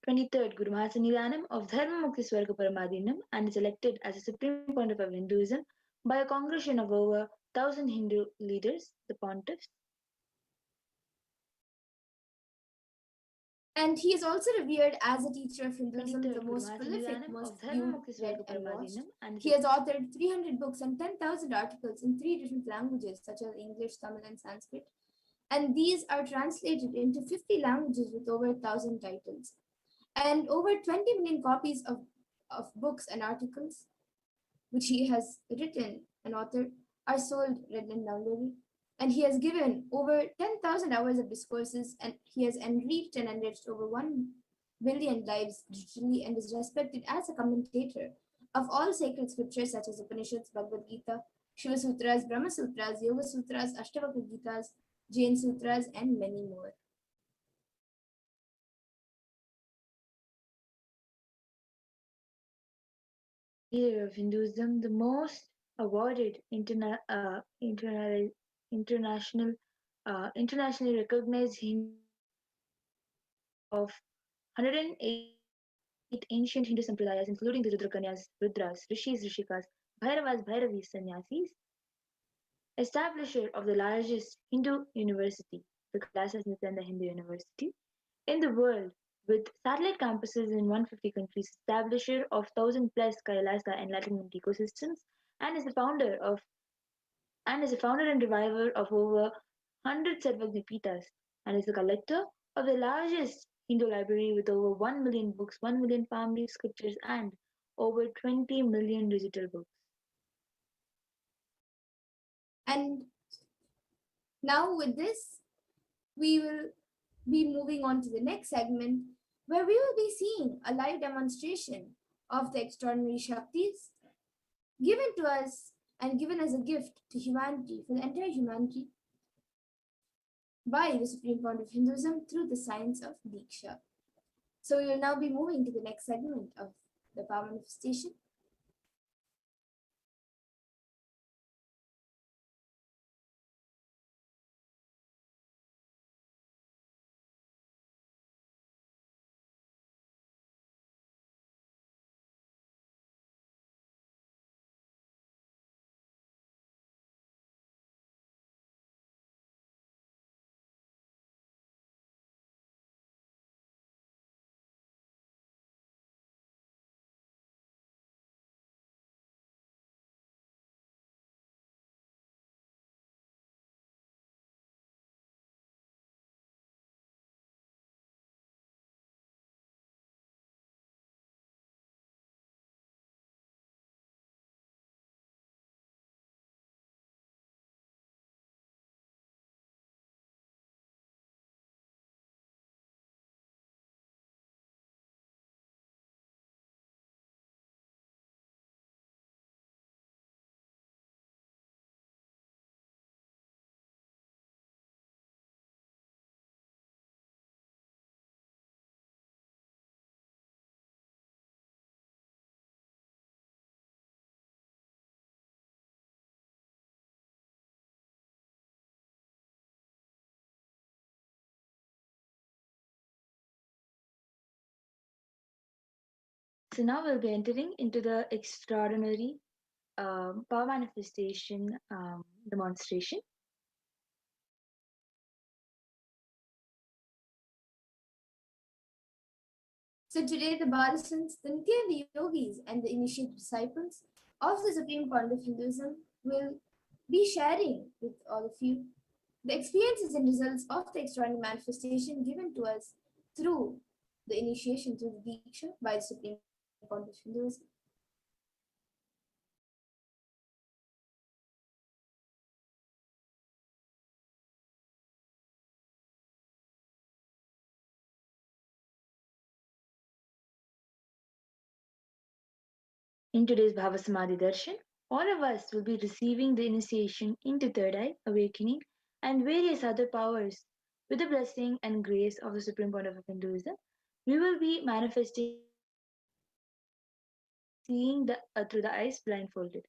23rd Guru Mahasannidhanam of Dharmamukti Swarga Paramadinam and is elected as a Supreme Pontiff of Hinduism by a congregation of over 1,000 Hindu leaders, the pontiffs. And he is also revered as a teacher of Hinduism, the most prolific, most viewed, read and watched. He has authored 300 books and 10,000 articles in 3 different languages such as English, Tamil and Sanskrit. And these are translated into 50 languages with over 1,000 titles. And over 20 million copies of books and articles, which he has written and authored, are sold, read and downloaded. And he has given over 10,000 hours of discourses, and he has enriched and enriched over 1 billion lives digitally and is respected as a commentator of all sacred scriptures such as Upanishads, Bhagavad Gita, Shiva Sutras, Brahma Sutras, Yoga Sutras, Ashtavakra Gitas, Jain Sutras, and many more. Leader of Hinduism, the most awarded internationally recognized Hindu of 108 ancient Hindu sampradayas, including the Rudrakanyas, Rudras, Rishis, Rishikas, Bhairavas, Bhairavis, Sannyasis. Establisher of the largest Hindu university, the Kailasas Nityananda Hindu University, in the world, with satellite campuses in 150 countries, establisher of 1,000 plus Kailasa enlightenment ecosystems, and is the founder and reviver of over 100 Sarvagna Pitas, and is the collector of the largest Hindu library with over 1 million books, 1 million family scriptures, and over 20 million digital books. And now with this, we will be moving on to the next segment, where we will be seeing a live demonstration of the extraordinary Shaktis given to us and given as a gift to humanity, for the entire humanity, by the Supreme Pontiff of Hinduism through the science of Diksha. So we will now be moving to the next segment of the power manifestation. So now we'll be entering into the extraordinary power manifestation demonstration. So today the Bharatans, the Nityananda Yogis and the initiated disciples of the Supreme Pontiff of Hinduism will be sharing with all of you the experiences and results of the extraordinary manifestation given to us through the initiation, through the Diksha by the Supreme Pontiff of Hinduism. In today's Bhava Samadhi Darshan, all of us will be receiving the initiation into third eye, awakening, and various other powers with the blessing and grace of the Supreme Pontiff of Hinduism. We will be manifesting seeing through the eyes blindfolded.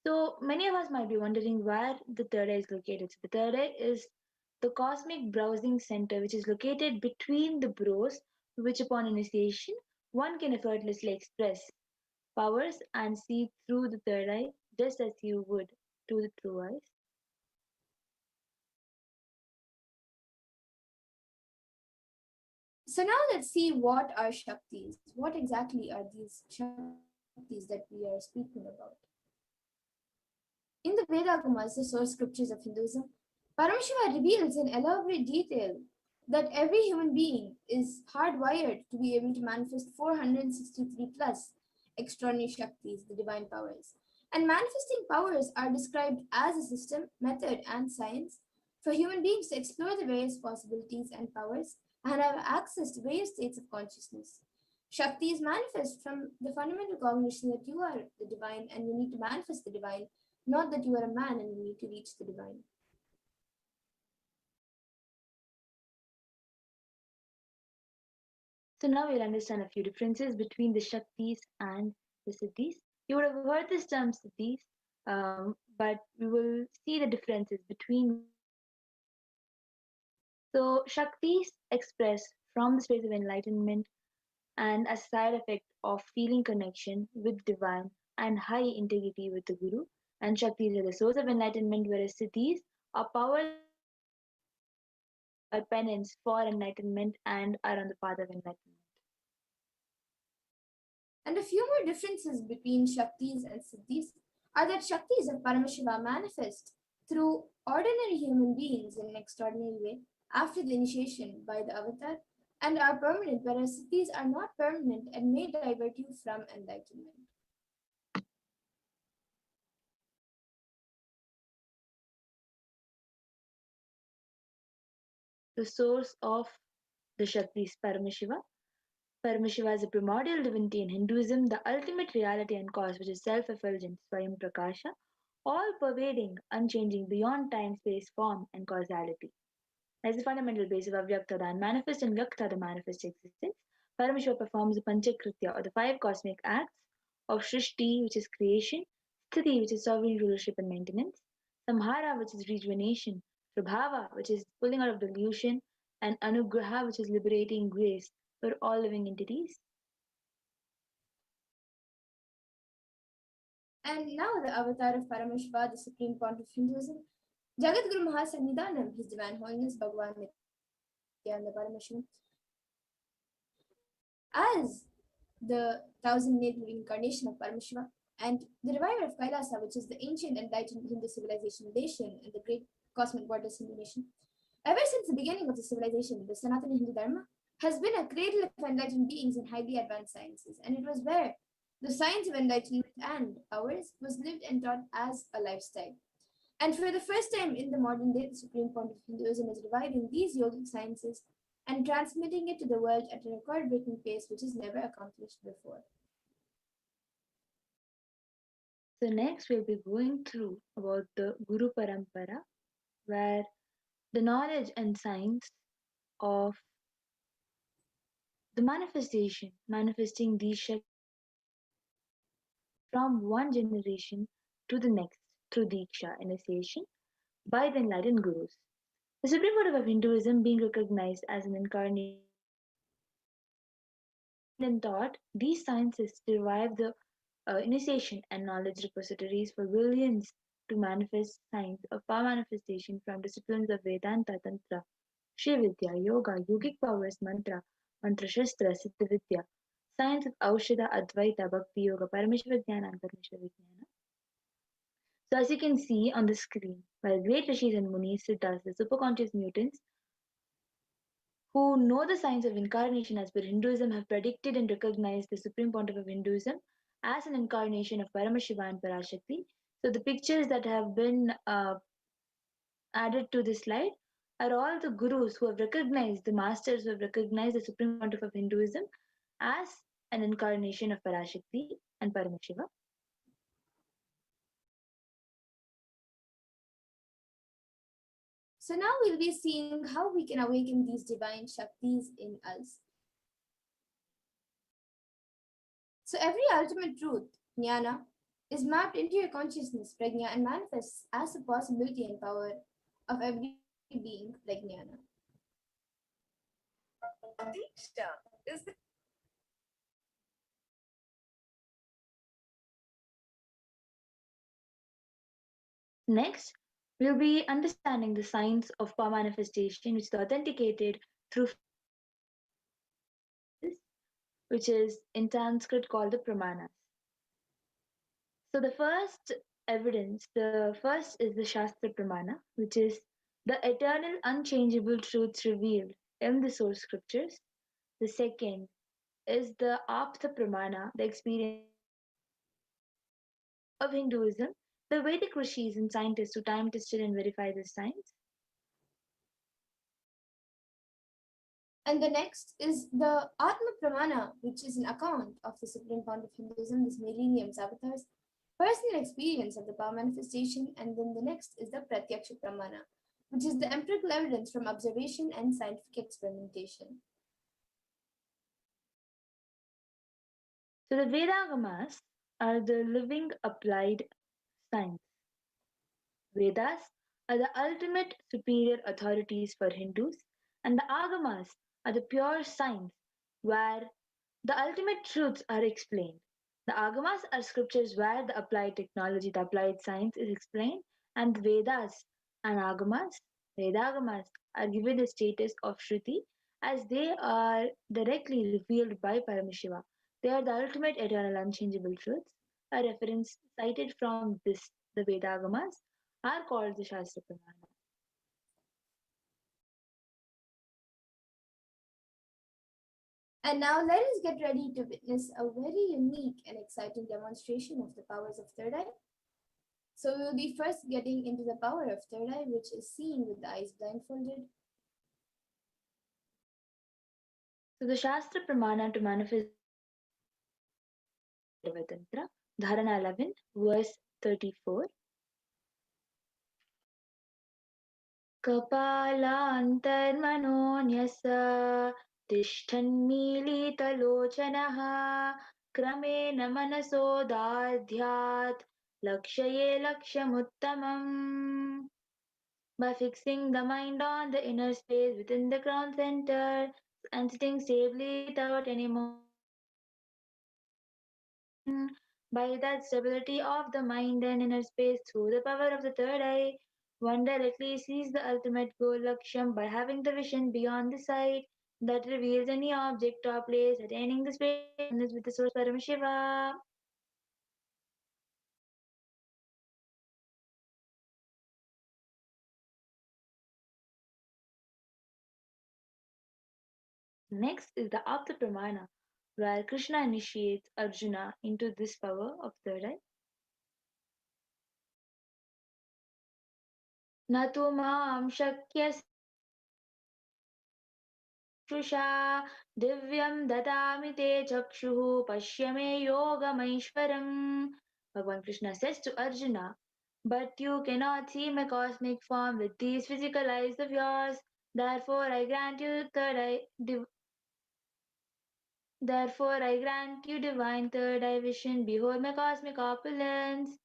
So many of us might be wondering where the third eye is located. So the third eye is the cosmic browsing center, which is located between the brows which upon initiation one can effortlessly express powers and see through the third eye just as you would through the true eyes. So now let's see what are Shaktis. What exactly are these Shaktis that we are speaking about? In the Vedagumas, the source scriptures of Hinduism, Paramashiva reveals in elaborate detail that every human being is hardwired to be able to manifest 463 plus extraordinary Shaktis, the divine powers. And manifesting powers are described as a system, method, and science for human beings to explore the various possibilities and powers and have access to various states of consciousness. Shaktis manifest from the fundamental cognition that you are the divine and you need to manifest the divine, not that you are a man and you need to reach the divine. So now we'll understand a few differences between the Shaktis and the Siddhis. You would have heard this term Siddhis, but we will see the differences between. So Shaktis express from the space of enlightenment and as a side effect of feeling connection with divine and high integrity with the Guru. And Shaktis are the source of enlightenment, whereas Siddhis are power or penance for enlightenment and are on the path of enlightenment. And a few more differences between Shaktis and Siddhis are that Shaktis of Paramashiva manifest through ordinary human beings in an extraordinary way after the initiation by the avatar and are permanent, whereas Siddhis are not permanent and may divert you from enlightenment. The source of the Shaktis, Paramashiva. Paramashiva is a primordial divinity in Hinduism, the ultimate reality and cause which is self-effulgent, Swayam Prakasha, all-pervading, unchanging, beyond time, space, form, and causality. As the fundamental base of Avyakta, the unmanifest, and Vyakta, the manifest existence, Paramashiva performs the Panchakritya, or the five cosmic acts of Shrishti, which is creation, Sthiti, which is sovereign rulership and maintenance, Samhara, which is rejuvenation, Prabhava, which is pulling out of delusion, and Anugraha, which is liberating grace for all living entities. And now the avatar of Paramashiva, the supreme point of Hinduism, Jagadguru Mahasannidhanam, His Divine Holiness Bhagavan Nityananda Paramashiva, as the 1,000-year reincarnation of Paramashiva and the reviver of Kailasa, which is the ancient enlightened Hindu civilization nation and the great cosmic goddess Hindu nation. Ever since the beginning of the civilization, the Sanatana Hindu Dharma has been a cradle of enlightened beings in highly advanced sciences, and it was where the science of enlightenment and ours was lived and taught as a lifestyle. And for the first time in the modern day, the supreme point of Hinduism is reviving these yogic sciences and transmitting it to the world at a record-breaking pace which is never accomplished before. So next we'll be going through about the Guru Parampara, where the knowledge and science of the manifesting these Shaktis from one generation to the next through Diksha, initiation, by the enlightened Gurus. The supreme motive of Hinduism being recognized as an incarnation and taught, these sciences derive the initiation and knowledge repositories for billions to manifest science of power manifestation from disciplines of Vedanta, Tantra, Shiva Vidya, Yoga, Yogic powers, Mantra, Mantra Shastra, Siddha Vidya, science of Aushadha, Advaita, Bhakti Yoga, Parameshwara Jnana, and Parameshwara Vijnana. So as you can see on the screen, while great rishis and munis, siddhas, the superconscious mutants, who know the science of incarnation as per Hinduism, have predicted and recognized the supreme pontiff of Hinduism as an incarnation of Paramashiva and PARASHAKTI. So the pictures that have been added to this slide are all the gurus who have recognized, the masters who have recognized the supreme pontiff of Hinduism as an incarnation of PARASHAKTI and Paramashiva. So now we'll be seeing how we can awaken these divine Shaktis in us. So every ultimate truth, jnana, is mapped into your consciousness, prajna, and manifests as a possibility and power of every being like jnana. Diksha Next, we'll be understanding the science of power manifestation, which is authenticated through, which is in Sanskrit called the Pramanas. So the first evidence, the first is the Shastra Pramana, which is the eternal unchangeable truths revealed in the source scriptures. The second is the Apta Pramana, the experience of Hinduism, the Vedic rishis and scientists who time tested and verified this science. And the next is the Atma Pramana, which is an account of the supreme fount of Hinduism, this millennium's avatars, personal experience of the power manifestation. And then the next is the Pratyaksha Pramana, which is the empirical evidence from observation and scientific experimentation. So the Vedagamas are the living applied science. Vedas are the ultimate superior authorities for Hindus, and the Agamas are the pure science where the ultimate truths are explained. The Agamas are scriptures where the applied technology, the applied science is explained, and the Vedas and Agamas, Vedagamas, are given the status of Shruti as they are directly revealed by Paramashiva. They are the ultimate eternal unchangeable truths. A reference cited from this, the Vedagamas, are called the Shastra Pramana. And now let us get ready to witness a very unique and exciting demonstration of the powers of third eye. So we will be first getting into the power of third eye, which is seen with the eyes blindfolded. So the Shastra Pramana to manifest Tantra, Dharana 11, verse 34. Kapalantarmanonyasa tishthanmilitalochanaha kramena manasodadhyat lakshaye lakshamuttamam. By fixing the mind on the inner space within the crown center and sitting stably without any motion, by that stability of the mind and inner space through the power of the third eye, one directly sees the ultimate goal Laksham by having the vision beyond the sight that reveals any object or place, attaining the space with the source Paramashiva. Next is the Apta Pramana, where Krishna initiates Arjuna into this power of third eye. Natu maam shakyas Shusha divyam dadami te chakshuhu pashyame yogamaishwaram. Bhagavan Krishna says to Arjuna, but you cannot see my cosmic form with these physical eyes of yours. Therefore I grant you divine third eye vision. Behold my cosmic opulence.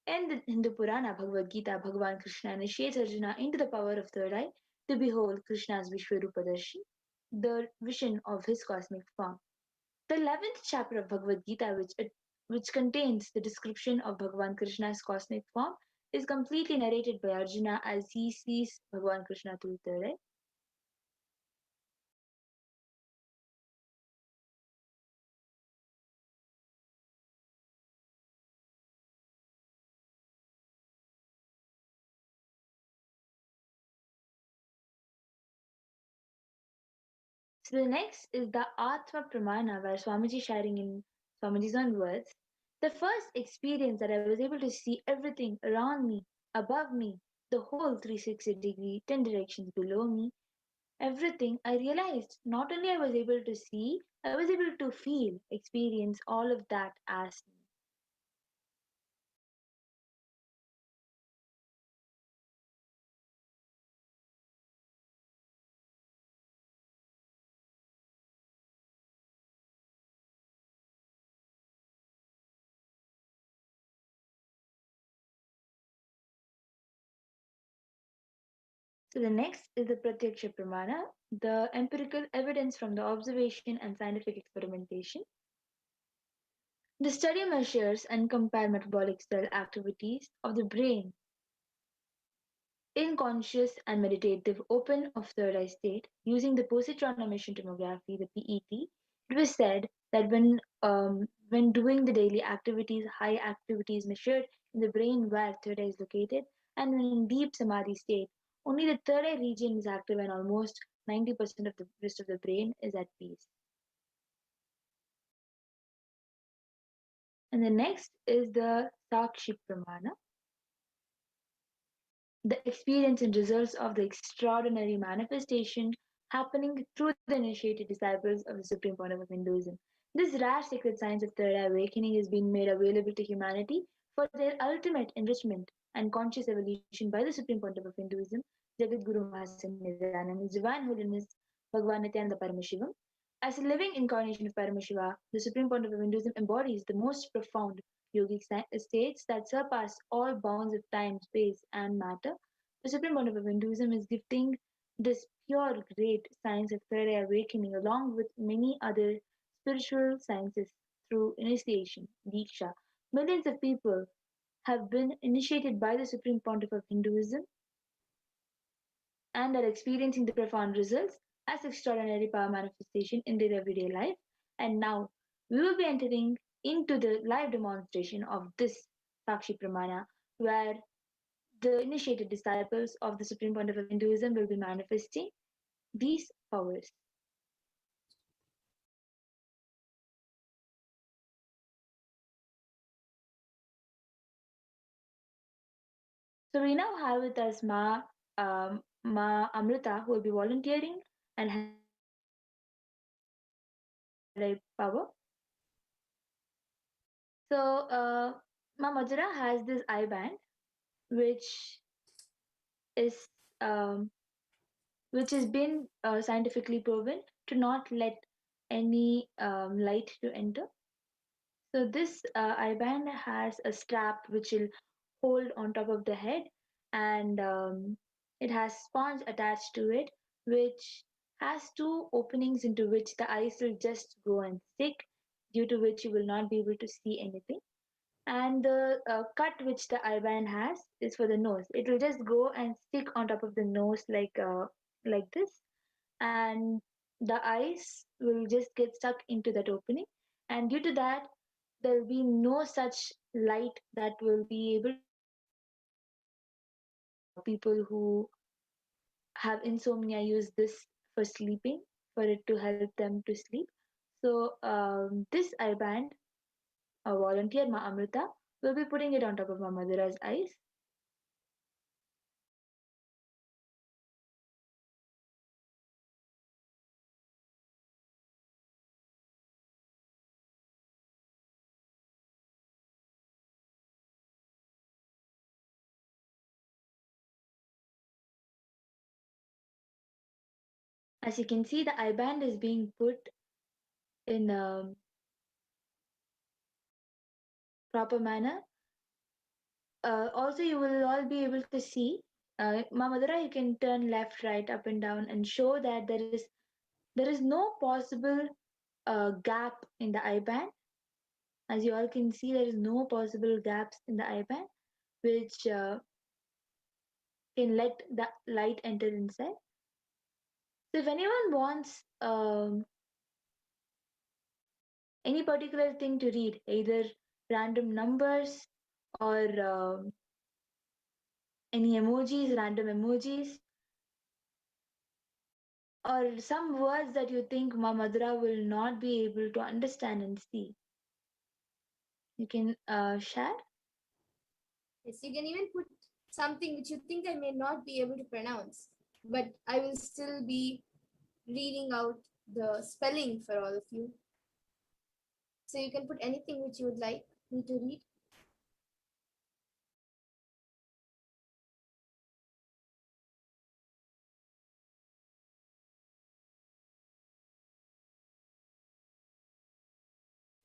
In the Hindu Purana Bhagavad Gita, Bhagavan Krishna initiates Arjuna into the power of third eye to behold Krishna's Vishwarupadarshi, the vision of his cosmic form. The 11th chapter of Bhagavad Gita, which contains the description of Bhagavan Krishna's cosmic form, is completely narrated by Arjuna as he sees Bhagavan Krishna through third eye. So the next is the Atma Pramana, where Swamiji sharing in Swamiji's own words. The first experience that I was able to see everything around me, above me, the whole 360-degree, 10 directions below me, everything, I realized not only I was able to see, I was able to feel, experience all of that as me. So the next is the Pratyaksha Pramana, the empirical evidence from the observation and scientific experimentation. The study measures and compare metabolic cell activities of the brain in conscious and meditative open of third eye state using the positron emission tomography, the PET. It was said that when doing the daily activities, high activity is measured in the brain where third eye is located, and when in deep samadhi state, only the third eye region is active and almost 90% of the rest of the brain is at peace. And the next is the Sakshi Pramana, the experience and results of the extraordinary manifestation happening through the initiated disciples of the Supreme Pontiff of Hinduism. This rare sacred science of third eye awakening is being made available to humanity for their ultimate enrichment and conscious evolution by the Supreme Pontiff of Hinduism, Jagat Guru Mahasannidhanam, His Divine Holiness Bhagavan Nityananda Paramashivam. As a living incarnation of Paramashiva, the Supreme Pontiff of Hinduism embodies the most profound yogic states that surpass all bounds of time, space, and matter. The Supreme Pontiff of Hinduism is gifting this pure, great science of third eye awakening along with many other spiritual sciences through initiation, Diksha. Millions of people have been initiated by the Supreme Pontiff of Hinduism and are experiencing the profound results as extraordinary power manifestation in their everyday life. And now we will be entering into the live demonstration of this Sakshi Pramana, where the initiated disciples of the Supreme Pontiff of Hinduism will be manifesting these powers. So we now have with us Ma Amrita, who will be volunteering and power. So Ma Madhura has this eye band, which is which has been scientifically proven to not let any light to enter. So this eye band has a strap which will hold on top of the head, and it has sponge attached to it, which has two openings into which the eyes will just go and stick, due to which you will not be able to see anything. And the cut which the eye band has is for the nose. It will just go and stick on top of the nose like this, and the eyes will just get stuck into that opening. And due to that, there will be no such light that will be able people who have insomnia use this for sleeping, for it to help them to sleep. So this eye band, a volunteer Ma Amrita will be putting it on top of Ma Madhura's eyes. As you can see, the eye band is being put in a proper manner. Also, you will all be able to see, Ma Madhura, you can turn left, right, up and down and show that there is no possible gap in the eye band. As you all can see, there is no possible gaps in the eye band, which can let the light enter inside. So if anyone wants any particular thing to read, either random numbers or any emojis, random emojis, or some words that you think Ma Madhura will not be able to understand and see, you can share. Yes, you can even put something which you think I may not be able to pronounce, but I will still be reading out the spelling for all of you. So you can put anything which you would like me to read.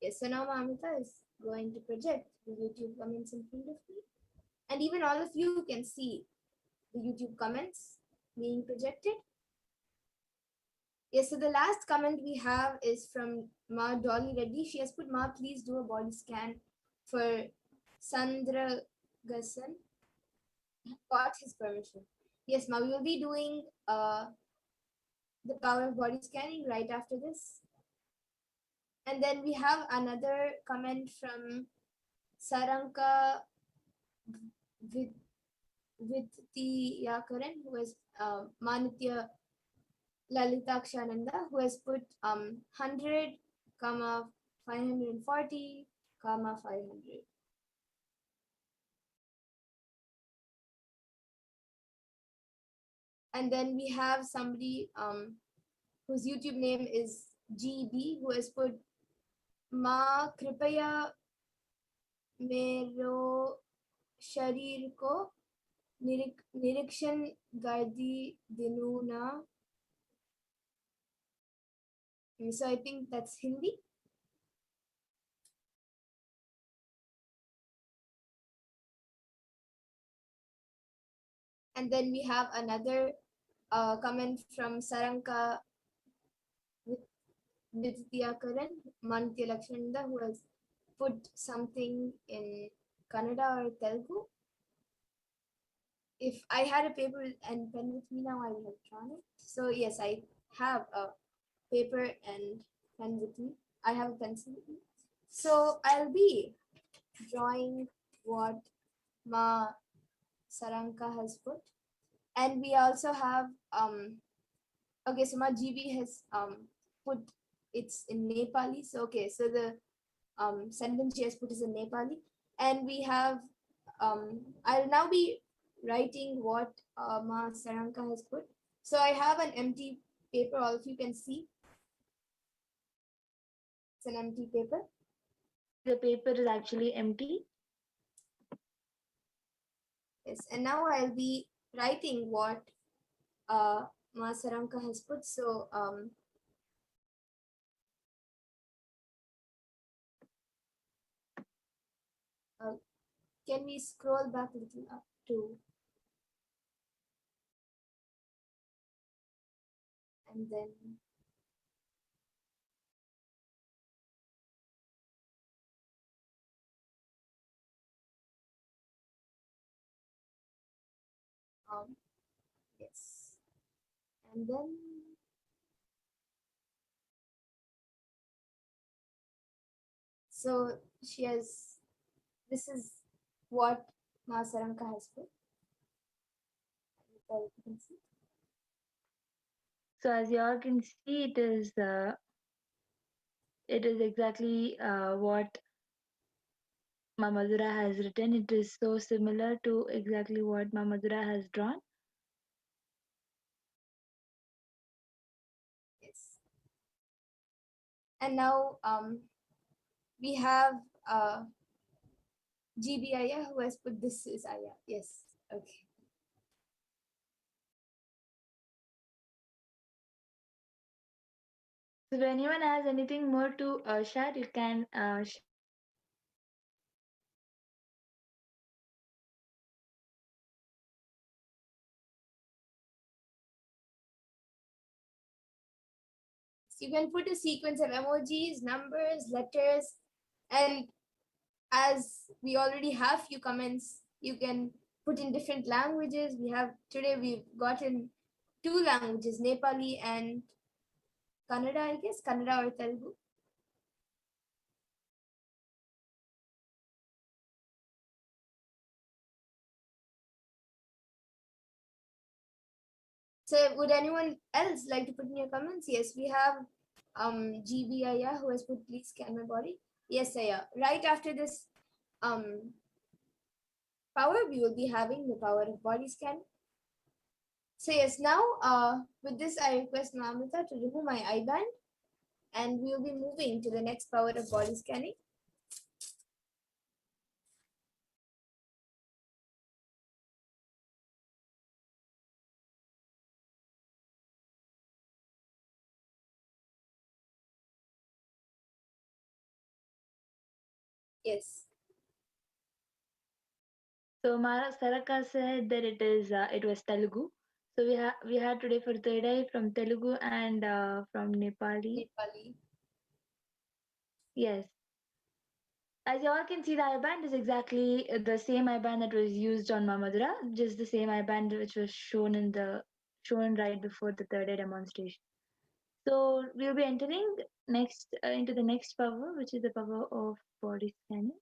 Yes, so now Amrita is going to project the YouTube comments in front of me. And even all of you can see the YouTube comments being projected. Yes, so the last comment we have is from Ma Dolly Reddy. She has put, Ma, please do a body scan for Sandra Gassan. Got his permission. Yes, Ma, we will be doing the power of body scanning right after this. And then we have another comment from Saranka Vidhiyakaran, who is Manitya Lalitakshananda, who has put 100, 540, 500. And then we have somebody whose YouTube name is GB, who has put Ma Kripaya Mero Sharir Ko Nirikshan Gardi Dinuna. So I think that's Hindi. And then we have another comment from Saranka Vidhiyakaran, Manitya Lakshananda, who has put something in Kannada or Telugu. If I had a paper and pen with me now, I would have drawn it. So yes, I have a paper and pen with me. I have a pencil with me. So I'll be drawing what Ma Saranka has put. And we also have, okay, so Ma GB has put it's in Nepali. So, okay, so the sentence she has put is in Nepali. And we have, I'll now be writing what Ma Saranka has put. So I have an empty paper, all of you can see. It's an empty paper. The paper is actually empty. Yes, and now I'll be writing what Ma Saranka has put. So can we scroll back a little up to, and then yes, and then so she has, this is what Ma Saranka has put. So as you all can see, it is exactly what Ma Madhura has written. It is so similar to exactly what Ma Madhura has drawn. Yes. And now we have GB Aya, who has put this is Aya. Yes. Okay. So if anyone has anything more to share, you can you can put a sequence of emojis, numbers, letters, and as we already have few comments, you can put in different languages. Today we've gotten 2 languages, Nepali and Kannada, I guess, Kannada or Telugu. So would anyone else like to put in your comments? Yes, we have GB Aya, who has put, please scan my body. Yes, Aya. Right after this power, we will be having the power of body scan. So yes, now with this, I request Mamita to remove my eye band, and we will be moving to the next power of body scanning. Yes. So Mara Saraka said that it was Telugu. So we had today for third eye from Telugu and from Nepali. Yes. As you all can see, the I-band is exactly the same I-band that was used on Mamadura, just the same I-band which was shown right before the third eye demonstration. So we'll be entering next into the next power, which is the power of body scanning.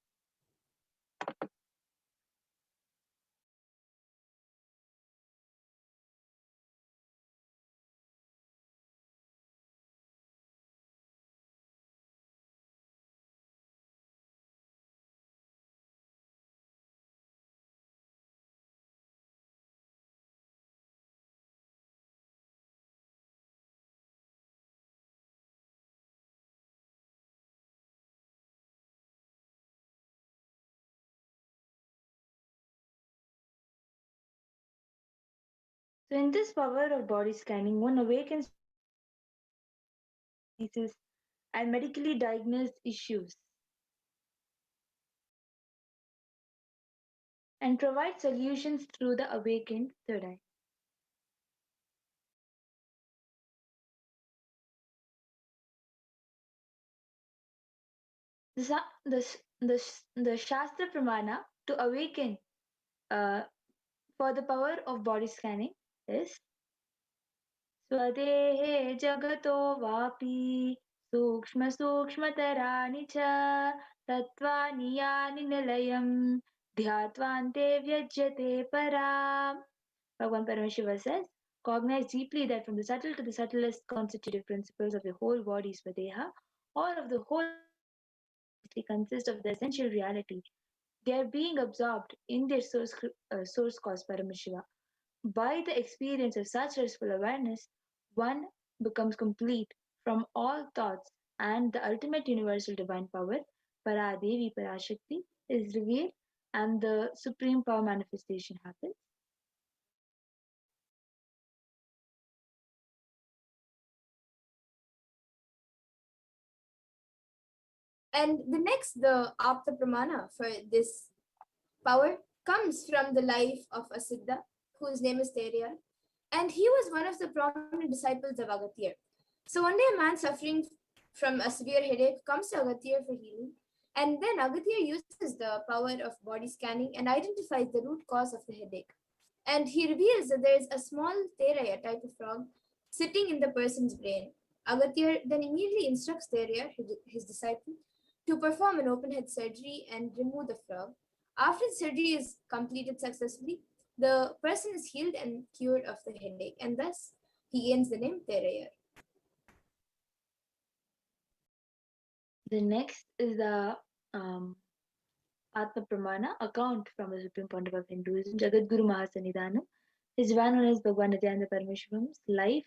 So in this power of body scanning, one awakens diseases and medically diagnosed issues and provides solutions through the awakened third eye. The Shastra Pramana to awaken for the power of body scanning is Swadehe Jagato Vapi Sukshma Sukshmatarani Cha Tattvani Yani Nilayam Dhyatvante Vyajyate Param. Bhagavan Paramashiva says, cognize deeply that from the subtle to the subtlest constitutive principles of the whole body Swadeha, all of the whole consist of the essential reality. They are being absorbed in their source cause Paramashiva. By the experience of such restful awareness, one becomes complete from all thoughts, and the ultimate universal divine power, Paradevi Parashakti, is revealed, and the supreme power manifestation happens. And the Apta Pramana for this power comes from the life of a Siddha, whose name is Teriyar, and he was one of the prominent disciples of Agathir. So one day a man suffering from a severe headache comes to Agathir for healing, and then Agathir uses the power of body scanning and identifies the root cause of the headache. And he reveals that there is a small Teraya, a type of frog, sitting in the person's brain. Agathir then immediately instructs Teraya, his disciple, to perform an open head surgery and remove the frog. After the surgery is completed successfully, the person is healed and cured of the headache, and thus he gains the name Terayar. The next is the Atma Pramana account from the Supreme Pontiff of Hinduism, Jagadguru Mahasanidhanam, is divine known as Bhagavan Nityananda Parameshwaram's life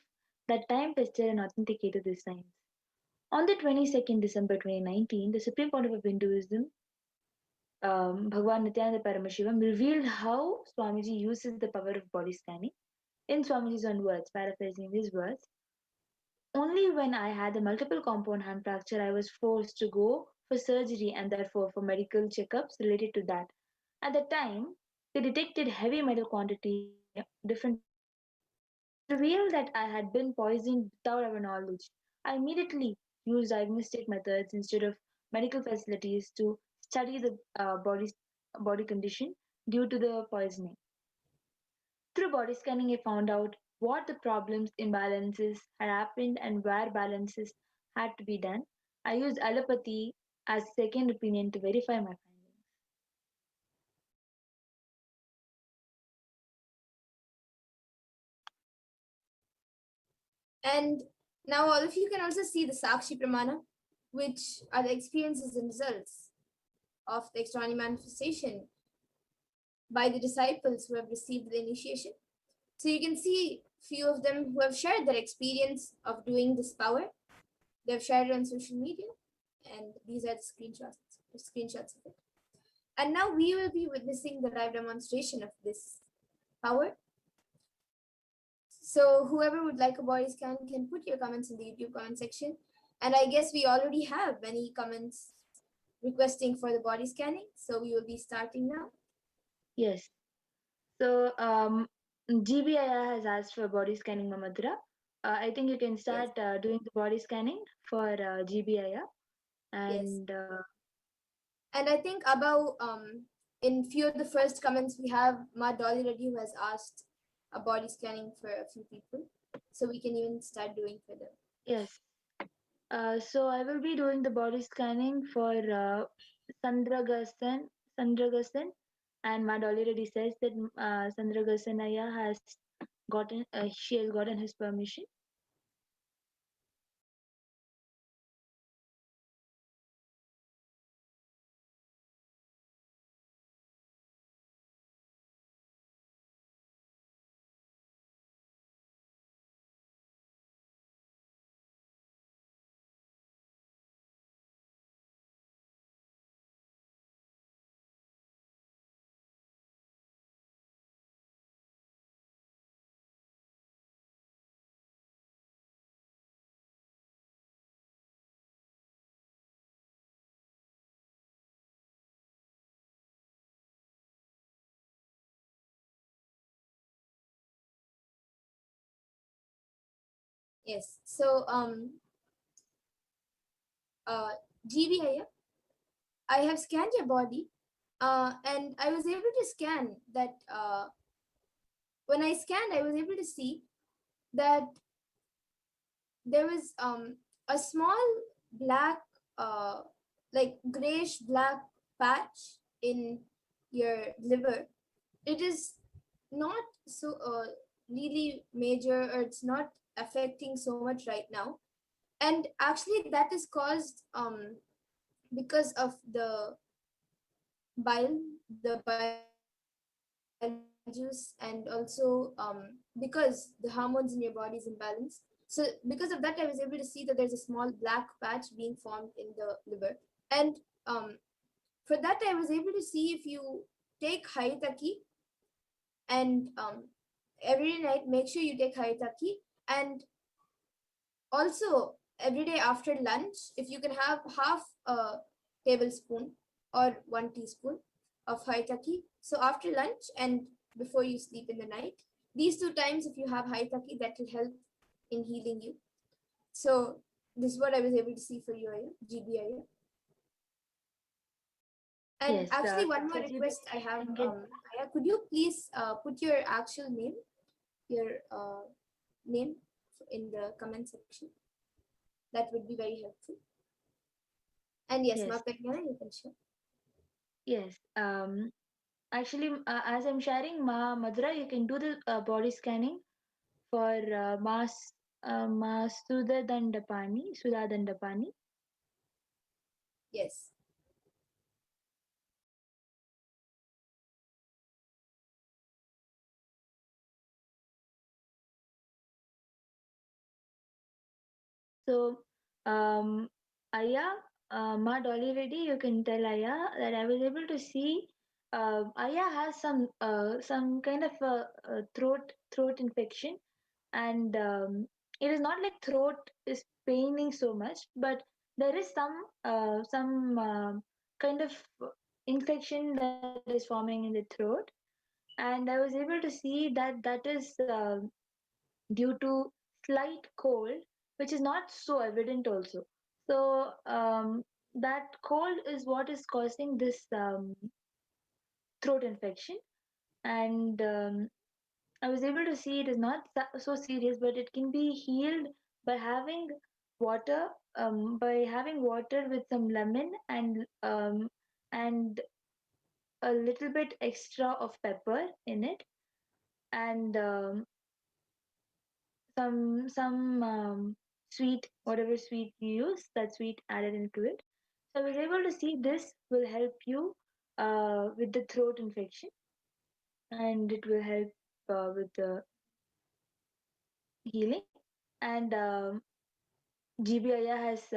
that time tested and authenticated this science. On the 22nd December 2019, the Supreme Pontiff of Hinduism, Bhagavan Nityananda Parameshivam, revealed how Swamiji uses the power of body scanning. In Swamiji's own words, paraphrasing his words, only when I had a multiple compound hand fracture, I was forced to go for surgery and therefore for medical checkups related to that. At the time, they detected heavy metal quantity, different revealed that I had been poisoned without our knowledge. I immediately used diagnostic methods instead of medical facilities to study the body condition due to the poisoning. Through body scanning, I found out what the problems, imbalances had happened and where balances had to be done. I used allopathy as second opinion to verify my findings. And now all of you can also see the Sakshi Pramana, which are the experiences and results of the extraordinary manifestation by the disciples who have received the initiation. So you can see few of them who have shared their experience of doing this power. They've shared it on social media, and these are the screenshots of it. And now we will be witnessing the live demonstration of this power. So whoever would like a body scan can put your comments in the YouTube comment section. And I guess we already have many comments requesting for the body scanning. So we will be starting now. Yes. So GBIA has asked for body scanning, Mamadra. I think you can start doing the body scanning for GBIA. And and I think above in few of the first comments we have Ma Dolly Reddy who has asked a body scanning for a few people, so we can even start doing for them. Yes. So I will be doing the body scanning for Sandragasan, and Ma Dolly Reddy says that Sandragasanaya has gotten she has gotten his permission. Yes. So GBIA, I have scanned your body, and I was able to scan that. When I scanned, I was able to see that there was a small black, like grayish black patch in your liver. It is not so really major, or it's not affecting so much right now. And actually that is caused because of the bile juice, and also because the hormones in your body is imbalanced. So because of that, I was able to see that there's a small black patch being formed in the liver. And for that, I was able to see if you take haritaki, and every night make sure you take haritaki, and also every day after lunch, if you can have half a tablespoon or 1 teaspoon of haritaki. So after lunch and before you sleep in the night, these 2 times, if you have haritaki, that will help in healing you. So this is what I was able to see for you, GBIA. And yes, actually, one more request I have, Aya, could you please put your actual name, your name in the comment section? That would be very helpful. And yes, Ma Pragyana, you can share. Yes. Actually, as I'm sharing, Ma Madhura, you can do the body scanning for Ma Sudha Dandapani. Yes. So, Aya, Ma Dolly Reddy, you can tell Aya that I was able to see Aya has some kind of a throat infection, and it is not like throat is paining so much, but there is some kind of infection that is forming in the throat, and I was able to see that is due to slight cold, which is not so evident also. So that cold is what is causing this throat infection, and I was able to see it is not so serious, but it can be healed by having water, with some lemon and a little bit extra of pepper in it, and some sweet, whatever sweet you use, that sweet added into it. So I was able to see this will help you with the throat infection, and it will help with the healing. And GBIA has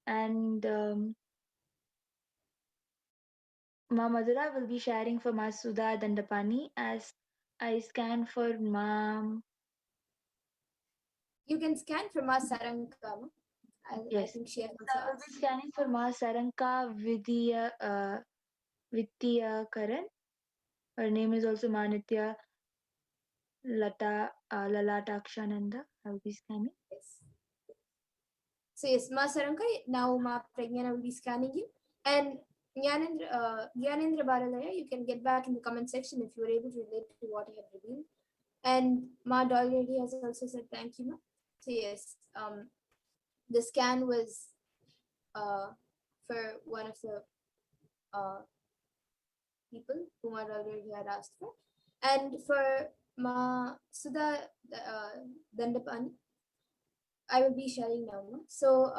and Ma Madhura will be sharing for Ma Sudha Dandapani as I scan for Ma. You can scan for Ma Saranka. Yes. I think she has I will be scanning for Ma Saranka Vidya Karan. Her name is also Manitya Lalatakshananda. I will be scanning. Yes. So yes, Ma Saranka, now Ma Pragnana will be scanning you. And Gyanendra Baralaya, you can get back in the comment section if you were able to relate to what I have revealed. And Ma Dolly has also said thank you, Ma. So yes, the scan was for one of the people whom I already had asked for. And for Ma Sudha Dandapani, I will be sharing now. Ma. So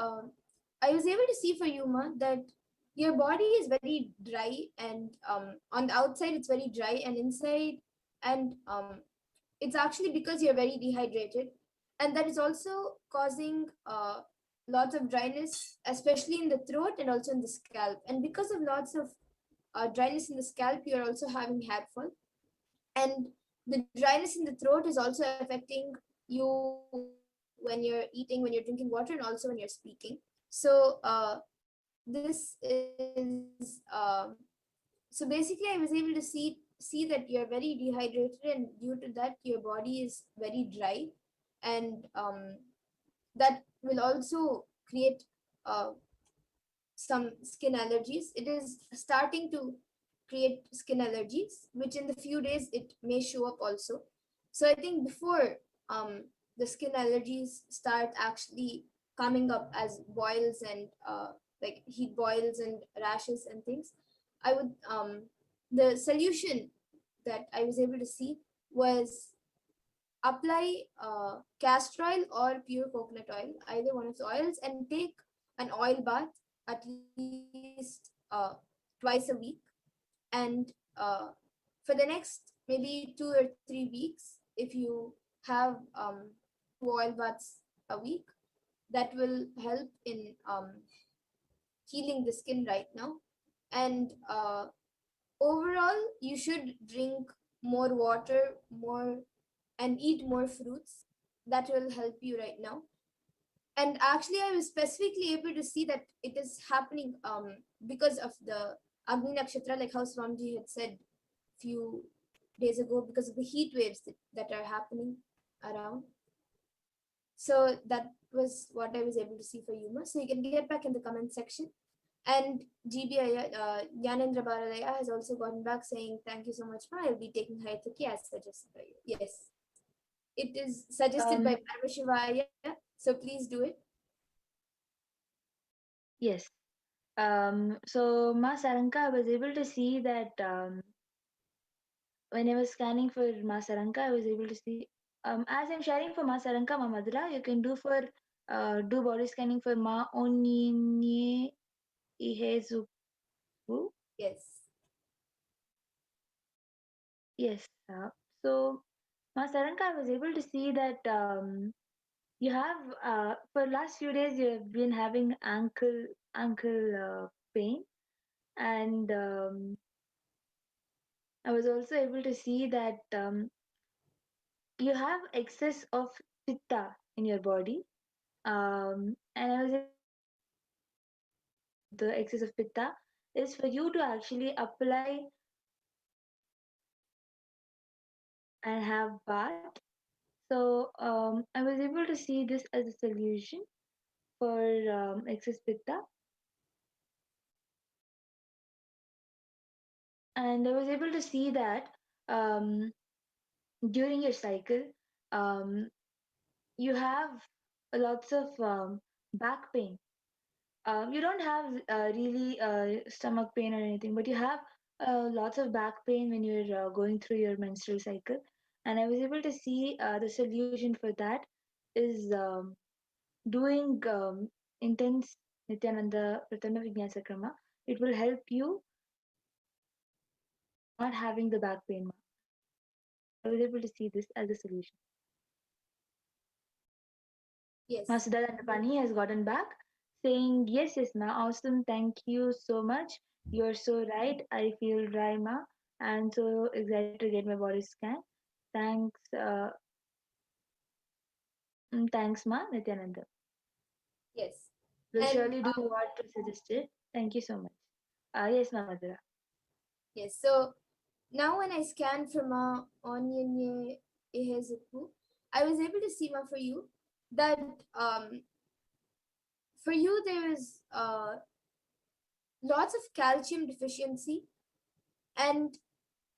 I was able to see for you, Ma, that your body is very dry, and on the outside it's very dry, and inside, and it's actually because you're very dehydrated, and that is also causing lots of dryness, especially in the throat and also in the scalp. And because of lots of dryness in the scalp, you're also having hair fall, and the dryness in the throat is also affecting you when you're eating, when you're drinking water, and also when you're speaking. So this is so basically I was able to see that you're very dehydrated, and due to that your body is very dry, and that will also create some skin allergies. It is starting to create skin allergies, which in the few days it may show up also. So I think before the skin allergies start actually coming up as boils and like heat boils and rashes and things, I would the solution that I was able to see was apply castor oil or pure coconut oil, either one of the oils, and take an oil bath at least twice a week. And for the next maybe 2 or 3 weeks, if you have 2 oil baths a week, that will help in healing the skin right now. And overall, you should drink more water, and eat more fruits. That will help you right now. And actually, I was specifically able to see that it is happening because of the Agni Nakshatra, like how Swamiji had said a few days ago, because of the heat waves that are happening around. So that was what I was able to see for you. So you can get back in the comment section. And GB Yanendra Baralaya has also gotten back saying, thank you so much, Ma. I'll be taking Hayataki as suggested by you. Yes. It is suggested by Parvashivaya, so please do it. Yes. So Ma Saranka, I was able to see that when I was scanning for Ma Saranka, I was able to see, as I'm sharing for Ma Saranka, Ma Madhura, you can do body scanning for Ma Oninye Ihezuku. Yes. Yes. So Ma Saranka, I was able to see that you have for last few days you have been having ankle pain, and I was also able to see that you have excess of pitta in your body, and I was the excess of pitta is for you to actually apply and have bath. So I was able to see this as a solution for excess pitta, and I was able to see that during your cycle, you have lots of back pain. You don't have really stomach pain or anything, but you have lots of back pain when you're going through your menstrual cycle. And I was able to see the solution for that is doing intense Nityananda Pratana Vijnasa Krama. It will help you not having the back pain. I was able to see this as a solution. Yes. Masudha Dandapani has gotten back saying, yes, ma, awesome, thank you so much. You're so right. I feel dry, ma. I'm so excited to get my body scan. Thanks, thanks, ma, Nityananda. Yes. We'll surely do what you suggested. Thank you so much. Yes, ma, Madhura. Yes. So now when I scanned from Onion Ehezipu, I was able to see for you that for you there is lots of calcium deficiency, and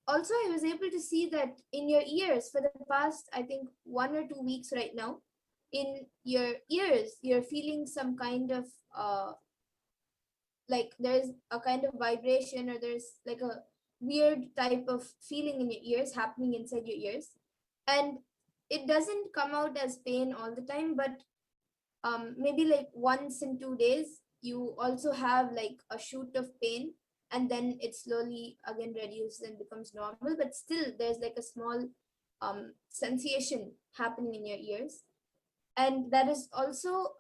also I was able to see that in your ears for the past, I think 1 or 2 weeks right now, in your ears you're feeling some kind of like there's a kind of vibration, or there's like a weird type of feeling in your ears happening inside your ears, and it doesn't come out as pain all the time, but maybe like once in 2 days you also have like a shoot of pain, and then it slowly again reduces and becomes normal, but still there's like a small sensation happening in your ears. And that is also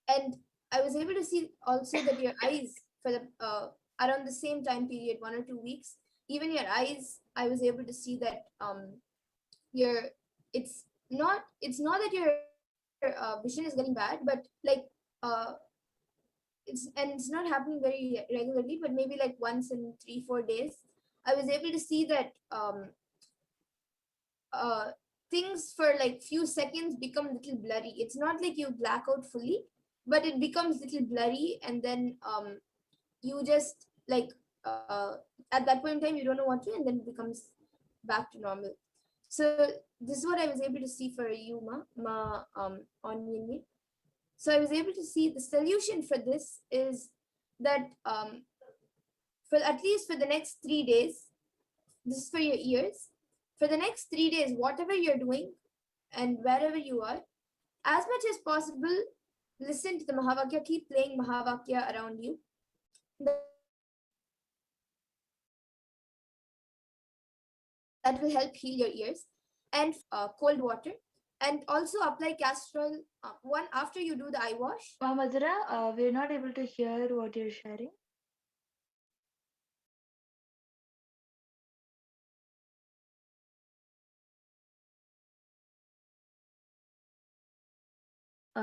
and I was able to see also that your eyes for the around the same time period, 1 or 2 weeks, even your eyes, I was able to see that your it's not that your vision is getting bad, but like it's not happening very regularly, but maybe like once in 3-4 days, I was able to see that things for like few seconds become a little blurry. It's not like you black out fully, but it becomes a little blurry, and then you just like at that point in time you don't know what to, and then it becomes back to normal. So this is what I was able to see for you, on Yinyi. So I was able to see the solution for this is that for at least for the next 3 days, this is for your ears. For the next 3 days, whatever you're doing and wherever you are, as much as possible, listen to the Mahavakya, keep playing Mahavakya around you. That will help heal your ears. And cold water. And also apply castor oil one after you do the eye wash. Mahamazara, we're not able to hear what you're sharing.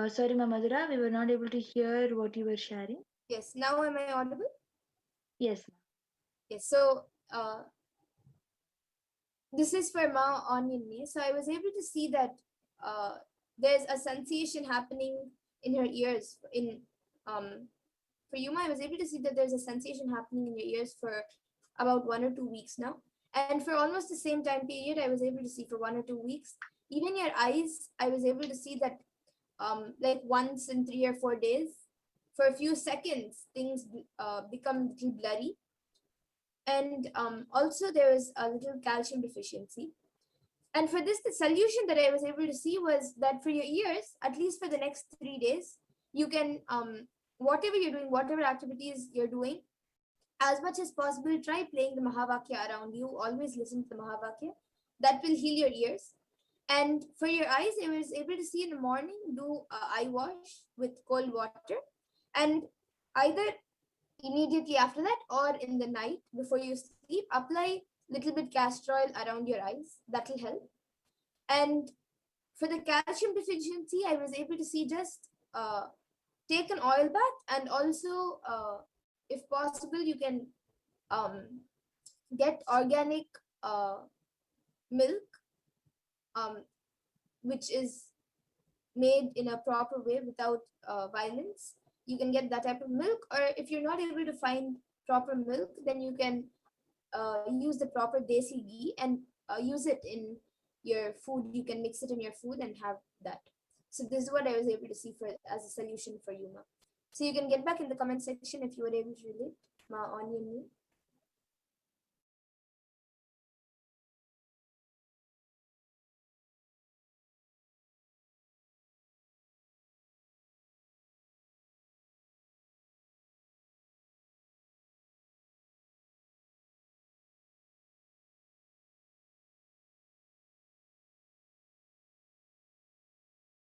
Sorry, Mahamazara, we were not able to hear what you were sharing. Yes, now am I audible? Yes. Yes, so this is for Ma Onion Me. So I was able to see that there's a sensation happening in her ears. For Yuma, I was able to see that there's a sensation happening in your ears for about 1 or 2 weeks now. And for almost the same time period, I was able to see for 1 or 2 weeks. Even your eyes, I was able to see that like once in 3 or 4 days, for a few seconds, things become a little blurry. And also there was a little calcium deficiency. And for this, the solution that I was able to see was that for your ears, at least for the next 3 days, you can, whatever you're doing, whatever activities you're doing, as much as possible, try playing the Mahavakya around you. Always listen to the Mahavakya. That will heal your ears. And for your eyes, I was able to see in the morning, do eye wash with cold water. And either immediately after that or in the night before you sleep, apply little bit castor oil around your eyes. That will help. And for the calcium deficiency, I was able to see just take an oil bath, and also if possible you can get organic milk which is made in a proper way without violence. You can get that type of milk, or if you're not able to find proper milk, then you can use the proper desi ghee and use it in your food. You can mix it in your food and have that. So this is what I was able to see for as a solution for you, Ma. So you can get back in the comment section if you were able to relate, Ma, onion me.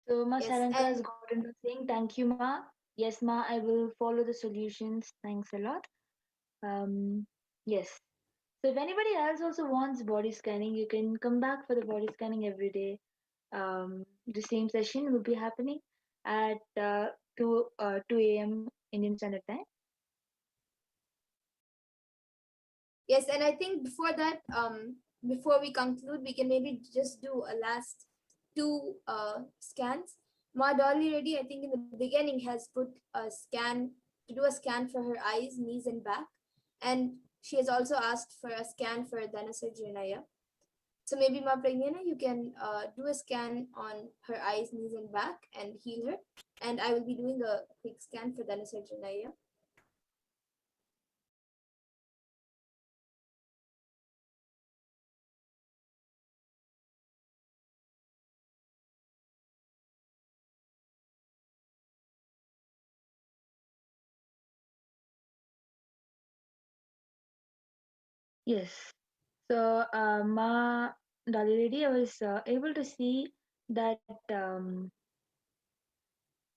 So Ma Yes, Saranka has and got into saying, thank you, Ma. Yes, Ma, I will follow the solutions. Thanks a lot. Yes. So if anybody else also wants body scanning, you can come back for the body scanning every day. The same session will be happening at 2 a.m. Indian Standard Time. Yes, and I think before that, before we conclude, we can maybe just do a last two scans. Ma Dolly Reddy, I think in the beginning, has put a scan to do a scan for her eyes, knees, and back, and she has also asked for a scan for Dhanasar Janaya. So maybe Ma Pragnana, you can do a scan on her eyes, knees, and back and heal her. And I will be doing a quick scan for Dhanasar Janaya. Yes. So, Ma Daliredi, I was able to see that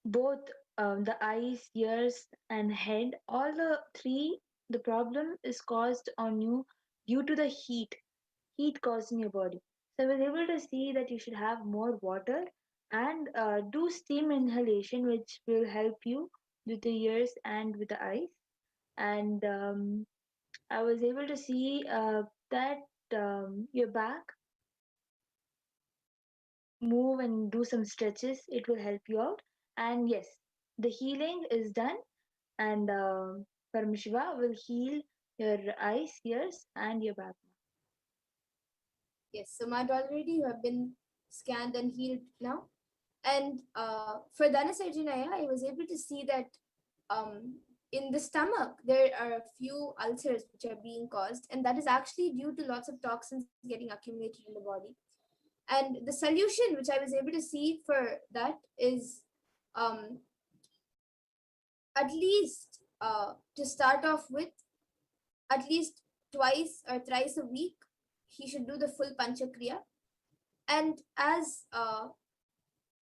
both the eyes, ears, and head, all the three, the problem is caused on you due to the heat caused in your body. So, I was able to see that you should have more water and do steam inhalation, which will help you with the ears and with the eyes. And I was able to see that your back, move and do some stretches, it will help you out. And yes, the healing is done, and Parameshiva will heal your eyes, ears, and your back. Yes, so Mad already you have been scanned and healed now. And for Dhanasar Janaya, I was able to see that in the stomach, there are a few ulcers which are being caused, and that is actually due to lots of toxins getting accumulated in the body. And the solution which I was able to see for that is at least to start off with, at least twice or thrice a week, he should do the full Panchakriya. And as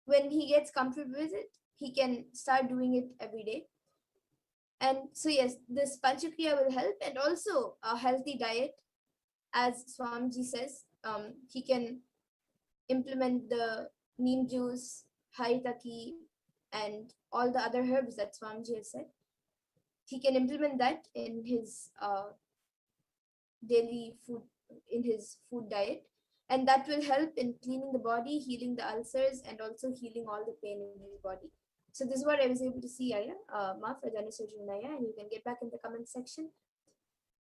when he gets comfortable with it, he can start doing it every day. And so yes, this Panchakriya will help, and also a healthy diet. As Swamiji says, he can implement the neem juice, haritaki, and all the other herbs that Swamiji has said. He can implement that in his daily food, in his food diet, and that will help in cleaning the body, healing the ulcers, and also healing all the pain in his body. So this is what I was able to see, Aya, Ma for Dhanasar Janaya, and you can get back in the comment section.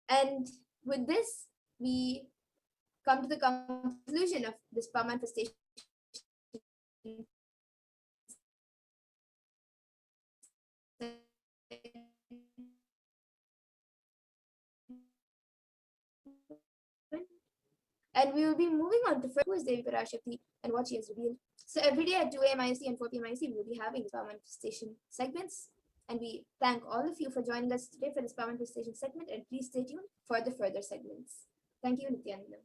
And with this, we come to the conclusion of this power manifestation. And we will be moving on to who is Devi PARASHAKTI and what she has revealed. So every day at 2 a.m. IST and 4 p.m. IST, we will be having power manifestation segments. And we thank all of you for joining us today for this power manifestation segment. And please stay tuned for the further segments. Thank you, Nityananda.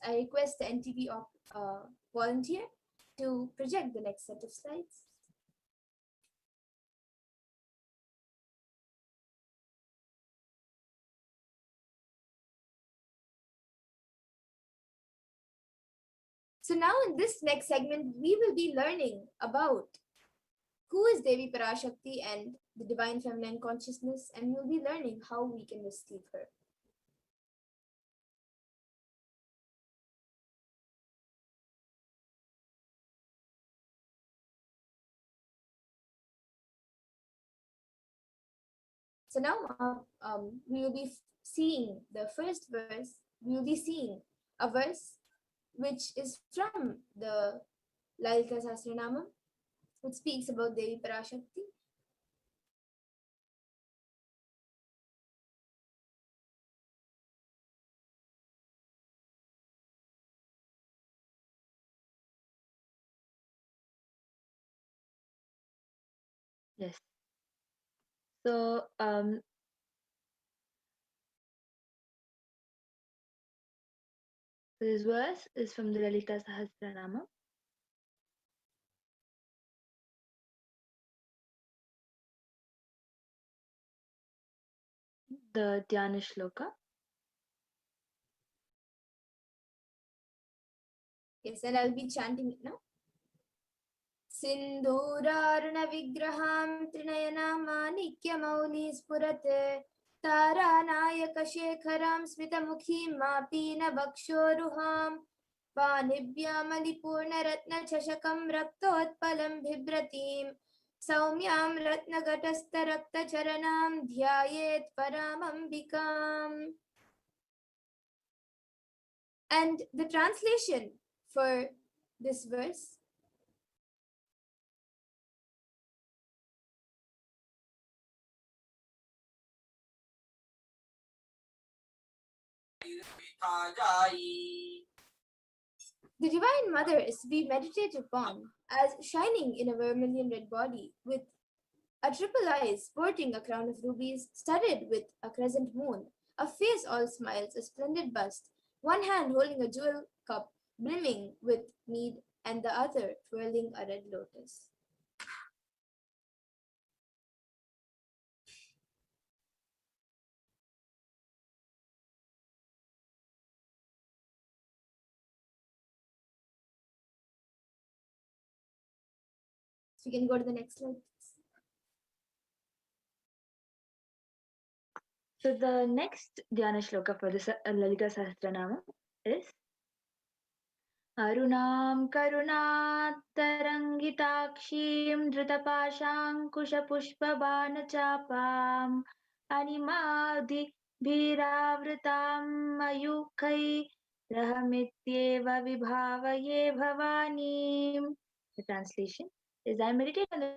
I request the NTV volunteer to project the next set of slides. So now in this next segment, we will be learning about who is Devi PARASHAKTI and the divine feminine consciousness, and we'll be learning how we can receive her. So now we will be seeing the first verse. We will be seeing a verse which is from the Lalita Sahasranama, which speaks about Devi PARASHAKTI. Yes. So this verse is from the Lalita Sahasranama. The Dhyana Shloka. Yes, and I'll be chanting it now. Sindhuraruna vigraham trinayana manikya mauli spurate taranayaka shekharam smitamukhim mapina vakshoruham panibhyamali ratna chashakam raktotpalam bhibratim saumyam ratnagatasta rakta charanam dhyayet paramambikam. And the translation for this verse: the Divine Mother is to be meditated upon as shining in a vermilion red body with a triple eye sporting a crown of rubies studded with a crescent moon, a face all smiles, a splendid bust, one hand holding a jewel cup brimming with mead, and the other twirling a red lotus. So we can go to the next slide. So the next Dhyana Shloka for the Lalita Sahasranama is Arunam Karunat Tarangitakshim Dritapashankusha Pushpa Bana Chapam Animadi Bhiravritam Mayukai Rahamityeva Vibhavaye Bhavanim. The translation is: I meditate on the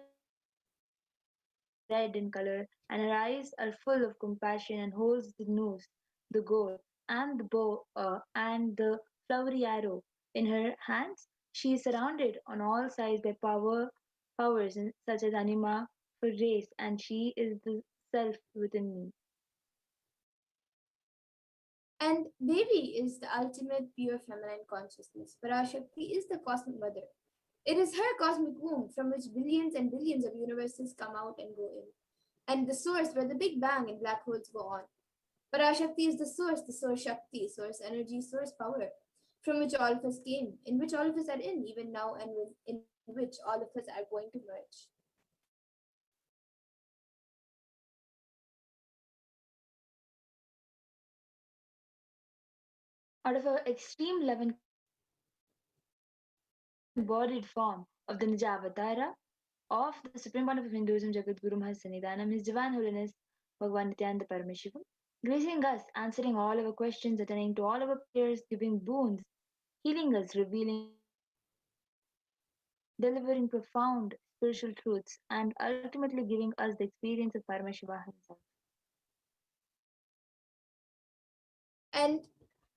red in color, and her eyes are full of compassion and holds the noose, the gold, and the bow and the flowery arrow. In her hands, she is surrounded on all sides by powers such as anima for race, and she is the self within me. And Devi is the ultimate pure feminine consciousness. PARASHAKTI is the cosmic mother. It is her cosmic womb from which billions and billions of universes come out and go in, and the source where the Big Bang and black holes go on. PARASHAKTI is the source Shakti, source energy, source power, from which all of us came, in which all of us are in, even now, and in which all of us are going to merge. Out of her extreme love and embodied form of the Nija Avatara of the Supreme Pontiff of Hinduism, Jagadguru Mahasannidhanam, His Divine Holiness Bhagavan Nityananda Paramashivam, gracing us, answering all our questions, attending to all our prayers, giving boons, healing us, revealing, delivering profound spiritual truths, and ultimately giving us the experience of Paramashiva himself. And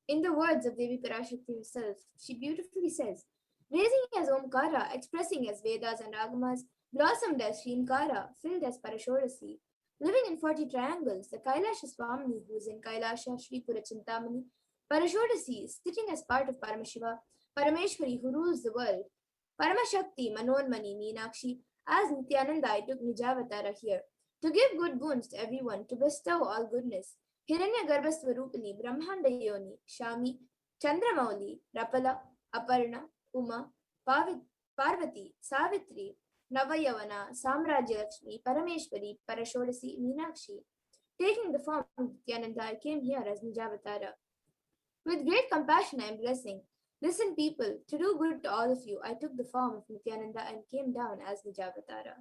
in the words of Devi PARASHAKTI herself, she beautifully says, raising as Omkara, expressing as Vedas and Agamas, blossomed as Shrinkara, filled as Parashodasi, living in 40 triangles, the Kailasha Swamini, who is in Kailasha, Shripura Chintamani, Parashodasi, sitting as part of Paramashiva, Parameshwari, who rules the world, Paramashakti, Manonmani, Meenakshi, as Nityananda, I took Nijavatara here, to give good boons to everyone, to bestow all goodness. Hiranya Garbhaswarupini, Brahmanda Yoni, Shami, Chandramauli, Rapala, Aparna, Uma, Parvati, Savitri, Navayavana, Samrajyalakshmi, Parameshwari, Parashodasi, Meenakshi. Taking the form of Nityananda, I came here as Nijavatara. With great compassion I am blessing. Listen, people, to do good to all of you, I took the form of Nityananda and came down as Nijavatara.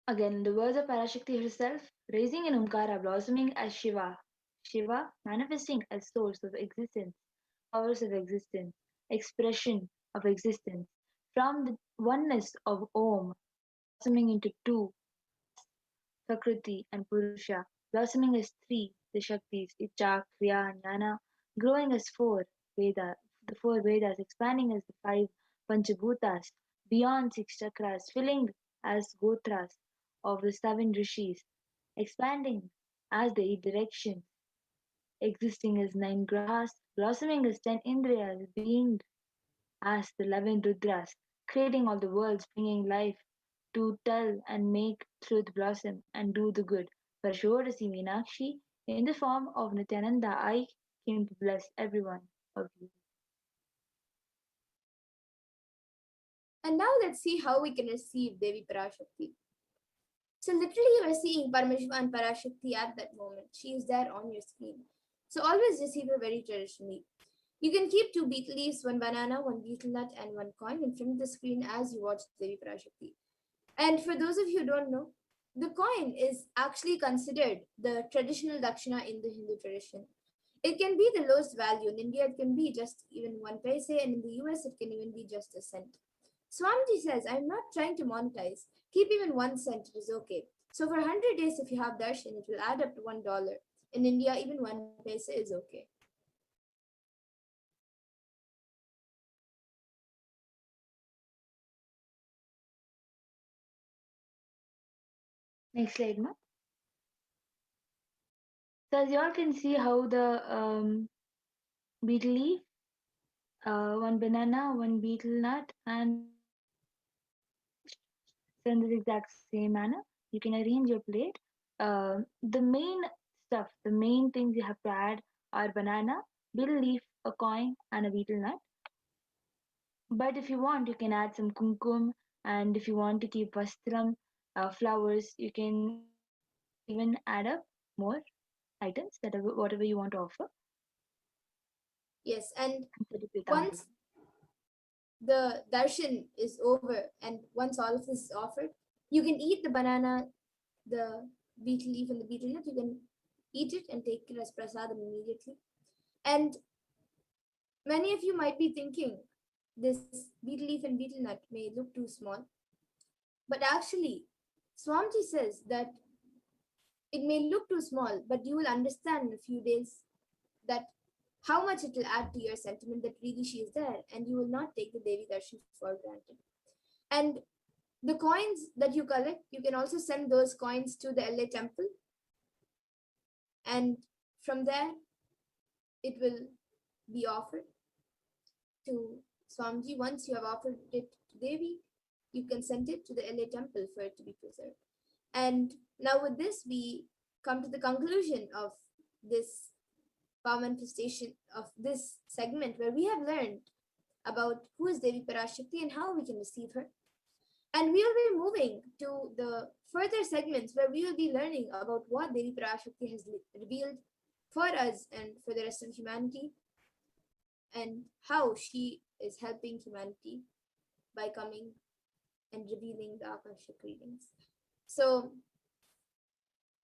Again, in the words of Parashakti herself, raising in Omkara, blossoming as Shiva. Shiva, manifesting as source of existence, powers of existence, expression of existence. From the oneness of Om, blossoming into two, Prakriti and Purusha, blossoming as three, the Shaktis, Icha, Kriya, Jnana, growing as four, Veda, the four Vedas, expanding as the five Panchabhutas, beyond six chakras, filling as Gotras of the seven rishis, expanding as the eight directions, existing as nine grahas, blossoming as 10 indriyas, being as the 11 rudras, creating all the worlds, bringing life to tell and make truth blossom and do the good. Parashodasi Meenakshi, in the form of Nityananda, I came to bless every one of you. And now let's see how we can receive Devi Parashakti. So literally you are seeing Parameshwar and Parashakti at that moment. She is there on your screen. So always receive her very traditionally. You can keep 2 betel leaves, 1 banana, 1 betel nut, and 1 coin in front of the screen as you watch Devi Parashakti. And for those of you who don't know, the coin is actually considered the traditional dakshina in the Hindu tradition. It can be the lowest value. In India, it can be just even 1 paise, and in the US, it can even be just a cent. Swamiji says, I'm not trying to monetize. Keep even 1 cent, it is okay. So for 100 days, if you have darshan, it will add up to $1. In India, even 1 paise is okay. Next slide, ma. So as you all can see how the betel leaf, 1 banana, 1 betel nut, and so in this exact same manner, you can arrange your plate. The main stuff, the main things you have to add are banana, betel leaf, a coin, and a betel nut. But if you want, you can add some kumkum, and if you want to keep vastram, flowers, you can even add up more items, that whatever you want to offer. Yes, and once the darshan is over and once all of this is offered, you can eat the banana, the betel leaf, and the betel nut. You can eat it and take it as prasadam immediately. And many of you might be thinking this betel leaf and betel nut may look too small, but actually, Swamiji says that it may look too small, but you will understand in a few days that how much it will add to your sentiment that really she is there, and you will not take the Devi Darshan for granted. And the coins that you collect, you can also send those coins to the LA temple, and from there, it will be offered to Swamiji. Once you have offered it to Devi, you can send it to the LA temple for it to be preserved. And now with this, we come to the conclusion of this power manifestation of this segment, where we have learned about who is Devi Parashakti and how we can receive her. And we will be moving to the further segments where we will be learning about what Devi Parashakti has revealed for us and for the rest of humanity, and how she is helping humanity by coming and revealing the Akashic readings. So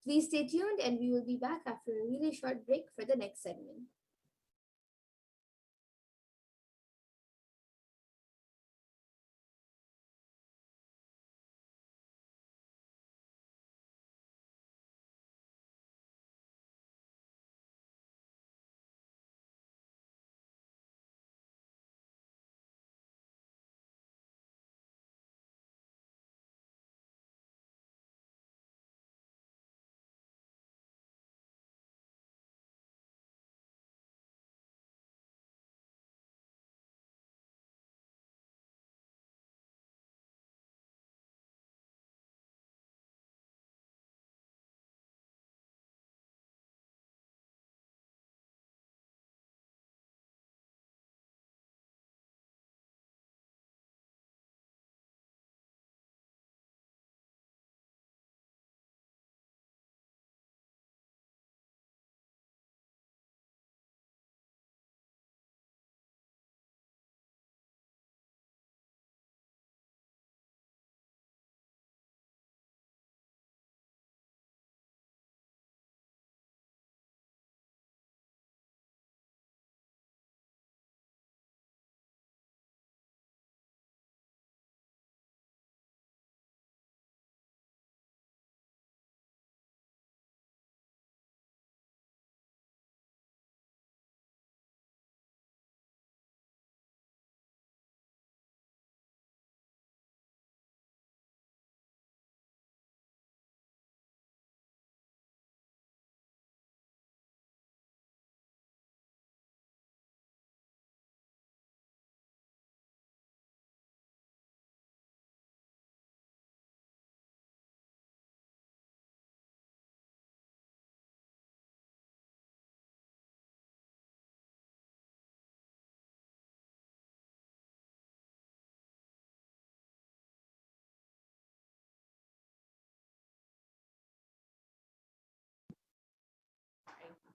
please stay tuned, and we will be back after a really short break for the next segment.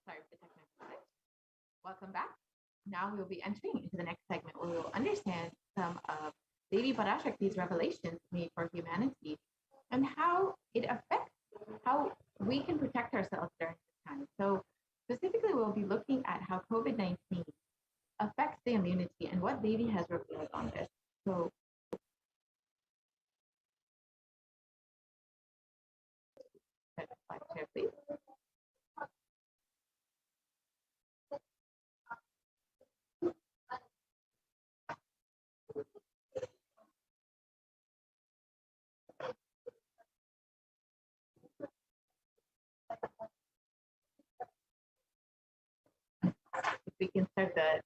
Sorry for the technical glitch. Welcome back. Now we will be entering into the next segment where we will understand some of Devi Parashakti's revelations made for humanity and how it affects how we can protect ourselves during this time. So specifically, we'll be looking at how COVID-19 affects the immunity and what Devi has revealed on this. So slide share, please. If we can start the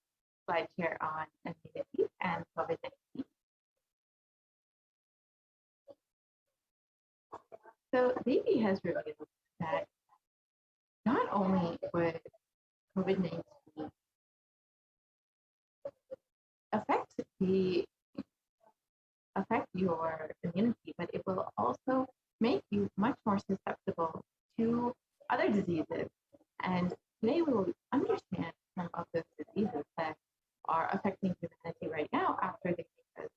slide share on immunity and COVID-19. So Devi has revealed that not only would COVID-19 affect your immunity, but it will also make you much more susceptible to other diseases. And today we will understand some of those diseases that are affecting humanity right now after Devi has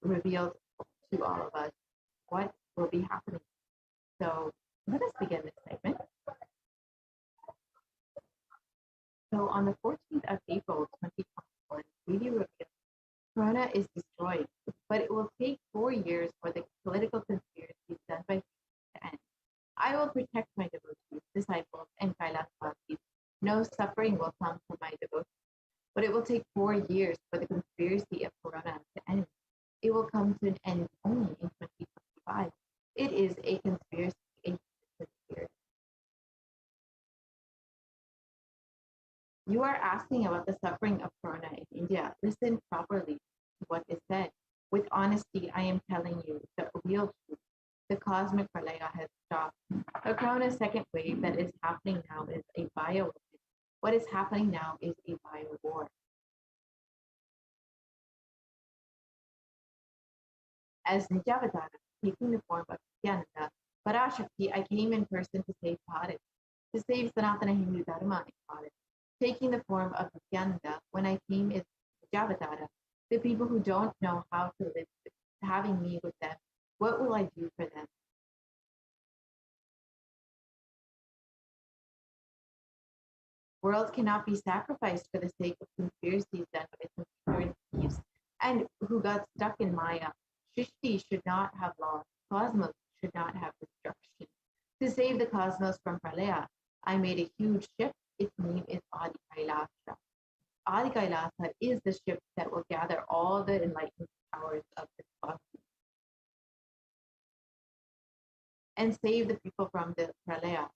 revealed to all of us what will be happening. So let us begin this segment. So on the 14th of April, 2021, Devi revealed Corona is destroyed, but it will take 4 years for the political conspiracies done by to end. I will protect my devotees, disciples, and Kailasvasis. No suffering will come from my devotees, but it will take 4 years for the conspiracy of Corona to end. It will come to an end only in 2025. It is a conspiracy. You are asking about the suffering of Corona in India. Listen properly to what is said. With honesty, I am telling you the real truth. The cosmic pralaya has stopped. The Corona's second wave that is happening now is a bio wave. What is happening now is a bio war. As Nijavatara, taking the form of Pindanda, PARASHAKTI, I came in person to save Bharat, to save Sanatana Hindu Dharma in Bharat. Taking the form of Pindanda, when I came as Nijavatara, the people who don't know how to live, having me with them, what will I do for them? Worlds cannot be sacrificed for the sake of conspiracies done by some ignorant thieves and who got stuck in Maya. Shrishti should not have loss. Cosmos should not have destruction. To save the cosmos from Pralaya, I made a huge ship. Its name is Adi Kailasa. Adi Kailasa is the ship that will gather all the enlightened powers of this cosmos and save the people from the Pralaya.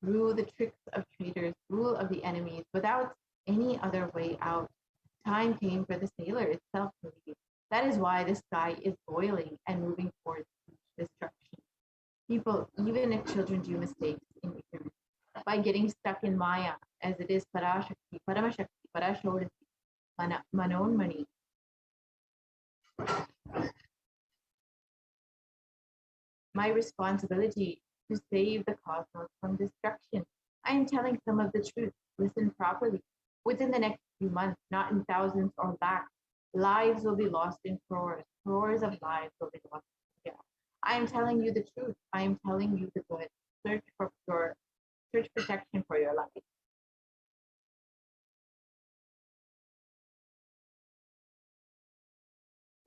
Through the tricks of traitors, rule of the enemies, without any other way out. Time came for the sailor itself to leave. That is why the sky is boiling and moving towards destruction. People, even if children do mistakes in ignorance, by getting stuck in Maya, as it is Parashakti, Paramashakti, Parashodati, Manonmani. My responsibility to save the cosmos from destruction. I am telling some of the truth. Listen properly. Within the next few months, not in thousands or lakhs, lives will be lost in crores. Crores of lives will be lost. Yeah. I am telling you the truth. I am telling you the good. Search protection for your life.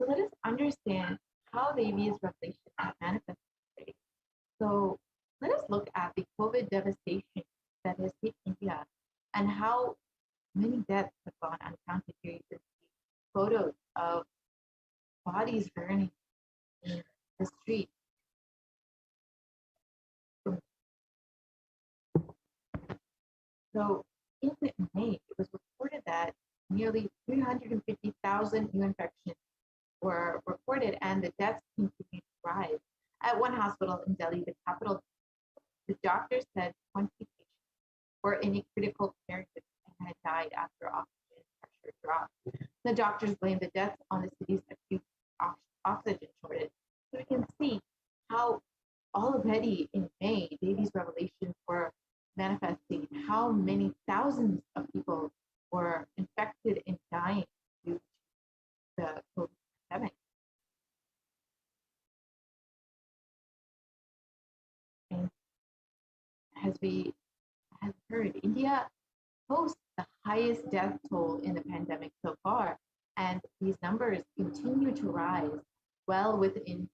So let us understand how Devi's revelation manifests today. So let us look at the COVID devastation that has hit India and how many deaths have gone uncounted. Here you can see photos of bodies burning in the street. So in May, it was reported that nearly 350,000 new infections were reported and the deaths continued to rise. At one hospital in Delhi, the capital, the doctor said 20 patients were in a critical care unit and had died after oxygen pressure dropped. The doctors blamed the deaths on the city's acute oxygen shortage. So we can see how already in May, Devi's revelations were manifesting, how many thousands of people were infected and dying due to the COVID pandemic. And as we have heard, India hosts the highest death toll in the pandemic so far, and these numbers continue to rise well within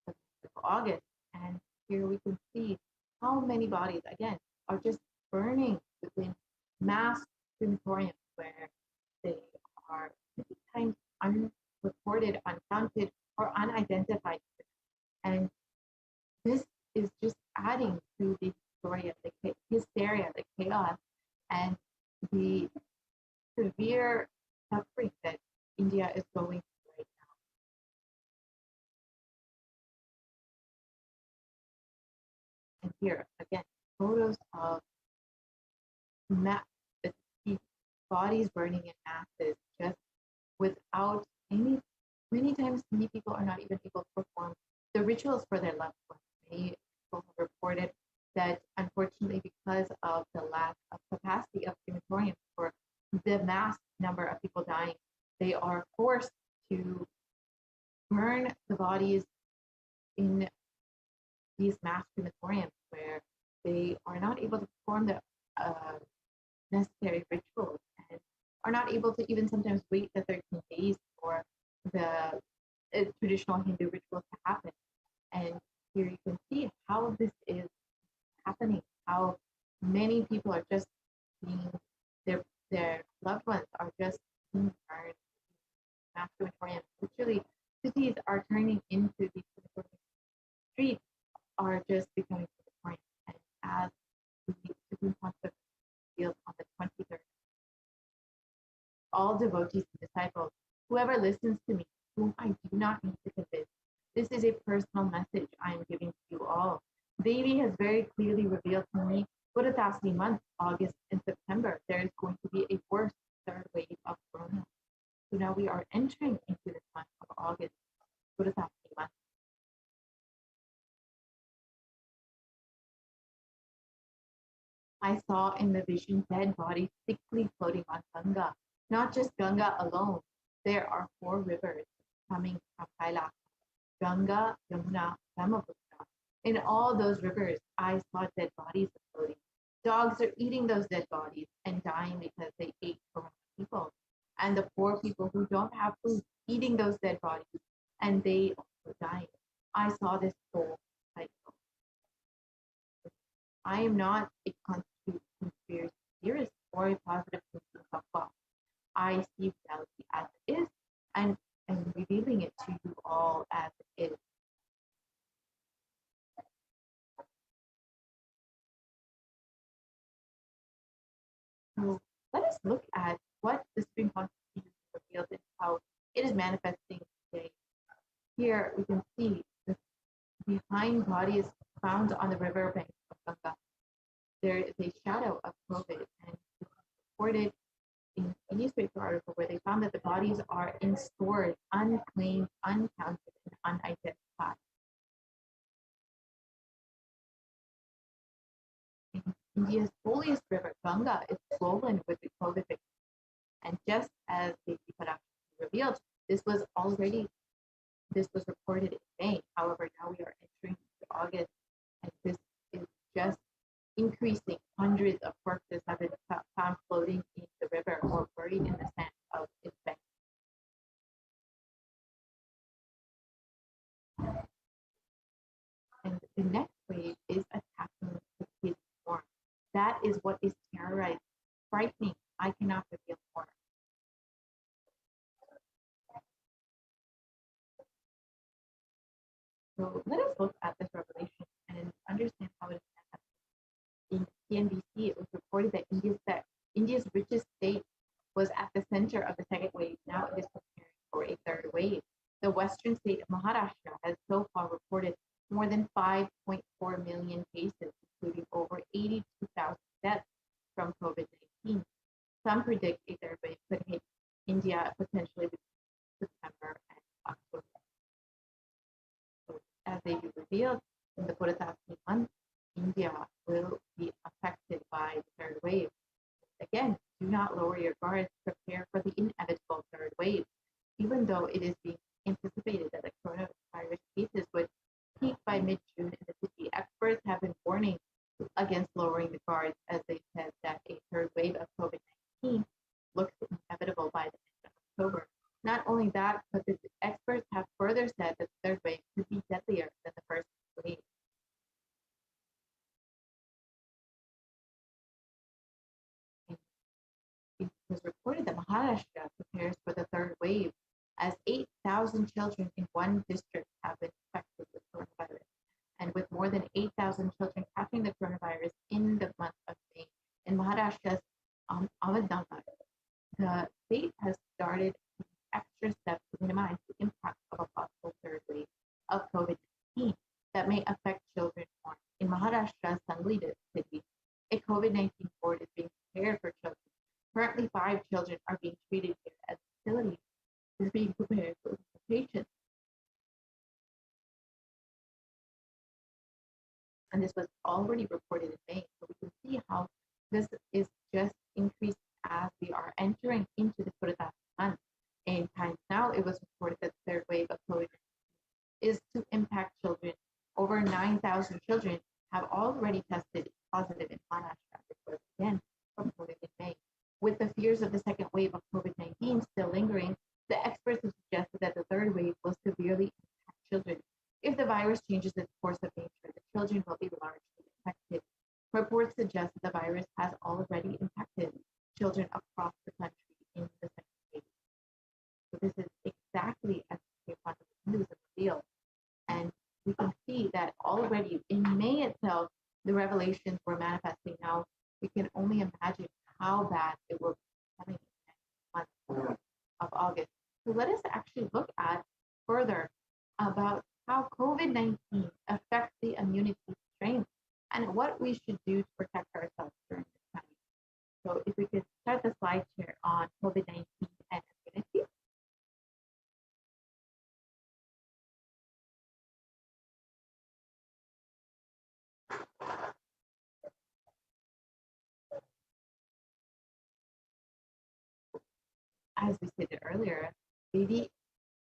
the month of August. And here we can see how many bodies, again, are just burning within mass crematoriums where they are many times unreported, uncounted, or unidentified. And this is just adding to the hysteria, the chaos, and the severe suffering that India is going through right now. And here, again, photos of the bodies burning in masses, just without any, many times many people are not even able to perform the rituals for their loved ones. Many people have reported that unfortunately, because of the lack of capacity of crematoriums for the mass number of people dying, they are forced to burn the bodies in these mass crematoriums where they are not able to perform the necessary rituals and are not able to even sometimes wait the 13 days for the traditional Hindu rituals to happen. And here you can see how this is happening, how many people are just being, their loved ones are just being burned in mass crematoriums. Literally, cities are turning into these crematoriums. Streets are just becoming crematoriums. And as the Supreme Concept revealed on the 23rd, all devotees and disciples, whoever listens to me, whom I do not need to convince, this is a personal message I am giving to you all. Devi has very clearly revealed to me, Buddha month, August and September, there is going to be a worse third wave of Corona. So now we are entering into this month of August, Buddha month. I saw in the vision dead bodies thickly floating on Ganga. Not just Ganga alone, there are 4 rivers coming from Kailash: Ganga, Yamuna, Brahmaputra. In all those rivers, I saw dead bodies floating. Dogs are eating those dead bodies and dying because they ate Corona people. And the poor people who don't have food eating those dead bodies, and they also dying. I saw this whole cycle. I am not a conspiracy theorist or a positive thinking softball. I see reality as it is, and I'm revealing it to you all as it is. So let us look at what the Supreme Constitution reveals and how it is manifesting today. Here we can see the behind bodies found on the riverbank of Ganga. There is a shadow of COVID, and it's reported in a newspaper article where they found that the bodies are in storage, unclaimed, uncounted, and unidentified. India's holiest river, Ganga, is swollen with the COVID victims. And just as the PARASHAKTI revealed, this was reported in May. However, now we are entering into August, and this is just increasing. Hundreds of corpses have been found floating in the river or buried in the sand of its bank. And the next wave is attacking the kids more. That is what is terrorizing, frightening. I cannot reveal more. So let us look at this revelation and understand how it is happening. In CNBC, it was reported that India's richest state was at the center of the second wave. Now it is preparing for a third wave. The western state of Maharashtra has so far reported more than 5.4 million cases, including over 82,000 deaths from COVID-19. Some predict a third wave could hit India potentially between September and October. So, as they revealed in the Buddha month, India will be affected by the third wave. Again, do not lower your guards. Prepare for the inevitable third wave. Even though it is being anticipated that the coronavirus cases would peak by mid-June in the city, experts have been warning against lowering the guards, as they said that a third wave of COVID-19 looks inevitable by the end of October. Not only that, but the experts have further said that the third wave could be deadlier than the first wave. It was reported that Maharashtra prepares for the third wave, as 8,000 children in one district have been infected with coronavirus, and with more than 8,000 children catching the coronavirus in the month of May. In Maharashtra's Ahmednagar, the state has started extra steps to minimize the impact of a possible third wave of COVID-19 that may affect children more. In Maharashtra's Sangli city, a COVID-19 ward is being prepared for children. Currently, 5 children are being treated here as facilities is being prepared for patients. And this was already reported in May, so we can see how this is just increased as we are entering into the Purata month. In times now, it was reported that the third wave of COVID is to impact children. Over 9,000 children have already tested positive in Maharashtra, which was again reported in May. With the fears of the second wave of COVID-19 still lingering, the experts have suggested that the third wave will severely impact children. If the virus changes its course of nature, the children will be largely affected. Reports suggest that the virus has already impacted children across the country in the second wave. So this is exactly as the Hinduism revealed. And we can see that already in May itself, the revelations were manifesting. Now we can only imagine how bad it will be coming in the next month of August. So let us actually look at further about how COVID-19 affects the immunity strength and what we should do to protect ourselves during this time. So if we could start the slide share on COVID-19 and immunity. As we stated earlier, Devi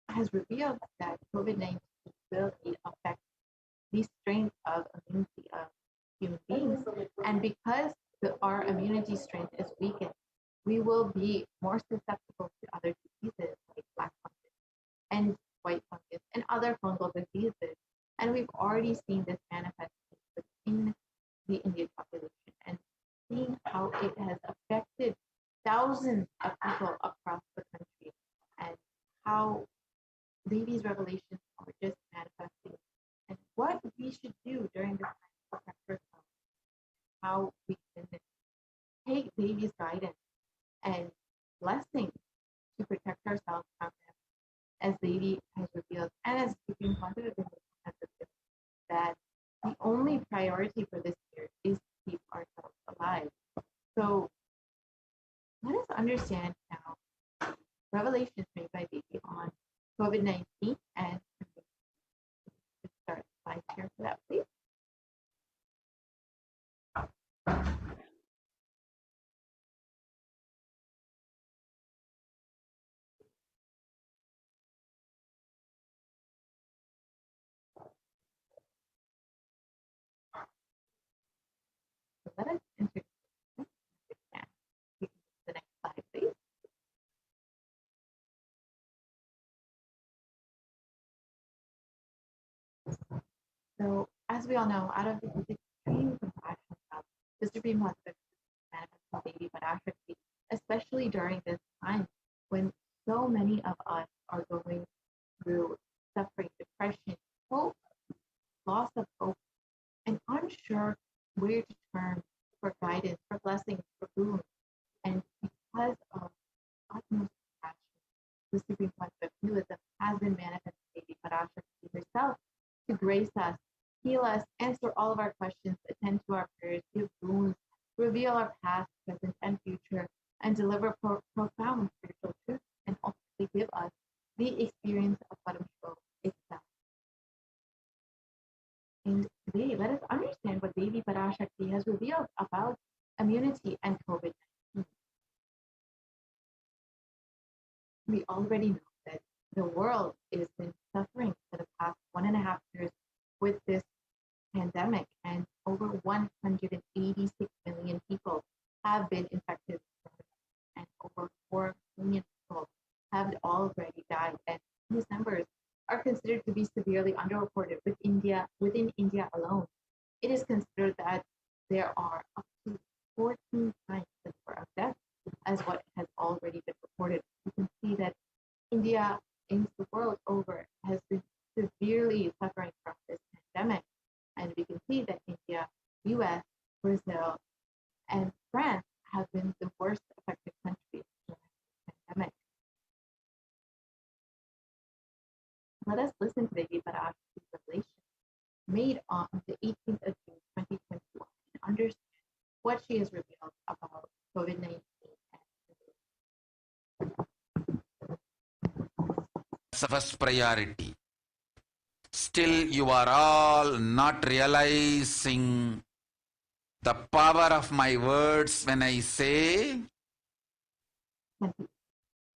has revealed that COVID-19 will affect the strength of immunity of human beings. And because our immunity strength is weakened, we will be more susceptible to other diseases like black fungus and white fungus and other fungal diseases. And we've already seen this manifest within the Indian population and seeing how it has affected thousands of people across the country and how Devi's revelations are just manifesting and what we should do during this time to protect ourselves, how we can take Devi's guidance and blessing to protect ourselves from them, as Devi has revealed and as Supreme Conservative has revealed, that the only priority for this year is to keep ourselves alive. So let us understand now revelations made by Devi on COVID-19 and let's start the slide share for that, please. So let us introduce the next slide, please. So, as we all know, out of the extreme compassion of the Supreme Concept manifesting Devi PARASHAKTI, especially during this time when so many of us are going through suffering, depression, hope, loss of hope, and unsure where to turn for guidance, for blessings, for boons. And because of utmost compassion, the Supreme Concept Hinduism has been manifesting Devi PARASHAKTI herself to grace us, heal us, answer all of our questions, attend to our prayers, give boons, reveal our past, present, and future, and deliver profound spiritual truth, and ultimately give us the experience of Parameshwar itself. And today, let us understand what Devi PARASHAKTI has revealed about immunity and COVID-19. We already know that the world has been suffering for the past 1.5 years with this pandemic, and over 186 million people have been infected, and over 4 million people have already died, and these numbers are considered to be severely underreported within India alone. It is considered that there are up to 14 times the number of deaths as what has already been reported. You can see that India in the world over has been severely suffering from this pandemic. And we can see that India, US, Brazil, and France have been the worst affected countries during the pandemic. Let us listen to the PARASHAKTI revelation made on the 18th of June 2021 and understand what she has revealed about COVID-19. First priority. Still, you are all not realizing the power of my words when I say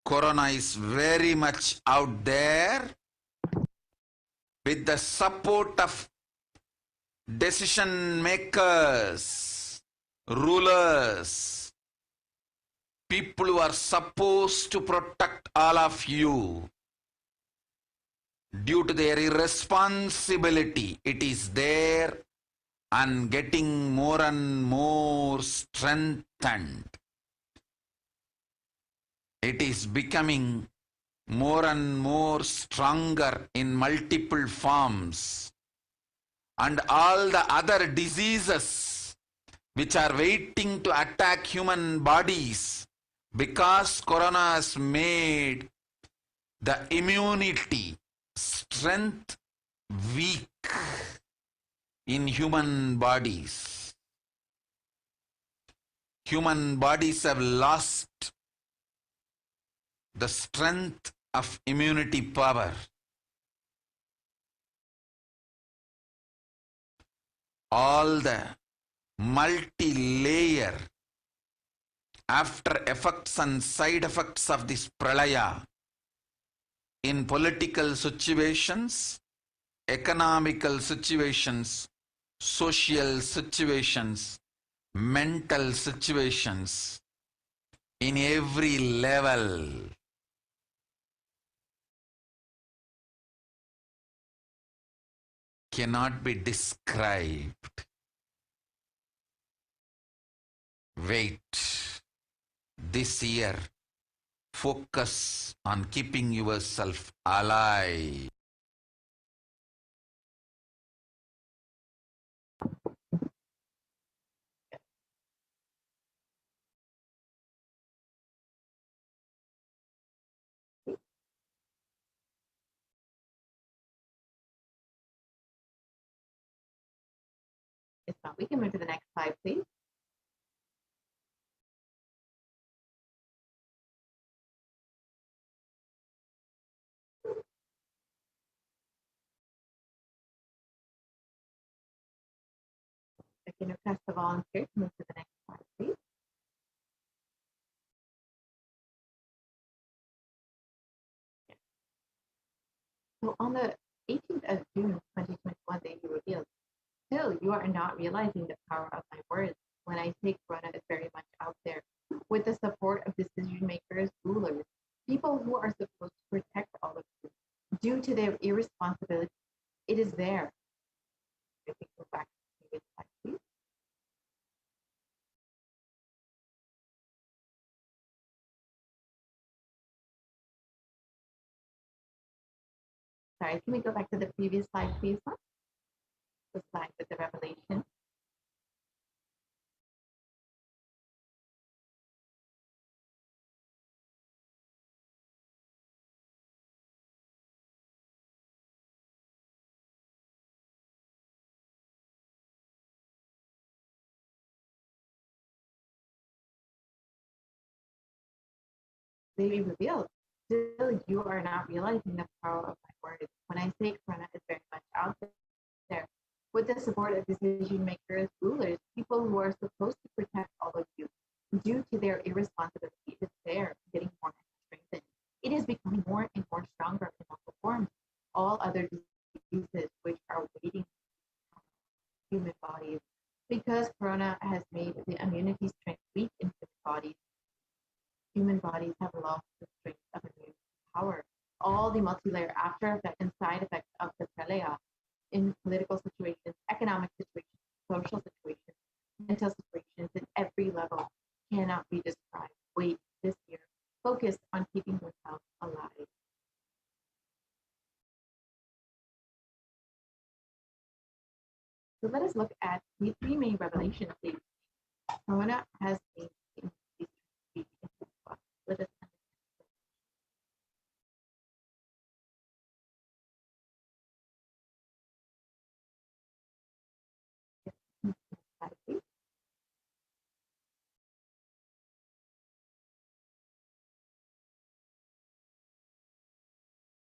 Corona is very much out there with the support of decision makers, rulers, people who are supposed to protect all of you. Due to their irresponsibility, it is there and getting more and more strengthened. It is becoming more and more stronger in multiple forms. And all the other diseases which are waiting to attack human bodies, because Corona has made the immunity strength weak in human bodies. Human bodies have lost the strength of immunity power. All the multi-layer after effects and side effects of this pralaya in political situations, economical situations, social situations, mental situations, in every level. Cannot be described. Wait. This year, focus on keeping yourself alive. We can move to the next slide, please. I can request the volunteer to move to the next slide, please. So on the 18th of June 2021, they revealed, still you are not realizing the power of my words when I say Corona is very much out there with the support of decision makers, rulers, people who are supposed to protect all of you. Due to their irresponsibility, it is there. If we go back to the previous slide, please. Sorry, can we go back to the previous slide, please? The slide with the revelation. They revealed, still you are not realizing the power of my words when I say Corona is very much out there with the support of decision makers, rulers, people who are supposed to protect all of you, due to their irresponsibility, is there getting more strengthened. It is becoming more and more stronger in multiple forms. All other diseases which are waiting human bodies, because corona has made the immunity strength weak in human bodies have lost the strength of immune power. All the multi-layer after effects and side effects of the pralaya in political situations, economic situations, social situations, mental situations at every level cannot be described. Wait, this year, focus on keeping yourself alive. So let us look at the three main revelations that corona has made in these three. Let us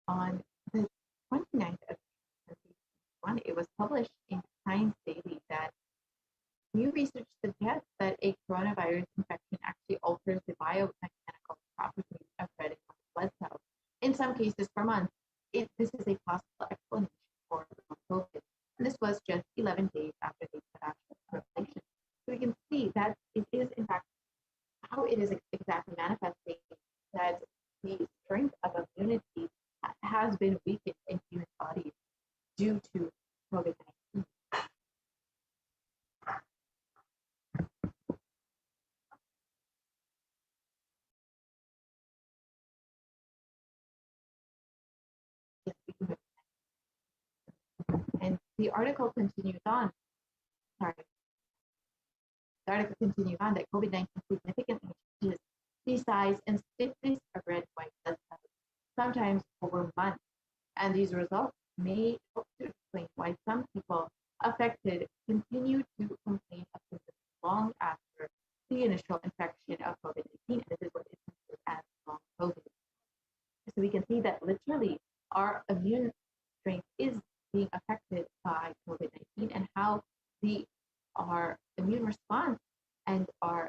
on the 29th of 2021, it was published in Science Daily that new research suggests that a coronavirus infection actually alters the biomechanical properties of red and white blood cells. In some cases, for months, this is a possible explanation for COVID. And this was just 11 days after the revelation. So we can see that it is, in fact, how it is exactly manifesting that the strength of immunity has been weakened in human bodies due to COVID-19. And the article continues on. The article continues on that COVID-19 significantly changes the size and stiffness of red and white blood cells, sometimes over months. And these results may help to explain why some people affected continue to complain of symptoms long after the initial infection of COVID-19. And this is what is considered as long COVID. So we can see that literally our immune strength is being affected by COVID-19 and how our immune response and how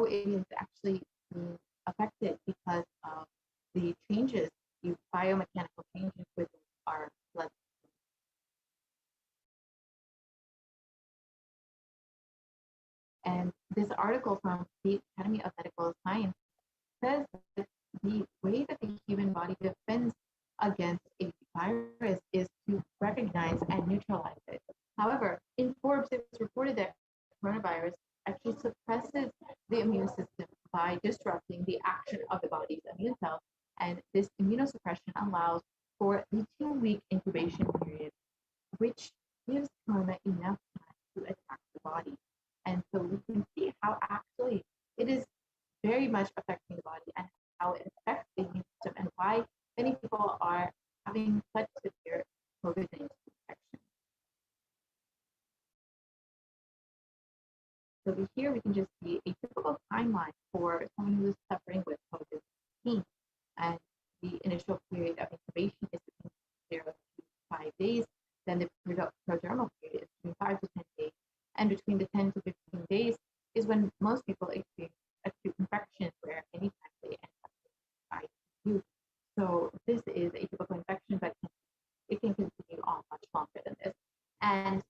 it is actually being affected because of the changes, the biomechanical changes within our blood. And this article from the Academy of Medical Science says that the way that the human body defends against a virus is to recognize and neutralize it. However, in Forbes, it was reported that coronavirus actually suppresses the immune system by disrupting the action of the body's immune cells. And this immunosuppression allows for the 2-week incubation period, which gives corona enough time to attack the body. And so we can see how actually it is very much affecting the body and how it affects the immune system and why many people are having such severe COVID-19 infection. So here we can just see a typical timeline for someone who is suffering with COVID-19. And the initial period of incubation is between 0 to 5 days. Then the prodromal period is between 5 to 10 days. And between the 10 to 15 days is when most people experience acute infection, where anytime they end up in ICU. So this is a typical infection, but it can continue on much longer than this. And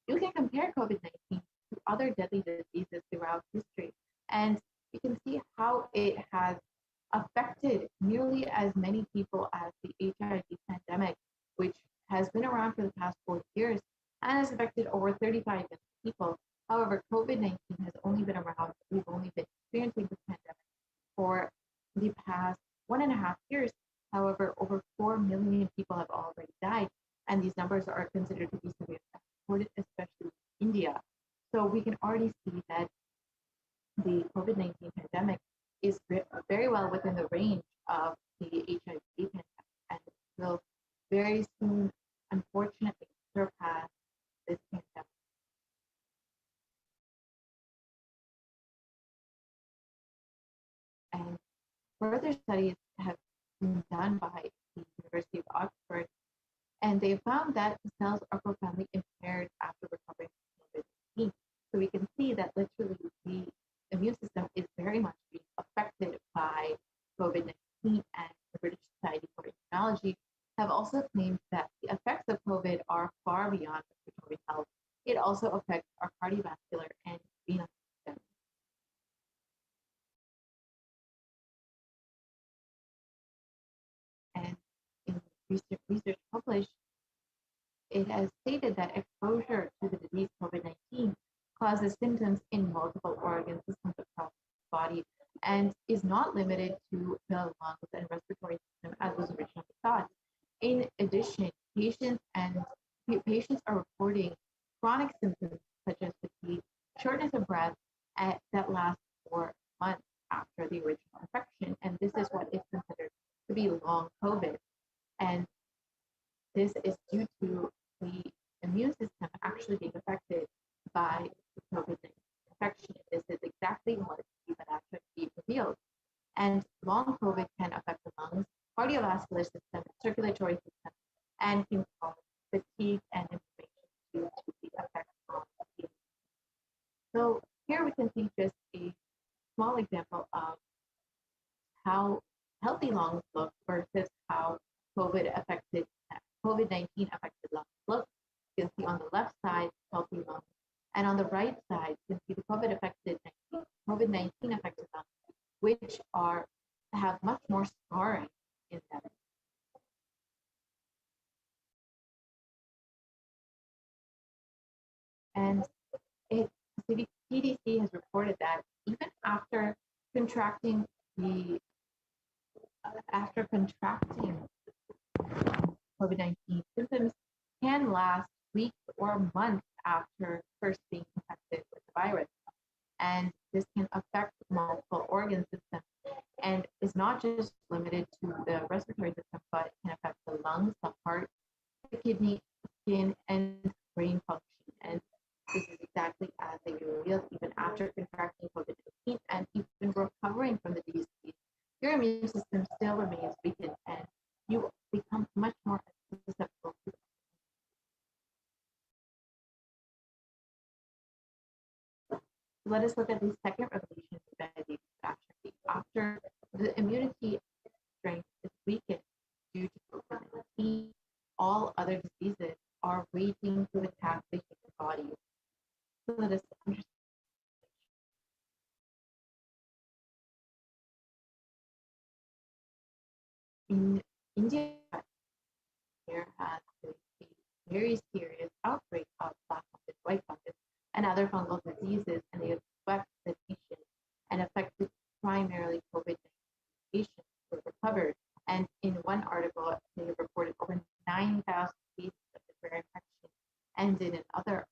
you can compare COVID-19 to other deadly diseases throughout history, and you can see how it has affected nearly as many people as the HIV pandemic, which has been around for the past 4 years and has affected over 35 million people. However, COVID-19 has only been around, we've only been experiencing the pandemic for the past 1.5 years. However, over 4 million people have already died, and these numbers are considered to be severely reported, especially in India. So we can already see that the COVID-19 pandemic is very well within the range of the HIV pandemic, and will very soon, unfortunately, surpass this pandemic. And further studies have been done by the University of Oxford, And they found that the cells are profoundly impaired after recovering from COVID-19. So we can see that literally the immune system is very much being affected by COVID-19, and the British Society for Immunology have also claimed that the effects of COVID are far beyond respiratory health. It also affects our cardiovascular and renal system. And in research published, it has stated that exposure to the disease COVID-19 causes symptoms in multiple organ systems across the body and is not limited to the lungs and respiratory system as was originally thought. In addition, patients are reporting chronic symptoms such as fatigue, shortness of breath that last for months after the original infection, and this is what is considered to be long COVID. And this is due to the immune system actually being affected by the COVID-19 infection. This is exactly what the PARASHAKTI revealed. And long COVID can affect the lungs, cardiovascular system, circulatory system, and can cause fatigue and inflammation due to the effects of the immune. So here we can see just a small example of how healthy lungs look versus how COVID-19 affected lungs look. You can see on the left side, healthy lungs, and on the right side, you can see the COVID-19 affected lungs, which have much more scarring in them. And CDC has reported that even after contracting COVID-19, symptoms can last weeks or months after first being infected with the virus. And this can affect multiple organ systems and is not just limited to the respiratory system, but it can affect the lungs, the heart, the kidney, skin, and brain function. And this is exactly as they revealed. Even after contracting COVID-19 and even recovering from the disease, your immune system still remains weakened and you become much more susceptible to it. Let us look at the second revelation by the PARASHAKTI. After the immunity strength is weakened due to COVID-19, all other diseases are waiting to attack the human body. So let us understand. In India, there has been a very serious outbreak of black fungus, white fungus, and other fungal diseases, and they have swept the nation and affected primarily COVID-19 patients who were recovered. And in one article, they have reported over 9,000 cases of severe infection, and in another,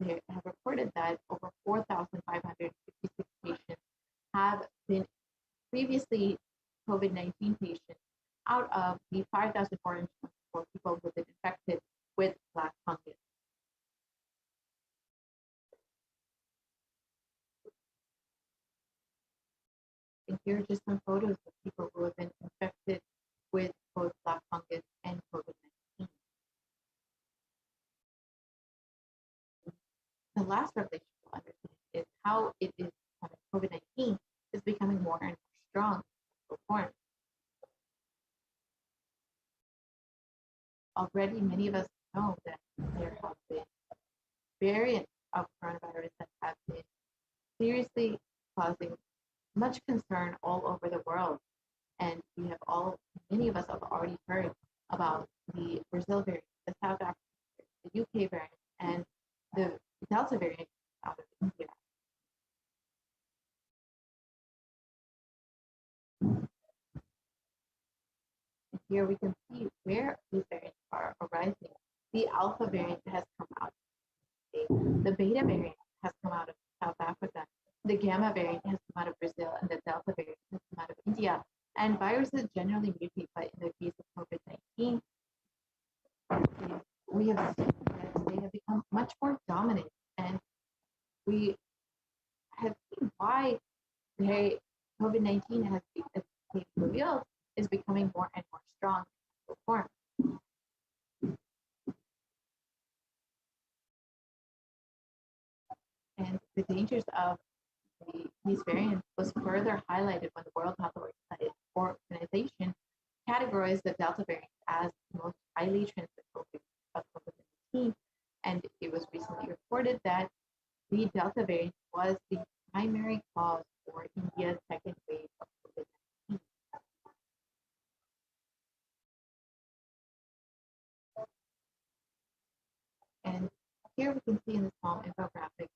they have reported that over 4,556 patients have been previously COVID-19 patients out of the 5,424 people who have been infected with black fungus. And here are just some photos of people who have been infected with both black fungus and COVID-19. The last revelation we'll understand is how it is COVID-19 is becoming more and more strong in form. Already, many of us know that there have been variants of coronavirus that have been seriously causing much concern all over the world. And many of us have already heard about the Brazil variant, the South African variant, the UK variant, and the Delta variant out of India. Here we can see where these variants are arising. The Alpha variant has come out. The Beta variant has come out of South Africa. The Gamma variant has come out of Brazil, and the Delta variant has come out of India. And viruses generally mutate, but in the case of COVID-19, we have seen that they have become much more dominant, and we have seen why COVID-19 has been revealed is becoming more and more strong in form. And the dangers of these variants was further highlighted when the World Health Organization categorized the Delta variant as the most highly transmissible of COVID-19. And it was recently reported that the Delta variant was the primary cause for India's second wave of COVID-19. And here we can see in the small infographic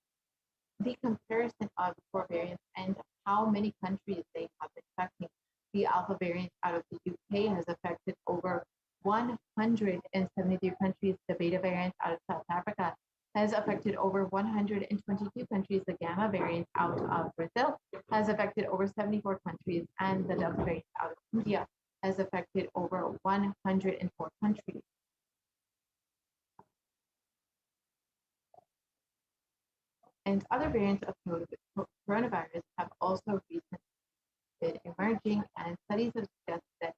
the comparison of the four variants and how many countries they have been affecting. The Alpha variant out of the UK has affected over 173 countries. The Beta variant out of South Africa has affected over 122 countries. The Gamma variant out of Brazil has affected over 74 countries. And the Delta variant out of India has affected over 104 countries. And other variants of coronavirus have also recently been emerging, and studies have suggested that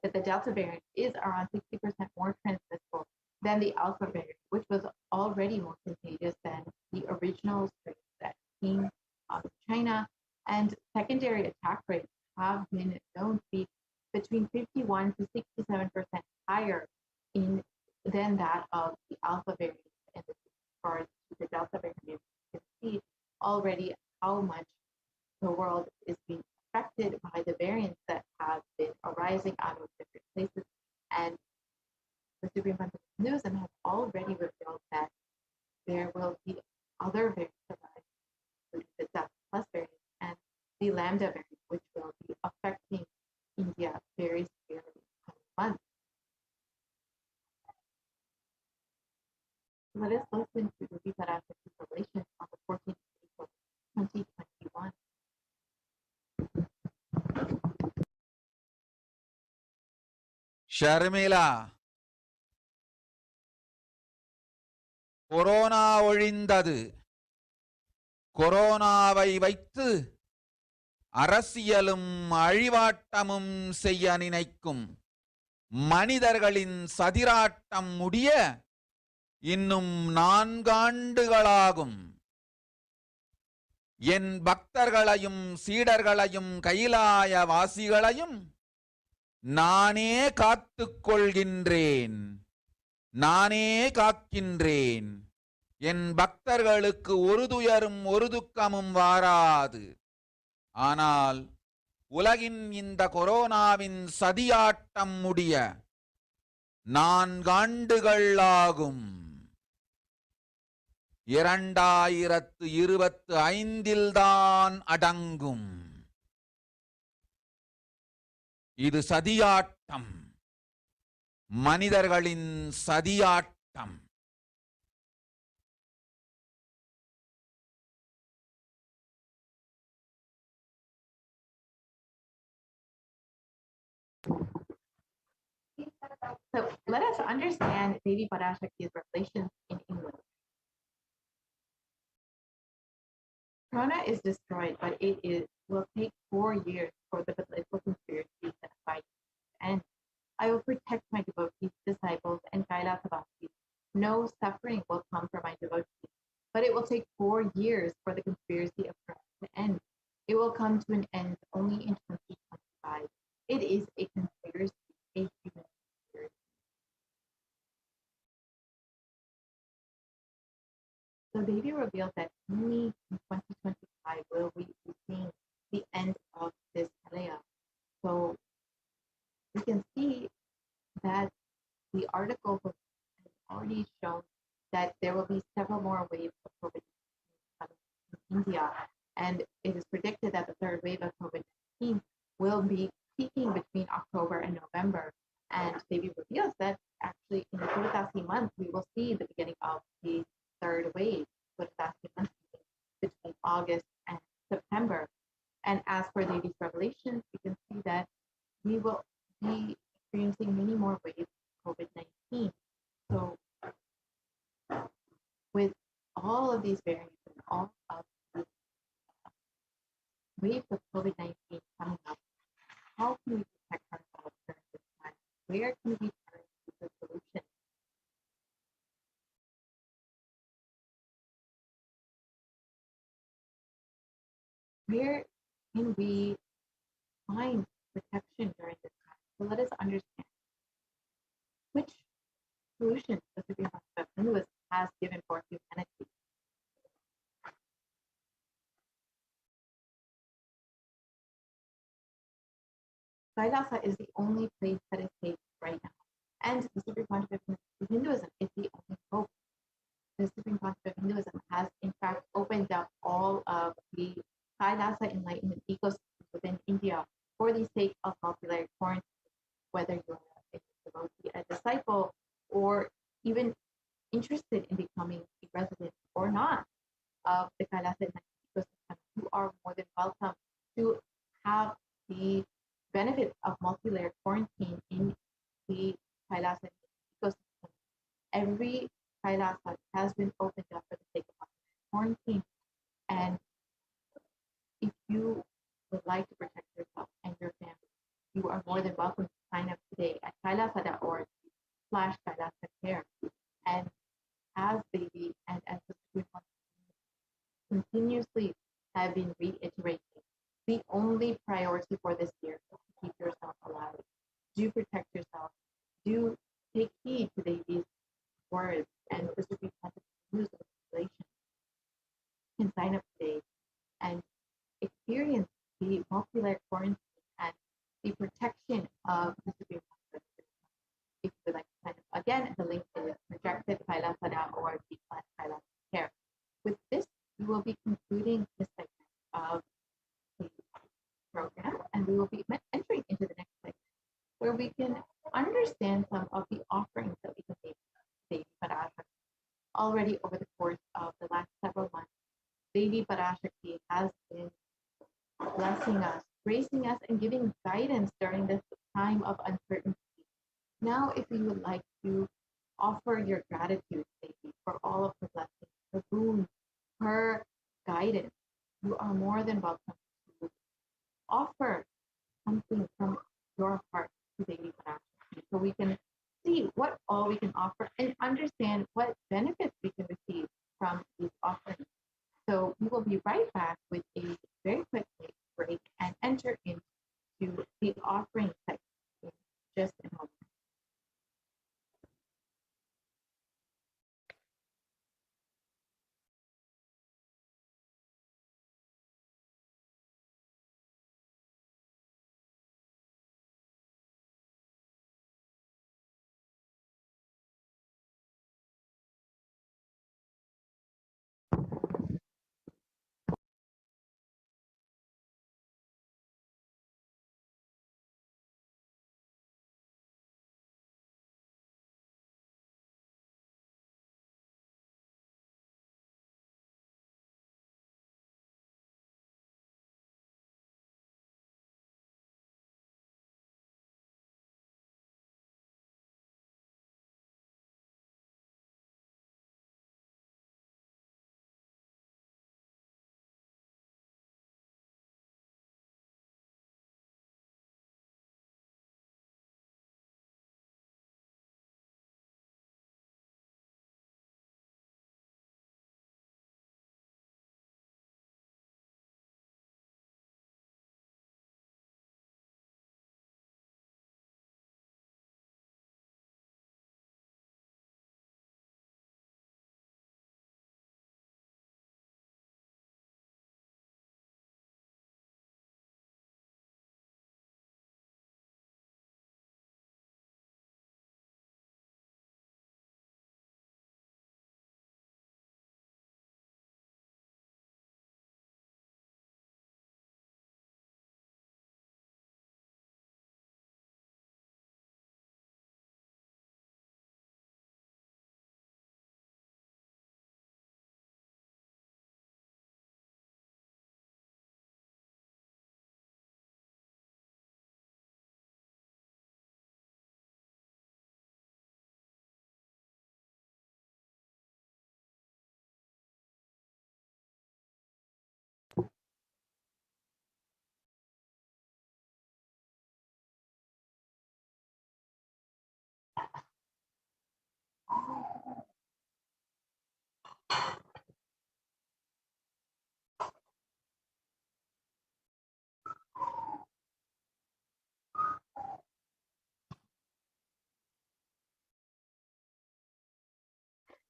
that the Delta variant is around 60% more transmissible than the Alpha variant, which was already more contagious than the original strain that came out of China. And secondary attack rates have been known to be between 51 to 67% higher than that of the Alpha variant. And as far as the Delta variant, you can see already how much the world is being affected by the variants that have been arising out of different places. And the Supreme Court of Hinduism has already revealed that there will be other variants arising, including the Delta Plus variant and the Lambda variant, which will be affecting India very severely in the coming months. Let us listen to the PARASHAKTI revelation on the 14th of April, 2021. Sharmila, corona ஒழிந்தது. கொரோனாவை வைத்து அரசியலும் அழிவாட்டமும் செய்ய நினைக்கும் மனிதர்களின் சதிராட்டம் முடிய இன்னும் 4 ஆண்டுகளாகும். என் பக்தர்களையும் சீடர்களையும் கைலாய வாசிகளையும் நானே காத்துக்கொள்கின்றேன், நானே காக்கின்றேன். என் பக்தர்களுக்கு ஒரு துயரும் ஒரு துக்கமும் வாராது. ஆனால் உலகின் இந்த கொரோனாவின் சதியாட்டம் முடிய 4 ஆண்டுகள் ஆகும். 2025 தான் அடங்கும். இது சதியாட்டம், மனிதர்களின் சதியாட்டம். So let us understand Devi Parashakti's revelations in English. Corona is destroyed, but will take 4 years for the political conspiracies that fight to end. I will protect my devotees, disciples, and Kailasa-vasis. No suffering will come for my devotees, but it will take 4 years for the conspiracy of Corona to end. It will come to an end only in 2025. It is a conspiracy, a human conspiracy. So Devi revealed that only in 2025 will we be seeing the end of this Kalaya. So we can see that the article has already shown that there will be several more waves of COVID-19 in India, and it is predicted that the third wave of COVID-19 will be peaking between October and November. And Devi reveals that actually in the Puratasi month, we will see the beginning of the third wave, Puratasi month between August and September. And as for Devi's revelations, we can see that we will be experiencing many more waves of COVID-19. So with all of these variants and all of the waves of COVID-19 coming up, how can we protect ourselves during this time? Where can we turn to the solution? where can we find protection during this time? So let us understand which solution the Supreme Concept of Hinduism has given for humanity. Kailasa is the only place that is safe right now. And the Supreme Concept of Hinduism is the only hope. The Supreme Concept of Hinduism has, in fact, opened up all of the Kailasa enlightenment ecosystems within India for the sake of multi-layered quarantine, whether you're a devotee, a disciple, or even interested in becoming a resident or not of the Kailasa enlightenment ecosystem. You are more than welcome to have the benefits of multi-layered quarantine in the Kailasa ecosystem. Every Kailasa has been opened up for the sake of quarantine. And if you would like to protect yourself and your family, you are more than welcome to sign up today at kailasa.org/Kailasa and as Baby and as the Supreme Concept continuously have been reiterating, the only priority for this year is to keep yourself alive. Do protect yourself. Do take heed to Baby's words and the Supreme Concept of use of regulation. You can sign up today and experience the multi-layered quarantine and the protection of the Supreme Concept. If you would like to sign up, again, the link is projected kailasa.org/Kailasa. With this, we will be concluding this segment of the program, and we will be entering into the next segment where we can understand some of the offerings that we can make to Devi Parashakti. Already over the course of the last several months, Devi Parashakti has been blessing us, gracing us, and giving guidance during this time of uncertainty. Now, if you would like to offer your gratitude, Devi, for all of her blessings, her boons, her guidance, you are more than welcome to offer something from your heart to Devi Parashakti so we can see what all we can offer and understand what benefits we can receive from these offerings. So we will be right back with a very quick break and enter into the offering section in just a moment.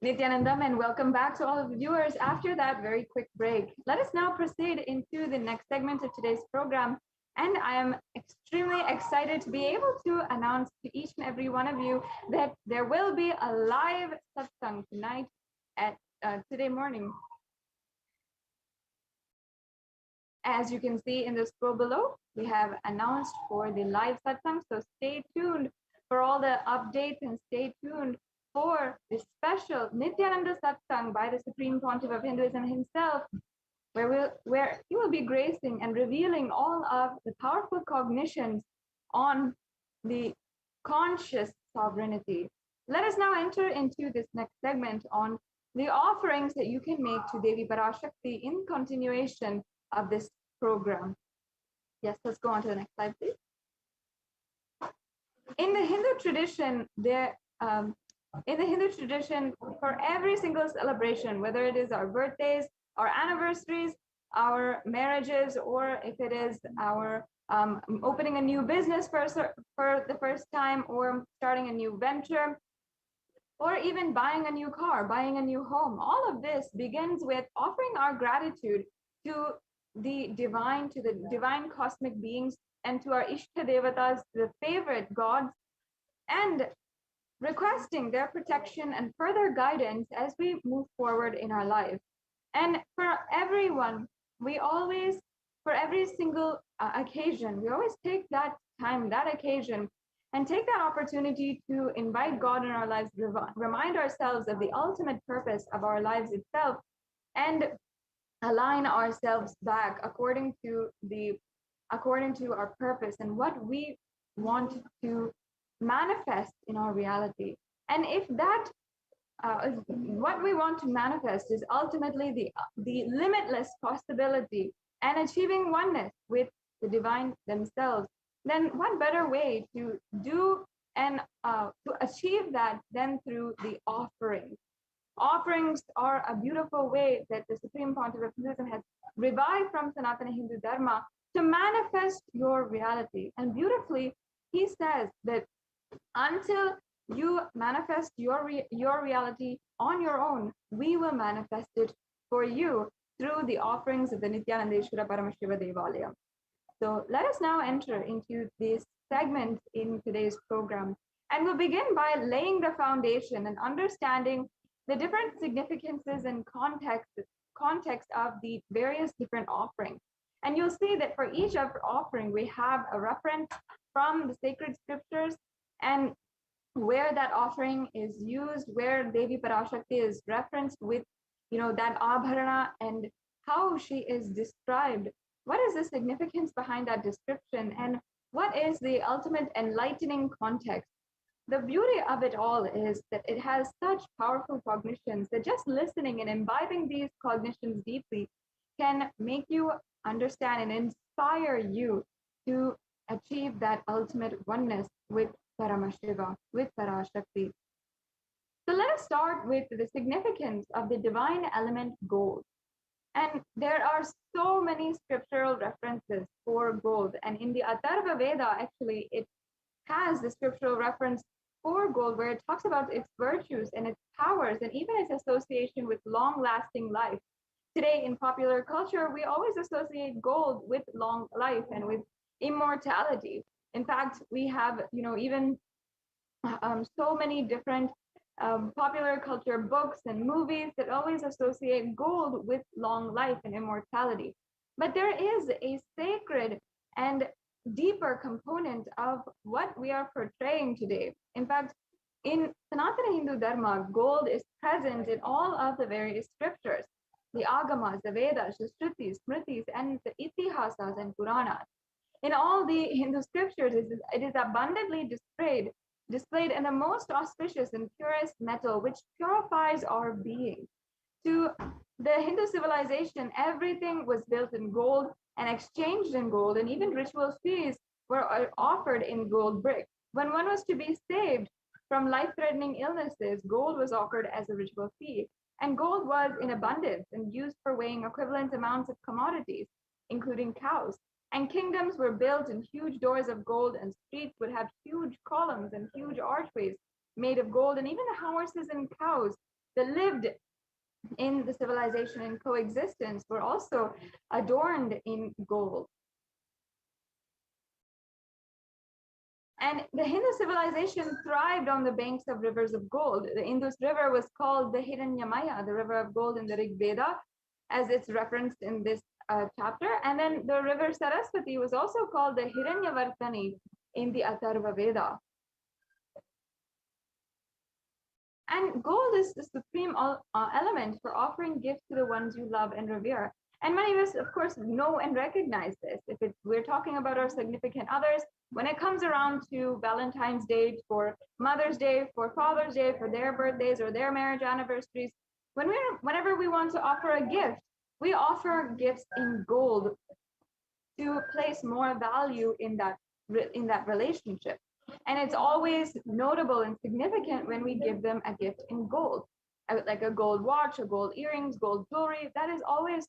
Nityanandam, and welcome back to all of the viewers after that very quick break. Let us now proceed into the next segment of today's program. And I am extremely excited to be able to announce to each and every one of you that there will be a live satsang tonight at today morning. As you can see in the scroll below, we have announced for the live satsang. So stay tuned for all the updates and stay tuned for the special Nityananda satsang by the Supreme Pontiff of Hinduism himself, where he will be gracing and revealing all of the powerful cognitions on the conscious sovereignty. Let us now enter into this next segment on the offerings that you can make to Devi PARASHAKTI in continuation of this program. Yes, let's go on to the next slide, please. In the Hindu tradition, for every single celebration, whether it is our birthdays, our anniversaries, our marriages, or if it is our opening a new business for the first time, or starting a new venture, or even buying a new car, buying a new home, all of this begins with offering our gratitude to the divine cosmic beings and to our Ishta Devatas, the favorite gods, and requesting their protection and further guidance as we move forward in our lives. And for everyone, for every single occasion, we always take that time, that occasion, and take that opportunity to invite God in our lives, remind ourselves of the ultimate purpose of our lives itself, and align ourselves back according to our purpose and what we want to manifest in our reality. And if that what we want to manifest is ultimately the limitless possibility and achieving oneness with the divine themselves, then what better way to do and to achieve that than through the offerings. Offerings are a beautiful way that the Supreme Pontiff of Hinduism has revived from Sanatana Hindu Dharma to manifest your reality. And beautifully, he says that until you manifest your reality on your own, we will manifest it for you through the offerings of the Nityanandeshwara Paramashiva Devalaya. So let us now enter into this segment in today's program. And we'll begin by laying the foundation and understanding the different significances and context of the various different offerings. And you'll see that for each offering, we have a reference from the sacred scriptures and where that offering is used, where Devi PARASHAKTI is referenced with, that abharana and how she is described. What is the significance behind that description, and what is the ultimate enlightening context? The beauty of it all is that it has such powerful cognitions that just listening and imbibing these cognitions deeply can make you understand and inspire you to achieve that ultimate oneness with Paramashiva, with Parashakti. So let us start with the significance of the divine element gold. And there are so many scriptural references for gold. And in the Atharva Veda, actually, it has the scriptural reference for gold where it talks about its virtues and its powers and even its association with long-lasting life. Today in popular culture, we always associate gold with long life and with immortality. In fact, we have, even so many different popular culture books and movies that always associate gold with long life and immortality. But there is a sacred and deeper component of what we are portraying today. In fact, in Sanatana Hindu Dharma, gold is present in all of the various scriptures, the Agamas, the Vedas, the Shrutis, Smritis, and the Itihasas and Puranas. In all the Hindu scriptures, it is abundantly displayed in the most auspicious and purest metal, which purifies our being. To the Hindu civilization, everything was built in gold and exchanged in gold, and even ritual fees were offered in gold bricks. When one was to be saved from life-threatening illnesses, gold was offered as a ritual fee, and gold was in abundance and used for weighing equivalent amounts of commodities, including cows. And kingdoms were built in huge doors of gold, and streets would have huge columns and huge archways made of gold, and even the horses and cows that lived in the civilization in coexistence were also adorned in gold. And the Hindu civilization thrived on the banks of rivers of gold. The Indus River was called the Hiranyamaya, the river of gold in the Rig Veda, as it's referenced in this chapter. And then the river Saraswati was also called the Hiranyavartani in the Atharva Veda. And gold is the supreme element for offering gifts to the ones you love and revere. And many of us, of course, know and recognize this. If we're talking about our significant others, when it comes around to Valentine's Day, for Mother's Day, for Father's Day, for their birthdays or their marriage anniversaries, whenever we want to offer a gift, we offer gifts in gold to place more value in that relationship. And it's always notable and significant when we give them a gift in gold, like a gold watch, or gold earrings, gold jewelry. That is always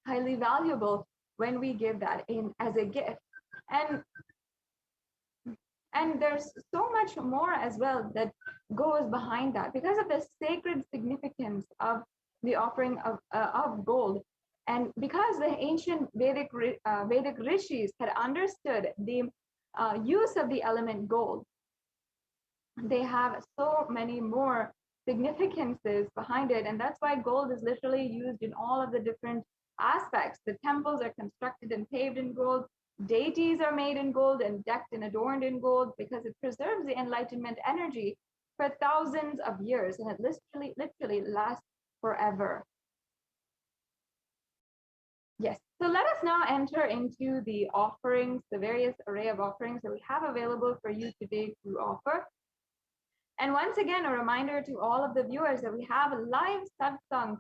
highly valuable when we give that in as a gift. And there's so much more as well that goes behind that because of the sacred significance of the offering of gold. And because the ancient Vedic rishis had understood the use of the element gold, they have so many more significances behind it. And that's why gold is literally used in all of the different aspects. The temples are constructed and paved in gold. Deities are made in gold and decked and adorned in gold because it preserves the enlightenment energy for thousands of years, and it literally lasts forever. Yes, so let us now enter into the offerings, the various array of offerings that we have available for you today to offer. And once again, a reminder to all of the viewers that we have a live satsang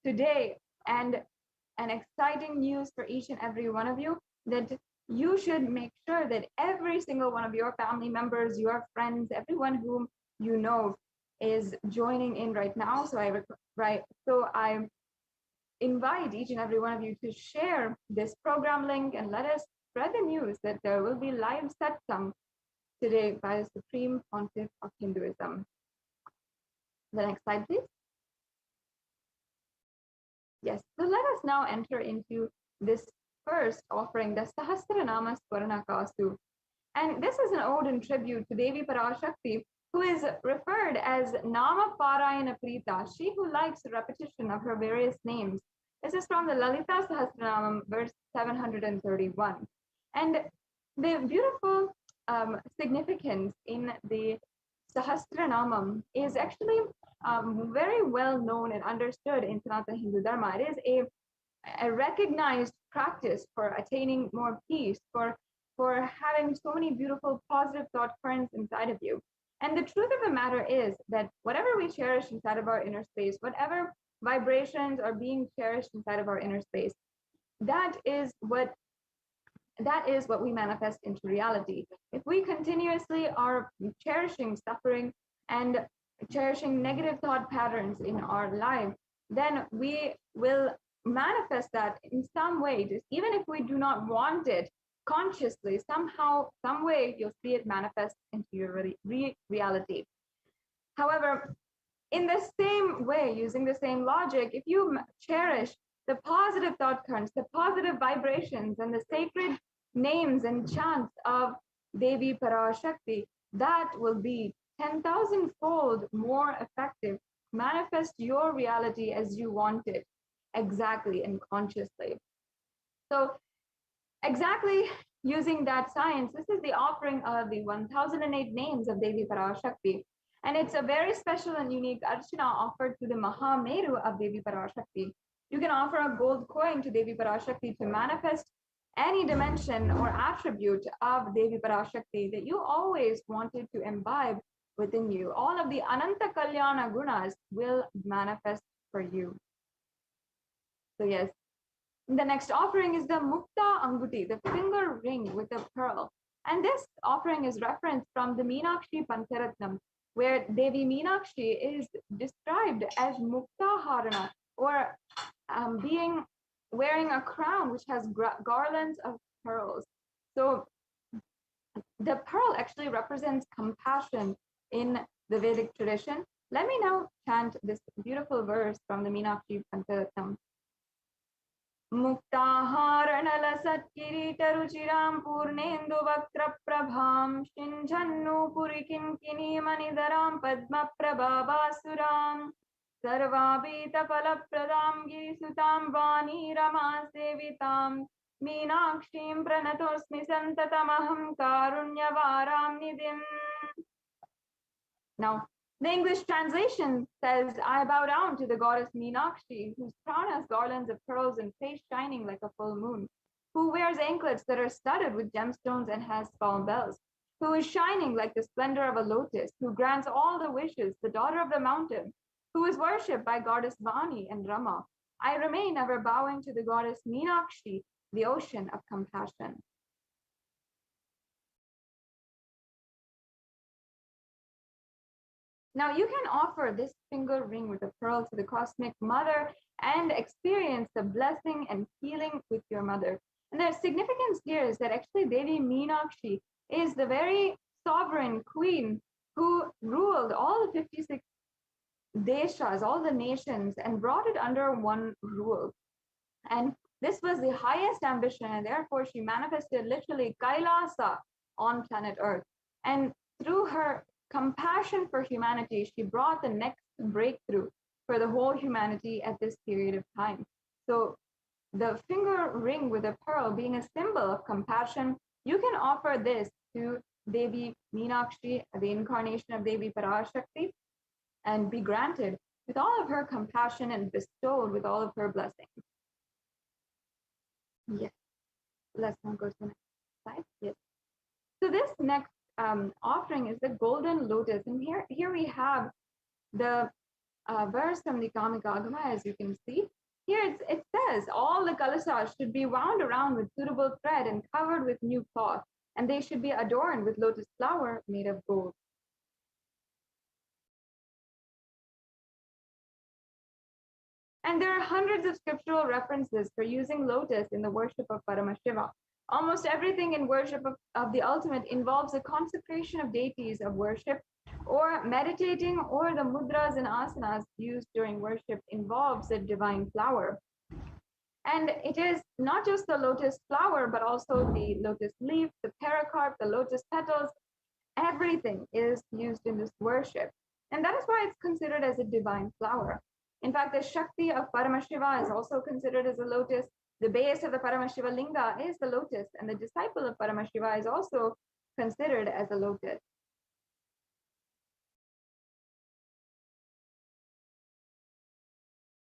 today, and an exciting news for each and every one of you, that you should make sure that every single one of your family members, your friends, everyone whom you know is joining in right now. So I invite each and every one of you to share this program link and let us spread the news that there will be live satsang today by the Supreme Pontiff of Hinduism. The next slide, please. Yes, so let us now enter into this first offering, the Sahasranama Swaranakasu. And this is an ode and tribute to Devi PARASHAKTI, who is referred as Nama Parayana Prita, she who likes the repetition of her various names. This is from the Lalita Sahasranamam, verse 731. And the beautiful significance in the Sahasranamam is actually very well known and understood in Sanatana Hindu Dharma. It is a recognized practice for attaining more peace, for having so many beautiful positive thought currents inside of you. And the truth of the matter is that whatever we cherish inside of our inner space, whatever vibrations are being cherished inside of our inner space, that is what we manifest into reality. If we continuously are cherishing suffering and cherishing negative thought patterns in our life, then we will manifest that in some way, just even if we do not want it consciously, somehow, some way, you'll see it manifest into your reality. However, in the same way, using the same logic, if you cherish the positive thought currents, the positive vibrations, and the sacred names and chants of Devi PARASHAKTI, that will be 10,000-fold more effective. Manifest your reality as you want it, exactly and consciously. So exactly using that science, this is the offering of the 1008 names of Devi PARASHAKTI. And it's a very special and unique archana offered to the Mahameru of Devi PARASHAKTI. You can offer a gold coin to Devi PARASHAKTI to manifest any dimension or attribute of Devi PARASHAKTI that you always wanted to imbibe within you. All of the Ananta Kalyana gunas will manifest for you. So yes, the next offering is the Mukta Anguti, the finger ring with a pearl. And this offering is referenced from the Meenakshi Pancharatnam, where Devi Meenakshi is described as Mukta Harana, or wearing a crown which has garlands of pearls. So the pearl actually represents compassion in the Vedic tradition. Let me now chant this beautiful verse from the Meenakshi Pancharatnam. Muktaharanalasatkiritaruchiram purnendu vaktra prabham shinjannu purikinkini manidaram padma prabhavasuram sarvabhita falapradam girisutam vani rama sevitam Meenakshim pranatosmi santatamaham karunyavaram nidhim. Now, the English translation says, I bow down to the goddess Meenakshi, whose crown has garlands of pearls and face shining like a full moon, who wears anklets that are studded with gemstones and has small bells, who is shining like the splendor of a lotus, who grants all the wishes, the daughter of the mountain, who is worshipped by goddess Vani and Rama. I remain ever bowing to the goddess Meenakshi, the ocean of compassion. Now you can offer this finger ring with a pearl to the cosmic mother and experience the blessing and healing with your mother. And the significance here is that actually Devi Meenakshi is the very sovereign queen who ruled all the 56 deshas, all the nations, and brought it under one rule. And this was the highest ambition, and therefore she manifested literally Kailasa on planet Earth. And through her compassion for humanity, she brought the next breakthrough for the whole humanity at this period of time. So the finger ring with a pearl being a symbol of compassion, you can offer this to Devi Meenakshi, the incarnation of Devi PARASHAKTI, and be granted with all of her compassion and bestowed with all of her blessings. Yes, let's now go to the next slide. Yes. So this next offering is the golden lotus, and here we have the verse from the Kamikagama, as you can see. Here it says, all the kalasas should be wound around with suitable thread and covered with new cloth, and they should be adorned with lotus flower made of gold. And there are hundreds of scriptural references for using lotus in the worship of Paramashiva. Almost everything in worship of the ultimate involves a consecration of deities of worship, or meditating, or the mudras and asanas used during worship involves a divine flower. And it is not just the lotus flower, but also the lotus leaf, the pericarp, the lotus petals. Everything is used in this worship. And that is why it's considered as a divine flower. In fact, the Shakti of Paramashiva is also considered as a lotus. The base of the Paramashiva Linga is the lotus, and the disciple of Paramashiva is also considered as a lotus.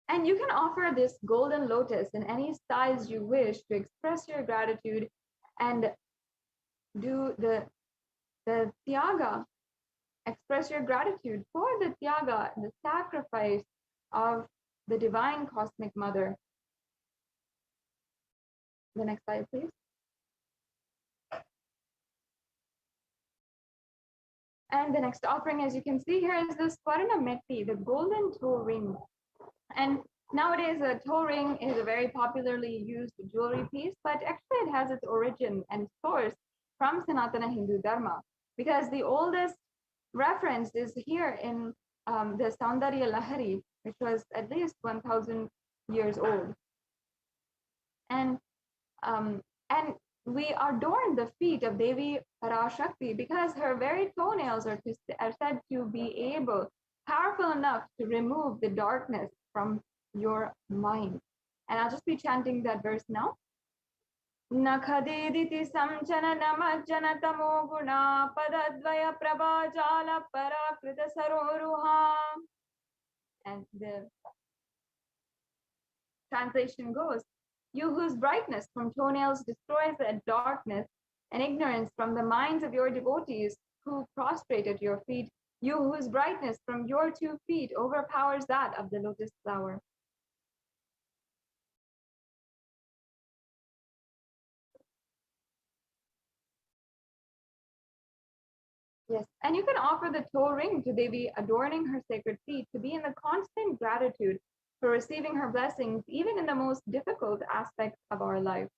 And you can offer this golden lotus in any size you wish to express your gratitude and do the Tyaga, express your gratitude for the Tyaga, the sacrifice of the divine cosmic mother. The next slide, please. And the next offering, as you can see here, is the Swarna Metti, the golden toe ring. And nowadays, a toe ring is a very popularly used jewelry piece, but actually it has its origin and source from Sanatana Hindu Dharma, because the oldest reference is here in the Saundarya Lahari, which was at least 1,000 years old. And we adorn the feet of Devi PARASHAKTI because her very toenails are said to be powerful enough to remove the darkness from your mind. And I'll just be chanting that verse now. Nakhadiditi samchana namajjana tamo guna padadvaya prabhajala parakrita saroruha. And the translation goes, you whose brightness from toenails destroys the darkness and ignorance from the minds of your devotees who prostrate at your feet, you whose brightness from your 2 feet overpowers that of the lotus flower. Yes, and you can offer the toe ring to Devi, adorning her sacred feet, to be in the constant gratitude for receiving her blessings, even in the most difficult aspects of our life.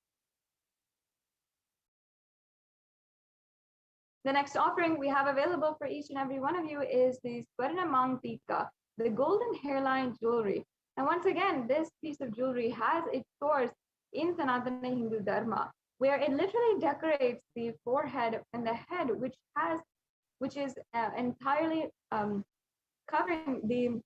The next offering we have available for each and every one of you is the Swarna Mangtika, the golden hairline jewelry. And once again, this piece of jewelry has its source in Sanatana Hindu Dharma, where it literally decorates the forehead and the head, which is entirely covering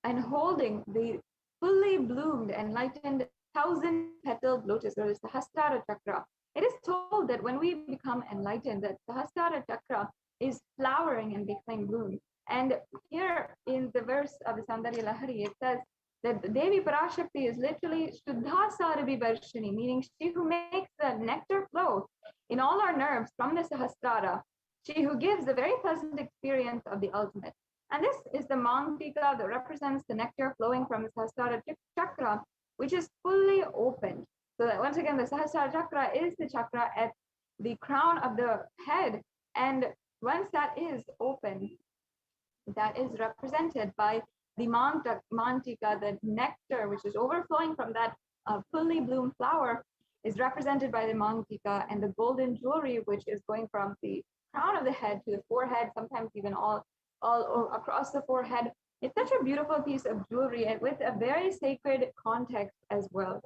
and holding the fully bloomed, enlightened 1,000-petaled lotus, or the Sahasrara Chakra. It is told that when we become enlightened, that Sahasrara Chakra is flowering and becoming bloom. And here in the verse of the Saundarya Lahari, it says that Devi PARASHAKTI is literally Shuddha Sarabi Varshini, meaning she who makes the nectar flow in all our nerves from the Sahasrara, she who gives a very pleasant experience of the ultimate. And this is the Mangtika that represents the nectar flowing from the Sahasrara Chakra, which is fully opened. So that once again, the Sahasrara Chakra is the chakra at the crown of the head. And once that is open, that is represented by the Mantika, the nectar, which is overflowing from that fully bloomed flower, is represented by the Mantika, and the golden jewelry, which is going from the crown of the head to the forehead, sometimes even all across the forehead. It's such a beautiful piece of jewelry, and with a very sacred context as well.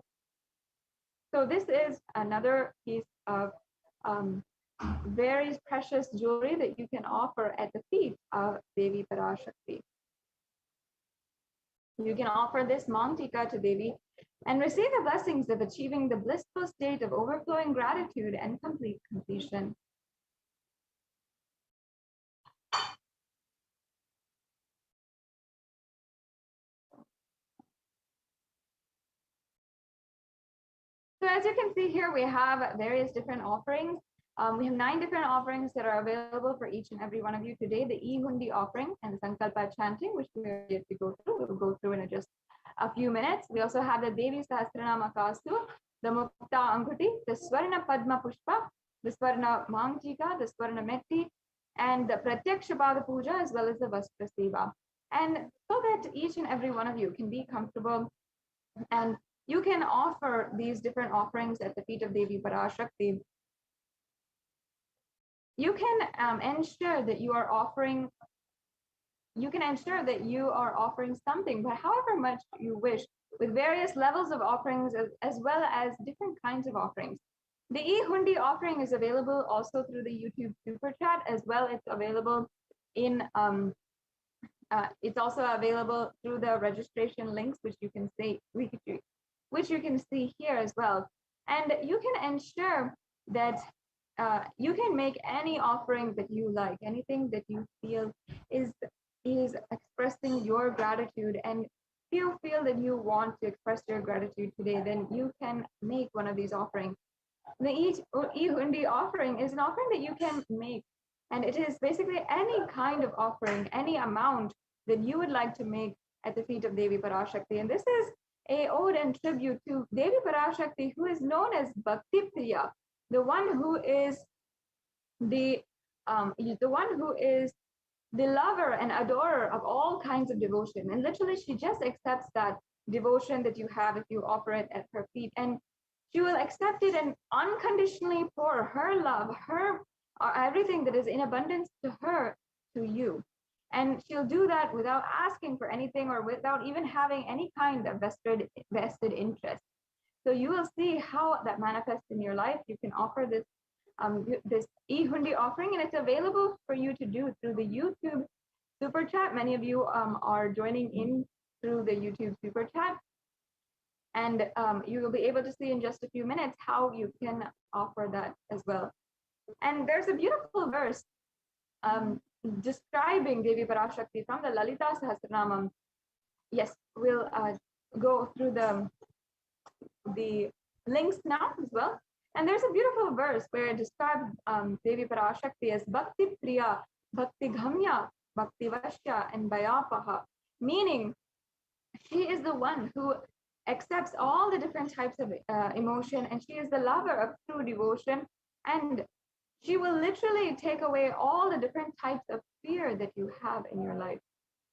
So this is another piece of very precious jewelry that you can offer at the feet of Devi PARASHAKTI. You can offer this Mantika to Devi and receive the blessings of achieving the blissful state of overflowing gratitude and complete completion. So as you can see here, we have various different offerings. We have 9 different offerings that are available for each and every one of you today. The E-Hundi offering and the Sankalpa chanting, which we are yet to go through. We'll go through in just a few minutes. We also have the Devi Sahasranama Kastu, the Mukta Anguti, the Swarna Padma Pushpa, the Swarna Mangtika, the Swarna Metti, and the Pratyaksha Pada Puja, as well as the Vastra Seva. And so that each and every one of you can be comfortable and you can offer these different offerings at the feet of Devi PARASHAKTI. You can ensure that you are offering something, but however much you wish, with various levels of offerings as well as different kinds of offerings. The E-Hundi offering is available also through the YouTube Super Chat as well. It's available in it's also available through the registration links, which you can see here as well. And you can ensure that you can make any offering that you like, anything that you feel is expressing your gratitude, and if you feel that you want to express your gratitude today, then you can make one of these offerings. The E-Hundi offering is an offering that you can make, and it is basically any kind of offering, any amount that you would like to make at the feet of Devi PARASHAKTI. And this is a ode and tribute to Devi PARASHAKTI, who is known as Bhakti Priya, the one who is the lover and adorer of all kinds of devotion. And literally, she just accepts that devotion that you have if you offer it at her feet, and she will accept it and unconditionally pour her love, everything that is in abundance to her, to you. And she'll do that without asking for anything or without even having any kind of vested interest. So you will see how that manifests in your life. You can offer this this E-Hundi offering, and it's available for you to do through the YouTube Super Chat. Many of you are joining in through the YouTube Super Chat, and you will be able to see in just a few minutes how you can offer that as well. And there's a beautiful verse describing Devi PARASHAKTI from the Lalita Sahasranamam. Yes, we'll go through the links now as well. And there's a beautiful verse where it describes Devi PARASHAKTI as Bhakti Priya, Bhakti Ghamya, Bhakti Vashya, and Bhayapaha, meaning she is the one who accepts all the different types of emotion, and she is the lover of true devotion, and she will literally take away all the different types of fear that you have in your life.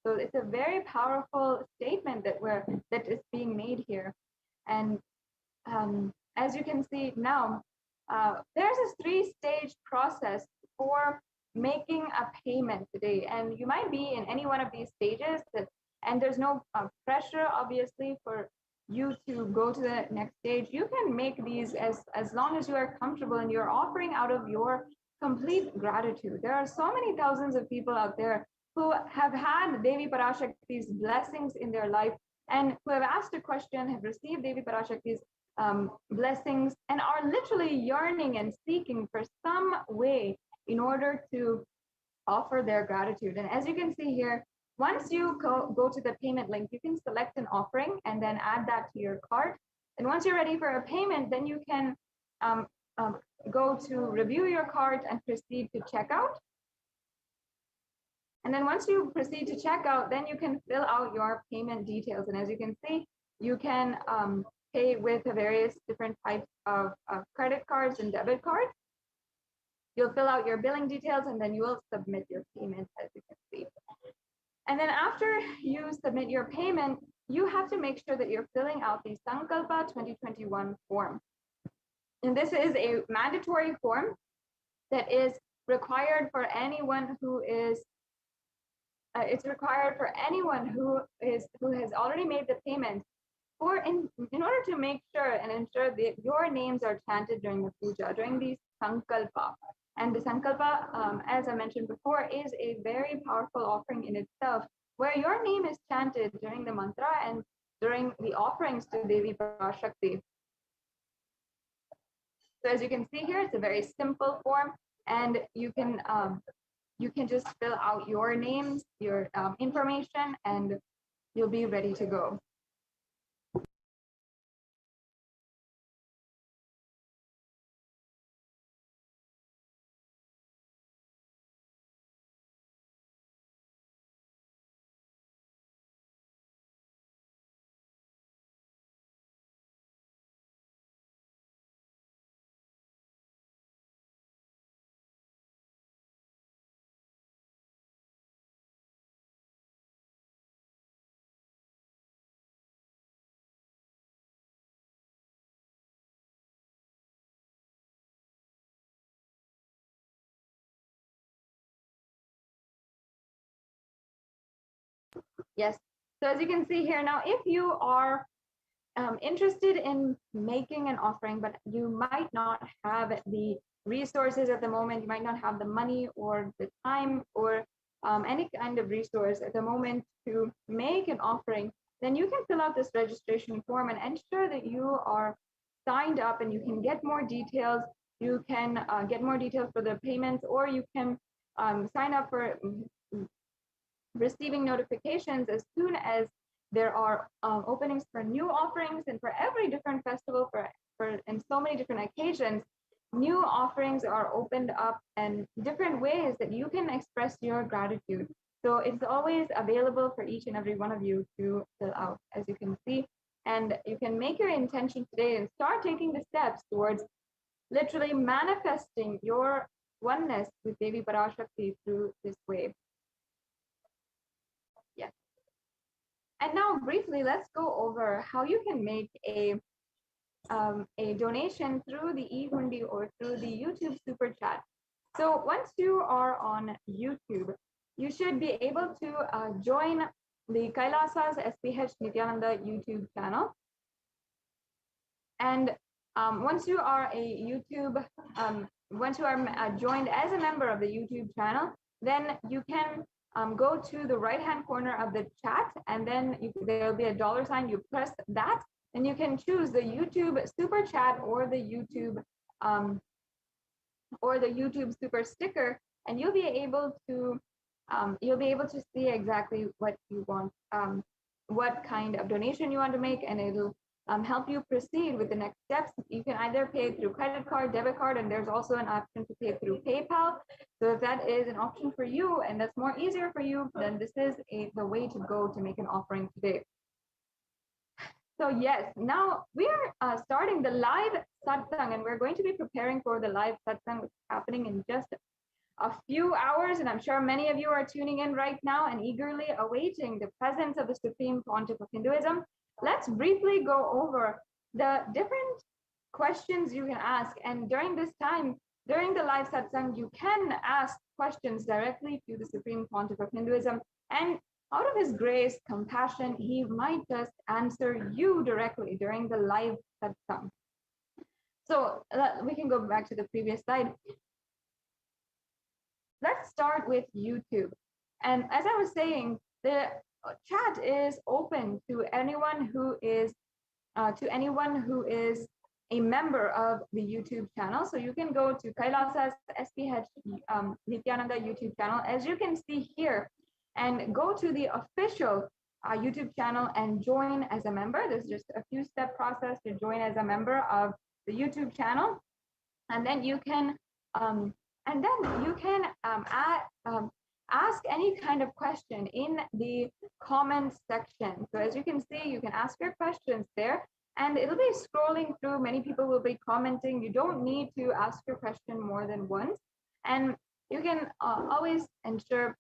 So it's a very powerful statement that is being made here. And as you can see now, there's a 3-stage process for making a payment today. And you might be in any one of these stages, and there's no pressure, obviously, for you to go to the next stage. You can make these as long as you are comfortable and you're offering out of your complete gratitude. There are so many thousands of people out there who have had Devi Parashakti's blessings in their life and who have asked a question, have received Devi Parashakti's blessings, and are literally yearning and seeking for some way in order to offer their gratitude. And as you can see here, once you go to the payment link, you can select an offering and then add that to your cart. And once you're ready for a payment, then you can go to review your cart and proceed to checkout. And then once you proceed to checkout, then you can fill out your payment details. And as you can see, you can pay with various different types of credit cards and debit cards. You'll fill out your billing details and then you will submit your payment, as you can see. And then after you submit your payment, you have to make sure that you're filling out the Sankalpa 2021 form. And this is a mandatory form that is required for anyone who is it's required for anyone who has already made the payment, or in order to make sure and ensure that your names are chanted during the puja, during the Sankalpa. And the Sankalpa, as I mentioned before, is a very powerful offering in itself, where your name is chanted during the mantra and during the offerings to Devi Parashakti. So as you can see here, it's a very simple form, and you can just fill out your names, your information, and you'll be ready to go. Yes, so as you can see here now, if you are interested in making an offering, but you might not have the resources at the moment, you might not have the money or the time or any kind of resource at the moment to make an offering, then you can fill out this registration form and ensure that you are signed up, and you can get more details. You can get more details for the payments, or you can sign up for receiving notifications as soon as there are openings for new offerings. And for every different festival, for and so many different occasions, new offerings are opened up and different ways that you can express your gratitude. So it's always available for each and every one of you to fill out, as you can see. And you can make your intention today and start taking the steps towards literally manifesting your oneness with Devi Parashakti through this way. Yes. And now briefly, let's go over how you can make a donation through the e-hundi or through the YouTube super chat. So once you are on YouTube, you should be able to join the Kailasa's SPH Nityananda YouTube channel. And once you are joined as a member of the YouTube channel, then you can go to the right-hand corner of the chat, and then there'll be a $sign. You press that, and you can choose the YouTube super chat or the YouTube super sticker, and you'll be able to see exactly what you want, what kind of donation you want to make, and it'll help you proceed with the next steps. You can either pay through credit card, debit card, and there's also an option to pay through PayPal. So if that is an option for you and that's more easier for you, then this is the way to go to make an offering today. So yes, now we are starting the live satsang, and we're going to be preparing for the live satsang, which is happening in just a few hours, and I'm sure many of you are tuning in right now and eagerly awaiting the presence of the Supreme Pontiff of Hinduism. Let's briefly go over the different questions you can ask, and during this time, during the live satsang, you can ask questions directly to the Supreme Pontiff of Hinduism, and out of his grace, compassion, he might just answer you directly during the live satsang. So we can go back to the previous slide. Let's start with YouTube. And as I was saying, the chat is open to anyone who is a member of the YouTube channel. So you can go to Kailasa's SPH Nityananda YouTube channel, as you can see here, and go to the official YouTube channel and join as a member. There's just a few step process to join as a member of the YouTube channel, and then you can ask any kind of question in the comments section. So as you can see, you can ask your questions there, and it'll be scrolling through. Many people will be commenting. You don't need to ask your question more than once, and you can always ensure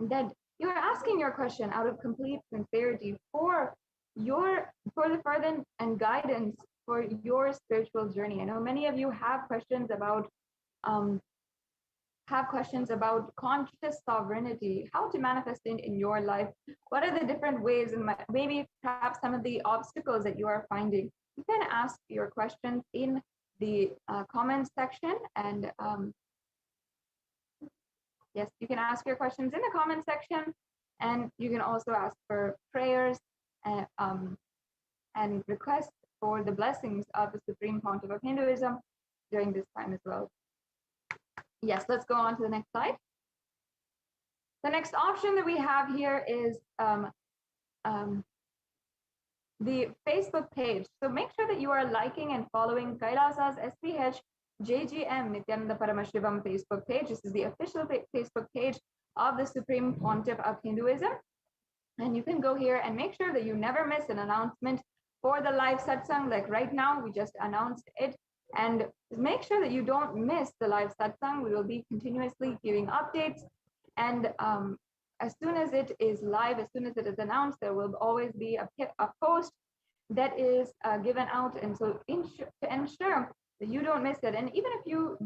that you're asking your question out of complete sincerity for the further and guidance for your spiritual journey. I know many of you have questions about conscious sovereignty, how to manifest it in your life. What are the different ways, and maybe perhaps some of the obstacles that you are finding? You can ask your questions in the comments section, and yes, you can ask your questions in the comment section, and you can also ask for prayers and requests for the blessings of the Supreme Pontiff of Hinduism during this time as well. Yes, let's go on to the next slide. The next option that we have here is the Facebook page. So make sure that you are liking and following Kailasa's SPH JGM Nityananda Paramashivam Facebook page. This is the official Facebook page of the Supreme Pontiff of Hinduism. And you can go here and make sure that you never miss an announcement for the live satsang. Like right now, we just announced it. And make sure that you don't miss the live satsang. We will be continuously giving updates. And as soon as it is live, as soon as it is announced, there will always be a post that is given out. And so to ensure that you don't miss it, and even if you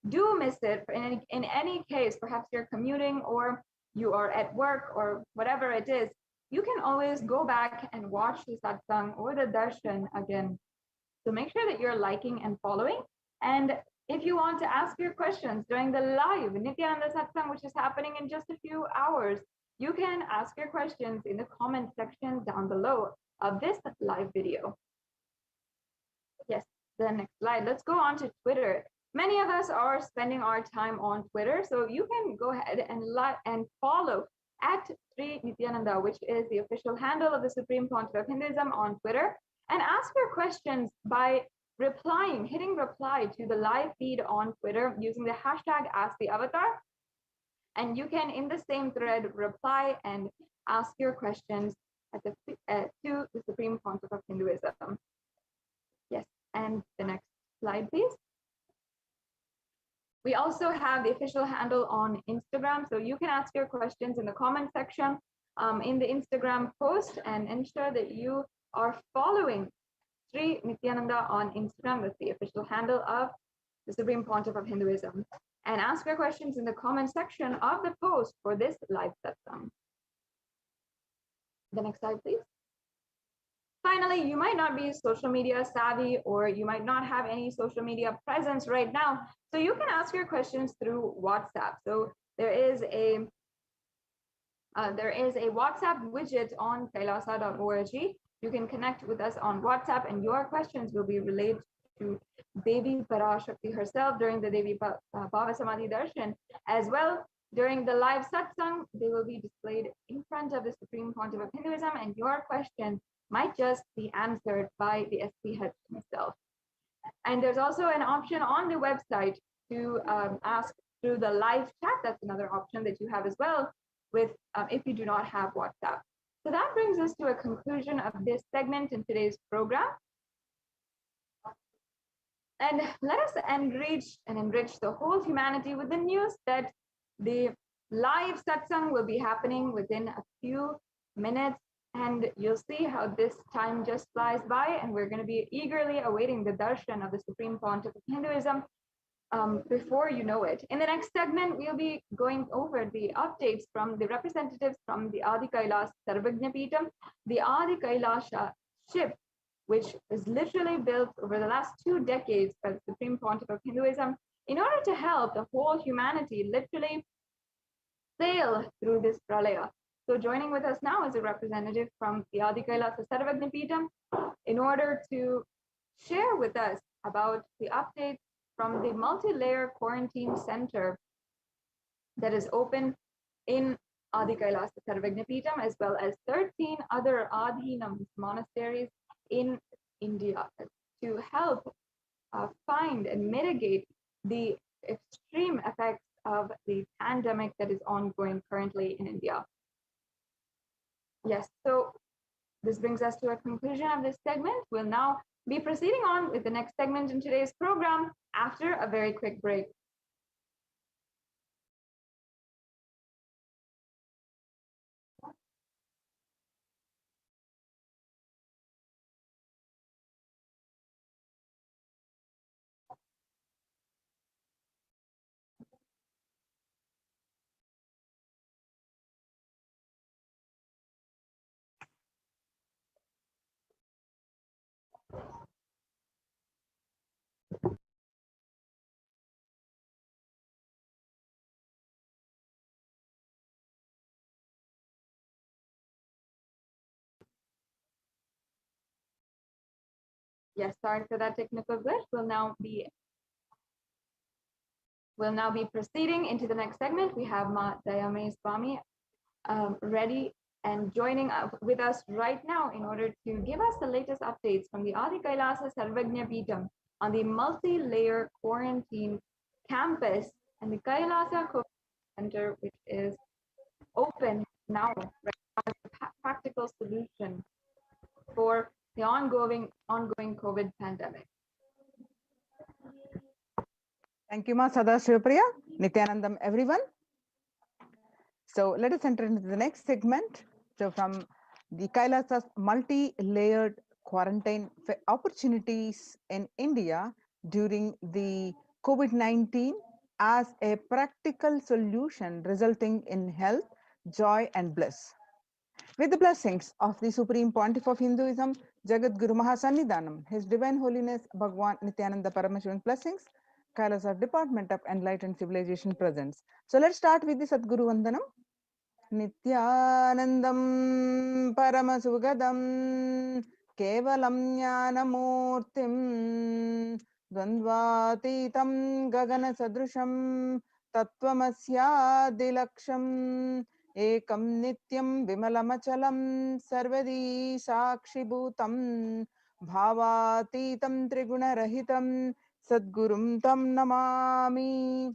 do miss it, in any case, perhaps you're commuting or you are at work or whatever it is, you can always go back and watch the satsang or the darshan again. So make sure that you're liking and following. And if you want to ask your questions during the live Nityananda satsang, which is happening in just a few hours, you can ask your questions in the comment section down below of this live video. Yes, the next slide. Let's go on to Twitter. Many of us are spending our time on Twitter, so you can go ahead and follow at Sri Nityananda, which is the official handle of the Supreme Pontiff of Hinduism on Twitter, and ask your questions by hitting reply to the live feed on Twitter using the hashtag #AskTheAvatar. And you can, in the same thread, reply and ask your questions to the Supreme Pontiff of Hinduism. Yes, and the next slide, please. We also have the official handle on Instagram, so you can ask your questions in the comment section in the Instagram post, and ensure that you are following Sri Nityananda on Instagram. That's the official handle of the Supreme Pontiff of Hinduism. And ask your questions in the comment section of the post for this live satsang. The next slide, please. Finally, you might not be social media savvy, or you might not have any social media presence right now. So you can ask your questions through WhatsApp. So there is a WhatsApp widget on kailasa.org. You can connect with us on WhatsApp, and your questions will be relayed to Devi PARASHAKTI herself during the Devi Bhava Samadhi Darshan. As well, during the live satsang, they will be displayed in front of the Supreme Pontiff of Hinduism, and your question might just be answered by the SPH himself. And there's also an option on the website to ask through the live chat. That's another option that you have as well, with if you do not have WhatsApp. So that brings us to a conclusion of this segment in today's program. And let us enrich the whole humanity with the news that the live satsang will be happening within a few minutes. And you'll see how this time just flies by, and we're going to be eagerly awaiting the darshan of the Supreme Pontiff of Hinduism before you know it. In the next segment, we'll be going over the updates from the representatives from the Adi Kailas Sarvagnya Peetham, the Adi Kailasha ship, which was literally built over the last 2 decades by the Supreme Pontiff of Hinduism in order to help the whole humanity literally sail through this pralaya. So joining with us now is a representative from the Adi Kailasa Sarvagnya Peetham in order to share with us about the updates from the multi-layer quarantine center that is open in Adi Kailasa Sarvagnya Peetham, as well as 13 other Adhinam monasteries in India to help find and mitigate the extreme effects of the pandemic that is ongoing currently in India. Yes, so this brings us to a conclusion of this segment. We'll now be proceeding on with the next segment in today's program after a very quick break. Yes, sorry for that technical glitch. We'll now be proceeding into the next segment. We have Ma Dayame Swami ready and joining up with us right now in order to give us the latest updates from the Adi Kailasa Sarvagnya Peetham on the multi-layer quarantine campus and the Kailasa Center, which is open now as a practical solution for the ongoing COVID pandemic. Thank you, Ma Sadashivapriya. Nityanandam, everyone. So let us enter into the next segment. So from the Kailasa's multi-layered quarantine opportunities in India during the COVID-19 as a practical solution resulting in health, joy, and bliss. With the blessings of the Supreme Pontiff of Hinduism, Jagat Guru Mahasannidhanam, His Divine Holiness Bhagwan Nityananda Paramashivan's blessings, Kailasa Department of Enlightened Civilization presents. So let's start with the Sadguru Vandanam. Nityanandam Paramasugadam Kevalam Jnanamurtim Dvandvatitam Gagana Sadrusham Tattvamasya Dilaksham Ekam Nityam Vimalamachalam Sarvadi Sakshibhutam Bhavatitam Trigunarahitam Sadgurum Tam Namami.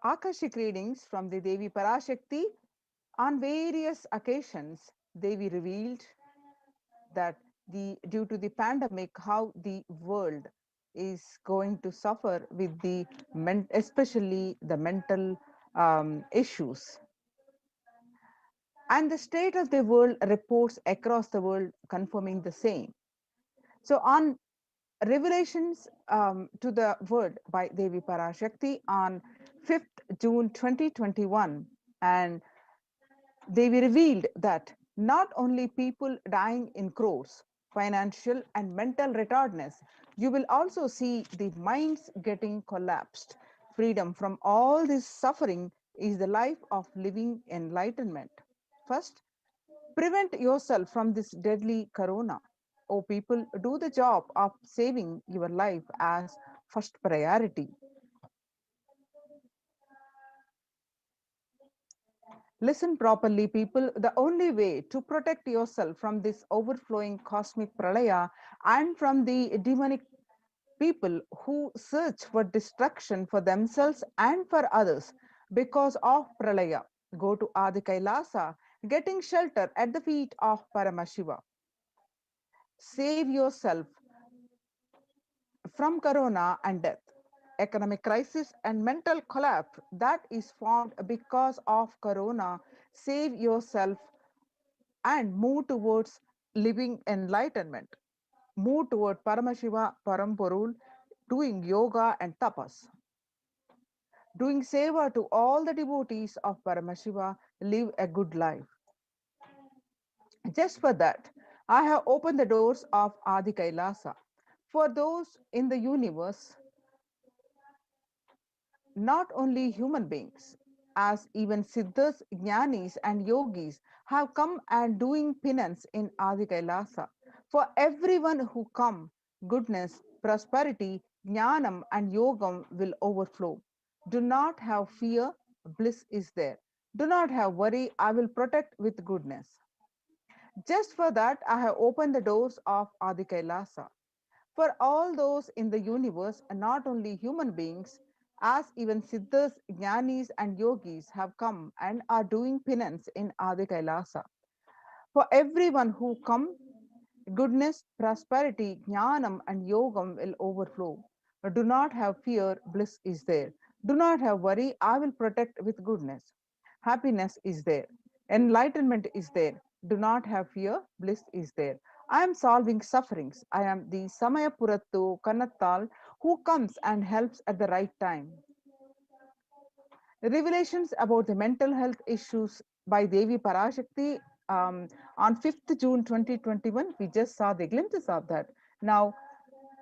Akashic readings from the Devi PARASHAKTI. On various occasions, Devi revealed that due to the pandemic, how the world is going to suffer with the especially the mental issues. And the state of the world reports across the world confirming the same. So on revelations to the word by Devi PARASHAKTI on 5th June 2021, and Devi revealed that not only people dying in crores, financial and mental retardness, you will also see the minds getting collapsed. Freedom from all this suffering is the life of living enlightenment. First, prevent yourself from this deadly corona. Oh, people, do the job of saving your life as first priority. Listen properly, people. The only way to protect yourself from this overflowing cosmic pralaya and from the demonic people who search for destruction for themselves and for others because of pralaya, go to Adi Kailasa, getting shelter at the feet of Paramashiva. Save yourself from corona and death. economic crisis and mental collapse that is formed because of corona, save yourself and move towards living enlightenment. Move toward Paramashiva, Paramporul, doing yoga and tapas. Doing seva to all the devotees of Paramashiva, live a good life. Just for that, I have opened the doors of Adi Kailasa. For those in the universe, not only human beings, as even Siddhas, Jnanis, and Yogis have come and doing penance in Adi Kailasa. For everyone who come, goodness, prosperity, Jnanam, and Yogam will overflow. Do not have fear, bliss is there. Do not have worry, I will protect with goodness. Just for that, I have opened the doors of Adi Kailasa. For all those in the universe, and not only human beings, as even Siddhas, Jnanis, and Yogis have come and are doing penance in Adi Kailasa. For everyone who come, goodness, prosperity, Jnanam, and Yogam will overflow. Do not have fear, bliss is there. Do not have worry, I will protect with goodness. Happiness is there. Enlightenment is there. Do not have fear, bliss is there. I am solving sufferings. I am the Samayapurattu Kannattal who comes and helps at the right time. Revelations about the mental health issues by Devi PARASHAKTI on 5th June 2021. We just saw the glimpses of that. Now,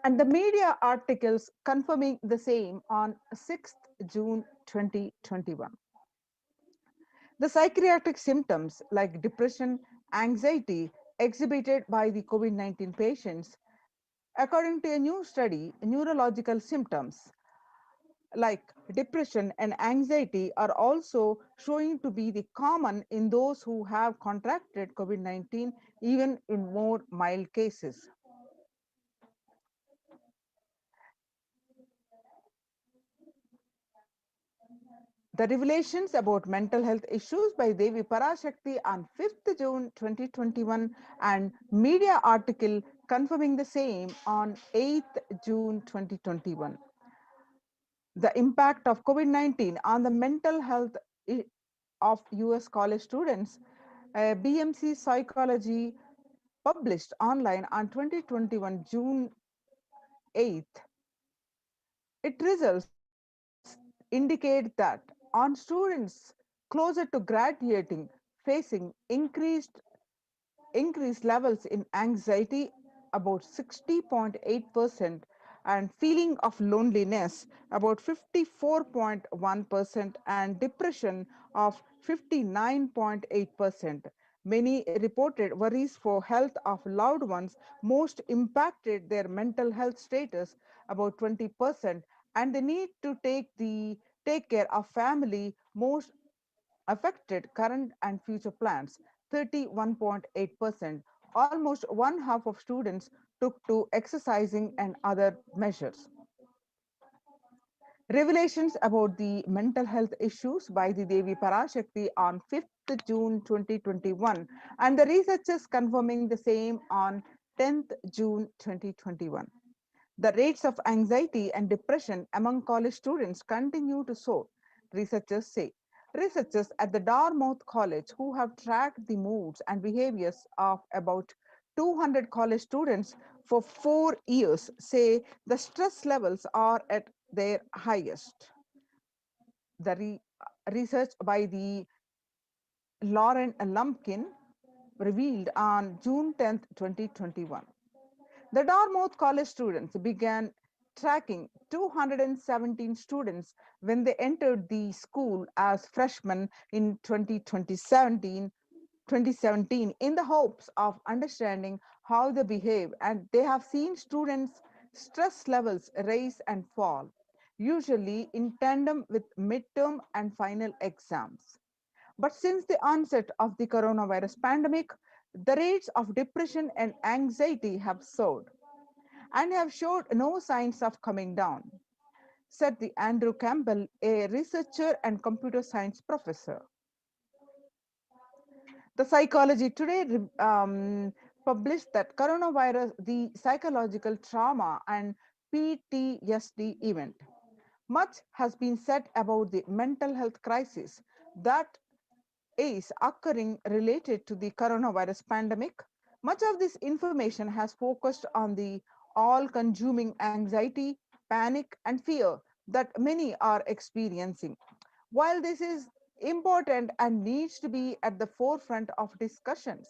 and the media articles confirming the same on 6th June 2021. The psychiatric symptoms like depression, anxiety exhibited by the COVID-19 patients, according to a new study, neurological symptoms like depression and anxiety are also showing to be the common in those who have contracted COVID-19, even in more mild cases. The revelations about mental health issues by Devi PARASHAKTI on 5th June 2021 and media article confirming the same on 8th June 2021. The impact of COVID-19 on the mental health of US college students, BMC Psychology published online on 2021 June 8th. Its results indicate that on students closer to graduating facing increased levels in anxiety about 60.8% and feeling of loneliness about 54.1% and depression of 59.8%. Many reported worries for health of loved ones most impacted their mental health status about 20%, and the need to take care of family most affected current and future plans 31.8%. Almost one half of students took to exercising and other measures. Revelations about the mental health issues by the Devi PARASHAKTI on 5th June 2021 and the researchers confirming the same on 10th June 2021. The rates of anxiety and depression among college students continue to soar, researchers say. Researchers at the Dartmouth College, who have tracked the moods and behaviors of about 200 college students for 4 years, say the stress levels are at their highest. The research by the Lauren Lumpkin revealed on June 10, 2021. The Dartmouth College students began tracking 217 students when they entered the school as freshmen in 2017 in the hopes of understanding how they behave, and they have seen students' stress levels rise and fall, usually in tandem with midterm and final exams. But since the onset of the coronavirus pandemic, the rates of depression and anxiety have soared and have showed no signs of coming down, said the Andrew Campbell, a researcher and computer science professor. The Psychology Today published that coronavirus, the psychological trauma and PTSD event. Much has been said about the mental health crisis that is occurring related to the coronavirus pandemic. Much of this information has focused on the all-consuming anxiety, panic, and fear that many are experiencing. While this is important and needs to be at the forefront of discussions,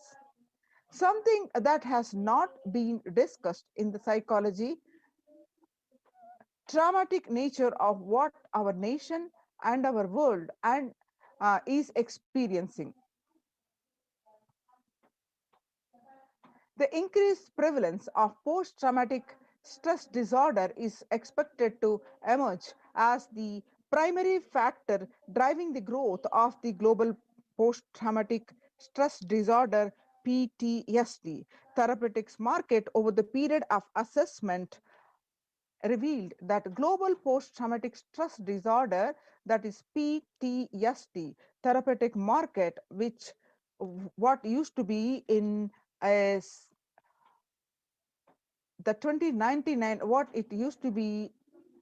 something that has not been discussed in the psychology, traumatic nature of what our nation and our world is experiencing. The increased prevalence of post-traumatic stress disorder is expected to emerge as the primary factor driving the growth of the global post-traumatic stress disorder PTSD therapeutics market. Over the period of assessment revealed that global post-traumatic stress disorder, that is PTSD therapeutic market, which what used to be in as the 2099, what it used to be,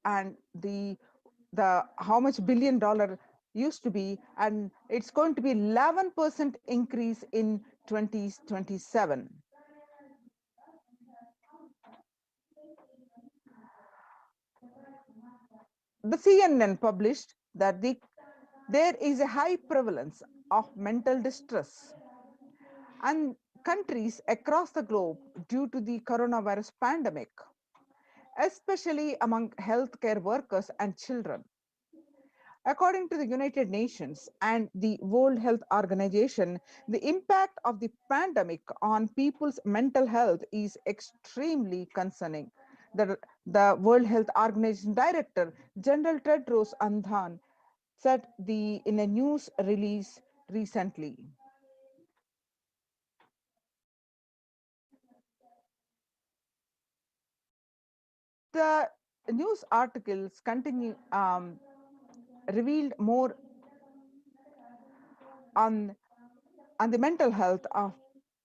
and the how much $1 billion used to be, and it's going to be 11% increase in 2027. The CNN published that there is a high prevalence of mental distress and countries across the globe due to the coronavirus pandemic, especially among healthcare workers and children. According to the United Nations and the World Health Organization, the impact of the pandemic on people's mental health is extremely concerning. The World Health Organization Director, General Tedros Adhanom, said in a news release recently. The news articles continue revealed more on the mental health of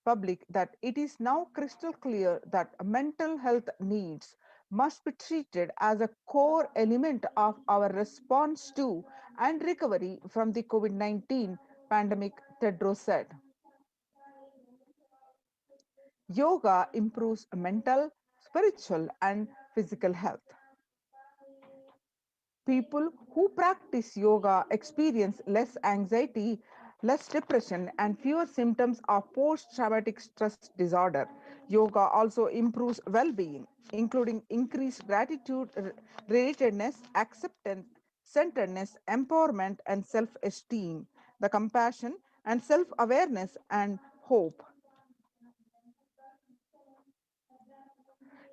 public, that it is now crystal clear that mental health needs must be treated as a core element of our response to and recovery from the COVID-19 pandemic, Tedros said. Yoga improves mental, spiritual, and physical health. People who practice yoga experience less anxiety, less depression, and fewer symptoms of post-traumatic stress disorder. Yoga also improves well-being, including increased gratitude, relatedness, acceptance, centeredness, empowerment, and self-esteem, the compassion and self-awareness and hope.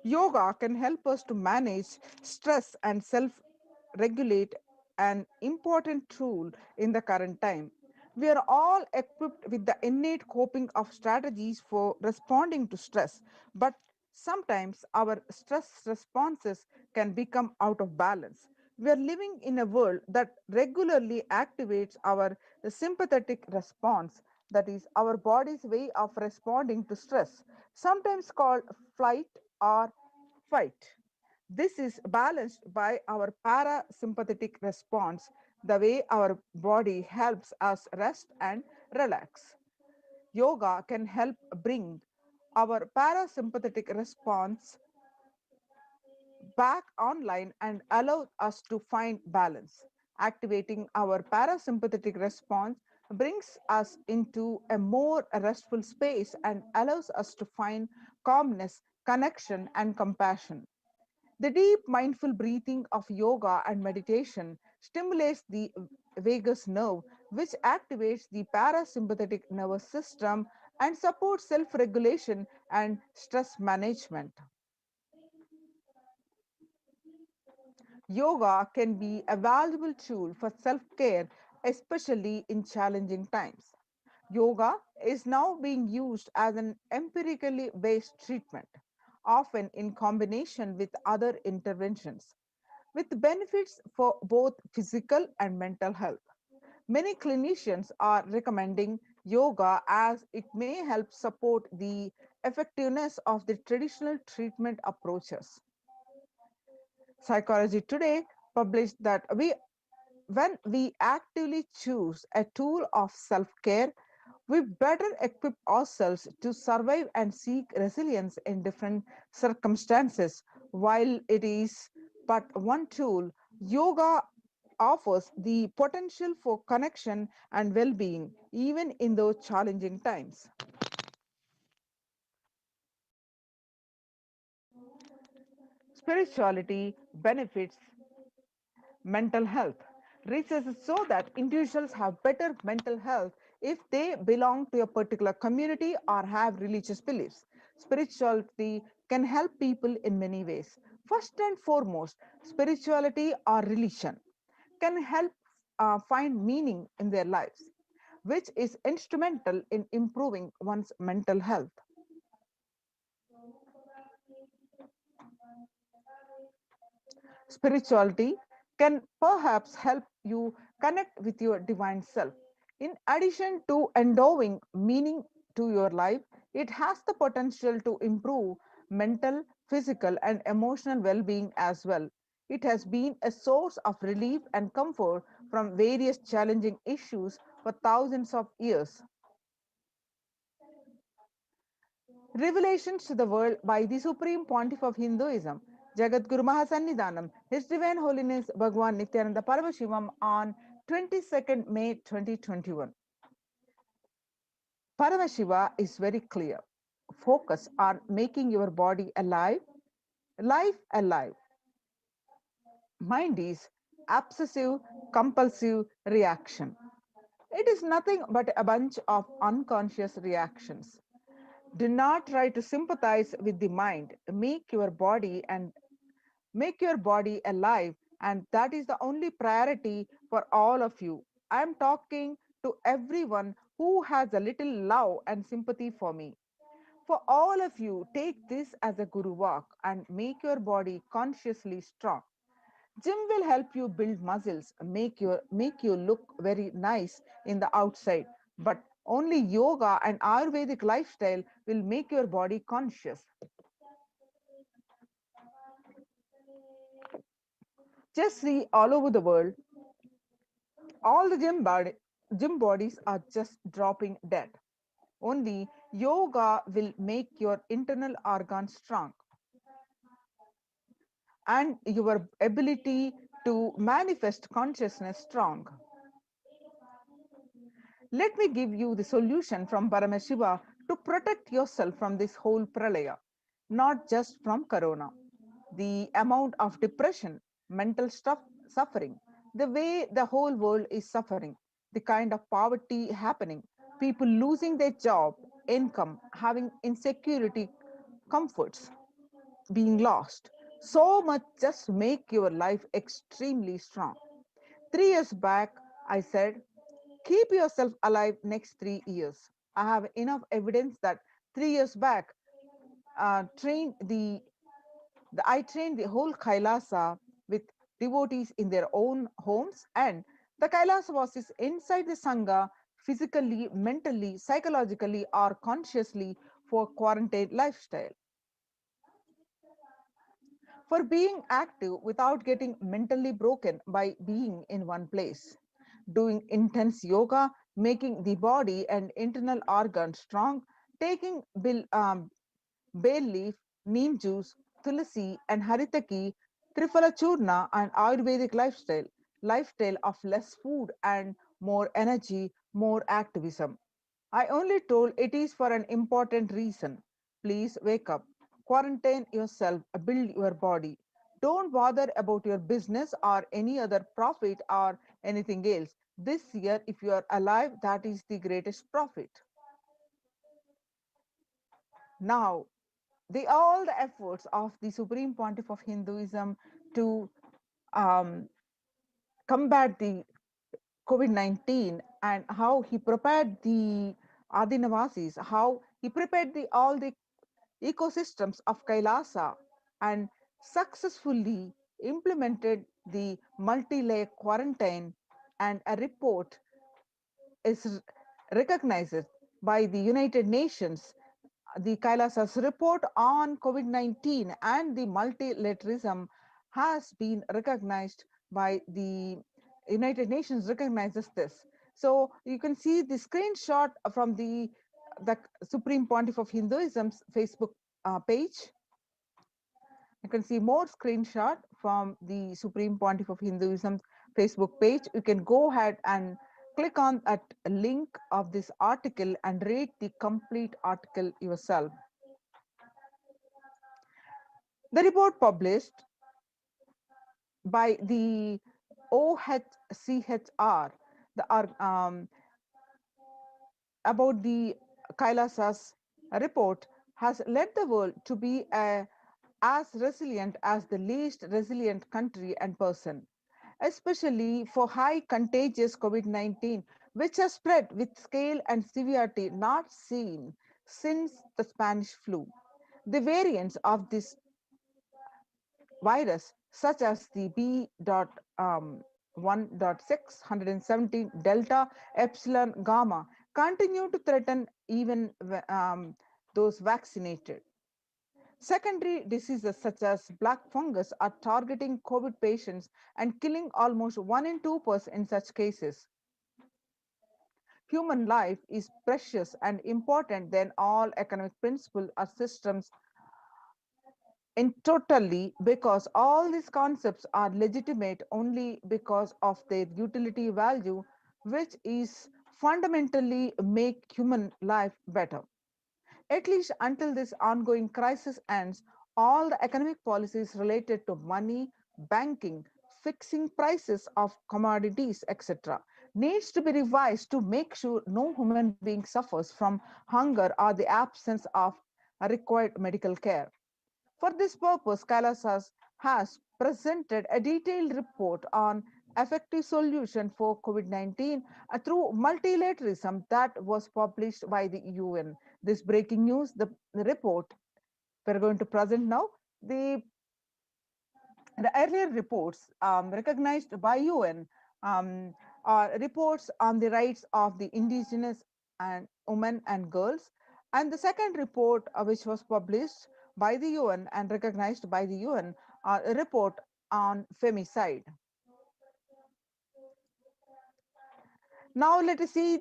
Yoga can help us to manage stress and self-regulate, an important tool in the current time. We are all equipped with the innate coping of strategies for responding to stress, but sometimes our stress responses can become out of balance. We are living in a world that regularly activates our sympathetic response, that is, our body's way of responding to stress, sometimes called flight or fight. This is balanced by our parasympathetic response, the way our body helps us rest and relax. Yoga can help bring our parasympathetic response back online and allow us to find balance. Activating our parasympathetic response brings us into a more restful space and allows us to find calmness, connection, and compassion. The deep mindful breathing of yoga and meditation stimulates the vagus nerve, which activates the parasympathetic nervous system and supports self-regulation and stress management. Yoga can be a valuable tool for self-care, especially in challenging times. Yoga is now being used as an empirically based treatment, often in combination with other interventions, with benefits for both physical and mental health. Many clinicians are recommending yoga as it may help support the effectiveness of the traditional treatment approaches. Psychology Today published that when we actively choose a tool of self-care, we better equip ourselves to survive and seek resilience in different circumstances. While it is but one tool, yoga offers the potential for connection and well-being even in those challenging times. Spirituality benefits mental health. Research shows that individuals have better mental health if they belong to a particular community or have religious beliefs. Spirituality can help people in many ways. First and foremost, spirituality or religion can help find meaning in their lives, which is instrumental in improving one's mental health. Spirituality can perhaps help you connect with your divine self. In addition to endowing meaning to your life, it has the potential to improve mental, physical, and emotional well being as well. It has been a source of relief and comfort from various challenging issues for thousands of years. Revelations to the world by the Supreme Pontiff of Hinduism, Jagadguru Mahasannidhanam, His Divine Holiness Bhagwan Nityananda Paramashivam on 22nd May 2021. Paramashiva is very clear. Focus on making your body alive, life alive. Mind is obsessive compulsive reaction. It is nothing but a bunch of unconscious reactions. Do not try to sympathize with the mind. Make your body alive, and that is the only priority for all of you. I am talking to everyone who has a little love and sympathy for me. For all of you, take this as a guru walk and make your body consciously strong. Gym will help you build muscles, make you look very nice in the outside, but only yoga and Ayurvedic lifestyle will make your body conscious. Just see all over the world, all the gym bodies are just dropping dead. Only yoga will make your internal organs strong and your ability to manifest consciousness strong. Let me give you the solution from Paramashiva to protect yourself from this whole pralaya, not just from corona. The amount of depression, mental suffering, the way the whole world is suffering, the kind of poverty happening, people losing their job, income, having insecurity, comforts being lost. So much just make your life extremely strong. 3 years back, I said, keep yourself alive next 3 years. I have enough evidence that 3 years back, I trained the whole Kailasa with devotees in their own homes, and the Kailasa inside the Sangha physically, mentally, psychologically, or consciously for quarantine lifestyle. For being active without getting mentally broken by being in one place. Doing intense yoga, making the body and internal organs strong, taking bay leaf, neem juice, tulsi, and haritaki, triphala churna, and Ayurvedic lifestyle of less food and more energy, more activism. I only told it is for an important reason. Please wake up, quarantine yourself, build your body. Don't bother about your business or any other profit or anything else. This year, if you are alive, that is the greatest profit. Now, all the efforts of the Supreme Pontiff of Hinduism to um, combat the COVID-19 and how he prepared the Adinavasis, how he prepared all the ecosystems of Kailasa and successfully implemented the multi-layer quarantine, and a report is recognized by the United Nations. The Kailasa's report on COVID-19 and the multilateralism has been recognized by the United Nations recognizes this. So you can see the screenshot from the Supreme Pontiff of Hinduism's Facebook page. You can see more screenshot from the Supreme Pontiff of Hinduism's Facebook page. You can go ahead and click on that link of this article and read the complete article yourself. The report published by the OHCHR about the Kailasas report has led the world to be as resilient as the least resilient country and person, especially for high contagious COVID-19, which has spread with scale and severity not seen since the Spanish flu. The variants of this virus, such as the B.1.617 Delta Epsilon Gamma, continue to threaten even those vaccinated. Secondary diseases such as black fungus are targeting COVID patients and killing almost 1 in 2 in such cases. Human life is precious and important than all economic principles or systems in totally, because all these concepts are legitimate only because of their utility value, which is fundamentally make human life better. At least until this ongoing crisis ends, all the economic policies related to money, banking, fixing prices of commodities, etc., needs to be revised to make sure no human being suffers from hunger or the absence of required medical care. For this purpose, Kailasas has presented a detailed report on effective solution for COVID-19 through multilateralism that was published by the UN. This breaking news, the report we're going to present now, the earlier reports recognized by UN are reports on the rights of the indigenous and women and girls. And the second report, which was published by the UN and recognized by the UN, a report on femicide. Now let us see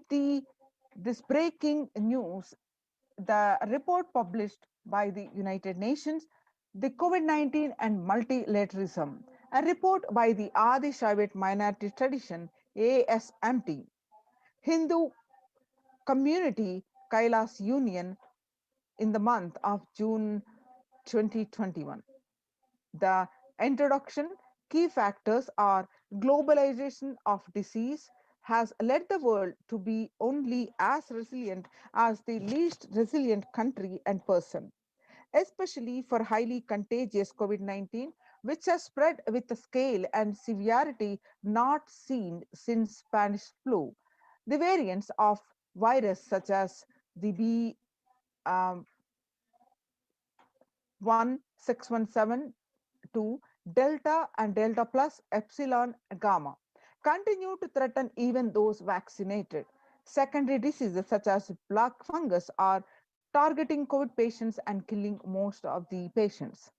this breaking news, the report published by the United Nations, the COVID-19 and multilateralism, a report by the Adi Shaivite Minority Tradition, ASMT, Hindu Community Kailas Union in the month of June 2021. The introduction, key factors are globalization of disease has led the world to be only as resilient as the least resilient country and person, especially for highly contagious COVID-19, which has spread with a scale and severity not seen since Spanish flu. The variants of virus such as the B.1.617 Delta and Delta plus Epsilon Gamma continue to threaten even those vaccinated. Secondary diseases such as black fungus are targeting COVID patients and killing most of the patients.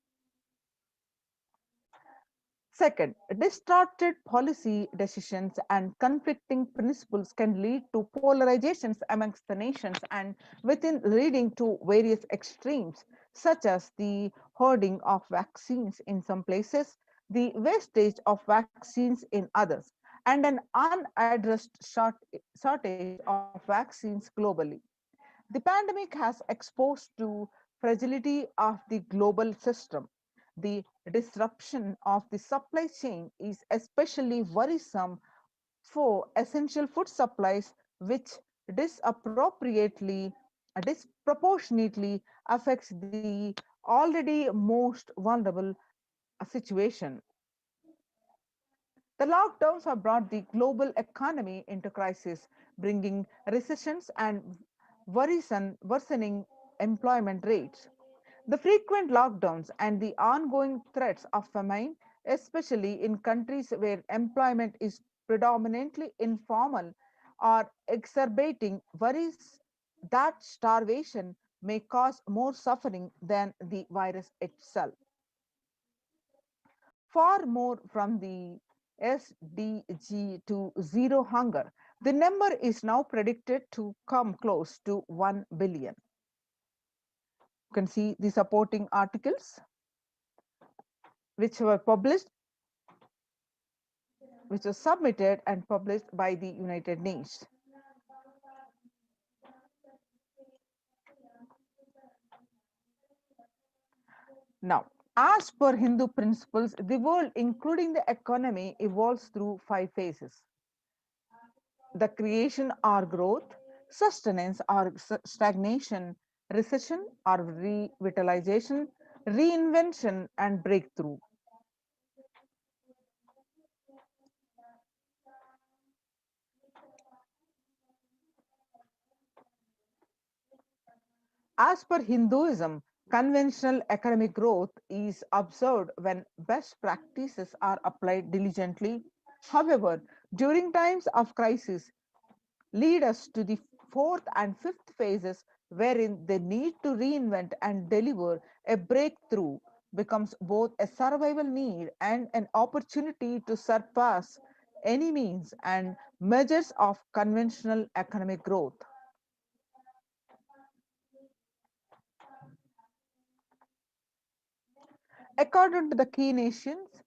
Second, distorted policy decisions and conflicting principles can lead to polarizations amongst the nations and within, leading to various extremes, such as the hoarding of vaccines in some places, the wastage of vaccines in others, and an unaddressed shortage of vaccines globally. The pandemic has exposed to fragility of the global system. The disruption of the supply chain is especially worrisome for essential food supplies, which disproportionately affects the already most vulnerable situation. The lockdowns have brought the global economy into crisis, bringing recessions and worsening employment rates. The frequent lockdowns and the ongoing threats of famine, especially in countries where employment is predominantly informal, are exacerbating worries that starvation may cause more suffering than the virus itself. Far more from the SDG to zero hunger. The number is now predicted to come close to 1 billion. You can see the supporting articles which were published, which was submitted and published by the United Nations. Now, as per Hindu principles, the world, including the economy, evolves through 5 phases: the creation or growth, sustenance or stagnation, recession or revitalization, reinvention, and breakthrough. As per Hinduism, conventional economic growth is observed when best practices are applied diligently. However, during times of crisis, lead us to the 4th and 5th phases, wherein the need to reinvent and deliver a breakthrough becomes both a survival need and an opportunity to surpass any means and measures of conventional economic growth. According to the key nations,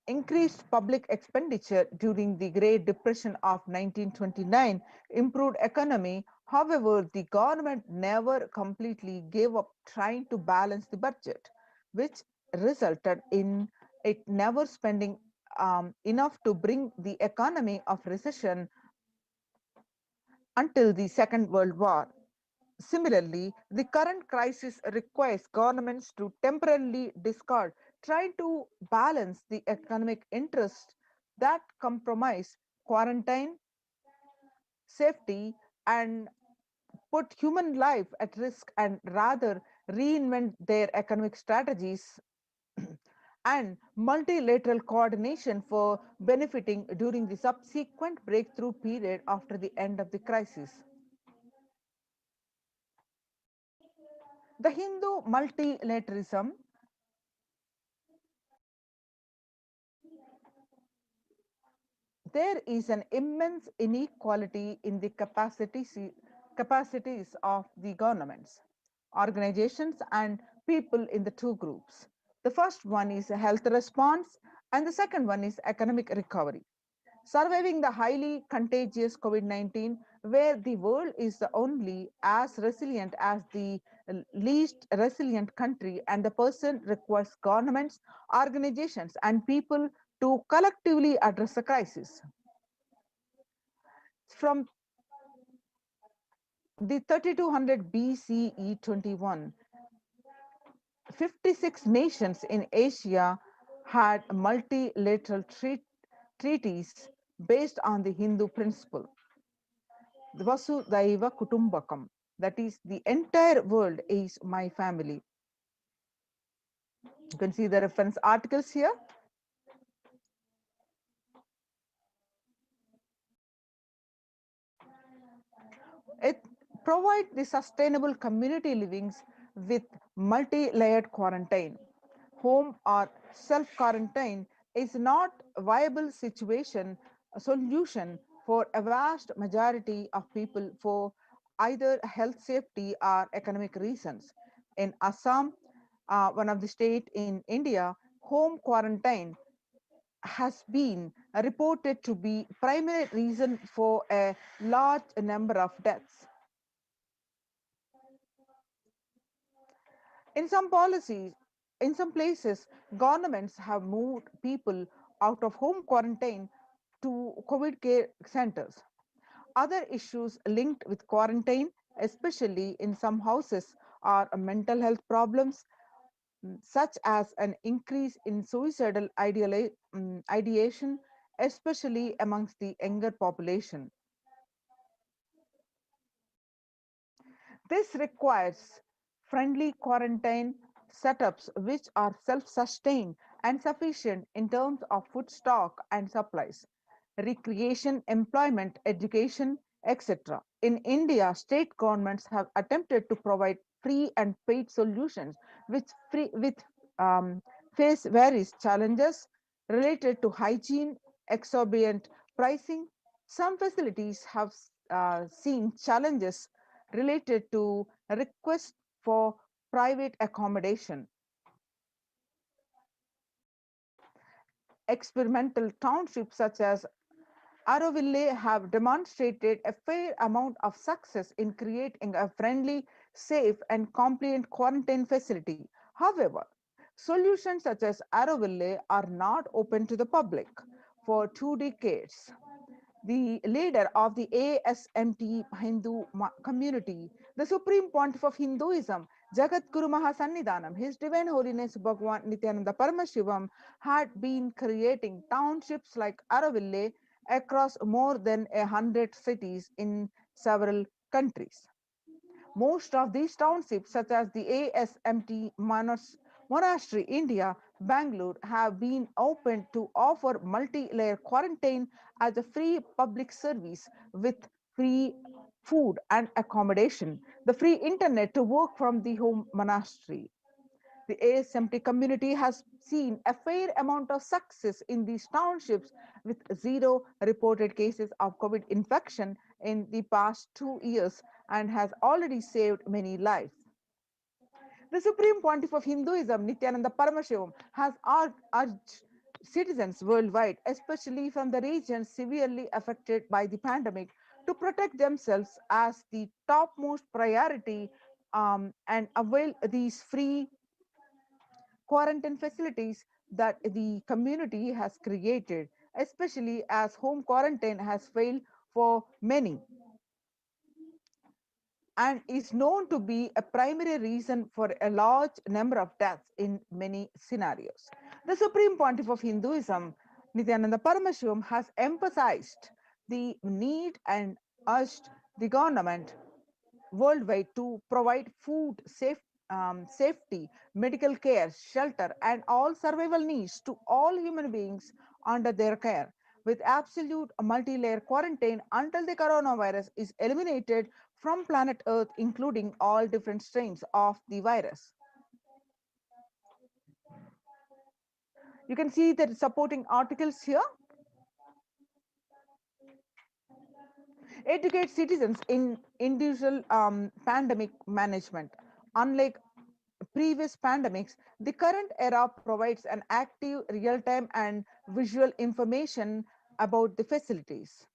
increased public expenditure during the Great Depression of 1929 improved economy. However, the government never completely gave up trying to balance the budget, which resulted in it never spending enough to bring the economy of recession until the Second World War. Similarly, the current crisis requires governments to temporarily discard trying to balance the economic interests that compromise quarantine, safety, and put human life at risk, and rather reinvent their economic strategies and multilateral coordination for benefiting during the subsequent breakthrough period after the end of the crisis. The Hindu multilateralism there is an immense inequality in the capacities of the governments, organizations, and people in the 2 groups. The first one is a health response, and the second one is economic recovery. Surviving the highly contagious COVID-19, where the world is only as resilient as the least resilient country, and the person requires governments, organizations, and people to collectively address the crisis. From the 3200 BCE 21, 56 nations in Asia had multilateral treaties based on the Hindu principle, the Vasudhaiva Kutumbakam, that is, the entire world is my family. You can see the reference articles here. It provides the sustainable community livings with multi-layered quarantine. Home or self-quarantine is not a viable solution for a vast majority of people for either health safety or economic reasons. In Assam, one of the states in India, home quarantine has been reported to be primary reason for a large number of deaths. In some places, governments have moved people out of home quarantine to COVID care centers. Other issues linked with quarantine, especially in some houses, are mental health problems, such as an increase in suicidal ideation, especially amongst the younger population. This requires friendly quarantine setups which are self-sustained and sufficient in terms of food stock and supplies, recreation, employment, education, etc. In India, state governments have attempted to provide free and paid solutions which face various challenges related to hygiene, exorbitant pricing. Some facilities have seen challenges related to requests for private accommodation. Experimental townships such as Auroville have demonstrated a fair amount of success in creating a friendly, safe, and compliant quarantine facility. However, solutions such as Auroville are not open to the public. For 2 decades, the leader of the ASMT Hindu community, the Supreme Pontiff of Hinduism, Jagat Guru Mahasannidhanam, His Divine Holiness Bhagwan Nityananda Paramashivam, had been creating townships like Auroville across more than 100 cities in several countries. Most of these townships, such as the ASMT Monastery, India, Bangalore, have been opened to offer multi-layer quarantine as a free public service with free food and accommodation, the free internet to work from the home monastery. The ASMT community has seen a fair amount of success in these townships with zero reported cases of COVID infection in the past 2 years and has already saved many lives. The Supreme Pontiff of Hinduism, Nityananda Paramashivam, has urged citizens worldwide, especially from the regions severely affected by the pandemic, to protect themselves as the topmost priority and avail these free quarantine facilities that the community has created, especially as home quarantine has failed for many and is known to be a primary reason for a large number of deaths in many scenarios. The Supreme Pontiff of Hinduism, Nityananda Paramashivam, has emphasized the need and urged the government worldwide to provide food, safety, medical care, shelter, and all survival needs to all human beings under their care, with absolute multi-layer quarantine until the coronavirus is eliminated from planet Earth, including all different strains of the virus. You can see the supporting articles here. Educate citizens in individual pandemic management. Unlike previous pandemics, the current era provides an active, real-time, and visual information about the facilities,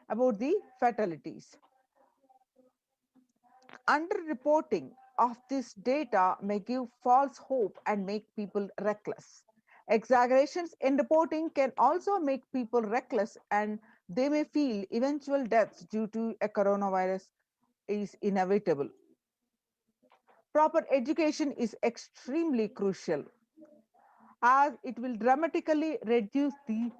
about the fatalities. Underreporting of this data may give false hope and make people reckless. Exaggerations in reporting can also make people reckless, and they may feel eventual deaths due to a coronavirus is inevitable. Proper education is extremely crucial, as it will dramatically reduce the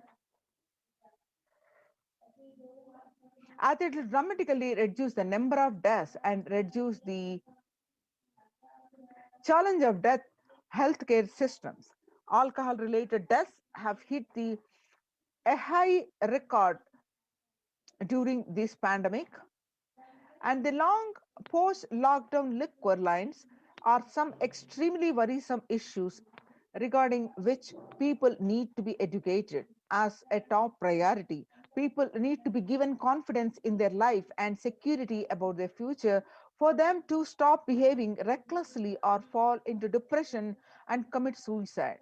number of deaths and reduce the challenge of death healthcare systems. Alcohol related deaths have hit a high record during this pandemic, and the long post-lockdown liquor lines are some extremely worrisome issues regarding which people need to be educated as a top priority. People need to be given confidence in their life and security about their future for them to stop behaving recklessly or fall into depression and commit suicide.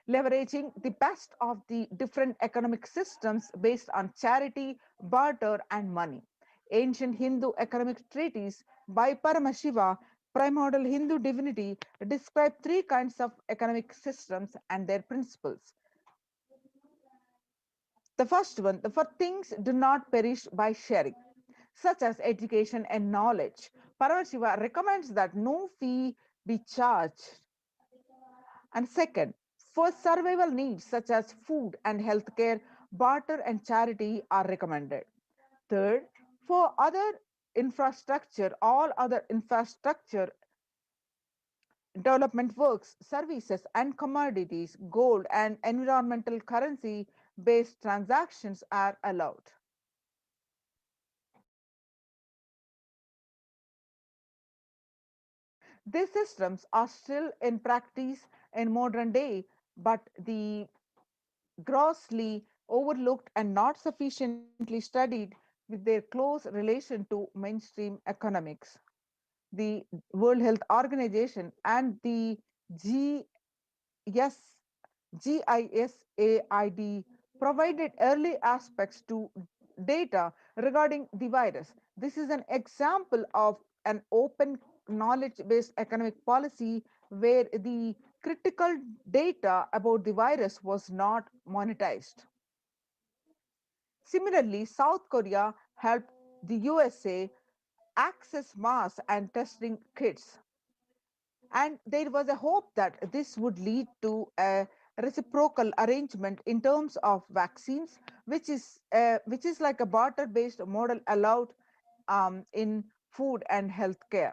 Leveraging the best of the different economic systems based on charity, barter, and money. Ancient Hindu economic treatise by Paramashiva, primordial Hindu divinity, describe 3 kinds of economic systems and their principles. The first one, the for things do not perish by sharing, such as education and knowledge. Paramashiva recommends that no fee be charged. And second, for survival needs such as food and healthcare, barter and charity are recommended. Third, for other infrastructure, all other infrastructure development works, services, and commodities, gold and environmental currency based transactions are allowed. These systems are still in practice in modern day, but the grossly overlooked and not sufficiently studied with their close relation to mainstream economics. The World Health Organization and the GS, GISAID provided early aspects to data regarding the virus. This is an example of an open knowledge based economic policy where the critical data about the virus was not monetized. Similarly, South Korea helped the USA access mass and testing kits. And there was a hope that this would lead to a reciprocal arrangement in terms of vaccines, which is like a barter-based model allowed in food and healthcare.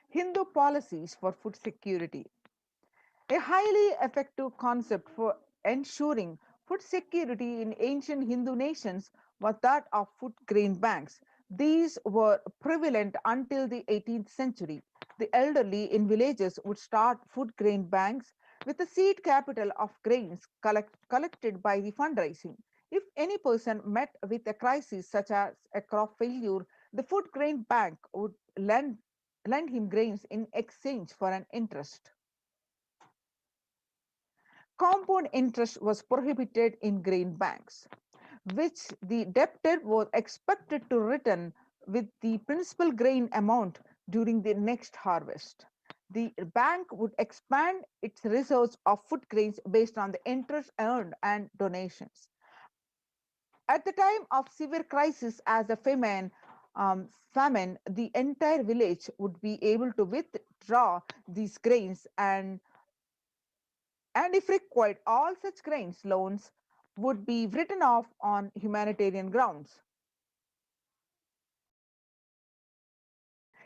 Hindu policies for food security. A highly effective concept for ensuring food security in ancient Hindu nations was that of food grain banks. These were prevalent until the 18th century. The elderly in villages would start food grain banks with a seed capital of grains collected by the fundraising. If any person met with a crisis such as a crop failure, the food grain bank would lend him grains in exchange for an interest. Compound interest was prohibited in grain banks, which the debtor was expected to return with the principal grain amount during the next harvest. The bank would expand its reserves of food grains based on the interest earned and donations. At the time of severe crisis as a famine, the entire village would be able to withdraw these grains, and if required, all such grains loans would be written off on humanitarian grounds.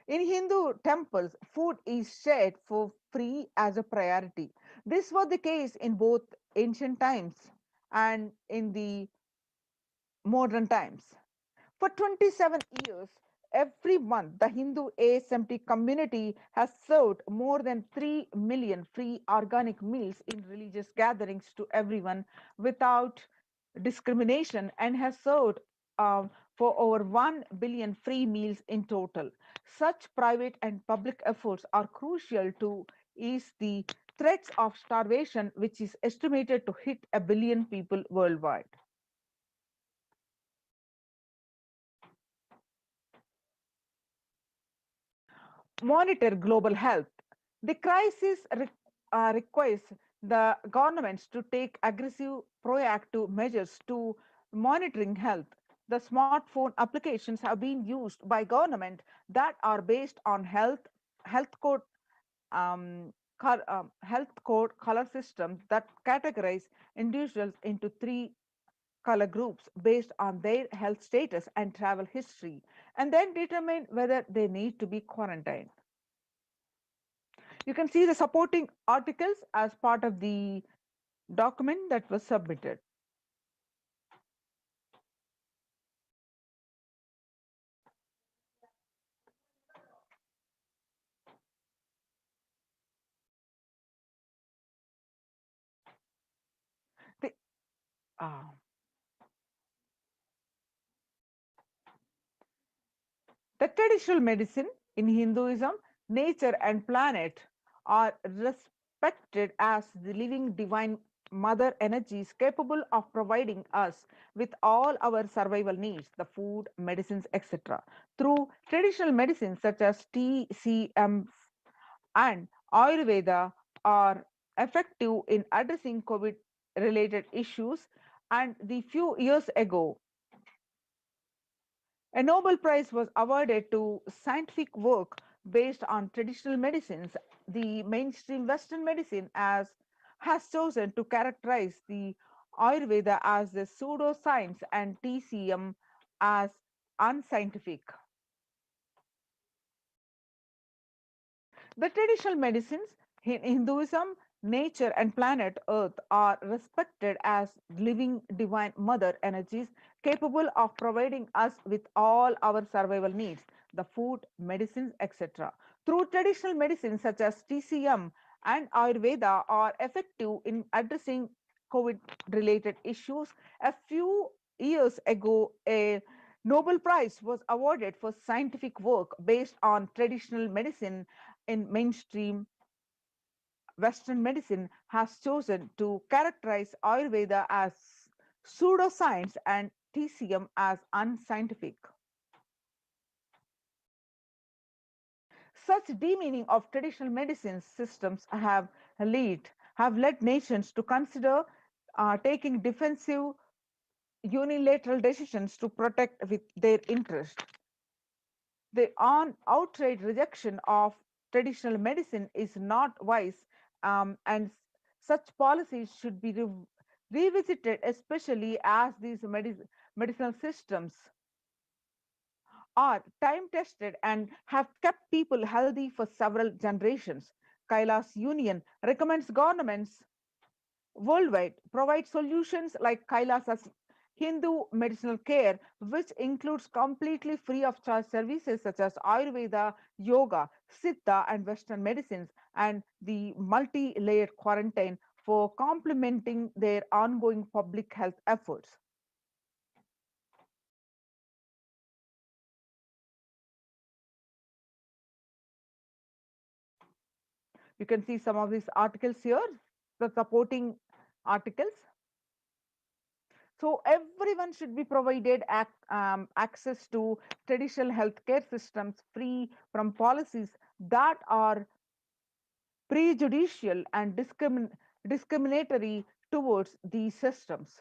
In Hindu temples, food is shared for free as a priority. This was the case in both ancient times and in the modern times. For 27 years, every month, the Hindu ASMT community has served more than 3 million free organic meals in religious gatherings to everyone without discrimination and has served for over 1 billion free meals in total. Such private and public efforts are crucial to ease the threats of starvation, which is estimated to hit a billion people worldwide. Monitor global health. The crisis requires the governments to take aggressive, proactive measures to monitoring health. The smartphone applications have been used by government that are based on health code health code color systems that categorize individuals into three color groups based on their health status and travel history, and then determine whether they need to be quarantined. You can see the supporting articles as part of the document that was submitted. The, uh, the traditional medicine in Hinduism, nature and planet are respected as the living divine mother energies capable of providing us with all our survival needs, the food, medicines, etc. Through traditional medicines such as TCM and Ayurveda are effective in addressing COVID related issues. And the few years ago, a Nobel Prize was awarded to scientific work based on traditional medicines. The mainstream Western medicine has chosen to characterize the Ayurveda as a pseudoscience and TCM as unscientific. The traditional medicines In Hinduism, nature and planet Earth are respected as living divine mother energies capable of providing us with all our survival needs, the food, medicines, etc. Through traditional medicines such as TCM and Ayurveda are effective in addressing COVID related issues. A few years ago, a Nobel Prize was awarded for scientific work based on traditional medicine in mainstream Western medicine has chosen to characterize Ayurveda as pseudoscience and TCM as unscientific. Such demeaning of traditional medicine systems have led nations to consider taking defensive unilateral decisions to protect with their interest. The outright rejection of traditional medicine is not wise, and such policies should be revisited, especially as these medicinal systems are time tested and have kept people healthy for several generations. Kailas Union recommends governments worldwide provide solutions like Kailas's Hindu medicinal care, which includes completely free of charge services such as Ayurveda, yoga, Siddha, and Western medicines, and the multi layered quarantine for complementing their ongoing public health efforts. You can see some of these articles here, the supporting articles. So everyone should be provided access to traditional healthcare systems free from policies that are prejudicial and discriminatory towards these systems.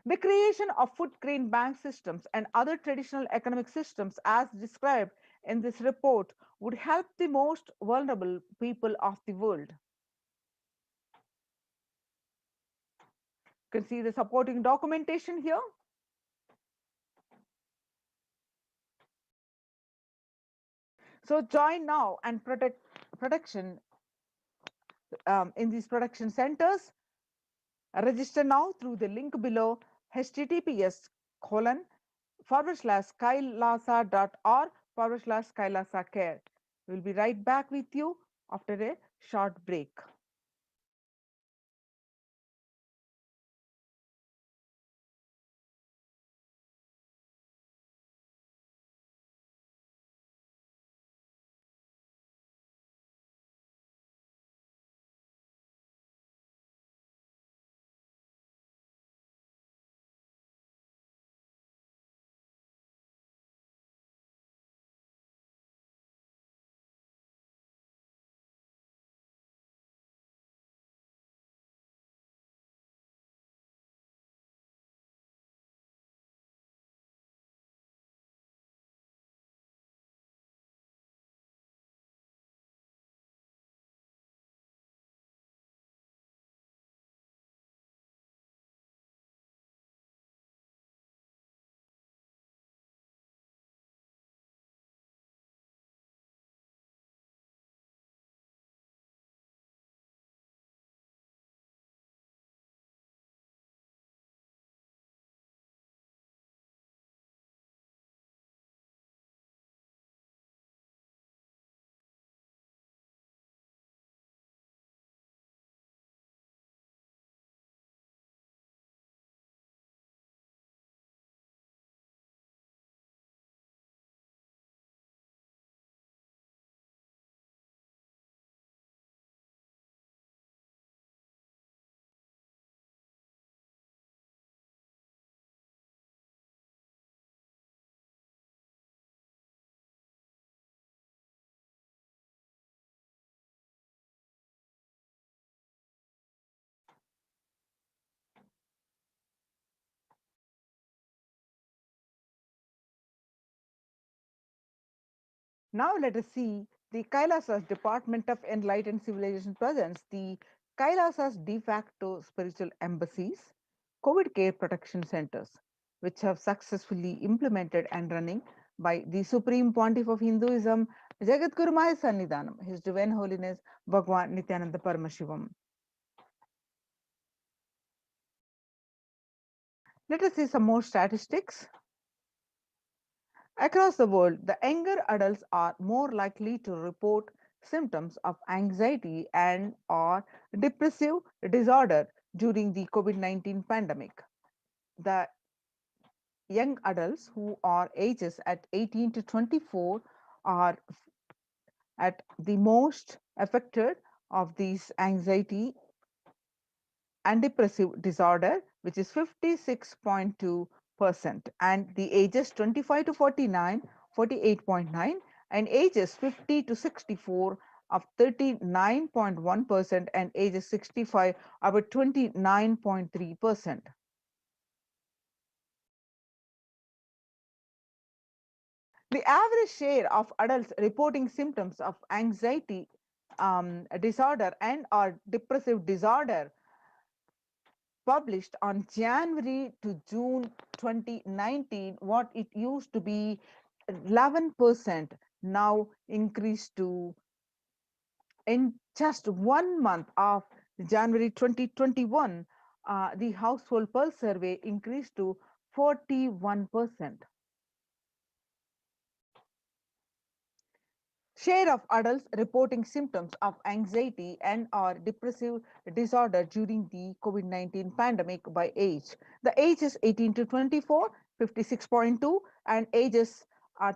The creation of food grain bank systems and other traditional economic systems as described in this report would help the most vulnerable people of the world. You can see the supporting documentation here. So join now and protection in these production centers. Register now through the link below https://kailasa.org/kailasa care. We'll be right back with you after a short break. Now let us see the Kailasa's Department of Enlightened Civilization presents the Kailasa's de facto spiritual embassies, COVID care protection centers, which have successfully implemented and running by the Supreme Pontiff of Hinduism, Jagadguru Mahaya Sannidhanam, His Divine Holiness Bhagwan Nityananda Paramashivam. Let us see some more statistics. Across the world, the younger adults are more likely to report symptoms of anxiety and or depressive disorder during the COVID-19 pandemic. The young adults who are ages at 18 to 24 are at the most affected of these anxiety and depressive disorder, which is 56.2%, and the ages 25 to 49, 48.9, and ages 50 to 64 of 39.1%, and ages 65 about 29.3%. The average share of adults reporting symptoms of anxiety disorder and or depressive disorder published on January to June 2019, what it used to be 11%, now increased to, in just 1 month of January 2021, the household pulse survey increased to 41%. Share of adults reporting symptoms of anxiety and or depressive disorder during the COVID-19 pandemic by age. The ages 18 to 24, 56.2, and ages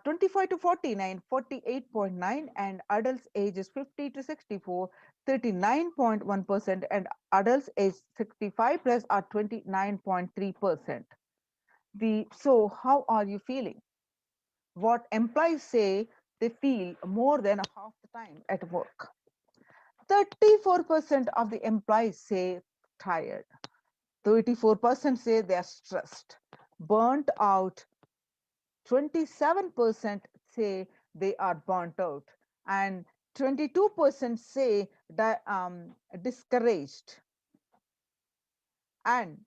25 to 49, 48.9, and adults ages 50 to 64, 39.1%, and adults age 65 plus are 29.3%. So how are you feeling? What employees say they feel more than half the time at work. 34% of the employees say tired. 34% say they are stressed, burnt out. 27% say they are burnt out, and 22% say discouraged, and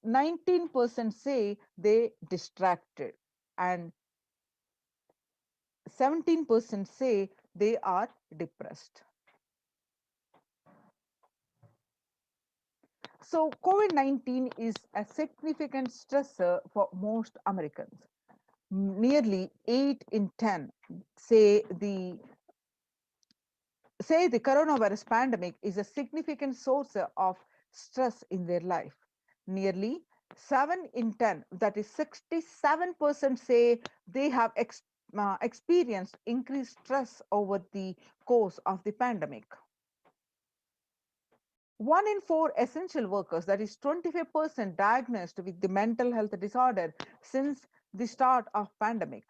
19% say they distracted, and 17% say they are depressed. So COVID-19 is a significant stressor for most Americans. Nearly 8 in 10 say the coronavirus pandemic is a significant source of stress in their life. Nearly 7 in 10, that is 67%, say they have experienced increased stress over the course of the pandemic. 1 in 4 essential workers, that is 25%, diagnosed with the mental health disorder since the start of pandemic.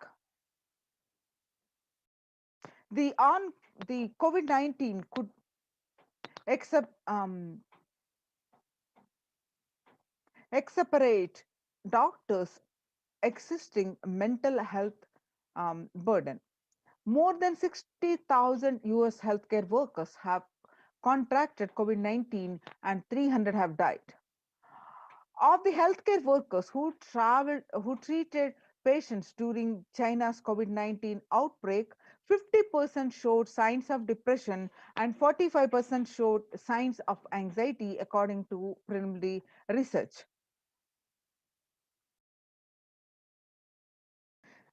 The COVID-19 could exacerbate doctors' existing mental health burden. More than 60,000 US healthcare workers have contracted COVID-19 and 300 have died. Of the healthcare workers who treated patients during China's COVID-19 outbreak, 50% showed signs of depression and 45% showed signs of anxiety, according to preliminary research.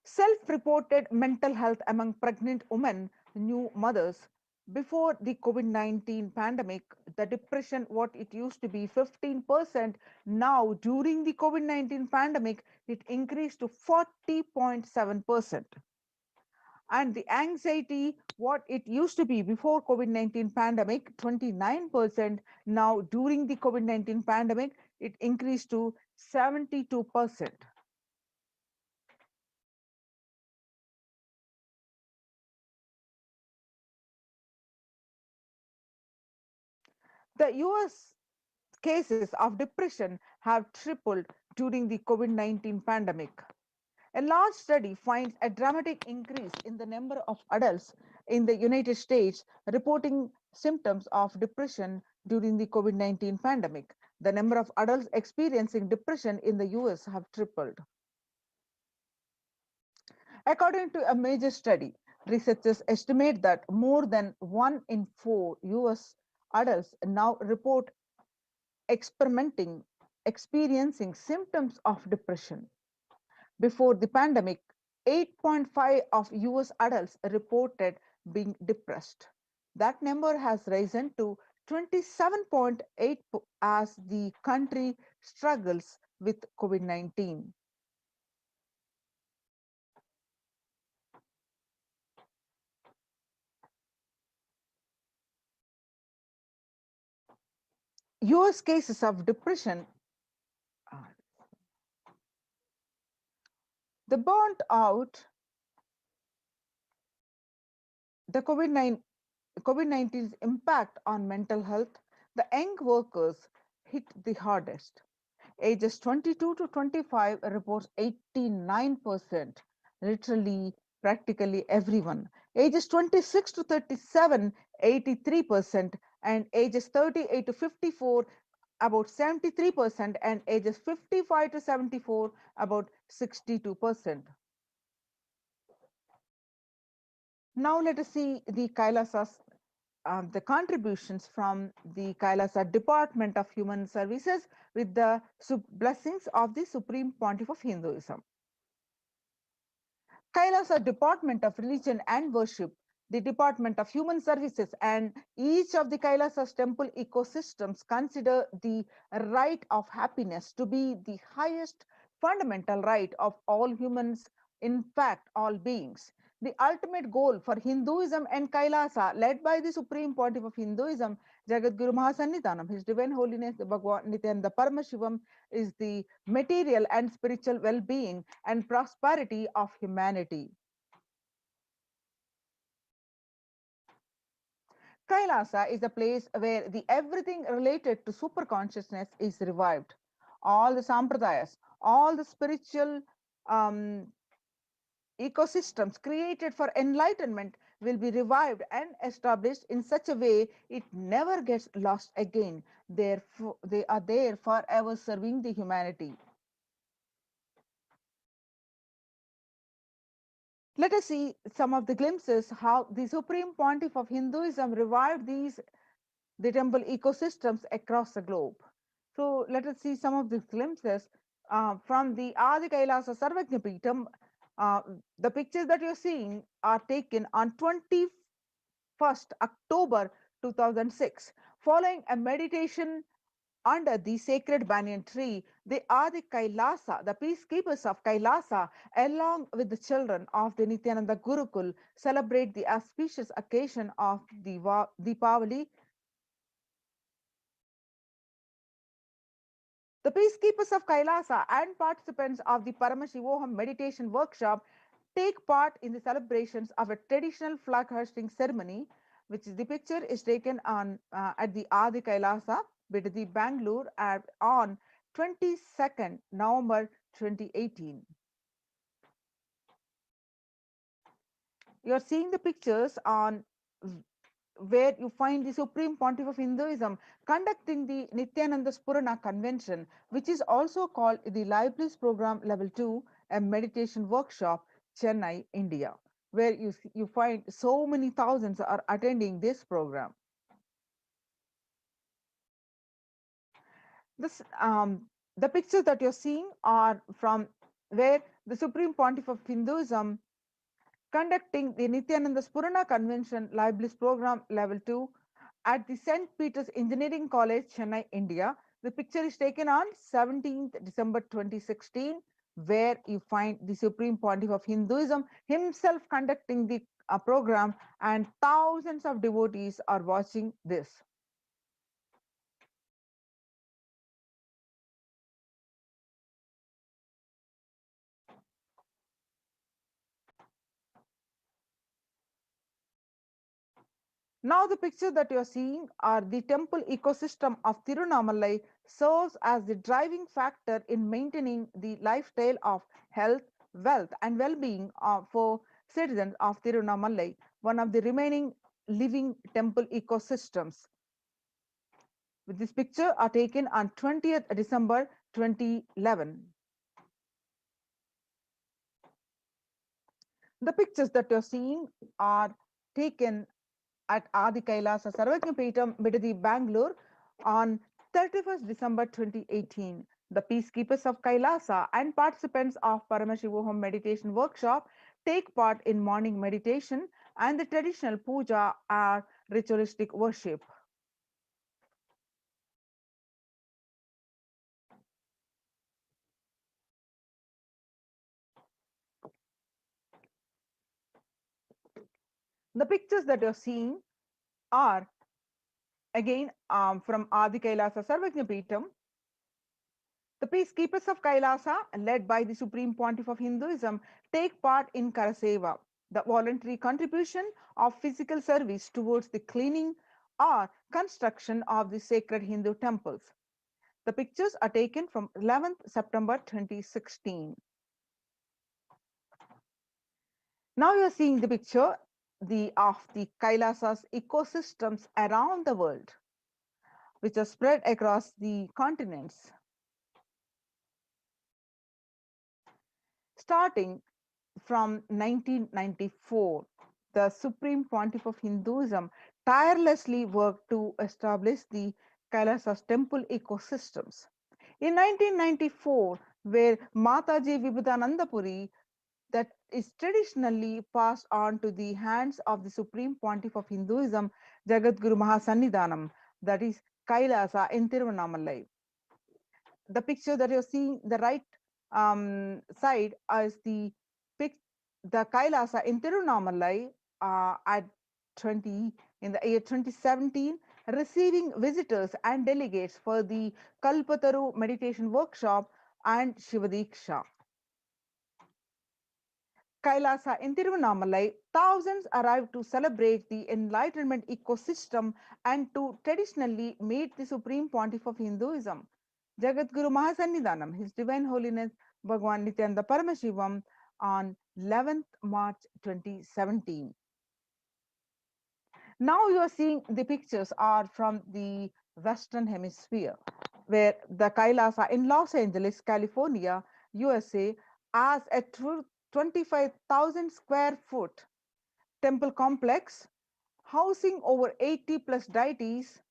Self-reported mental health among pregnant women, new mothers, before the COVID-19 pandemic, the depression, what it used to be 15%, now during the COVID-19 pandemic, it increased to 40.7%. And the anxiety, what it used to be before COVID-19 pandemic, 29%, now during the COVID-19 pandemic, it increased to 72%. The US cases of depression have tripled during the COVID-19 pandemic. A large study finds a dramatic increase in the number of adults in the United States reporting symptoms of depression during the COVID-19 pandemic. The number of adults experiencing depression in the US have tripled. According to a major study, Researchers estimate that more than 1 in 4 US adults now report experiencing symptoms of depression. Before the pandemic, 8.5 of US adults reported being depressed. That number has risen to 27.8 as the country struggles with COVID-19. US cases of depression, the burnt out, the COVID-19's impact on mental health, the young workers hit the hardest. Ages 22 to 25 reports 89%, literally practically everyone. Ages 26 to 37, 83%, and ages 38 to 54, about 73%, and ages 55 to 74, about 62%. Now let us see the Kailasas, the contributions from the Kailasa Department of Human Services with the blessings of the Supreme Pontiff of Hinduism. Kailasa Department of Religion and Worship, the Department of Human Services, and each of the Kailasa's temple ecosystems consider the right of happiness to be the highest fundamental right of all humans, in fact, all beings. The ultimate goal for Hinduism and Kailasa, led by the Supreme Pontiff of Hinduism, Jagadguru Mahasannidhanam, His Divine Holiness Bhagwan Nityananda Paramashivam, is the material and spiritual well-being and prosperity of humanity. Kailasa is a place where the everything related to superconsciousness is revived. All the sampradayas, all the spiritual ecosystems created for enlightenment will be revived and established in such a way it never gets lost again. Therefore, they are there forever serving the humanity. Let us see some of the glimpses how the Supreme Pontiff of Hinduism revived the temple ecosystems across the globe. So let us see some of the glimpses from the Adi Kailasa Sarvajna Peetham. The pictures that you're seeing are taken on 21st October 2006. Following a meditation under the sacred banyan tree, the Adi Kailasa, the peacekeepers of Kailasa, along with the children of the Nityananda Gurukul, celebrate the auspicious occasion of the Deepavali. The peacekeepers of Kailasa and participants of the Paramashivoham meditation workshop take part in the celebrations of a traditional flag hoisting ceremony, which is the picture is taken on at the Adi Kailasa, Bidadi, Bangalore, on 22nd November 2018. You're seeing the pictures on where you find the Supreme Pontiff of Hinduism conducting the Nityananda Spurana Convention, which is also called the Live Bliss Program Level 2, a meditation workshop, Chennai, India, where you find so many thousands are attending this program. The pictures that you're seeing are from where the Supreme Pontiff of Hinduism conducting the Nityananda Spurana Convention Live Bliss Program Level 2 at the St. Peter's Engineering College, Chennai, India. The picture is taken on 17th December 2016, where you find the Supreme Pontiff of Hinduism himself conducting the program, and thousands of devotees are watching this. Now the picture that you are seeing are the temple ecosystem of Tirunamalai serves as the driving factor in maintaining the lifestyle of health, wealth and well-being for citizens of Tirunamalai, one of the remaining living temple ecosystems. With this picture are taken on 20th December 2011. The pictures that you're seeing are taken at Adi Kailasa Sarvajnapeetam, Bidadi, Bangalore on 31st December 2018. The peacekeepers of Kailasa and participants of Paramashivoham meditation workshop take part in morning meditation and the traditional puja or ritualistic worship. The pictures that you're seeing are again from Adi Kailasa Sarvajnapeetam. The peacekeepers of Kailasa, led by the Supreme Pontiff of Hinduism, take part in Karaseva, the voluntary contribution of physical service towards the cleaning or construction of the sacred Hindu temples. The pictures are taken from 11th September 2016. Now you are seeing the picture of the Kailasa's ecosystems around the world, which are spread across the continents. Starting from 1994, the Supreme Pontiff of Hinduism tirelessly worked to establish the Kailasa's temple ecosystems. In 1994, where Mataji Vibhudanandapuri, that is traditionally passed on to the hands of the Supreme Pontiff of Hinduism, Jagadguru Mahasannidhanam, that is Kailasa in Tiruvannamalai. The picture that you're seeing, the right side is the Kailasa in Tiruvannamalai in the year 2017, receiving visitors and delegates for the Kalpataru meditation workshop and Shivadiksha. Kailasa in Tiruvannamalai, thousands arrived to celebrate the enlightenment ecosystem and to traditionally meet the Supreme Pontiff of Hinduism, Jagadguru Mahasannidhanam, His Divine Holiness Bhagwan Nityananda Paramashivam, on 11th March 2017. Now you are seeing the pictures are from the Western Hemisphere, where the Kailasa in Los Angeles, California, USA, as a 25,000 square foot temple complex housing over 80 plus deities.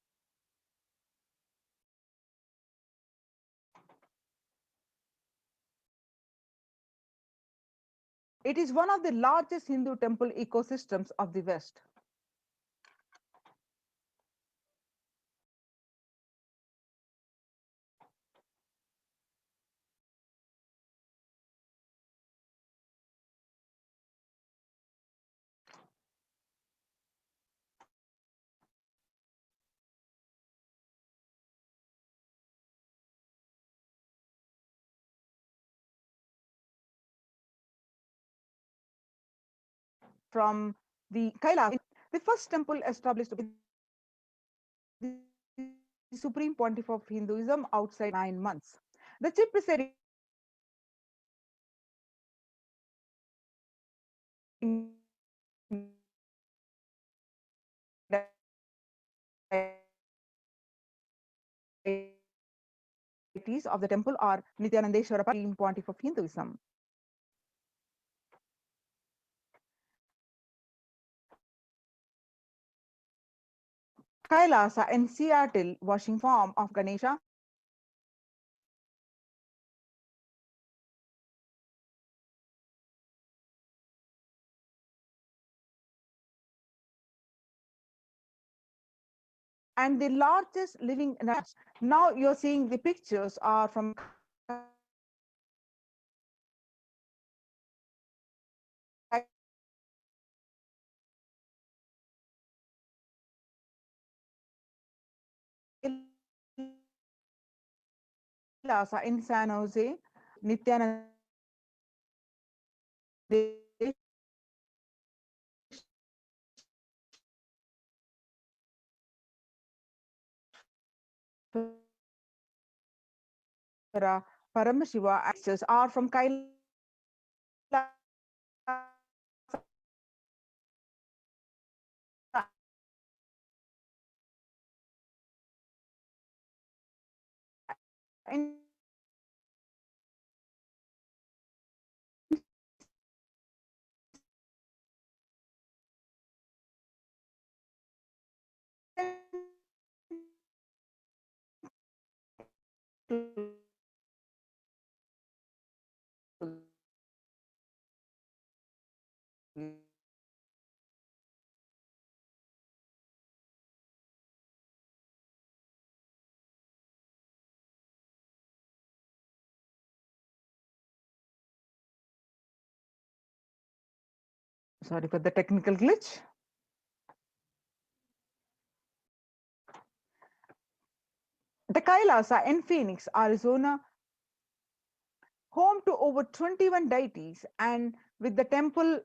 It is one of the largest Hindu temple ecosystems of the West. From the Kailasa, the first temple established by the Supreme Pontiff of Hinduism outside 9 months. The chief presiding deities of the temple are Nityanandeshwara, Supreme Pontiff of Hinduism. Kailasa in Seattle, Washington, form of Ganesha, and the largest living nuts. Now you're seeing the pictures are from Kailasa in San Jose, Nityananda Paramashiva access are from Kailasa in Sorry for the technical glitch. The Kailasa in Phoenix, Arizona, home to over 21 deities and with the temple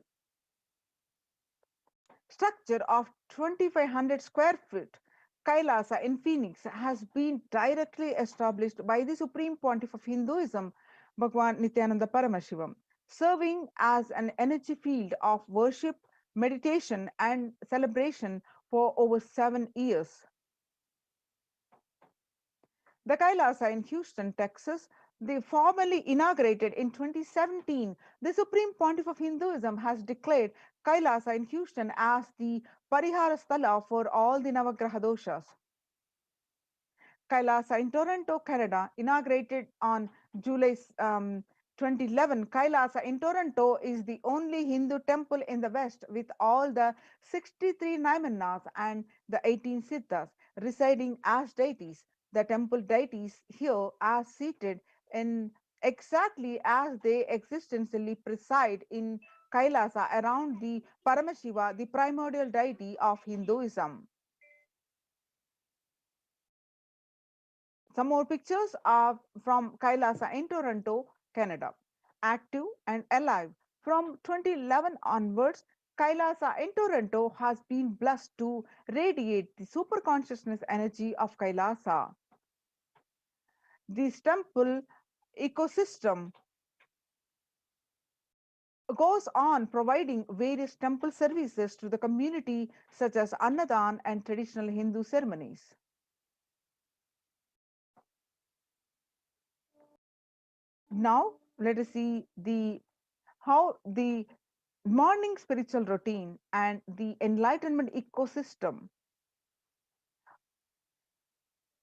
structure of 2,500 square feet, Kailasa in Phoenix has been directly established by the Supreme Pontiff of Hinduism, Bhagwan Nityananda Paramashivam, serving as an energy field of worship, meditation, and celebration for over 7 years. The Kailasa in Houston, Texas, they formally inaugurated in 2017. The Supreme Pontiff of Hinduism has declared Kailasa in Houston as the Parihara Sthala for all the Navagraha doshas. Kailasa in Toronto, Canada, inaugurated on July 2011. Kailasa in Toronto is the only Hindu temple in the West with all the 63 Naimanas and the 18 Siddhas residing as deities. The temple deities here are seated in exactly as they existentially preside in Kailasa around the Paramashiva, the primordial deity of Hinduism. Some more pictures are from Kailasa in Toronto, Canada. Active and alive. From 2011 onwards, Kailasa in Toronto has been blessed to radiate the super consciousness energy of Kailasa. This temple ecosystem goes on providing various temple services to the community such as Annadan and traditional Hindu ceremonies. Now let us see how the morning spiritual routine and the enlightenment ecosystem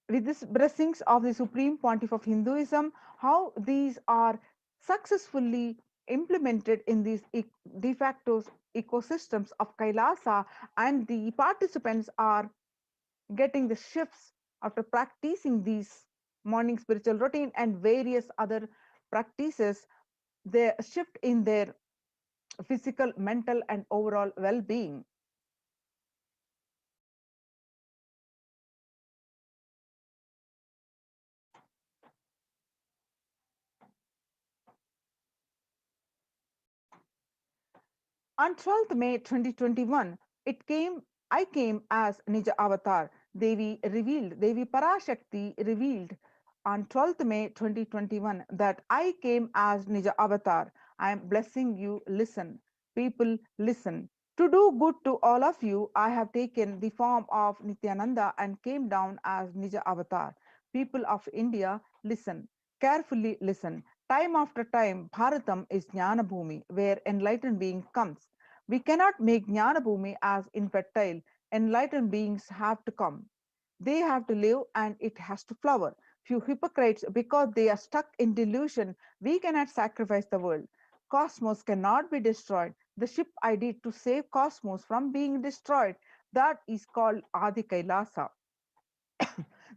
with these blessings of the Supreme Pontiff of Hinduism, how these are successfully implemented in these de facto ecosystems of Kailasa, and the participants are getting the shifts after practicing these morning spiritual routine and various other practices, the shift in their physical, mental, and overall well-being. On 12th May 2021, I came as Nija Avatar. Devi Parashakti revealed on 12th May 2021 that I came as Nija Avatar. I am blessing you. Listen. People, listen. To do good to all of you, I have taken the form of Nityananda and came down as Nija Avatar. People of India, listen. Carefully listen. Time after time, Bharatam is Jnana Bhumi, where enlightened being comes. We cannot make Jnana Bhumi as infertile. Enlightened beings have to come. They have to live and it has to flower. Few hypocrites, because they are stuck in delusion, we cannot sacrifice the world. Cosmos cannot be destroyed. The ship I did to save Cosmos from being destroyed, that is called Adi Kailasa.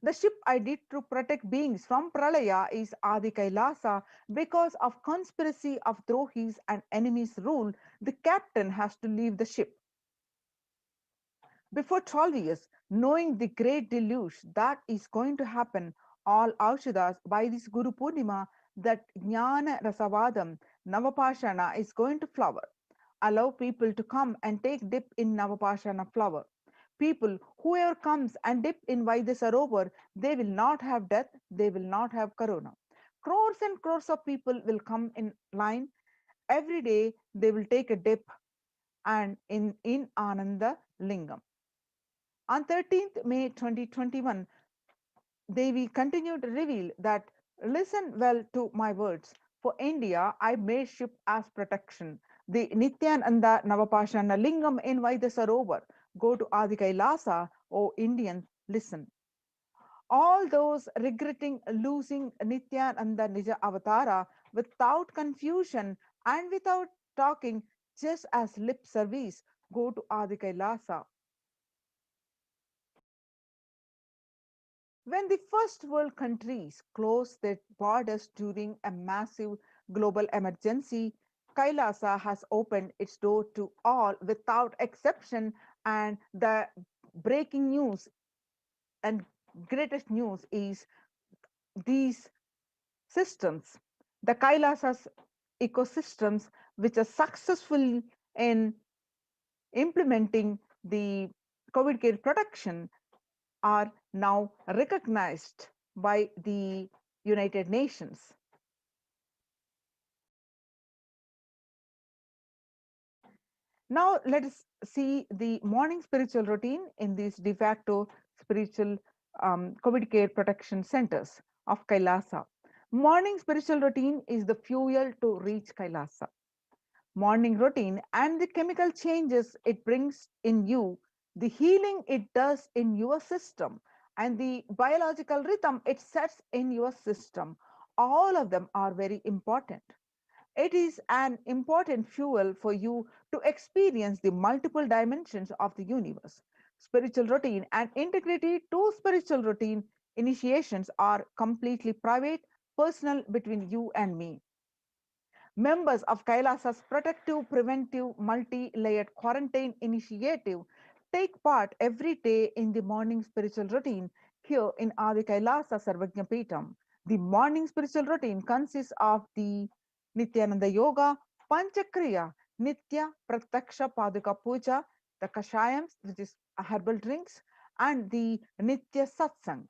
The ship I did to protect beings from Pralaya is Adi Kailasa. Because of conspiracy of Drohis and enemies' rule, the captain has to leave the ship. Before 12 years, knowing the great deluge that is going to happen, all Aushadas by this Guru Purnima, that Jnana Rasavadam, Navapashana is going to flower. Allow people to come and take dip in Navapashana flower. People, whoever comes and dip in Vaidyasarovar, they will not have death, they will not have corona. Crores and crores of people will come in line. Every day they will take a dip and in Ananda Lingam. On 13th May 2021, Devi continued to reveal that listen well to my words. For India, I made ship as protection. The Nityananda Navapashana Lingam in Vaidyasarovar. Go to Adi Kailasa, O Indians, listen. all those regretting losing Nityananda Nija Avatara without confusion and without talking, just as lip service, go to Adi Kailasa. When the first world countries closed their borders during a massive global emergency, Kailasa has opened its door to all without exception, and the breaking news and greatest news is these systems, the Kailasas ecosystems, which are successful in implementing the COVID care protection, are now recognized by the United Nations. Now let us see the morning spiritual routine in these de facto spiritual COVID care protection centers of Kailasa. Morning spiritual routine is the fuel to reach Kailasa. Morning routine and the chemical changes it brings in you, the healing it does in your system, and the biological rhythm it sets in your system, all of them are very important. It is an important fuel for you to experience the multiple dimensions of the universe. Spiritual routine and integrity to spiritual routine initiations are completely private, personal between you and me. Members of Kailasa's protective, preventive, multi-layered quarantine initiative take part every day in the morning spiritual routine here in Adi Kailasa Sarvajna Peetam. The morning spiritual routine consists of the Nityananda Yoga, Panchakriya, Nitya Prataksha Paduka Puja, the Kashayams, which is herbal drinks, and the Nitya Satsang.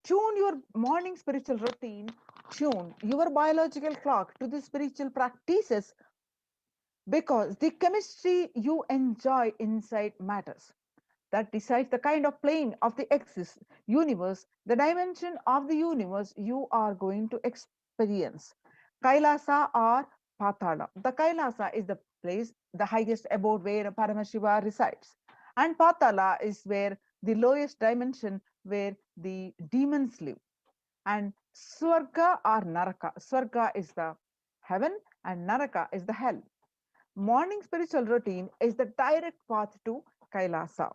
Tune your morning spiritual routine, tune your biological clock to the spiritual practices, because the chemistry you enjoy inside matters. That decides the kind of plane of the universe, the dimension of the universe you are going to experience. Kailasa or Patala. The Kailasa is the place, the highest abode where Paramashiva resides. And Patala is where the lowest dimension where the demons live. And Swarga or Naraka. Swarga is the heaven and Naraka is the hell. Morning spiritual routine is the direct path to Kailasa.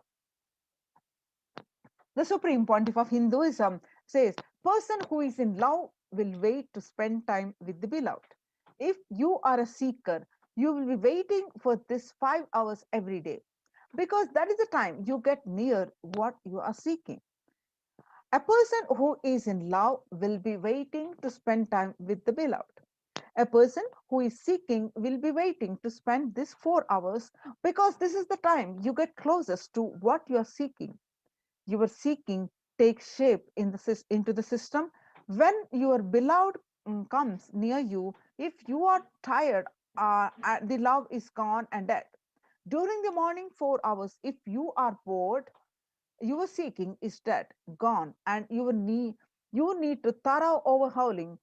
The Supreme Pontiff of Hinduism says, person who is in love will wait to spend time with the beloved. If you are a seeker, you will be waiting for this 5 hours every day, because that is the time you get near what you are seeking. A person who is in love will be waiting to spend time with the beloved. A person who is seeking will be waiting to spend this 4 hours, because this is the time you get closest to what you are seeking. Your seeking takes shape into the system when your beloved comes near you. If you are tired, the love is gone and dead. During the morning 4 hours, if you are bored, your seeking is dead, gone, and you need to thorough overhauling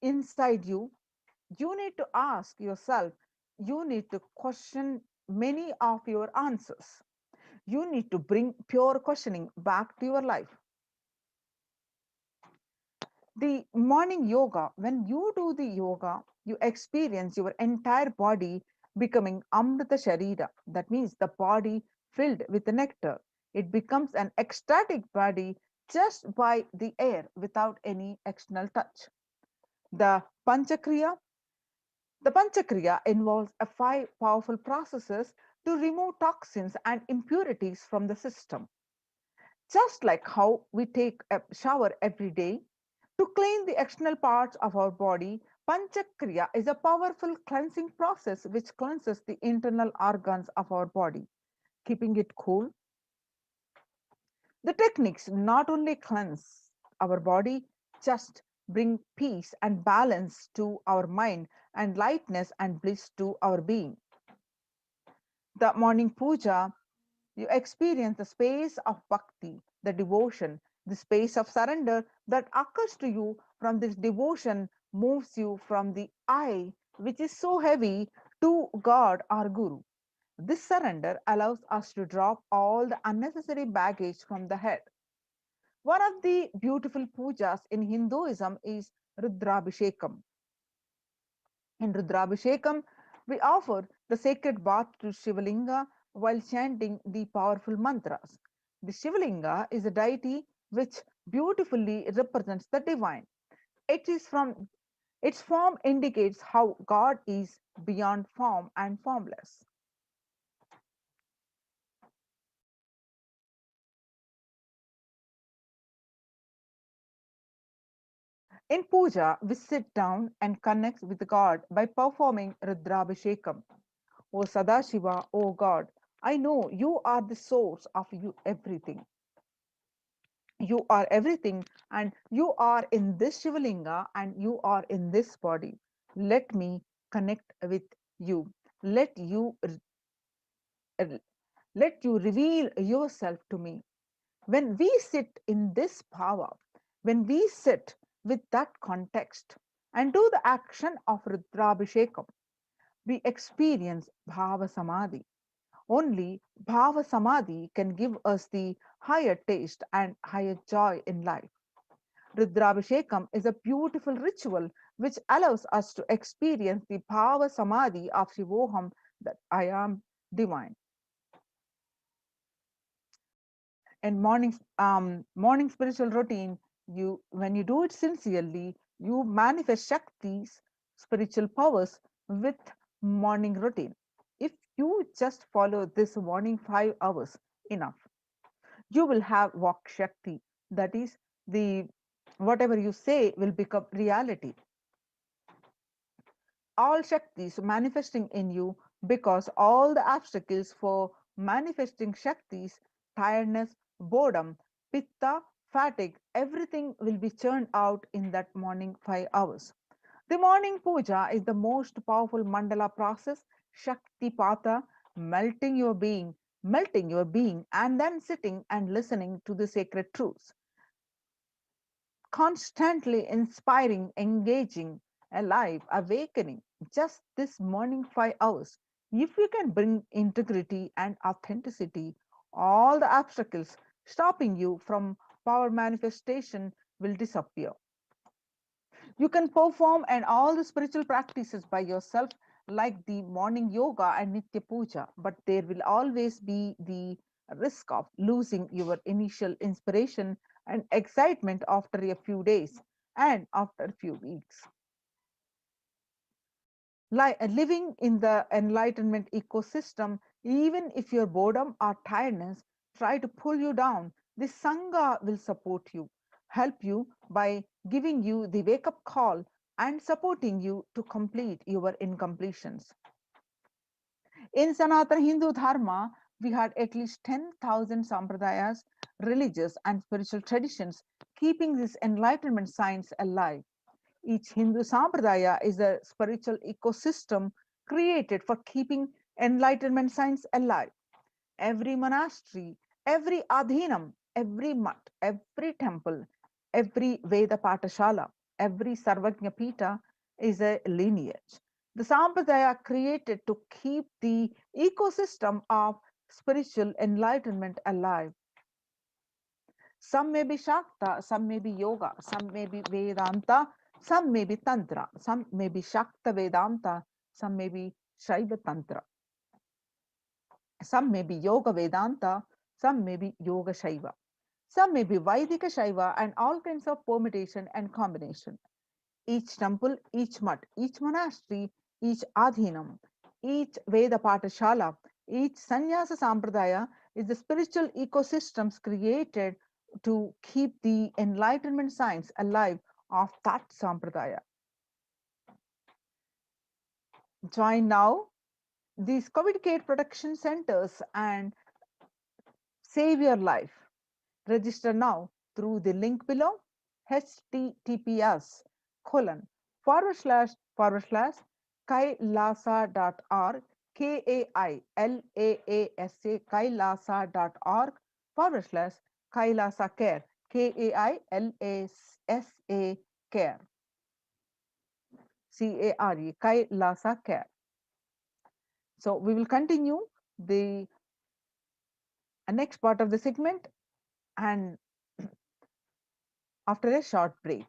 inside you. You need to ask yourself, you need to question many of your answers. You need to bring pure questioning back to your life. The morning yoga, when you do the yoga, you experience your entire body becoming Amrita Sharira. That means the body filled with the nectar. It becomes an ecstatic body just by the air without any external touch. The Panchakriya involves 5 powerful processes to remove toxins and impurities from the system. Just like how we take a shower every day to clean the external parts of our body, Panchakriya is a powerful cleansing process which cleanses the internal organs of our body, keeping it cool. The techniques not only cleanse our body, just bring peace and balance to our mind and lightness and bliss to our being. The morning puja, you experience the space of bhakti, the devotion, the space of surrender that occurs to you from this devotion moves you from the I, which is so heavy, to God or Guru. This surrender allows us to drop all the unnecessary baggage from the head. One of the beautiful pujas in Hinduism is Rudrabhishekam. In Rudrabhishekam, we offer the sacred bath to Shivalinga while chanting the powerful mantras. The Shivalinga is a deity which beautifully represents the divine. Its form indicates how God is beyond form and formless. In puja, we sit down and connect with God by performing Rudrabhishekam. O Sadashiva, O God, I know you are the source of everything. You are everything, and you are in this Shivalinga, and you are in this body. Let me connect with you. Let you reveal yourself to me. When we sit in this power, when we sit with that context and do the action of Rudrabhishekam, we experience Bhava Samadhi. Only Bhava Samadhi can give us the higher taste and higher joy in life. Rudrabhishekam is a beautiful ritual which allows us to experience the Bhava Samadhi of Shivoham, that I am divine. In morning spiritual routine, when you do it sincerely, you manifest Shakti's spiritual powers with morning routine. If you just follow this morning 5 hours enough, you will have Vak Shakti. That is, the whatever you say will become reality. All Shaktis manifesting in you, because all the obstacles for manifesting Shaktis, tiredness, boredom, pitta, fatigue, everything will be churned out in that morning 5 hours. The morning puja is the most powerful mandala process, Shakti Pata, melting your being, and then sitting and listening to the sacred truths. Constantly inspiring, engaging, alive, awakening. Just this morning 5 hours. If you can bring integrity and authenticity, all the obstacles stopping you from power manifestation will disappear. You can perform and all the spiritual practices by yourself, like the morning yoga and Nitya Puja, but there will always be the risk of losing your initial inspiration and excitement after a few days and after a few weeks. Living in the enlightenment ecosystem, even if your boredom or tiredness try to pull you down, the Sangha will support you, help you by giving you the wake up call and supporting you to complete your incompletions. In Sanatana Hindu Dharma, we had at least 10,000 sampradayas, religious and spiritual traditions, keeping this enlightenment science alive. Each Hindu sampradaya is a spiritual ecosystem created for keeping enlightenment science alive. Every monastery, every adhinam, every mutt, every temple, every Veda Patashala, every Sarvagnya Pita is a lineage. The sampradaya created to keep the ecosystem of spiritual enlightenment alive. Some may be Shakta, some may be Yoga, some may be Vedanta, some may be Tantra, some may be Shakta Vedanta, some may be Shaiva Tantra. Some may be Yoga Vedanta, some may be Yoga Shaiva. Some may be Vaidika Shaiva, and all kinds of permutation and combination. Each temple, each mutt, each monastery, each adhinam, each Veda Patashala, each Sannyasa Sampradaya is the spiritual ecosystems created to keep the enlightenment science alive of that Sampradaya. Join now these COVID care protection centers and save your life. Register now through the link below, https:// kailasa.org, KAILAASA, kailasa.org / Kailasa Care, KAILASA Care, CARE, Kailasa Care. So we will continue the next part of the segment, and after a short break.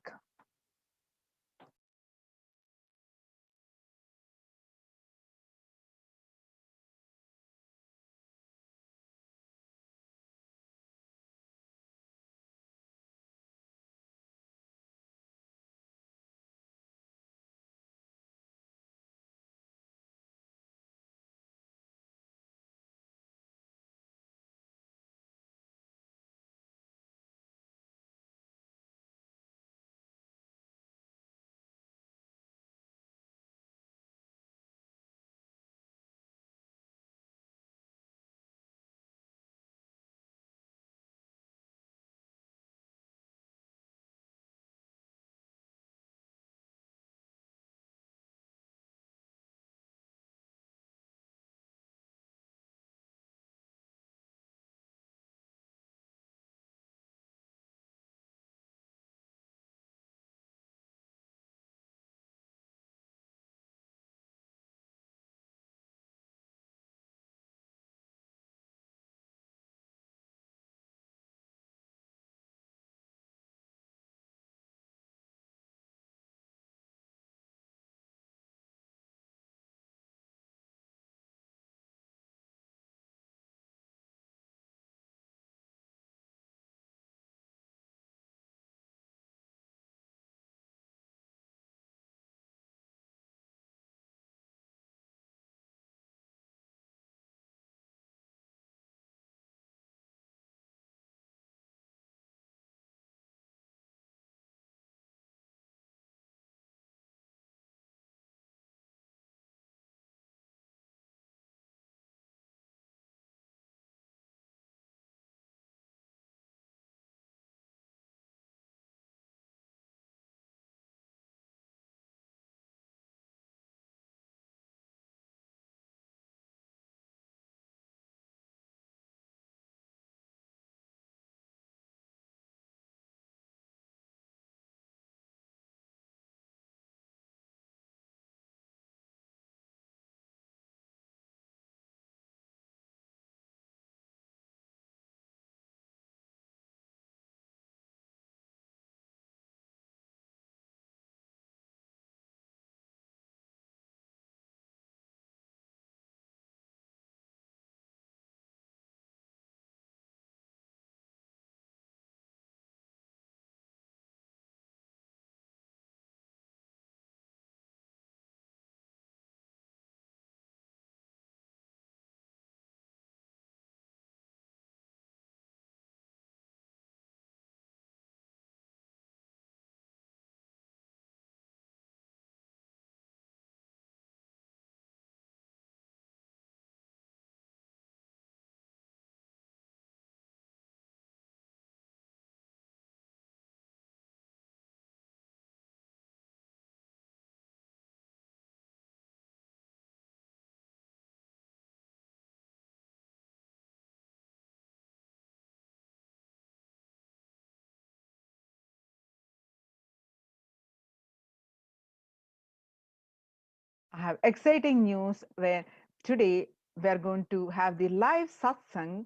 I have exciting news where today we are going to have the live satsang,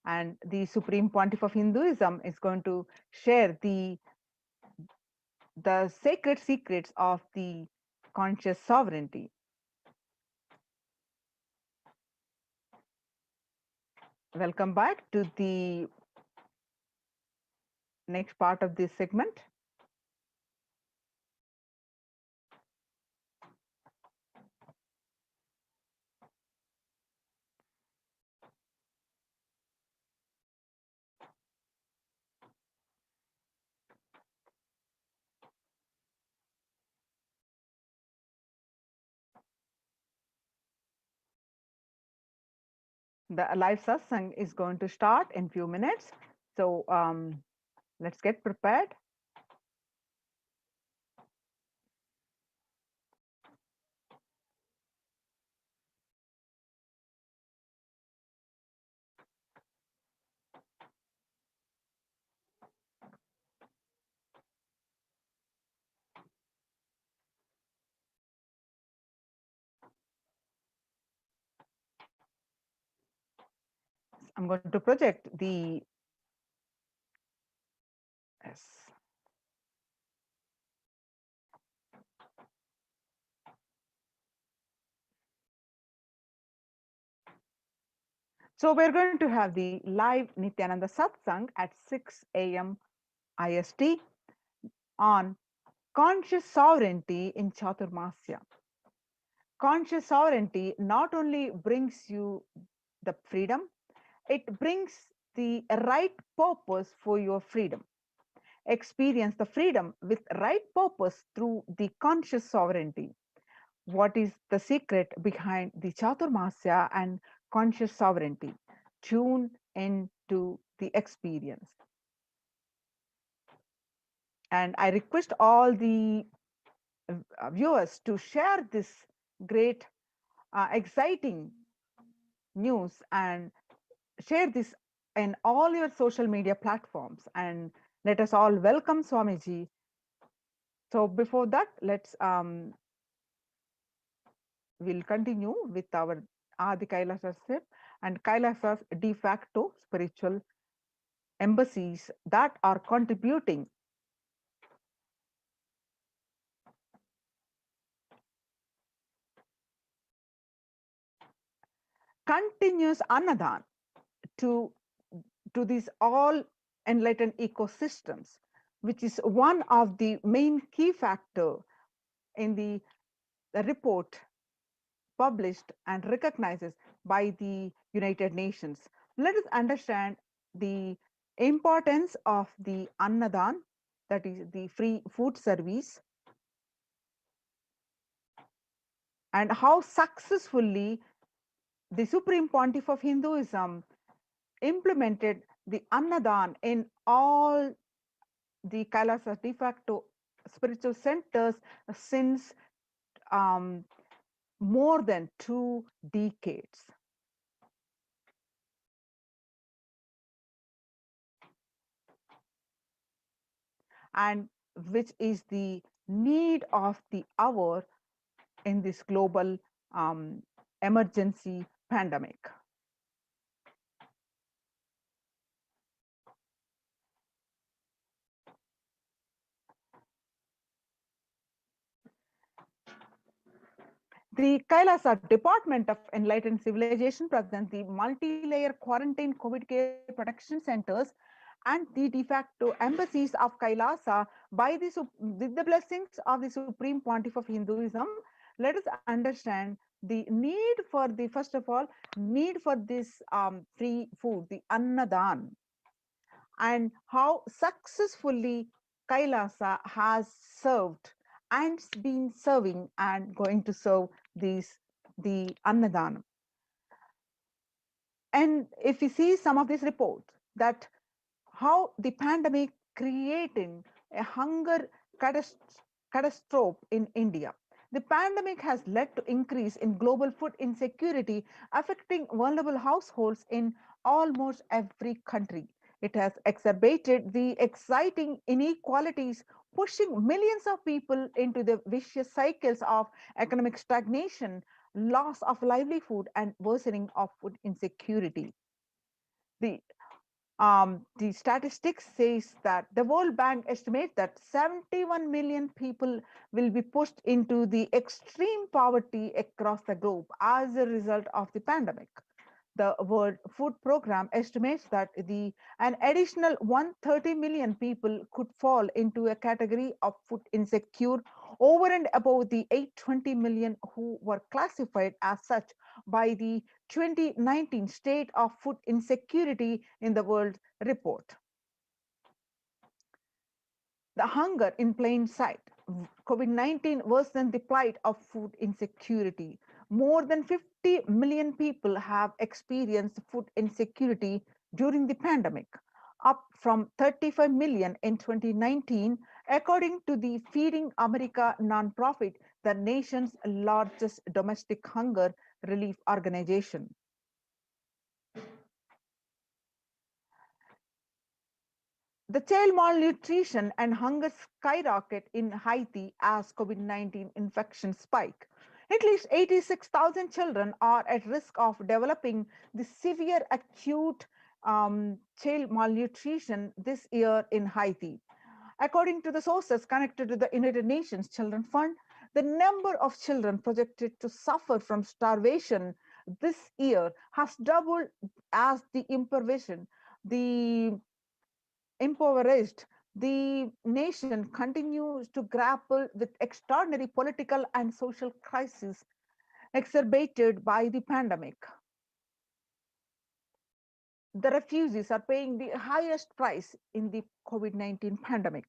and the Supreme Pontiff of Hinduism is going to share the sacred secrets of the conscious sovereignty. Welcome back to the next part of this segment. The live satsang is going to start in few minutes. So let's get prepared. I'm going to project the, yes. So we're going to have the live Nityananda Satsang at 6 a.m. IST on conscious sovereignty in Chaturmasya. Conscious sovereignty not only brings you the freedom, it brings the right purpose for your freedom. Experience the freedom with right purpose through the conscious sovereignty. What is the secret behind the Chaturmasya and conscious sovereignty? Tune into the experience. And I request all the viewers to share this great, exciting news and share this in all your social media platforms, and let us all welcome Swamiji. So before that, we'll continue with our Adi Kailasa step and Kailasa's de facto spiritual embassies that are contributing continuous annadan to these all enlightened ecosystems, which is one of the main key factor in the report published and recognizes by the United Nations. Let us understand the importance of the annadan, that is the free food service, and how successfully the Supreme Pontiff of Hinduism implemented the annadan in all the Kailasa de facto spiritual centers since more than 2 decades. And which is the need of the hour in this global emergency pandemic. The Kailasa Department of Enlightened Civilization presents the multi-layer quarantine COVID care protection centers and the de facto embassies of Kailasa with the blessings of the Supreme Pontiff of Hinduism. Let us understand the need for the, first of all, need for this free food, the annadan, and how successfully Kailasa has served and been serving and going to serve the annadan. And if you see some of these reports, that how the pandemic creating a hunger catastrophe in India. The pandemic has led to increase in global food insecurity, affecting vulnerable households in almost every country. It has exacerbated the exciting inequalities, pushing millions of people into the vicious cycles of economic stagnation, loss of livelihood, and worsening of food insecurity. The statistics says that the World Bank estimates that 71 million people will be pushed into the extreme poverty across the globe as a result of the pandemic. The World Food Program estimates that an additional 130 million people could fall into a category of food insecure over and above the 820 million who were classified as such by the 2019 State of Food Insecurity in the World report. The hunger in plain sight. COVID-19 worsened the plight of food insecurity. More than 50 million people have experienced food insecurity during the pandemic, up from 35 million in 2019, according to the Feeding America nonprofit, the nation's largest domestic hunger relief organization. The child malnutrition and hunger skyrocket in Haiti as COVID-19 infections spike. At least 86,000 children are at risk of developing the severe acute child malnutrition this year in Haiti. According to the sources connected to the United Nations Children Fund, the number of children projected to suffer from starvation this year has doubled as the impoverished, the nation continues to grapple with extraordinary political and social crises exacerbated by the pandemic. The refugees are paying the highest price in the COVID-19 pandemic.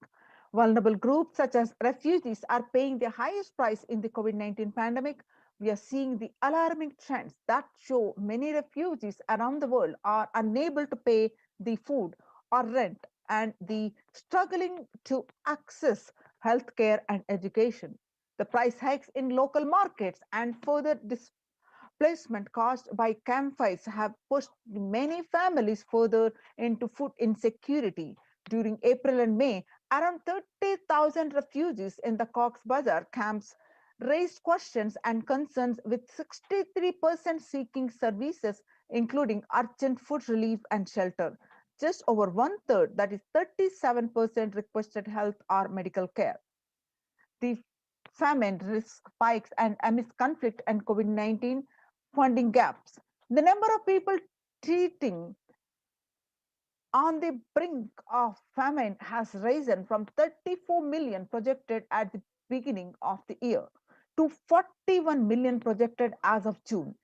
Vulnerable groups such as refugees are paying the highest price in the COVID-19 pandemic. We are seeing the alarming trends that show many refugees around the world are unable to pay the food or rent and the struggling to access healthcare and education. The price hikes in local markets and further displacement caused by campfires have pushed many families further into food insecurity. During April and May, around 30,000 refugees in the Cox's Bazar camps raised questions and concerns, with 63% seeking services, including urgent food relief and shelter. Just over one-third, that is 37%, requested health or medical care. The famine risk spikes and amidst conflict and COVID-19 funding gaps. The number of people treating on the brink of famine has risen from 34 million projected at the beginning of the year to 41 million projected as of June.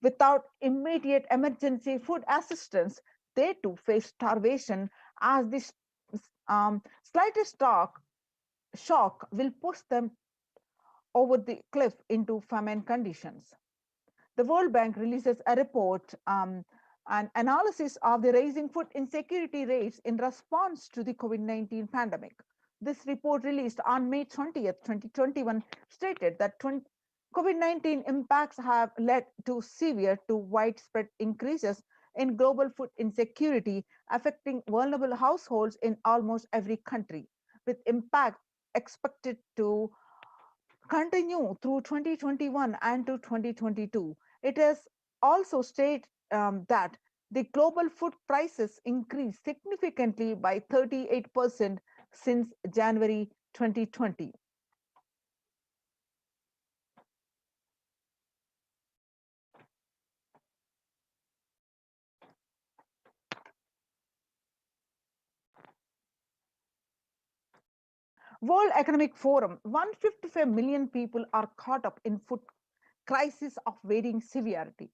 Without immediate emergency food assistance, they too face starvation, as the slightest shock will push them over the cliff into famine conditions. The World Bank releases a report, an analysis of the rising food insecurity rates in response to the COVID-19 pandemic. This report, released on May 20th, 2021, stated that COVID-19 impacts have led to severe to widespread increases in global food insecurity, affecting vulnerable households in almost every country, with impact expected to continue through 2021 and to 2022. It is also stated that the global food prices increased significantly by 38% since January 2020. World Economic Forum: 155 million people are caught up in food crisis of varying severity.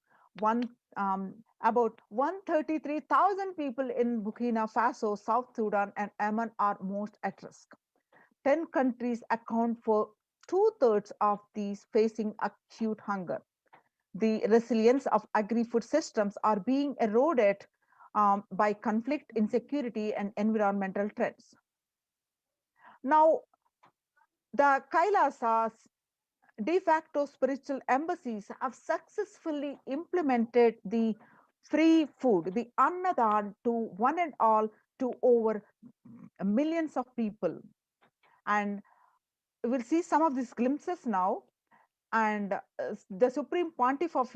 About 133,000 people in Burkina Faso, South Sudan, and Yemen are most at risk. 10 countries account for 2/3 of these facing acute hunger. The resilience of agri-food systems are being eroded by conflict, insecurity, and environmental trends. Now, the Kailasas, de facto spiritual embassies, have successfully implemented the free food, the Annadan, to one and all, to over millions of people. And we'll see some of these glimpses now. And the Supreme Pontiff of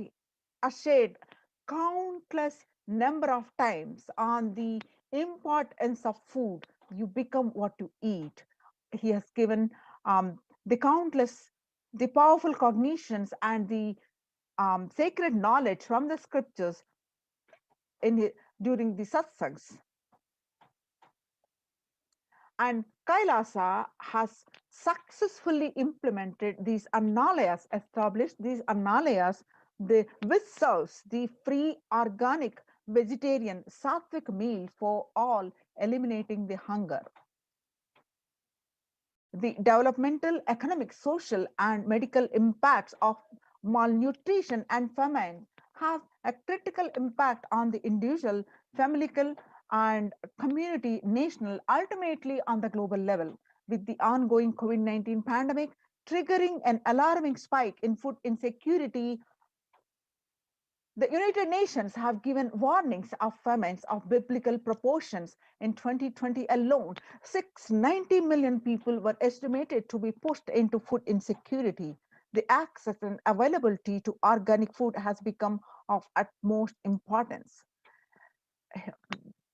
shared countless number of times on the importance of food. You become what you eat. He has given the powerful cognitions and the sacred knowledge from the scriptures during the satsangs. And Kailasa has successfully implemented these annalayas, established these annalayas, which serves the free, organic, vegetarian, sattvic meal for all, eliminating the hunger. The developmental, economic, social, and medical impacts of malnutrition and famine have a critical impact on the individual, familial, and community, national, ultimately on the global level. With the ongoing COVID-19 pandemic triggering an alarming spike in food insecurity, the United Nations have given warnings of famines of biblical proportions. In 2020 alone, 690 million people were estimated to be pushed into food insecurity. The access and availability to organic food has become of utmost importance.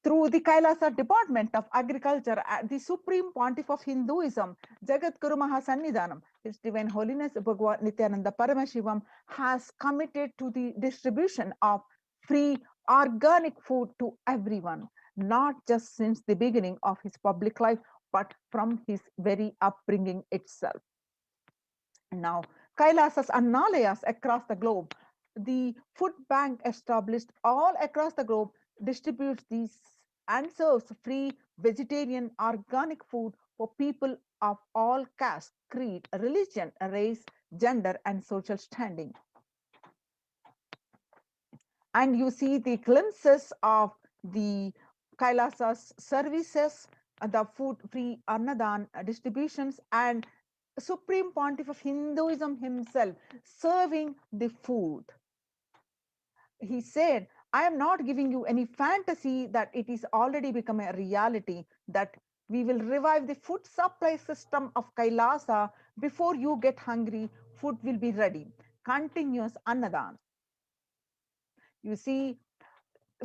through the Kailasa Department of Agriculture at the Supreme Pontiff of Hinduism, Jagat Guru Mahasannidhanam, His Divine Holiness Bhagwan Nityananda Paramashivam, has committed to the distribution of free organic food to everyone, not just since the beginning of his public life, but from his very upbringing itself. Now, Kailasas Annalayas across the globe, the food bank established all across the globe, distributes these and serves free vegetarian organic food for people of all caste, creed, religion, race, gender, and social standing. And you see the glimpses of the Kailasas services, the food free Annadan distributions, and Supreme Pontiff of Hinduism himself serving the food. He said, I am not giving you any fantasy that it is already become a reality, that we will revive the food supply system of Kailasa. Before you get hungry, food will be ready. Continuous Annadan. You see,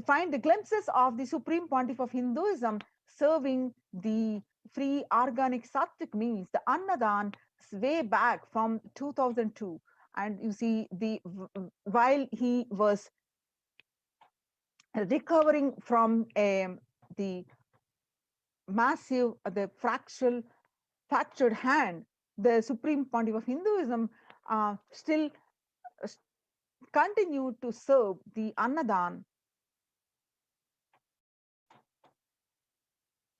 find the glimpses of the Supreme Pontiff of Hinduism serving the free organic sattvic meals, the Annadan, way back from 2002. And you see, while he was recovering from the massive, the fractured hand, the Supreme Pontiff of Hinduism still continued to serve the Annadan.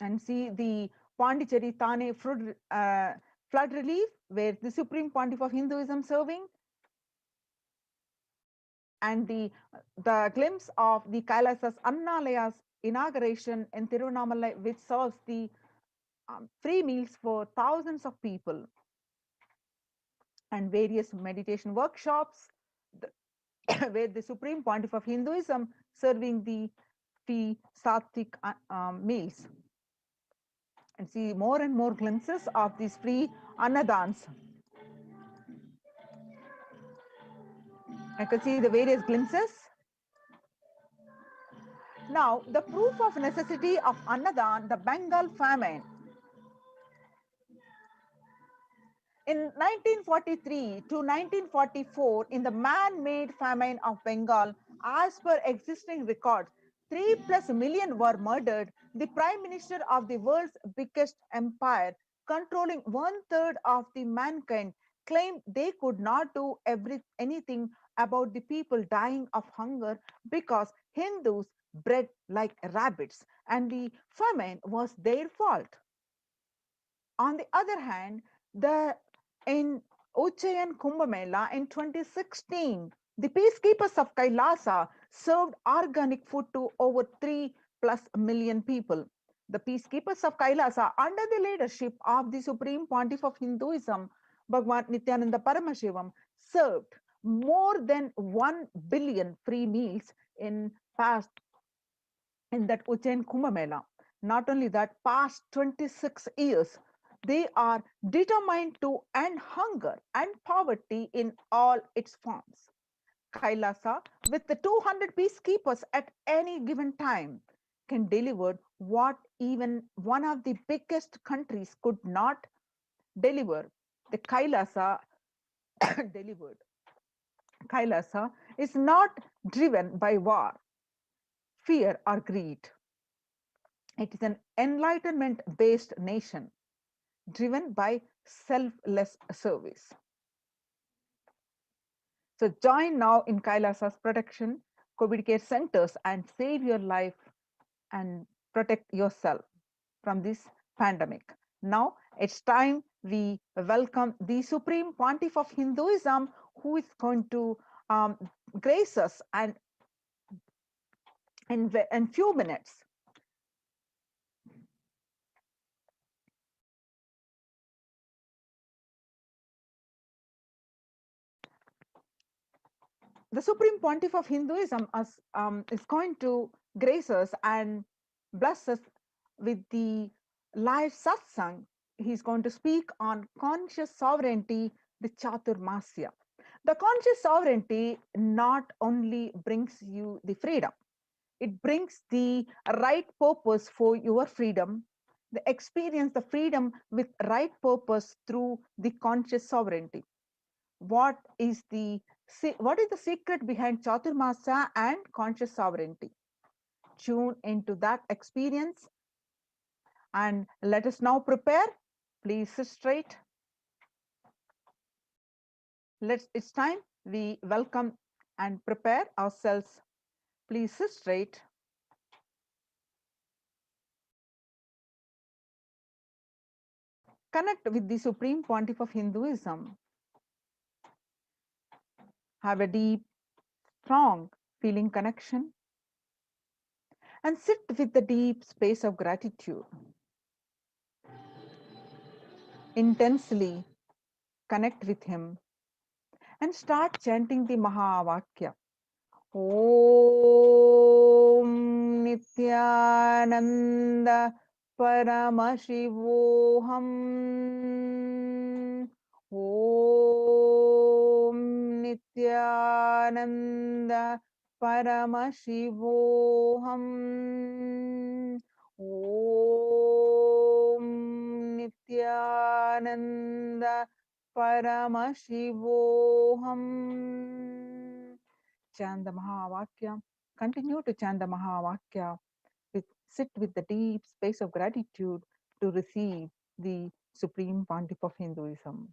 And see the Pondicherry Thane flood relief, where the Supreme Pontiff of Hinduism serving, and the glimpse of the Kailasas Annalayas inauguration in Tiruvannamalai, which serves the free meals for thousands of people, and various meditation workshops where the Supreme Pontiff of Hinduism serving the free sattvic meals. And see more and more glimpses of these free Annadans. I could see the various glimpses. Now, the proof of necessity of Annadan, the Bengal famine. In 1943 to 1944, in the man-made famine of Bengal, as per existing records, 3+ million were murdered. The Prime Minister of the world's biggest empire, controlling 1/3 of the mankind, claimed they could not do anything about the people dying of hunger because Hindus bred like rabbits, and the famine was their fault. On the other hand, in Ujjain Kumbh Mela in 2016, the peacekeepers of Kailasa served organic food to over 3+ million people. The peacekeepers of Kailasa, under the leadership of the Supreme Pontiff of Hinduism, Bhagwan Nityananda Paramashivam, served more than 1 billion free meals in that Ujjain Kumbh Mela. Not only that, past 26 years, they are determined to end hunger and poverty in all its forms. Kailasa, with the 200 peacekeepers at any given time, can deliver what even one of the biggest countries could not deliver. The Kailasa delivered. Kailasa is not driven by war, fear, or greed. It is an enlightenment-based nation, driven by selfless service. So join now in Kailasa's protection, COVID care centers, and save your life and protect yourself from this pandemic. Now it's time we welcome the Supreme Pontiff of Hinduism, who is going to grace us in few minutes. The Supreme Pontiff of Hinduism is going to grace us and bless us with the live satsang. He's going to speak on conscious sovereignty, the Chaturmasya. The conscious sovereignty not only brings you the freedom, It brings the right purpose for your freedom, the experience the freedom with right purpose through the conscious sovereignty. What is the secret behind Chaturmasa and conscious sovereignty? Tune into that experience and let us now prepare. Please sit straight. It's time we welcome and prepare ourselves. Please sit straight. Connect with the Supreme Pontiff of Hinduism. Have a deep, strong feeling connection and sit with the deep space of gratitude. Intensely connect with him and start chanting the Mahavakya. Om Nityananda Paramashivoham. Om Nityananda Paramashivoham. Om Nityananda Paramashivoham. Chant the Mahavakya. Continue to chant the Mahavakya. Sit with the deep space of gratitude to receive the Supreme Pontiff of Hinduism.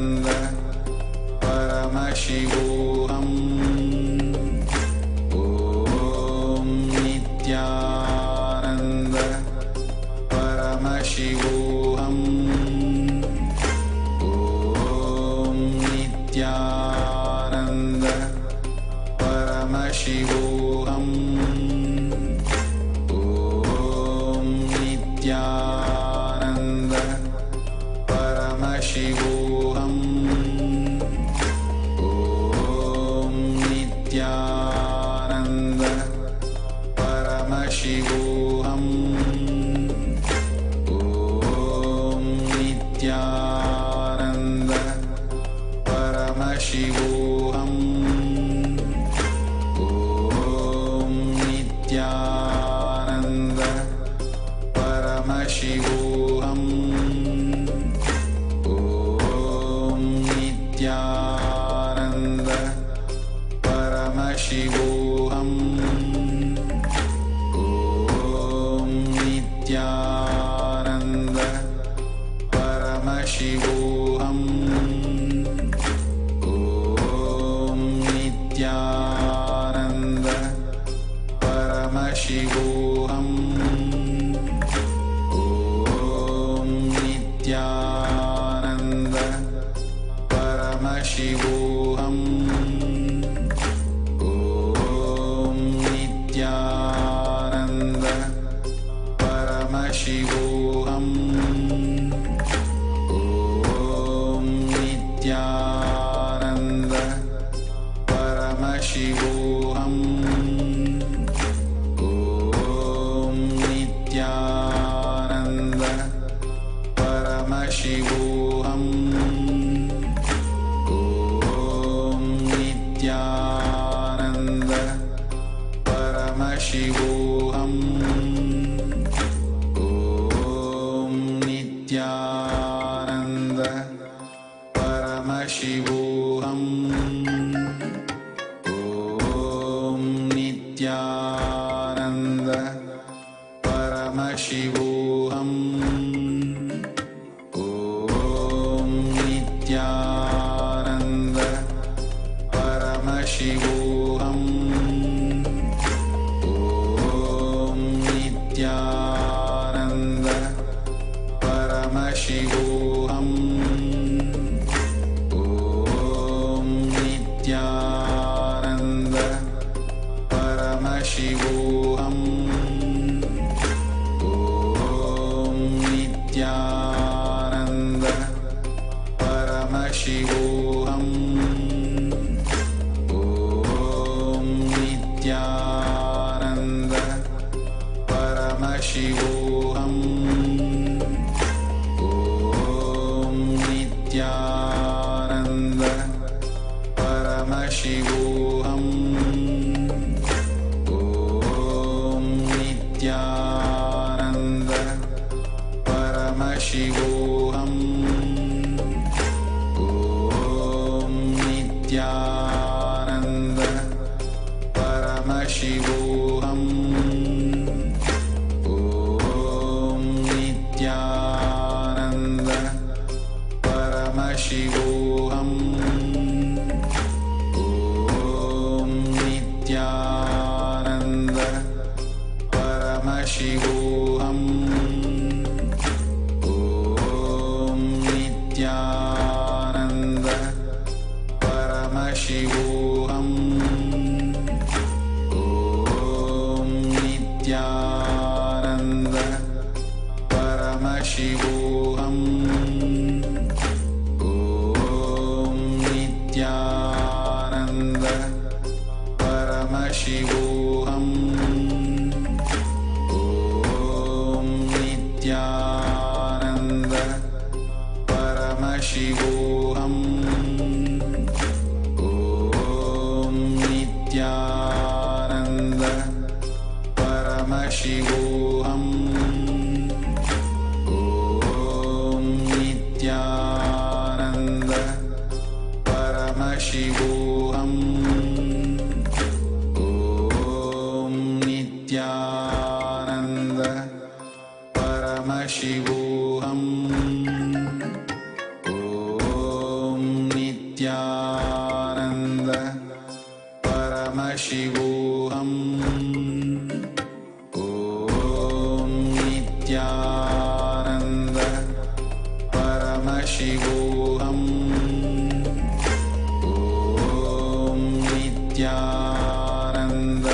Nityanand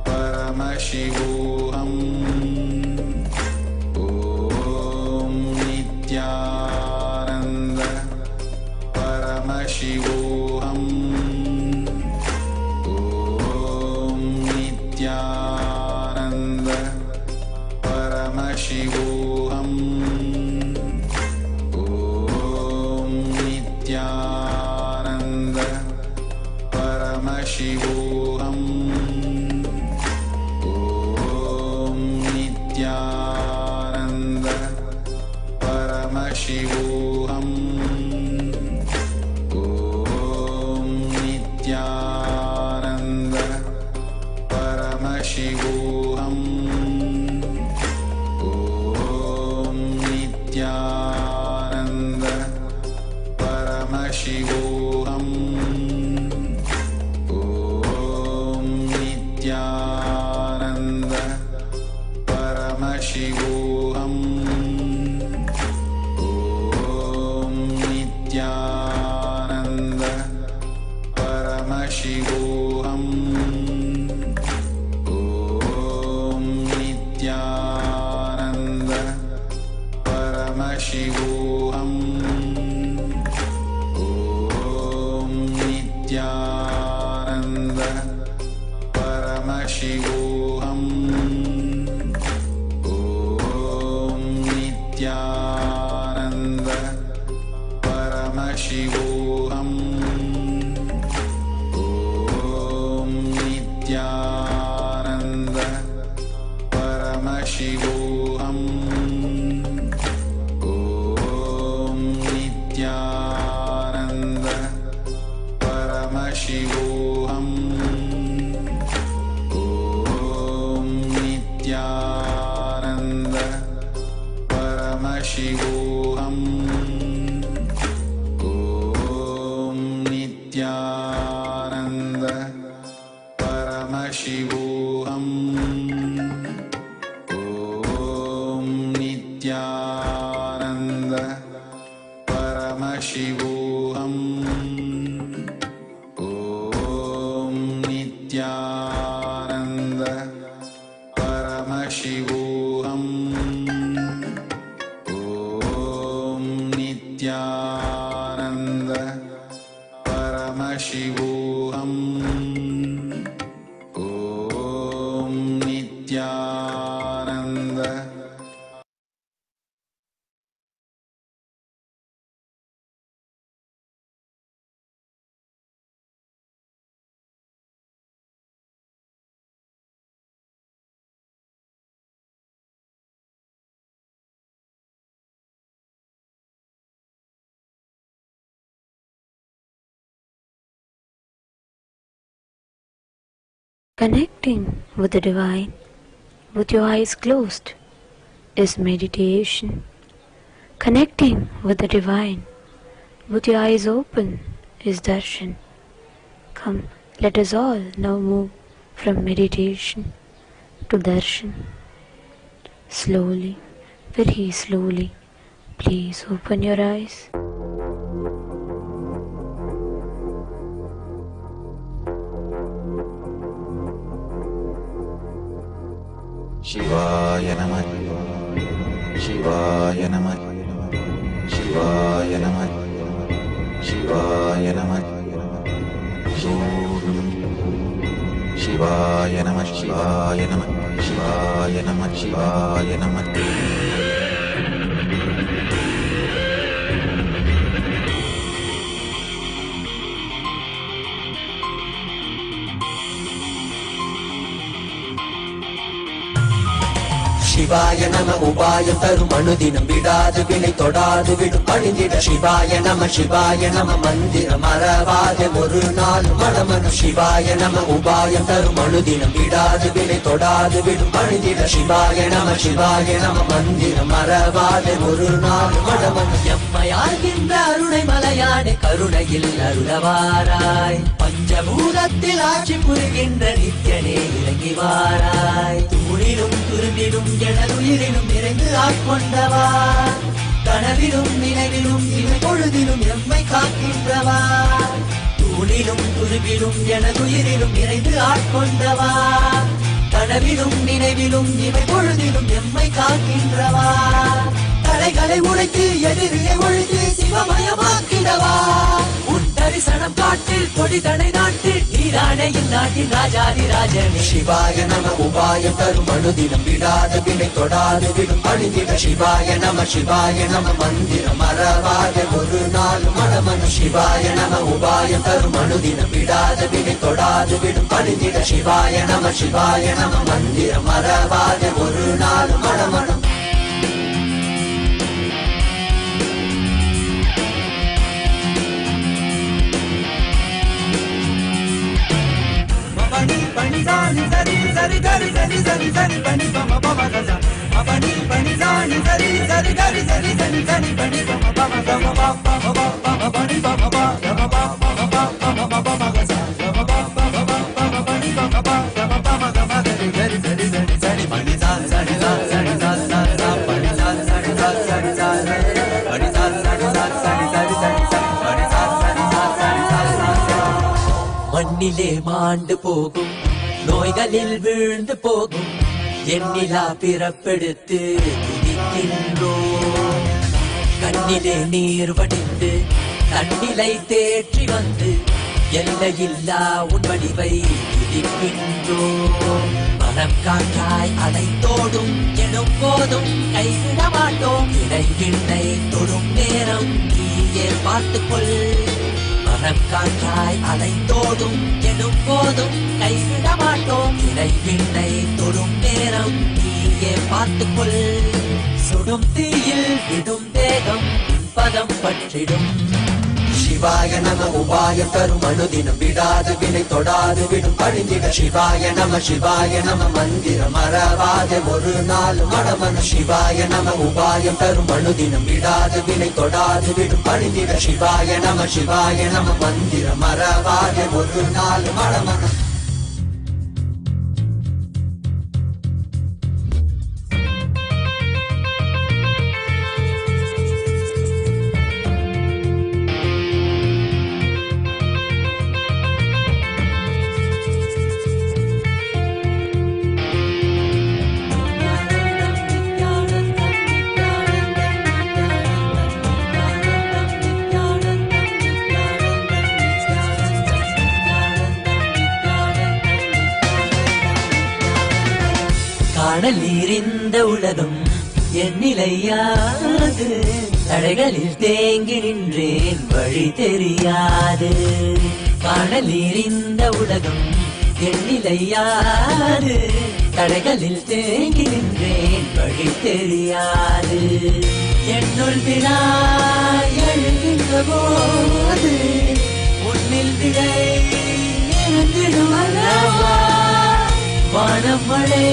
परमशिवोऽहम् ॐ नित्यानन्द परमशिवोऽहम् ॐ नित्यानन्द परमशिवोऽहम् ॐ नित्यानन्द परमशिवोऽहम् ॐ नित्यानन्द परमशिवोऽहम् ॐ नित्यानन्द परमशिवोऽहम् ॐ नित्यानन्द परमशिवोऽहम् ॐ नित्यानन्द परमशिवोऽहम् ॐ नित्यानन्द परमशिवोऽहम् ॐ नित्यानन्द परमशिवोऽहम् ॐ नित्यानन्द परमशिवोऽहम् ॐ नित्यानन्द परमशिवोऽहम् ॐ नित्यानन्द परमशिवोऽहम् ॐ नित्यानन्द परमशिवोऽहम् ॐ नित्यानन्द परमशिवोऽहम् ॐ नित्यानन्द परमशिवोऽहम् ॐ नित्यानन्द परमशिवोऽहम् ॐ नित्यानन्द परमशिवोऽहम् ॐ नित्यानन्द परमशिवोऽहम् ॐ Nityanand Connecting with the divine with your eyes closed is meditation. Connecting with the divine with your eyes open is darshan. Come, let us all now move from meditation to darshan. Slowly, very slowly, please open your eyes. Shivaya Namah Shivaya Namah Shivaya Namah Shivaya Namah Shivaya Namah Shivaya Namah Shivaya Namah Shivaya Namah சிவாய நம உபாயம் தரும் அனுதினம் விடாது வினை தொடாது விடும் பணிந்திட சிவாய நம மந்திரம் மறவாதே ஒரு நாள் மனமனு சிவாய நம உபாயம் தரும் அனுதினம் விடாது வினை தொடாது விடும் பணிந்திட சிவாய நம மந்திரம் மறவாதே ஒரு நாள் மனமனு எம்மையாகின்ற அருணை மலையானே கருணையில் அருளவாராய் பஞ்சபூதத்தில் ஆட்சி புரிகின்ற நித்யனே இறங்கி வாராய் தூணிலும் துரும்பிலும் எனதுயிரிலும் நிறைந்து ஆட்கொண்டவா கனவிலும் நினைவிலும் இவை பொழுதிலும் எம்மை காக்கின்றவா தூணிலும் துருவிலும் எனதுயிரிலும் நிறைந்து ஆட்கொண்டவா கனவிலும் நினைவிலும் இவை பொழுதிலும் எம்மை காக்கின்றவா தடைகளை உடைத்து எதிரியை ஒழித்து சிவமயமாக்கிடவா உன் தரிசனம் காட்டில் கொடி தடை நாட்டில் நீரானே இந்நாட்டின் ராஜாதி ராஜனே சிவாய நம உபாயம் தரும் அனுதினம் விடாத வினை தொடாது விடும் பணிந்திட சிவாய நம மந்திரம் மறவாத ஒரு நாள் மனமனு சிவாய நம உபாயம் தரும் அனுதினம் விடாத வினை தொடாது விடும் பணிந்திட சிவாய நம மந்திரம் மறவாத ஒரு நாள் மனமனு Pani zani zari zari gari zari zari zari pani pama pama gaza pani pani zani zari zari gari zari zari zari pani pama pama gaza pama pani pama pama pama pama gaza pama pani pama pama gari gari zari zari zari pani zani zari zari zari zari pani zani zari zari zari pani zani zari zari zari zari pani zani zari zari மண்ணிலே மாண்டு போகும் நோய்களில் வீழ்ந்து போகும் எண்ணிலா பிறப்பெடுத்து துதிக்கின்றோம் கண்ணிலே நீர் வடிந்து தன்னிலை தேற்றி வந்து எல்லையில்லா உன் வடிவை துதிக்கின்றோம் மனம் காற்றாய் அலைத்தோடும் எனும் போதும் கைவிட மாட்டோம் இடைவிண்ணை தொடும் நேரம் நீயே பார்த்துக்கொள் மனம் காற்றாய் அலைத்தோடும் எனும் போதும் கைவிட மாட்டோம் இடைவிண்ணை தொடும் நேரம் நீயே பார்த்துக்கொள் சுடும் தீயில் விடும் தேகம் பதம் பற்றிடும் சிவாய நம உபாயம் தரும் அனுதினம் விடாது வினை தொடாது விடும் பழிந்திட சிவாய நம மந்திரம் மறவாத ஒரு நாள் மனமனு சிவாய நம உபாயம் தரும் அனுதினம் விடாது வினை தொடாது விடும் பழிந்திட சிவாய நம மந்திரம் மறவாத ஒரு நாள் மனமனு காணல் நீரிந்த உலகம் எண்ணிலையாது தடைகளில் தேங்கி நின்றேன் வழி தெரியாது காணல் நீரிந்த உலகம் எண்ணிலையாது தடைகளில் தேங்கி நின்றேன் வழி தெரியாது என்னுள் விழா எழுகின்ற போது உன்னில் விடை இறந்திடும் அல்லவா வானம் மழை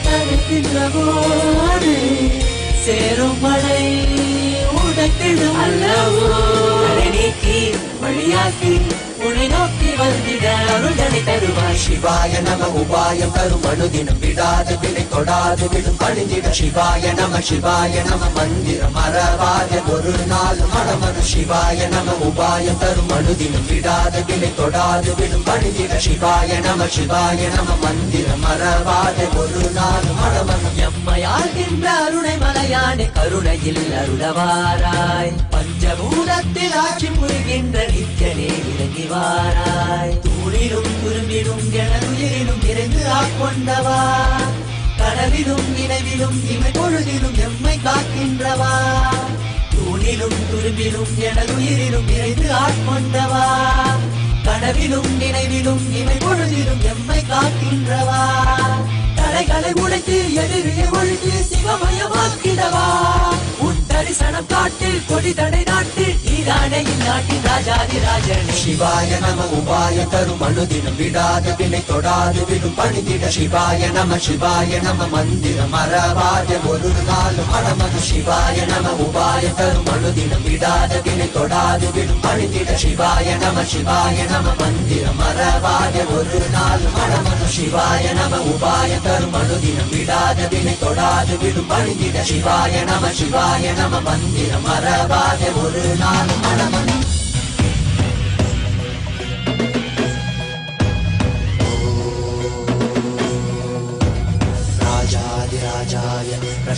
தடுக்கின்ற போது சேரும் மழை உடத்திடும் அல்லவோ நீக்கி வழியாக்கி உன்னை நோக்கி வந்திட அருளனை தருவாய் சிவாய நம உபாயம் தரும் அனுதினம் விடாது வினை தொடாது விடும் பணிந்திட சிவாய நம மந்திரம் மறவாத ஒரு நாள் மனமனு சிவாய நம உபாயம் தரும் அனுதினம் விடாது வினை தொடாது விடும் பணிந்திட சிவாய நம மந்திரம் மறவாத ஒரு நாள் மனமனு எம்மையாழ்கின்ற அருணை மலையானே கருணையில் அருளவாராய் பஞ்சபூதத்தில் ஆட்சி புரிகின்ற நித்யனே இறங்கி வாராய் தூணிலும் துரும்பிலும் எனதுயிரிலும் இருந்து ஆட்கொண்டவா கனவிலும் நினைவிலும் இமை பொழுதிலும் எம்மை காக்கின்றவா தூணிலும் துரும்பிலும் எனதுயிரிலும் இருந்து ஆட்கொண்டவா கனவிலும் நினைவிலும் இமை பொழுதிலும் எம்மை காக்கின்றவா தடைகளை உடைத்து எதிரியை ஒழித்து சிவமயமாக்கிடவா உன் தரிசனம் காட்டில் கொடி தடை நாட்டில் நீரானே இந்நாட்டின் ராஜாதி ராஜனே சிவாய நம உபாயம் தரும் அனுதினம் விடாத வினை தொடாது விடும் பணிந்திட சிவாய நம மந்திரம் மறவாத ஒரு நாள் மனமனு சிவாய நம உபாயம் தரும் அனுதினம் விடாத வினை தொடாது விடும் பணிந்திட சிவாய நம மந்திரம் மறவாத ஒரு நாள் மனமனு சிவாய நம உபாயம் தரும் அனுதினம் விடாத வினை தொடாது விடும் பணிந்திட சிவாய நம மந்திரம் மறவாத ஒரு நாள் மனமனு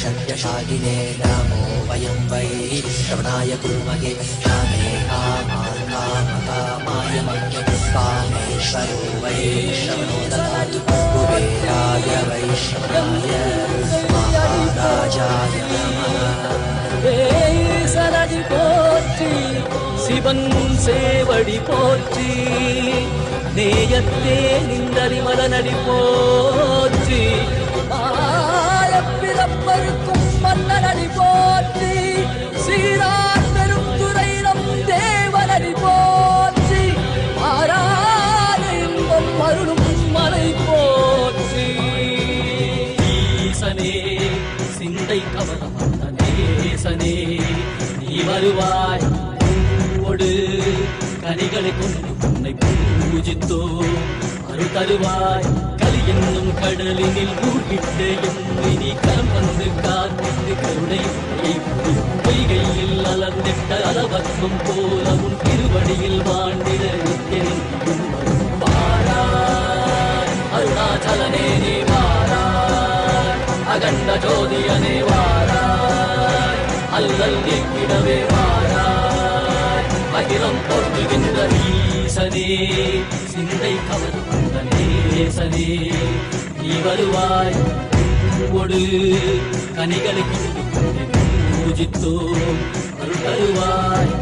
शक्यशालिने नमो वयं वै श्रवणाय कुर्महे श्यामेहा मार्गामकामाय मह्यपुष्पामेश्वरो वै श्रवणो ददातु कुबेराय वै श्रवणाय महाराजाय नमः சரடி போற்றி சிவன் சேவடி போற்றி நேயத்தே நின்றறி மலனடி போற்றி பிறப்பருக்கும் மன்னனடி போற்றி சீரார் பெருந்துரை நம் தேவனடி போற்றி ஆராத இன்பம் அருளும் மலை போற்றி ஈசனே சிந்தை கவனம் நேசனே நீ வருவாய் பூவோடு கனிகளை கொண்டு உன்னை பூஜித்தோ அருள் தருவாய் கலி என்னும் கடலினில் மூழ்கிட்ட என்னை நீ கரம் வந்து காத்திட்டு கருணை பொய்கையில் அலர்ந்திட்ட அளவற்றம் போல உன் திருவடியில் வாழ்ந்திட நித்தியன் வாராய் அருணாச்சலனே நீ வாராய் அகண்ட ஜோதியனே வாராய் அல்லல் நீக்கிடவே வாராய் அகிலம் போற்றுகின்ற ஈசனே சிந்தை கவர்ந்த நேசனே நீ வருவாய் பூவோடு கனிகளை கொண்டு பூஜித்தோ அருள் தருவாய்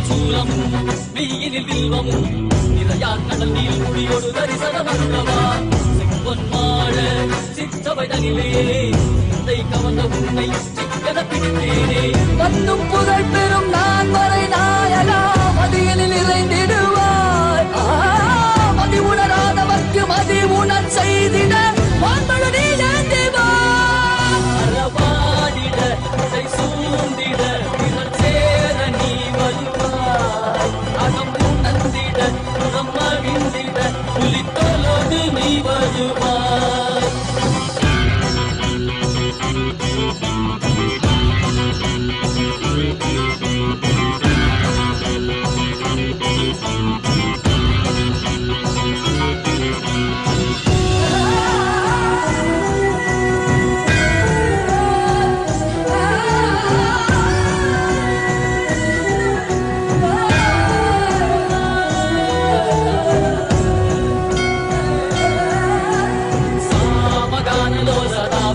சூலமும் மெய்யினில் வில்வமும் நிறையார் கடல் நீர் குடியோடு தரிசனமல்லவா செம்பொன்மாட சிற்றவைதனிலே சிந்தை கவர்ந்த உன்னை சிக்கன பிடித்தேனே வந்தும் புகழ் பெறும் நான் வரை நாயகா மதியனில் இறைந்திடுவாய் மதி உணராதவர்க்கு மதி உணர் செய்திட வான்பழு நீ அறவாடிட இசை சூழ்ந்திட திரள் சேர நீ வருவாய் அகம் உணர்ந்திட புறம் மகிழ்ந்திட புலித்தோலோடு நீ வருவாய்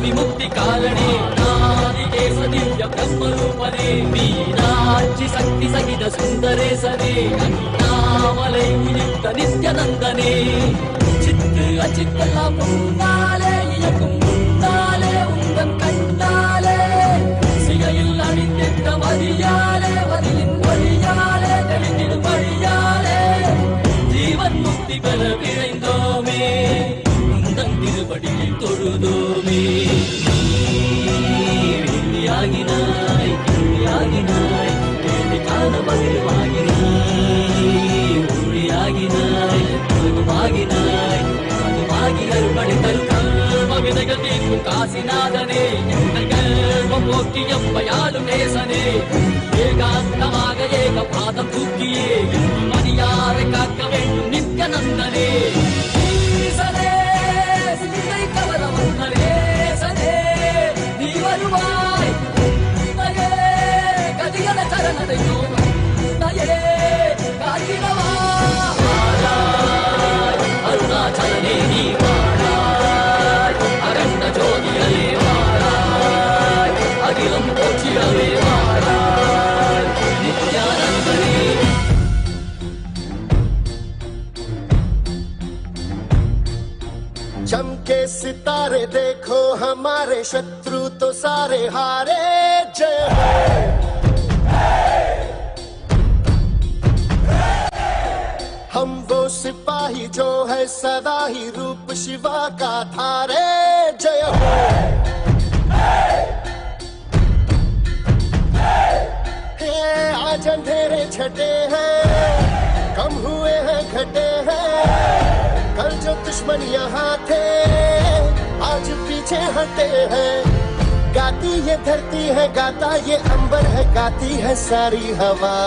विमुक्ति कारणे नादिकेश दिव्य ब्रह्मरूपने मीनाक्षि शक्ति सहित सुंदरे सने अन्नामलै उयुक्त नित्यानंदने चित्त अचित्तला मुन्नाले इयक्कुम मुन्नाले उंगन कण्णाले सिगैयिल अडित्त मदियाले वदिलिन वडियाले तेलिंदिडु वडियाले जीवन मुक्ति பெற விரைந்தோமே உந்தன் திருவடியில் தொழுதோமே ஆகினாய் ஆகினாய் கேள்வி காண பதிவாகினாய் ஒளியாகினாய் ஆகினாய் அதுவாகி அருள்படி தருக்காம விதைகள் நீக்கும் காசிநாதனே எங்கள் கர்வம் போக்கி எம்மையாளும் நேசனே ஏகாந்தமாக ஏக பாதம் தூக்கியே மணியாரை காக்க வேண்டும் நித்யானந்தனே ஈசனே சிந்தை கவர வந்த நேசனே நீ வருவாய் நயே கதியன சரணதை நோடும் நயே காட்டினவா வாராய் அருணாச்சலனே நீ வாராய் அகண்ட ஜோதியலே வாராய் அகிலம் போற்றியவே வாராய் நித்யானந்தனே चमके सितारे देखो हमारे शत्रु तो सारे हारे जय सिपाही जो है सदा ही रूप शिवा का थारे जय हो। आज अंधेरे छटे हैं, कम हुए हैं घटे हैं, कल जो दुश्मन यहाँ थे आज पीछे हटे हैं। गाती ये धरती है, गाता ये अंबर है, गाती है सारी हवा।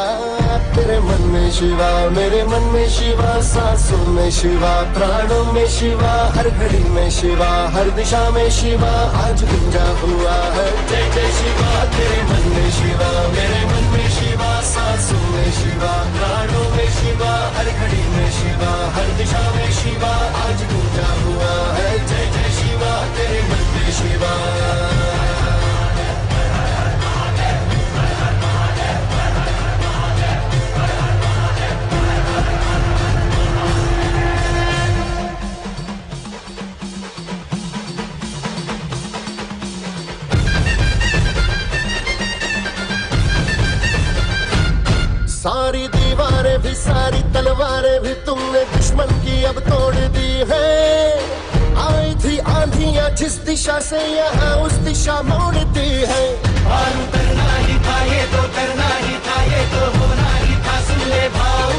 तेरे मन में शिवा, मेरे मन में शिवा, सांसों में शिवा, प्राणों में शिवा, हर घड़ी में शिवा, हर दिशा में शिवा आज गुंजा हुआ है। जय जय शिवा। तेरे मन में शिवा, मेरे मन में शिवा, सांसों में शिवा, प्राणों में शिवा, हर घड़ी में शिवा, हर दिशा में शिवा आज गुंजा हुआ है। जय जय शिवा। तेरे मन में शिवा। सारी दीवारें भी, सारी तलवारें भी तुमने दुश्मन की अब तोड़ दी है। आई थी आंधियां जिस दिशा से यहाँ उस दिशा मोड़ दी है। पार उतरना ही था, ये तो करना ही था, ये तो होना ही था, सुन ले भाऊ।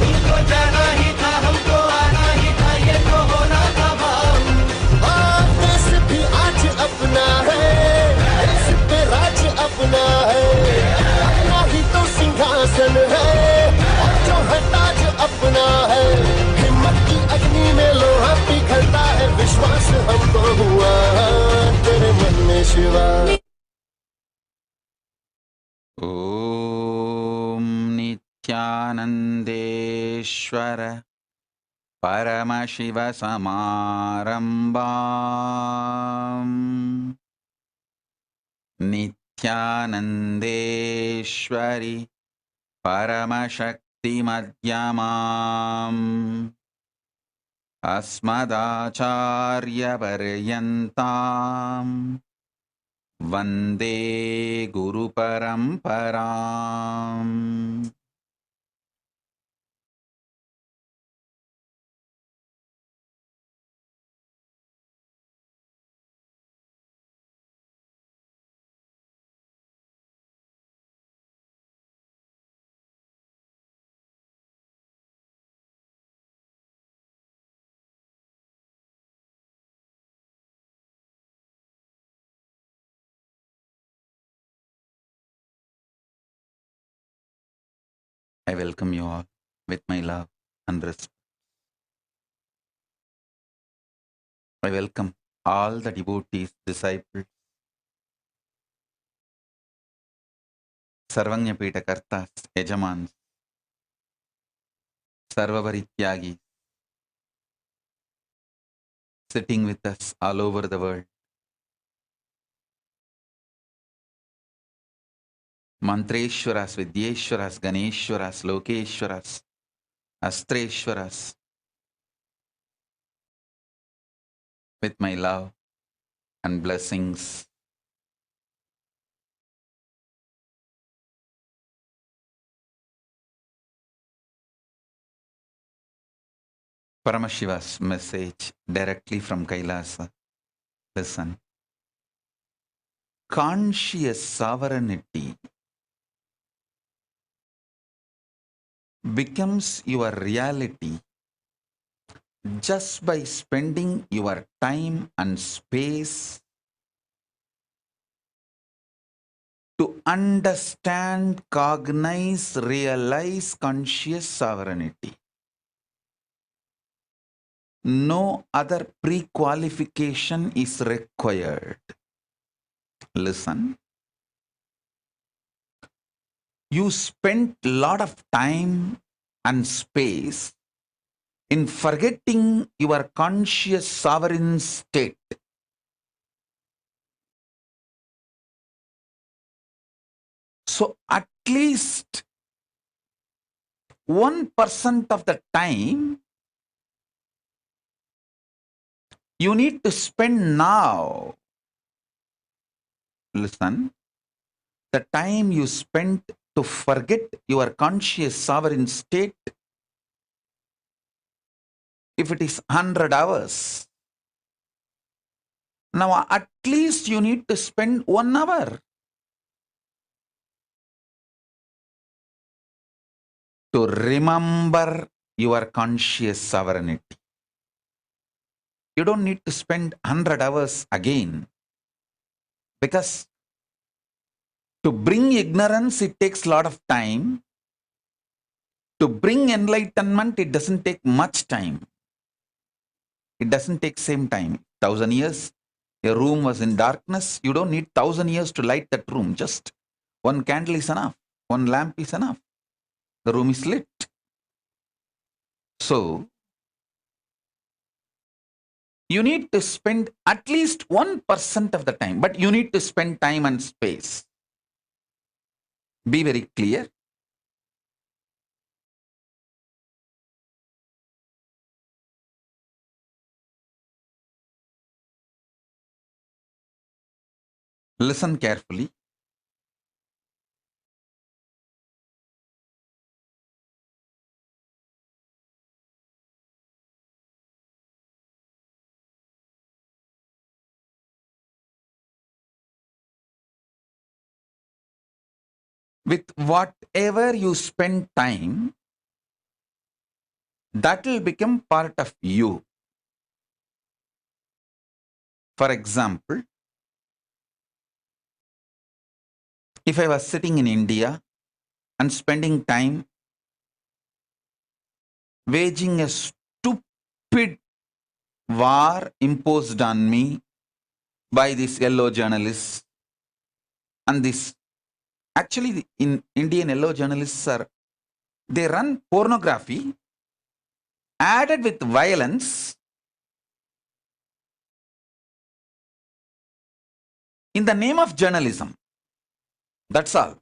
तुमको जाना ही था, हमको आना ही था, ये तो होना था भाऊ। देश भी आज अपना है, देश पे राज अपना है, अपना ही तो सिंहासन है और जो है ताज अपना है। हिम्मत की अग्नि में लोहा पिघलता है, विश्वास हमको हुआ तेरे मन में शिवा। ओम नित्यानंदेश्वर परमशिव समारंभाम् नित्यानंदेश्वरी परमशक्ति मध्यमाम् अस्मदाचार्य पर्यन्ताम् वन्दे गुरु परम्पराम्। I welcome you all with my love and respect. I welcome all the devotees, disciples, Sarvanyapita Kartas, Yajamans, Sarvaparityagis, sitting with us all over the world. Mantreshwaras, Vidyeshwaras, Ganeshwaras, Lokeshwaras, Astreshwaras, with my love and blessings. Paramashiva's message directly from Kailasa. Listen. Conscious sovereignty becomes your reality just by spending your time and space to understand, cognize, realize conscious sovereignty. No other pre-qualification is required. Listen. You spent a lot of time and space in forgetting your conscious sovereign state. So at least 1% of the time you need to spend now. Listen, the time you spent to forget your conscious sovereign state if it is 100 hours, now at least you need to spend 1 hour to remember your conscious sovereignty. You don't need to spend 100 hours again, because to bring ignorance, it takes a lot of time. To bring enlightenment, it doesn't take much time. It doesn't take same time. 1,000 years, a room was in darkness. You don't need 1,000 years to light that room. Just one candle is enough. One lamp is enough. The room is lit. So, you need to spend at least 1% of the time, but you need to spend time and space. Be very clear. Listen carefully. With whatever you spend time, that will become part of you. For example, if I was sitting in India and spending time waging a stupid war imposed on me by these yellow journalists, and this, actually in Indian yellow journalists they run pornography added with violence in the name of journalism. That's all.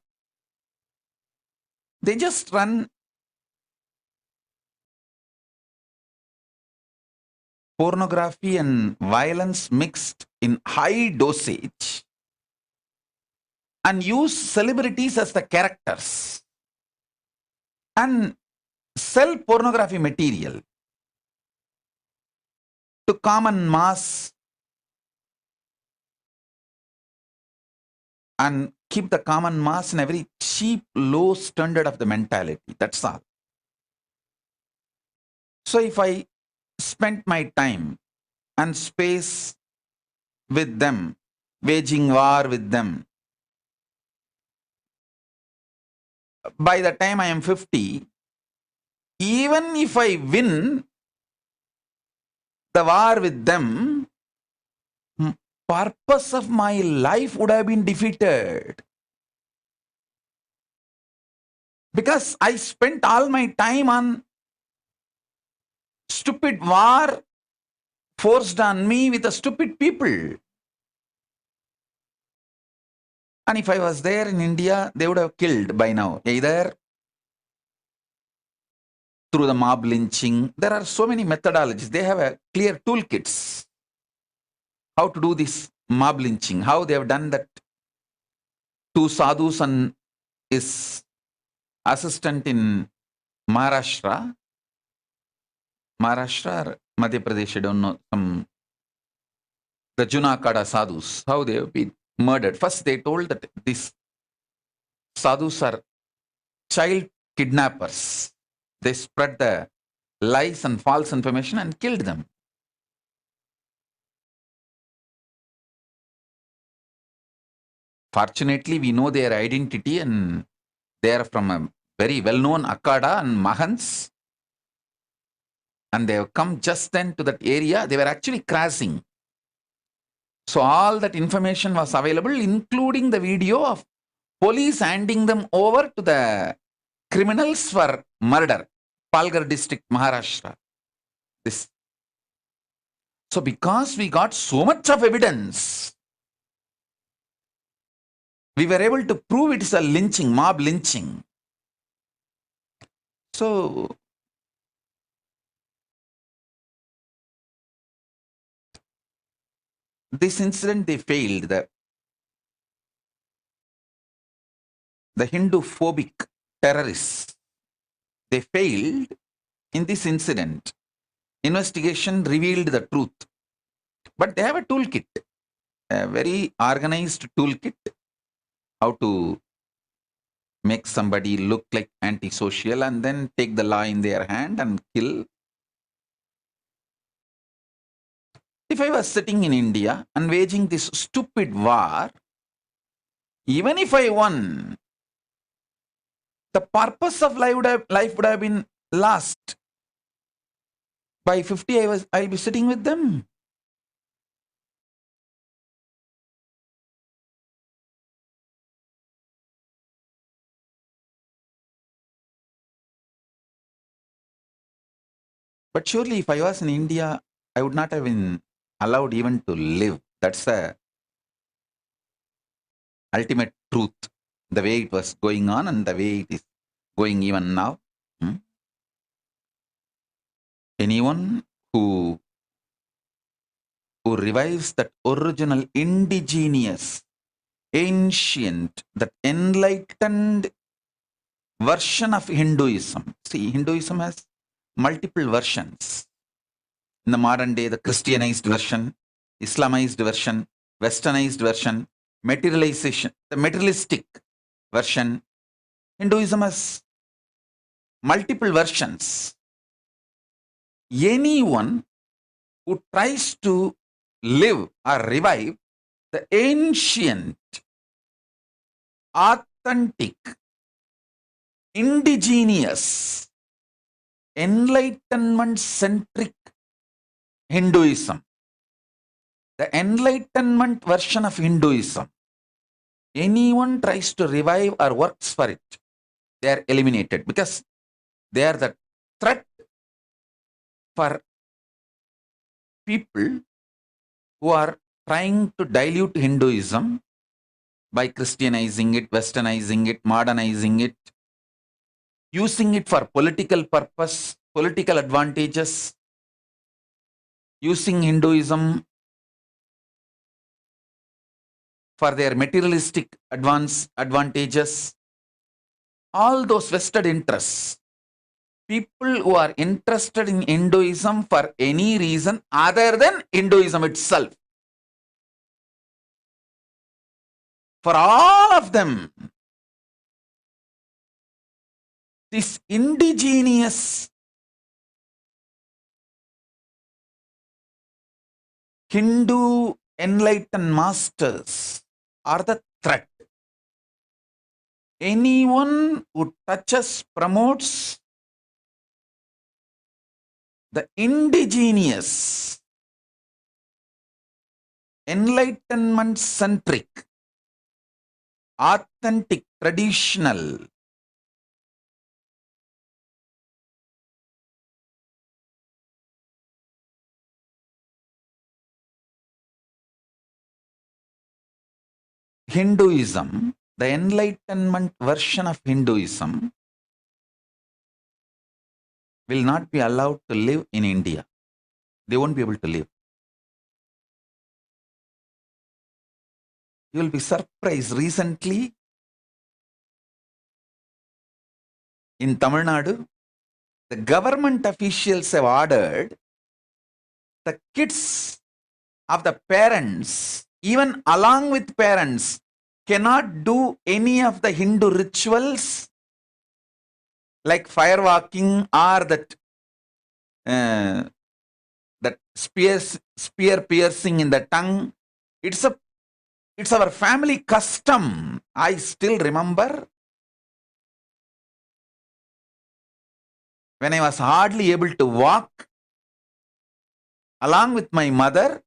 They just run pornography and violence mixed in high dosage and use celebrities as the characters and sell pornography material to common mass and keep the common mass in a very cheap, low standard of the mentality. That's all. So if I spent my time and space with them, waging war with them, by the time I am 50, even if I win the war with them, purpose of my life would have been defeated. Because I spent all my time on stupid war forced on me with the stupid people. And if I was there in India, they would have killed by now, either through the mob lynching. There are so many methodologies. They have a clear toolkits how to do this mob lynching, how they have done that. 2 sadhus and his assistant in Maharashtra or Madhya Pradesh, I don't know, the Junakada sadhus, how they have been murdered. First they told that these sadhus are child kidnappers. They spread the lies and false information and killed them. Fortunately, we know their identity and they are from a very well-known Akada and Mahants. And they have come just then to that area. They were actually crashing. So all that information was available, including the video of police handing them over to the criminals for murder. Palghar district, Maharashtra. This. So because we got so much of evidence, we were able to prove it is a lynching, mob lynching. So this incident, they failed. The Hindu phobic terrorists, they failed in this incident investigation revealed the truth. But they have a toolkit, a very organized toolkit, how to make somebody look like antisocial and then take the law in their hand and kill. If I was sitting in India and waging this stupid war, even if I won, the purpose of life would have been lost. By 50, I'll be sitting with them. But surely if I was in India, I would not have been allowed even to live. That's the ultimate truth, the way it was going on and the way it is going even now. Anyone who revives that original indigenous, ancient, that enlightened version of Hinduism. See, Hinduism has multiple versions. In the modern day, the Christianized version, Islamized version, Westernized version, materialization, the materialistic version. Hinduism has multiple versions. Anyone who tries to live or revive the ancient, authentic, indigenous, enlightenment-centric Hinduism, the enlightenment version of Hinduism, anyone tries to revive or works for it, they are eliminated because they are the threat for people who are trying to dilute Hinduism by Christianizing it, Westernizing it, modernizing it, using it for political purpose, political advantages, using Hinduism for their materialistic advantages, all those vested interests. People who are interested in Hinduism for any reason other than Hinduism itself, for all of them, this indigenous Hindu enlightened masters are the threat. Anyone who touches, promotes the indigenous, enlightenment-centric, authentic, traditional, Hinduism, the enlightenment version of Hinduism, will not be allowed to live in India. They won't be able to live. You will be surprised. Recently, in Tamil Nadu, the government officials have ordered the kids of the parents, even along with parents, cannot do any of the Hindu rituals like firewalking or that spear piercing in the tongue. It's our family custom. I still remember when I was hardly able to walk, along with my mother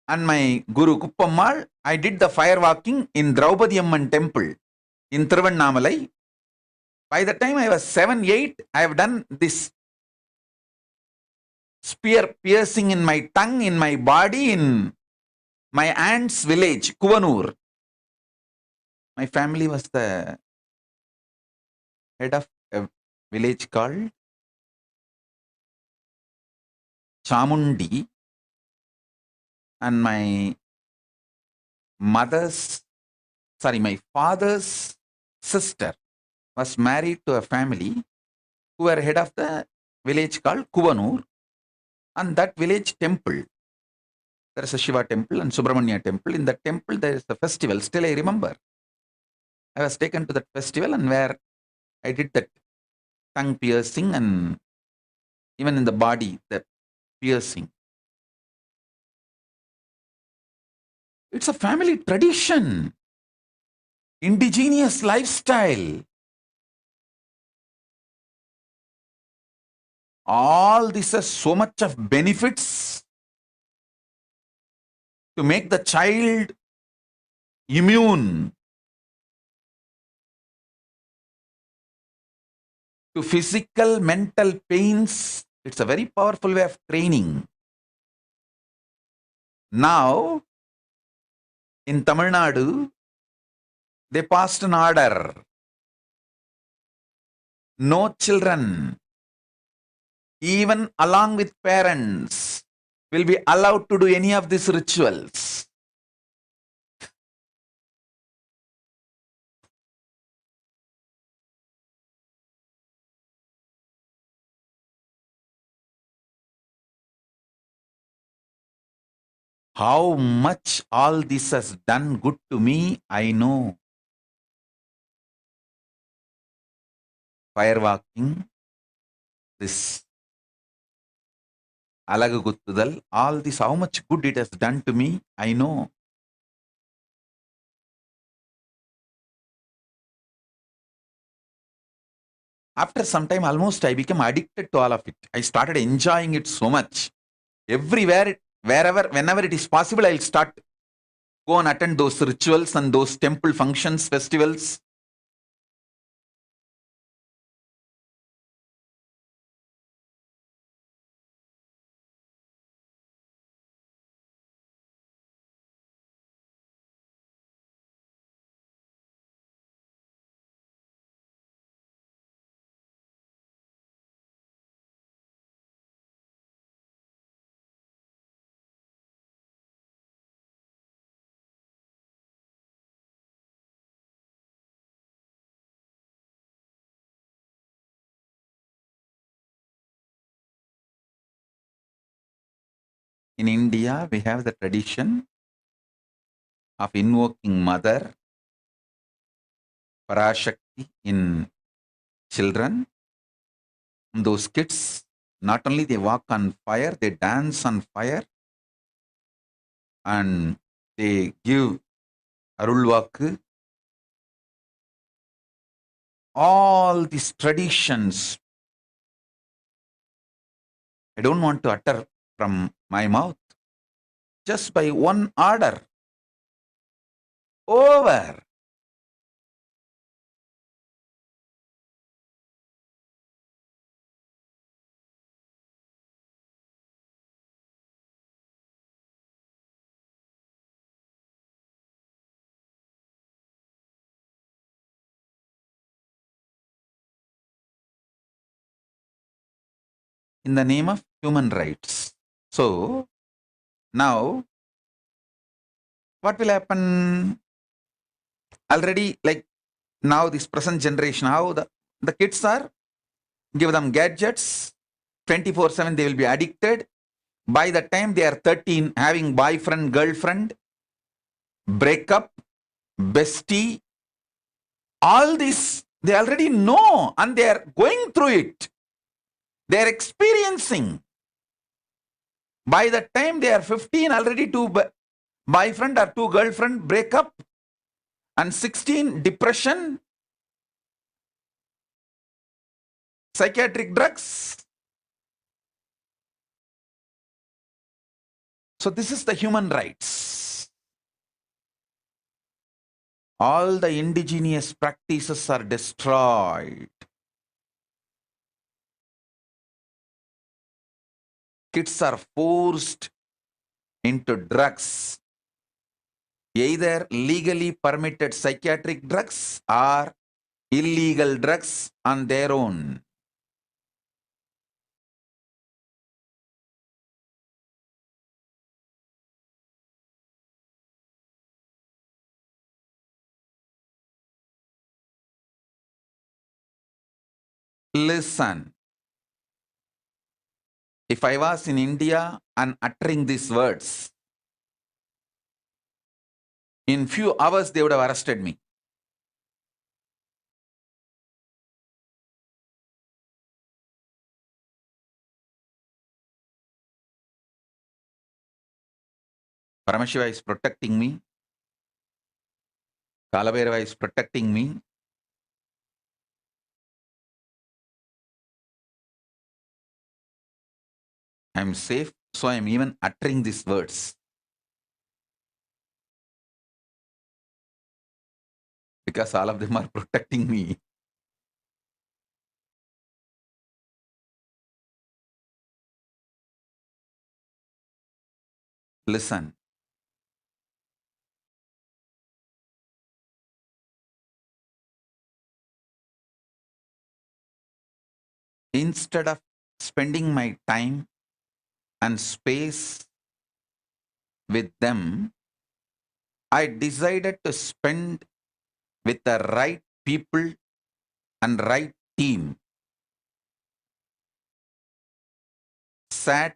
and my Guru Kuppammal, I did the firewalking in Draupadi Amman temple in Thiruvannamalai. By the time I was 7, 8, I have done this spear piercing in my tongue, in my body, in my aunt's village, Kuvanur. My family was the head of a village called Chamundi, and my father's sister was married to a family who were head of the village called Kuvanur, and that village temple, there is a Shiva temple and Subramanya temple. In that temple, there is a festival. Still, I remember. I was taken to that festival and where I did that tongue piercing and even in the body, the piercing. It's a family tradition, indigenous lifestyle. All this has so much of benefits to make the child immune to physical, mental pains. It's a very powerful way of training. Now, in Tamil Nadu, they passed an order. No children, even along with parents, will be allowed to do any of these rituals. How much all this has done good to me, I know. Firewalking, this Alagu Guttudal, all this, how much good it has done to me, I know. After some time, almost I became addicted to all of it. I started enjoying it so much. Everywhere, wherever, whenever it is possible, I'll start go and attend those rituals and those temple functions, festivals. In India, we have the tradition of invoking Mother PARASHAKTI in children. Those kids, not only they walk on fire, they dance on fire and they give Arulvaku. All these traditions, I don't want to utter from my mouth, just by one order, over. In the name of human rights. So, now, what will happen? Already, like now, this present generation, how the kids are, give them gadgets, 24/7, they will be addicted. By the time they are 13, having boyfriend, girlfriend, breakup, bestie, all this, they already know and they are going through it. They are experiencing. By the time they are 15, already two boyfriend or two girlfriend break up, and 16, depression, psychiatric drugs. So this is the human rights. All the indigenous practices are destroyed. Kids are forced into drugs, either legally permitted psychiatric drugs or illegal drugs on their own. Listen. If I was in India and uttering these words, in few hours they would have arrested me. Paramashiva is protecting me. Kalabhairava is protecting me. I am safe, so I am even uttering these words. Because all of them are protecting me. Listen. Instead of spending my time and space with them, I decided to spend with the right people and right team. Sat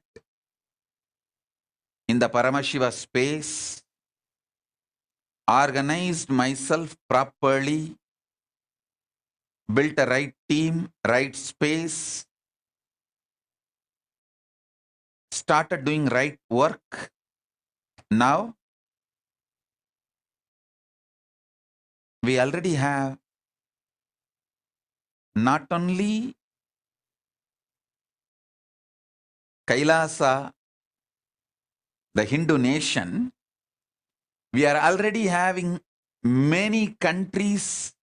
in the Paramashiva space, organized myself properly, built a right team, right space, started doing right work. Now, we already have not only Kailasa, the Hindu nation, we are already having many countries,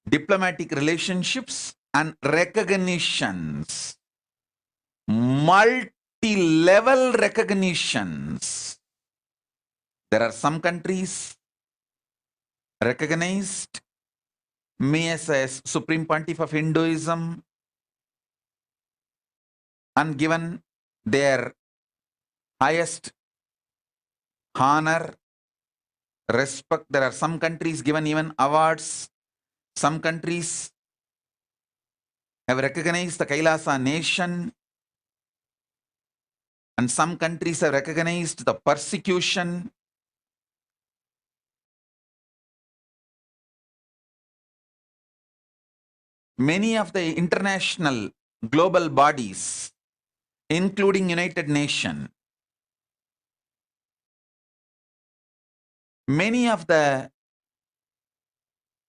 diplomatic relationships and recognitions, multi-level recognitions. There are some countries recognized me as a Supreme Pontiff of Hinduism and given their highest honor, respect. There are some countries given even awards. Some countries have recognized the Kailasa nation, and some countries have recognized the persecution. Many of the international global bodies, including United Nations, many of the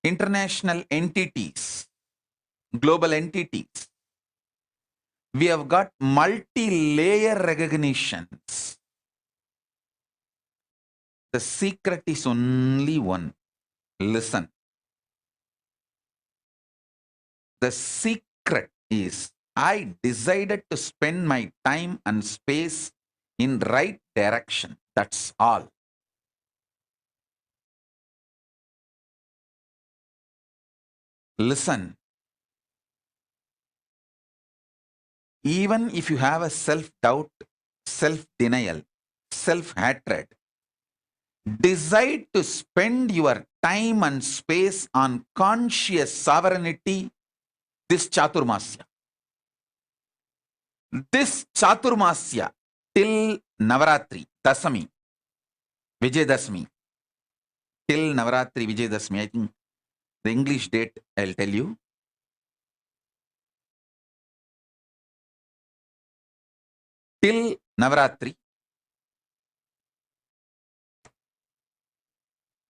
international entities, global entities, we have got multi-layer recognitions. The secret is only one. Listen. The secret is I decided to spend my time and space in right direction. That's all. Listen. Even if you have a self-doubt, self-denial, self-hatred, decide to spend your time and space on conscious sovereignty this Chaturmasya. This Chaturmasya till Navaratri, Dasami, Vijayadashmi, till Navaratri, Vijayadashmi, I think the English date I'll tell you. Till Navaratri,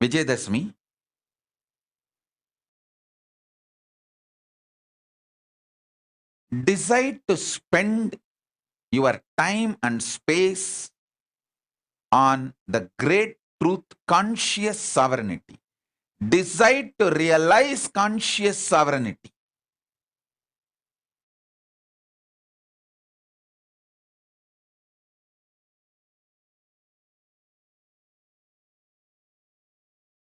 Vijayadashmi, decide to spend your time and space on the great truth, conscious sovereignty. Decide to realize conscious sovereignty.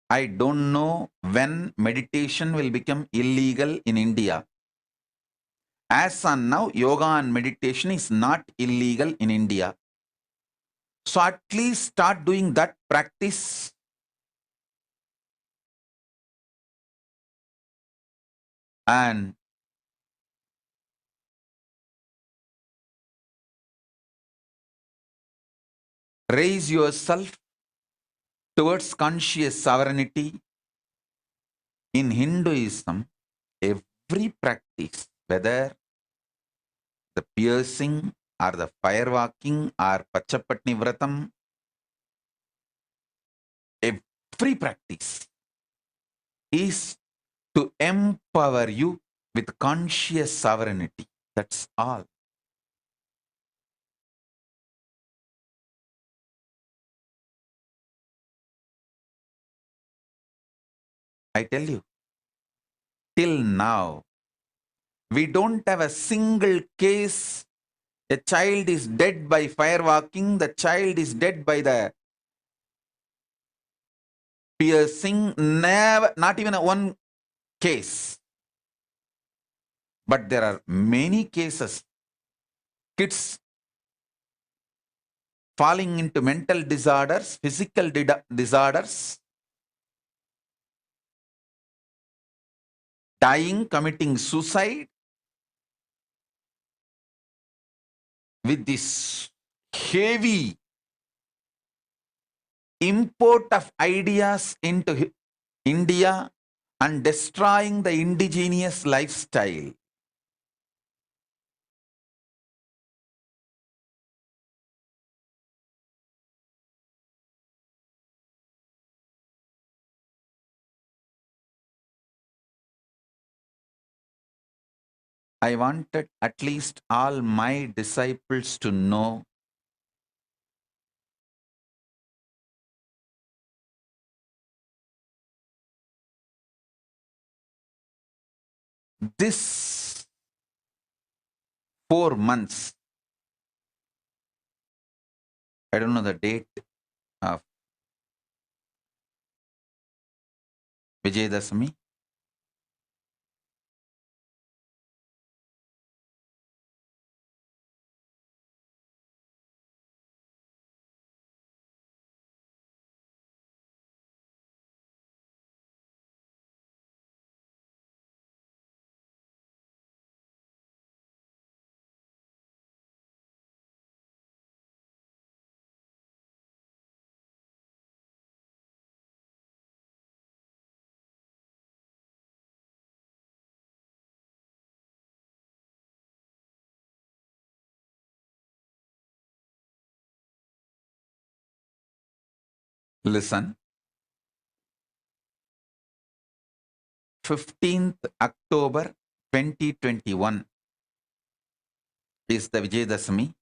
I don't know when meditation will become illegal in India. As on now, yoga and meditation is not illegal in India. So at least start doing that practice. And raise yourself towards conscious sovereignty. In Hinduism, every practice, whether the piercing or the firewalking or Pachapatni Vratam, every practice is to empower you with conscious sovereignty. That's all. I tell you, till now, we don't have a single case. A child is dead by firewalking, the child is dead by the piercing, never, not even one case. But there are many cases. Kids falling into mental disorders, physical disorders, dying, committing suicide with this heavy import of ideas into India and destroying the indigenous lifestyle. I wanted at least all my disciples to know this 4 months. I don't know the date of Vijayadashami. Listen. 15th October 2021 is the Vijayadashami.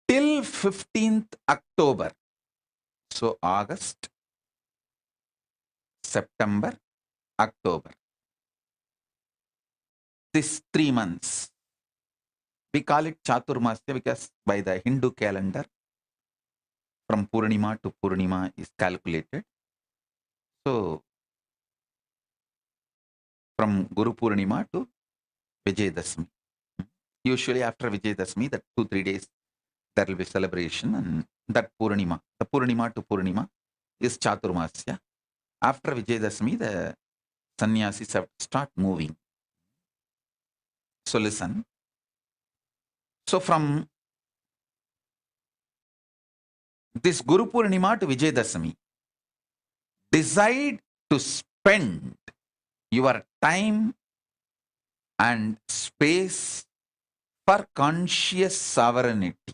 Till 15th October, so August, September, October, these 3 months, we call it Chaturmasya because by the Hindu calendar, from Purnima to Purnima is calculated. So, from Guru Purnima to Vijayadashami. Usually after Vijayadashami, that 2-3 days, there will be celebration, and that Purnima, the Purnima to Purnima is Chaturmasya. After Vijayadashami, the sannyasis have to start moving. So listen. So from this Guru Purnima to Vijayadashami, decide to spend your time and space for conscious sovereignty,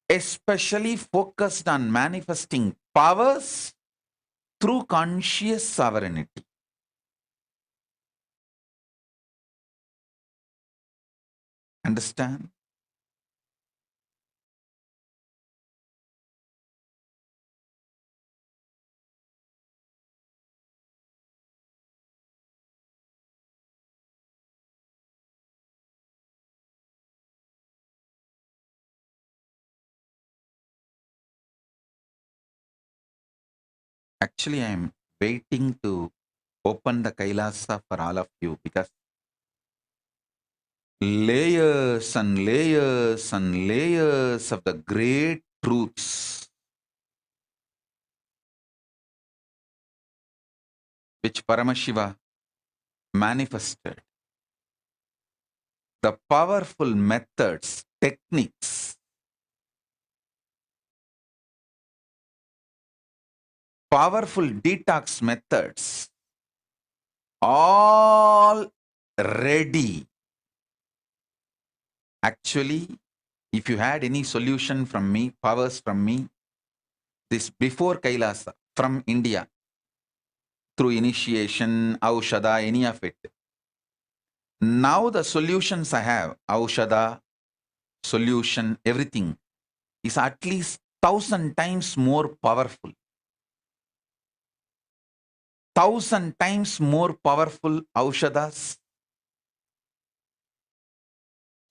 especially focused on manifesting powers through conscious sovereignty. Understand? Actually, I am waiting to open the Kailasa for all of you because layers and layers and layers of the great truths which Paramashiva manifested the powerful methods, techniques, powerful detox methods, all ready. Actually, if you had any solution from me, powers from me, this before Kailasa, from India, through initiation, Aushada, any of it. Now the solutions I have, Aushada, solution, everything, is at least 1,000 times more powerful. 1,000 times more powerful Aushadas,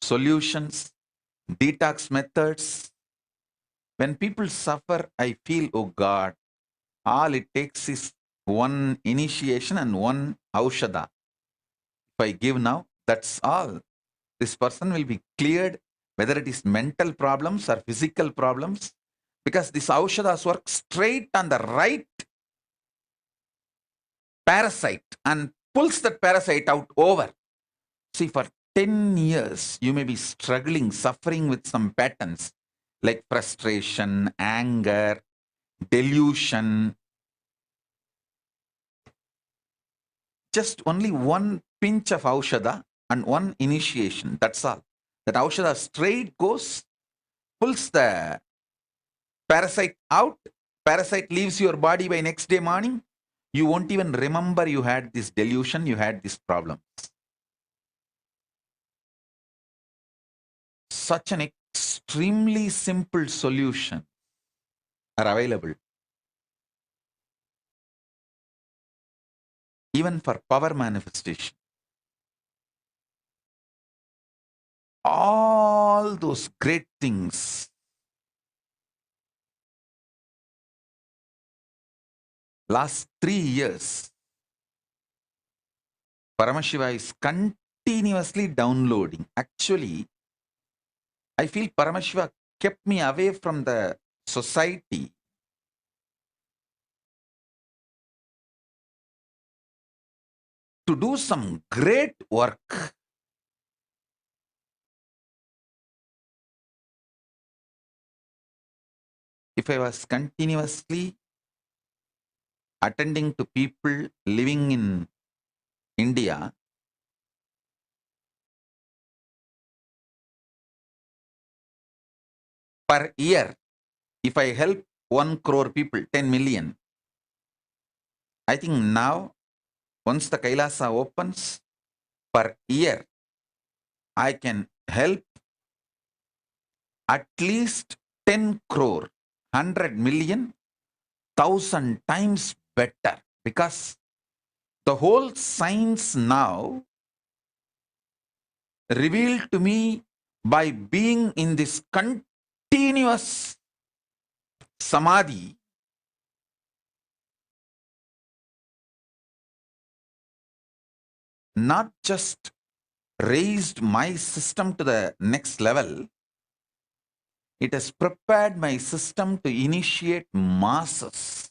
solutions, detox methods. When people suffer, I feel, oh God, all it takes is one initiation and one Aushada. If I give now, that's all. This person will be cleared, whether it is mental problems or physical problems, because this Aushadas work straight on the right parasite and pulls that parasite out over. See, for 10 years, you may be struggling, suffering with some patterns like frustration, anger, delusion. Just only one pinch of Aushada and one initiation, that's all. That Aushada straight goes, pulls the parasite out, parasite leaves your body by next day morning. You won't even remember you had this delusion, you had this problem. Such an extremely simple solution are available. Even for power manifestation. All those great things. Last 3 years, Paramashiva is continuously downloading. Actually, I feel Paramashiva kept me away from the society to do some great work. If I was continuously attending to people living in India, per year, if I help 1 crore people, 10 million, I think now, once the Kailasa opens, per year, I can help at least 10 crore, 100 million, 1,000 times better, because the whole science now revealed to me by being in this continuous samadhi, not just raised my system to the next level, it has prepared my system to initiate masses.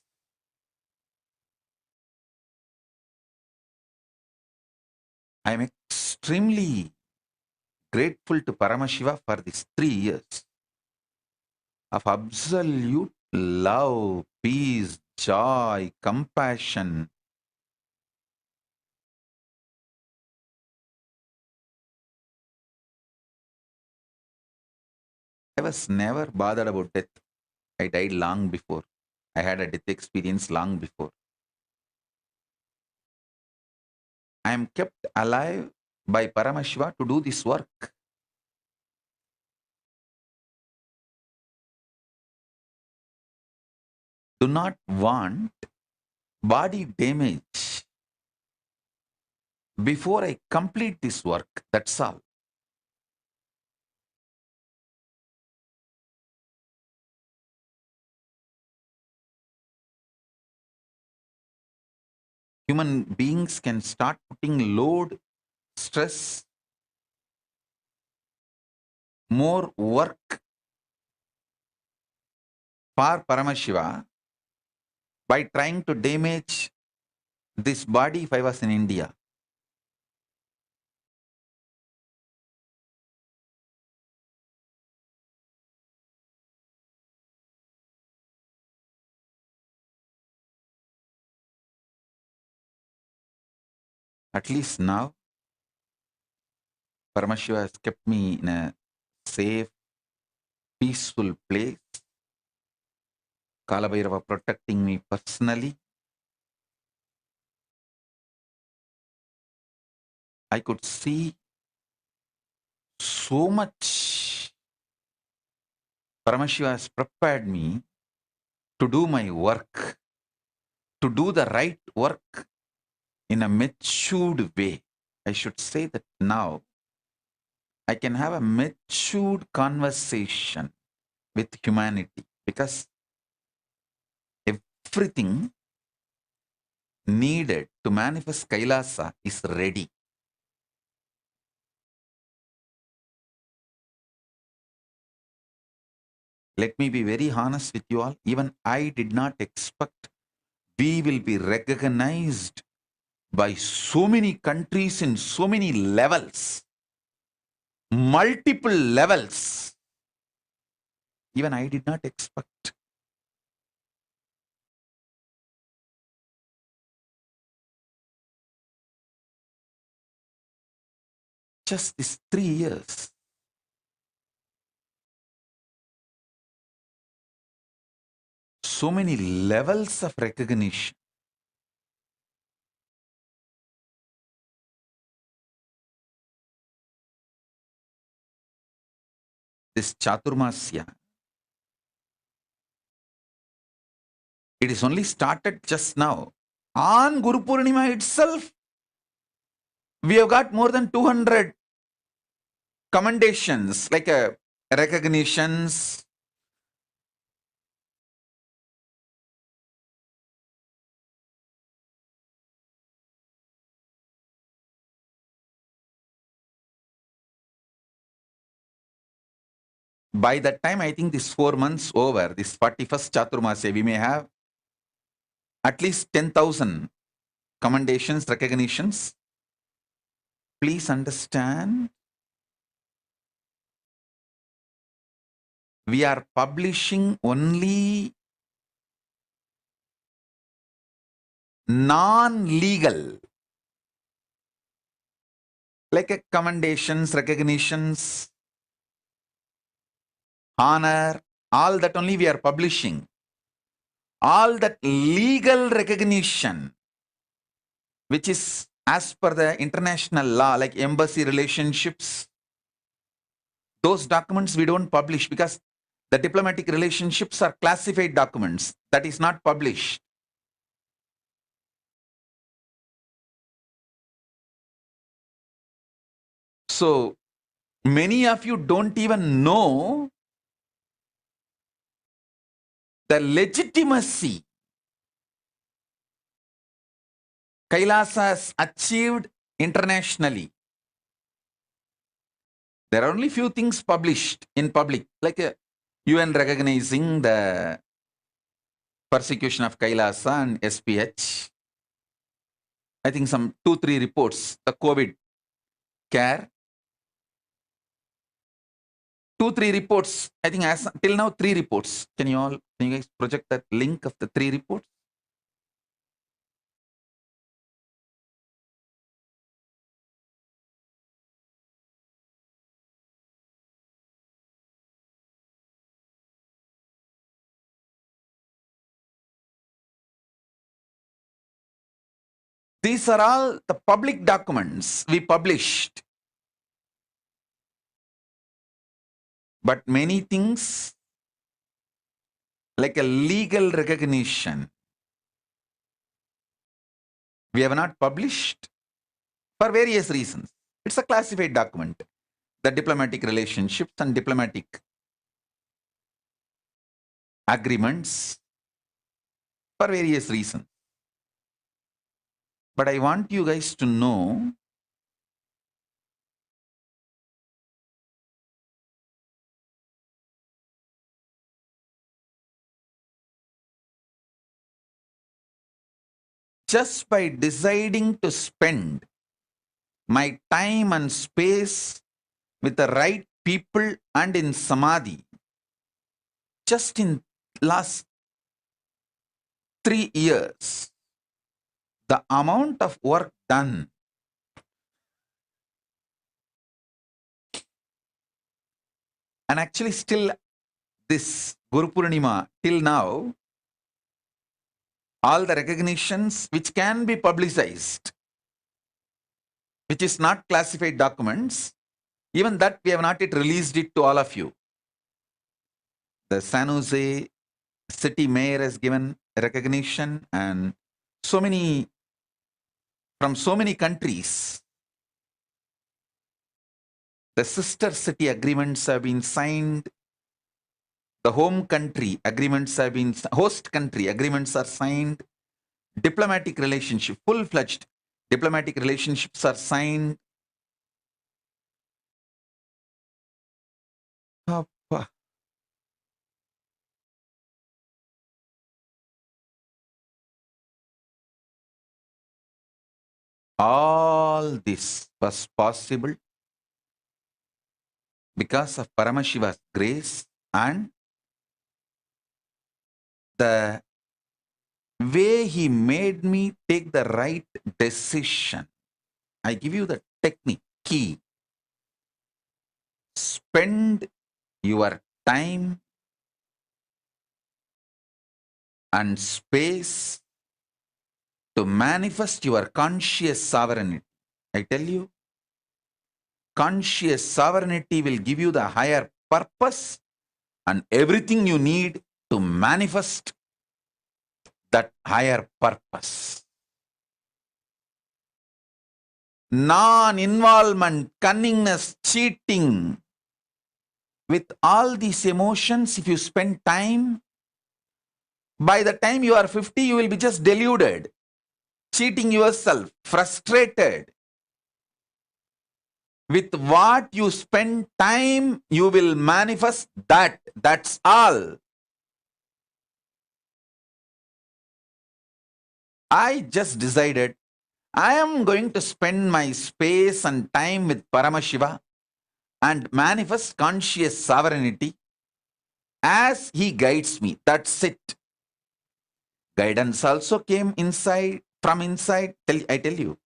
I am extremely grateful to Paramashiva for these 3 years of absolute love, peace, joy, compassion. I was never bothered about death. I died long before. I had a death experience long before. I am kept alive by Paramashiva to do this work. Do not want body damage before I complete this work. That's all. Human beings can start putting load, stress, more work for Paramashiva by trying to damage this body if I was in India. At least now, Paramashiva has kept me in a safe, peaceful place. Kalabhairava protecting me personally. I could see so much. Paramashiva has prepared me to do my work, to do the right work in a matured way. I should say that now I can have a matured conversation with humanity because everything needed to manifest Kailasa is ready. Let me be very honest with you all. Even I did not expect we will be recognized by so many countries in so many levels, multiple levels. Even I did not expect. Just these 3 years. So many levels of recognition. This Chaturmasya, it is only started just now. On Guru Purnima itself, we have got more than 200 commendations, like recognitions. By that time, I think this 4 months over, this 41st Chaturmasya, we may have at least 10,000 commendations, recognitions. Please understand, we are publishing only non-legal, like commendations, recognitions, honor, all that only we are publishing. All that legal recognition, which is as per the international law, like embassy relationships, those documents we don't publish because the diplomatic relationships are classified documents. That is not published. So many of you don't even know the legitimacy Kailasa has achieved internationally. There are only few things published in public, like UN recognizing the persecution of Kailasa and SPH. I think some 2-3 reports, the COVID care. 2-3 reports, I think as till now 3 reports. Can you guys project that link of the 3 reports? These are all the public documents we published. But many things, like a legal recognition, we have not published for various reasons. It's a classified document. The diplomatic relationships and diplomatic agreements for various reasons. But I want you guys to know just by deciding to spend my time and space with the right people and in Samadhi, just in last 3 years, the amount of work done And actually still this Guru Purnima till now, all the recognitions which can be publicized, which is not classified documents, even that we have not yet released it to all of you. The San Jose city mayor has given recognition, and so many, from so many countries, the sister city agreements have been signed. The home country agreements have been, host country agreements are signed. Diplomatic relationship, full-fledged diplomatic relationships are signed. Appa. All this was possible because of Paramashiva's grace and the way he made me take the right decision. I give you the technique, key. Spend your time and space to manifest your conscious sovereignty. I tell you, conscious sovereignty will give you the higher purpose and everything you need to manifest that higher purpose. Non-involvement, cunningness, cheating, with all these emotions, if you spend time, by the time you are 50, you will be just deluded, cheating yourself, frustrated. With what you spend time, you will manifest that. That's all. I just decided I am going to spend my space and time with Paramashiva and manifest conscious sovereignty as he guides me. That's it. Guidance also came inside, from inside. I tell you,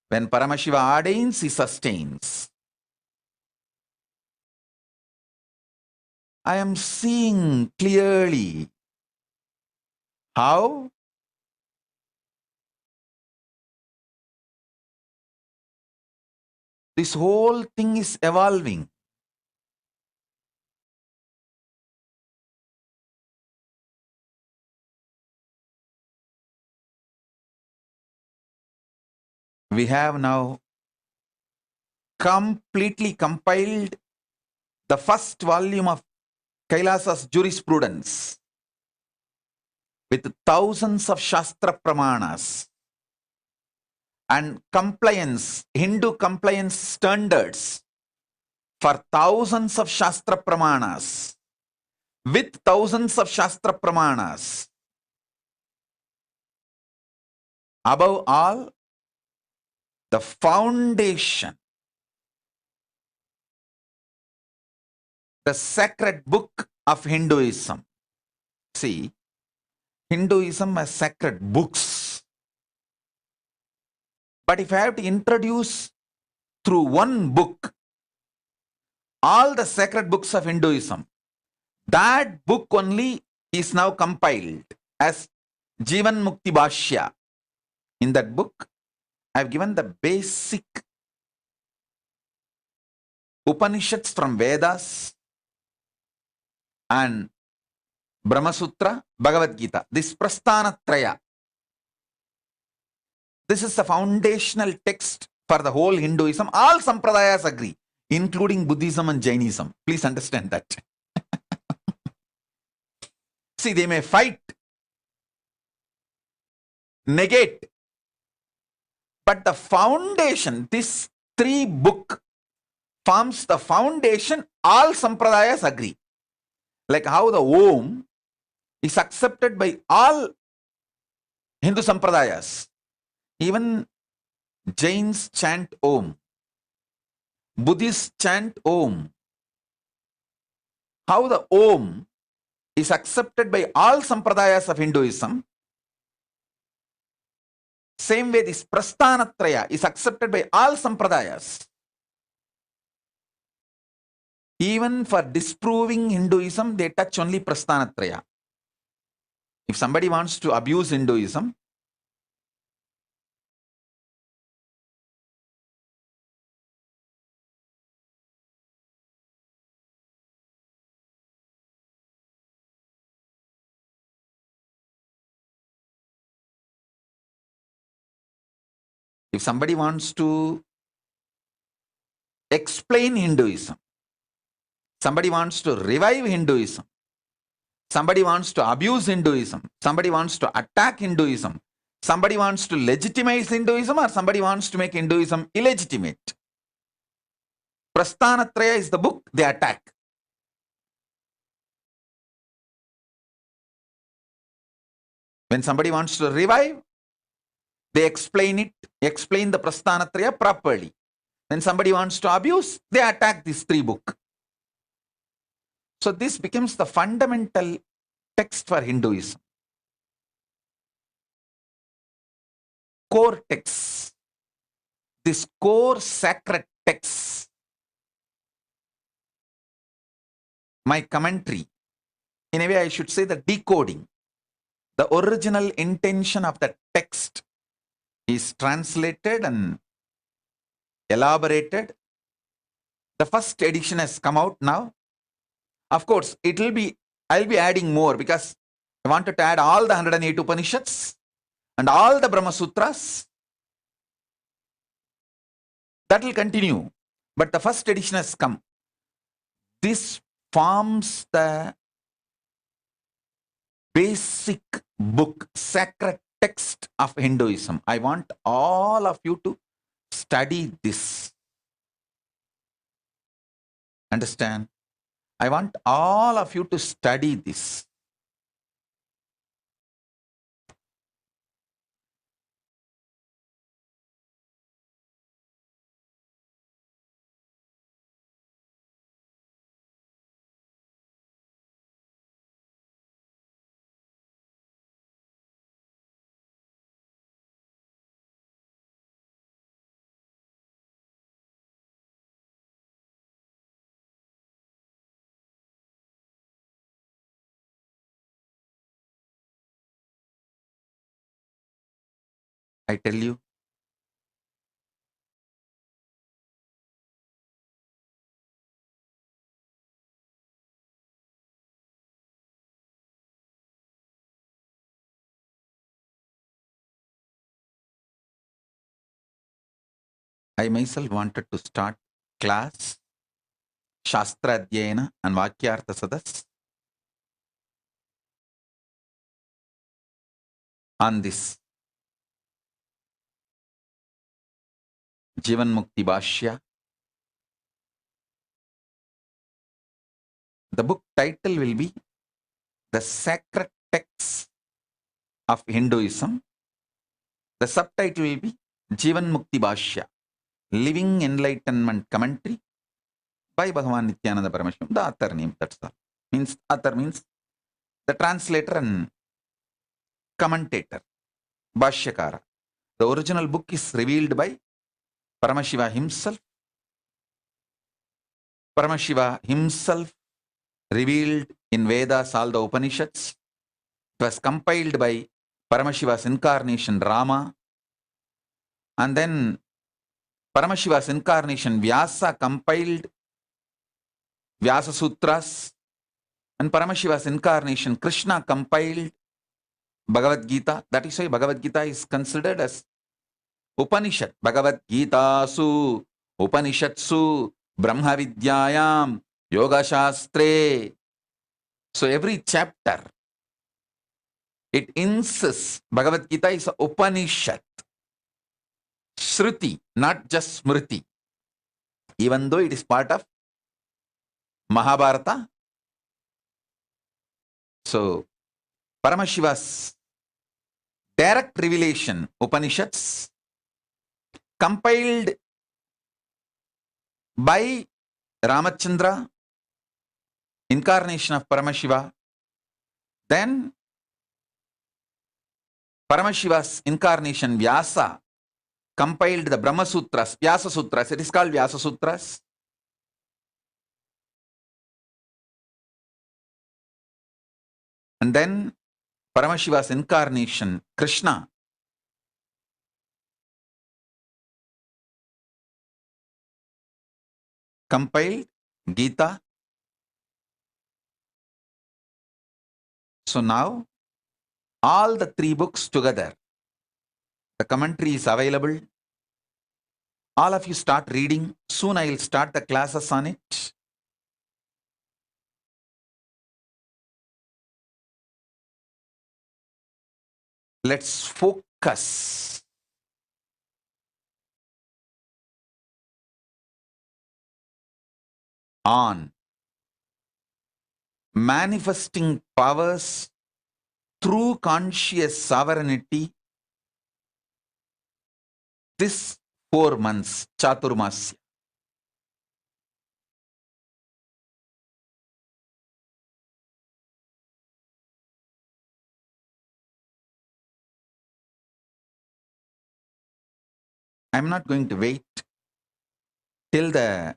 when Paramashiva ordains, he sustains. I am seeing clearly how this whole thing is evolving. We have now completely compiled the first volume of Kailasa's jurisprudence with thousands of Shastra Pramanas and compliance, Hindu compliance standards for thousands of Shastra Pramanas, with thousands of Shastra Pramanas. Above all, the foundation, the sacred book of Hinduism. See, Hinduism has sacred books. But if I have to introduce through one book all the sacred books of Hinduism, that book only is now compiled as Jivan Mukti Bhashya. In that book, I have given the basic Upanishads from Vedas and Brahma Sutra, Bhagavad Gita. This Prasthana Traya. This is the foundational text for the whole Hinduism. All Sampradayas agree, including Buddhism and Jainism. Please understand that. See, they may fight, negate, but the foundation, this three book forms the foundation. All Sampradayas agree. Like how the Om is accepted by all Hindu Sampradayas. Even Jains chant Om. Buddhists chant Om. How the Om is accepted by all Sampradayas of Hinduism. Same way this Prasthanatraya is accepted by all Sampradayas. Even for disproving Hinduism, they touch only Prasthanatraya. If somebody wants to abuse Hinduism, if somebody wants to explain Hinduism, somebody wants to revive Hinduism, somebody wants to abuse Hinduism, somebody wants to attack Hinduism, somebody wants to legitimize Hinduism, or somebody wants to make Hinduism illegitimate, Prasthanatraya is the book they attack. When somebody wants to revive, they explain the Prasthanatraya properly. When somebody wants to abuse, they attack these three books. So this becomes the fundamental text for Hinduism. Core text. This core sacred text. My commentary. In a way, I should say the decoding. The original intention of the text is translated and elaborated. The first edition has come out now. Of course, I'll be adding more because I wanted to add all the 108 Upanishads and all the Brahma Sutras. That will continue. But the first edition has come. This forms the basic book, sacred text of Hinduism. I want all of you to study this. Understand? I want all of you to study this. I tell you, I myself wanted to start class, Shastra Adhyayana and Vakyartha Sadas on this Jivan Mukti Bhashya. The book title will be The Sacred Texts of Hinduism. The subtitle will be Jivan Mukti Bhashya, Living Enlightenment Commentary by Bhagavan Nityananda Parameshwaram. The author name, that's all. Author means the translator and commentator, Bhashyakara. The original book is revealed by Paramashiva himself. Paramashiva himself revealed in Vedas all the Upanishads. It was compiled by Paramashiva's incarnation Rama. And then Paramashiva's incarnation Vyasa compiled Vyasa Sutras. And Paramashiva's incarnation Krishna compiled Bhagavad Gita. That is why Bhagavad Gita is considered as Upanishad. Bhagavad Gita Su Upanishatsu Brahma Vidyayam Yoga Shastre. So every chapter it insists Bhagavad Gita is a Upanishad. Shruti, not just Smriti. Even though it is part of Mahabharata. So Paramashiva's direct revelation Upanishads compiled by Ramachandra, incarnation of Paramashiva. Then Paramashiva's incarnation Vyasa compiled the Brahma Sutras, Vyasa Sutras. It is called Vyasa Sutras. And then Paramashiva's incarnation, Krishna, compiled Gita. So now all the three books together, the commentary is available. All of you start reading. Soon I will start the classes on it. Let's focus on manifesting powers through conscious sovereignty this 4 months, Chaturmasya. I'm not going to wait till the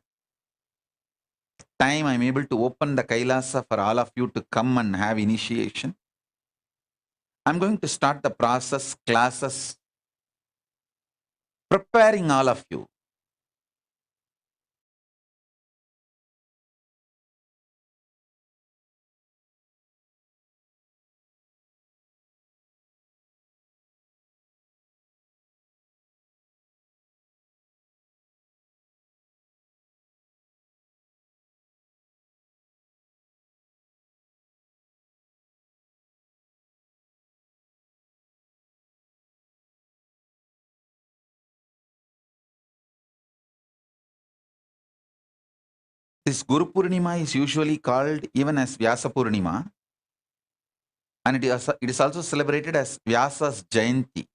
time I'm able to open the Kailasa for all of you to come and have initiation. I'm going to start the process, classes, preparing all of you. This Guru Purnima is usually called even as Vyasa Purnima, and it is also celebrated as Vyasa's Jayanti.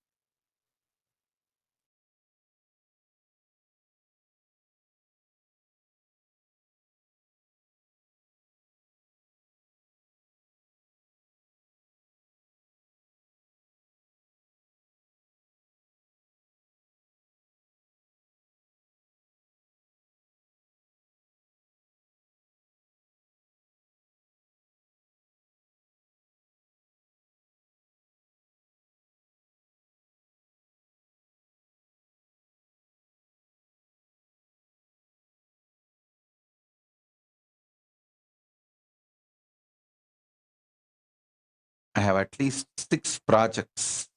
I have at least 6 projects,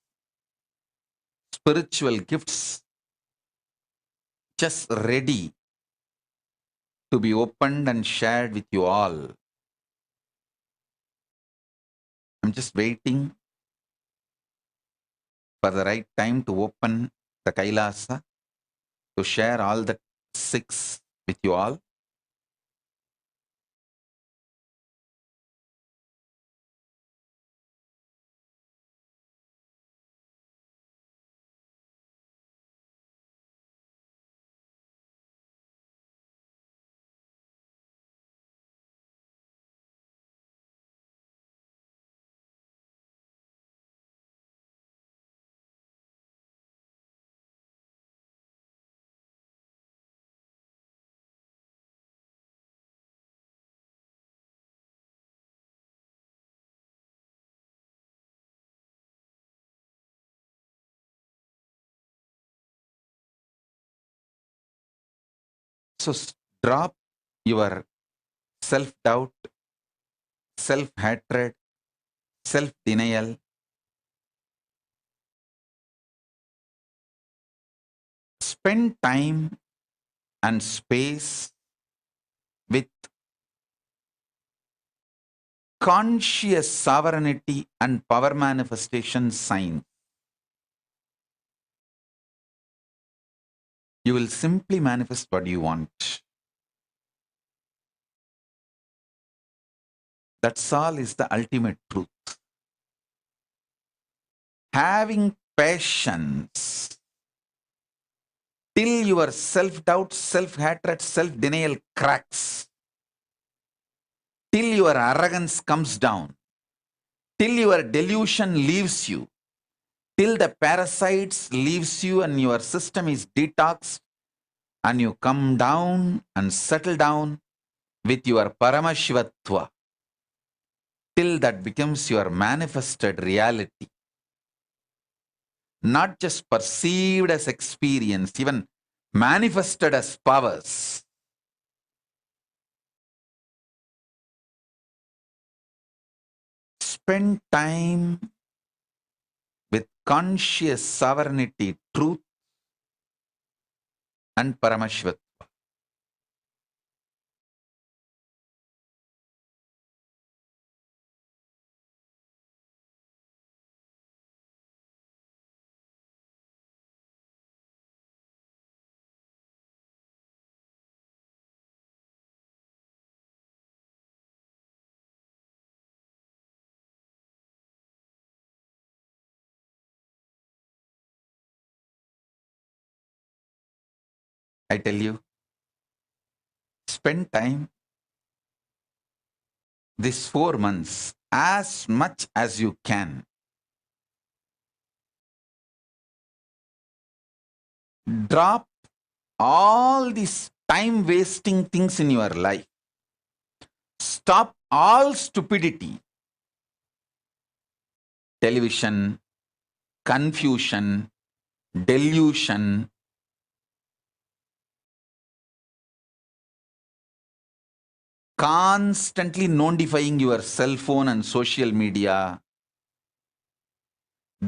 spiritual gifts, just ready to be opened and shared with you all. I'm just waiting for the right time to open the Kailasa to share all the 6 with you all. So drop your self-doubt, self-hatred, self-denial. Spend time and space with conscious sovereignty and power manifestation signs. You will simply manifest what you want. That's all is the ultimate truth. Having patience till your self-doubt, self-hatred, self-denial cracks, till your arrogance comes down, till your delusion leaves you, till the parasites leaves you and your system is detoxed and you come down and settle down with your Paramashivatva. till that becomes your manifested reality. Not just perceived as experience, even manifested as powers. Spend time with conscious sovereignty, truth, and Paramashvatva. I tell you, spend time these 4 months as much as you can. Drop all these time-wasting things in your life. Stop all stupidity. Television, confusion, delusion, constantly notifying your cell phone and social media.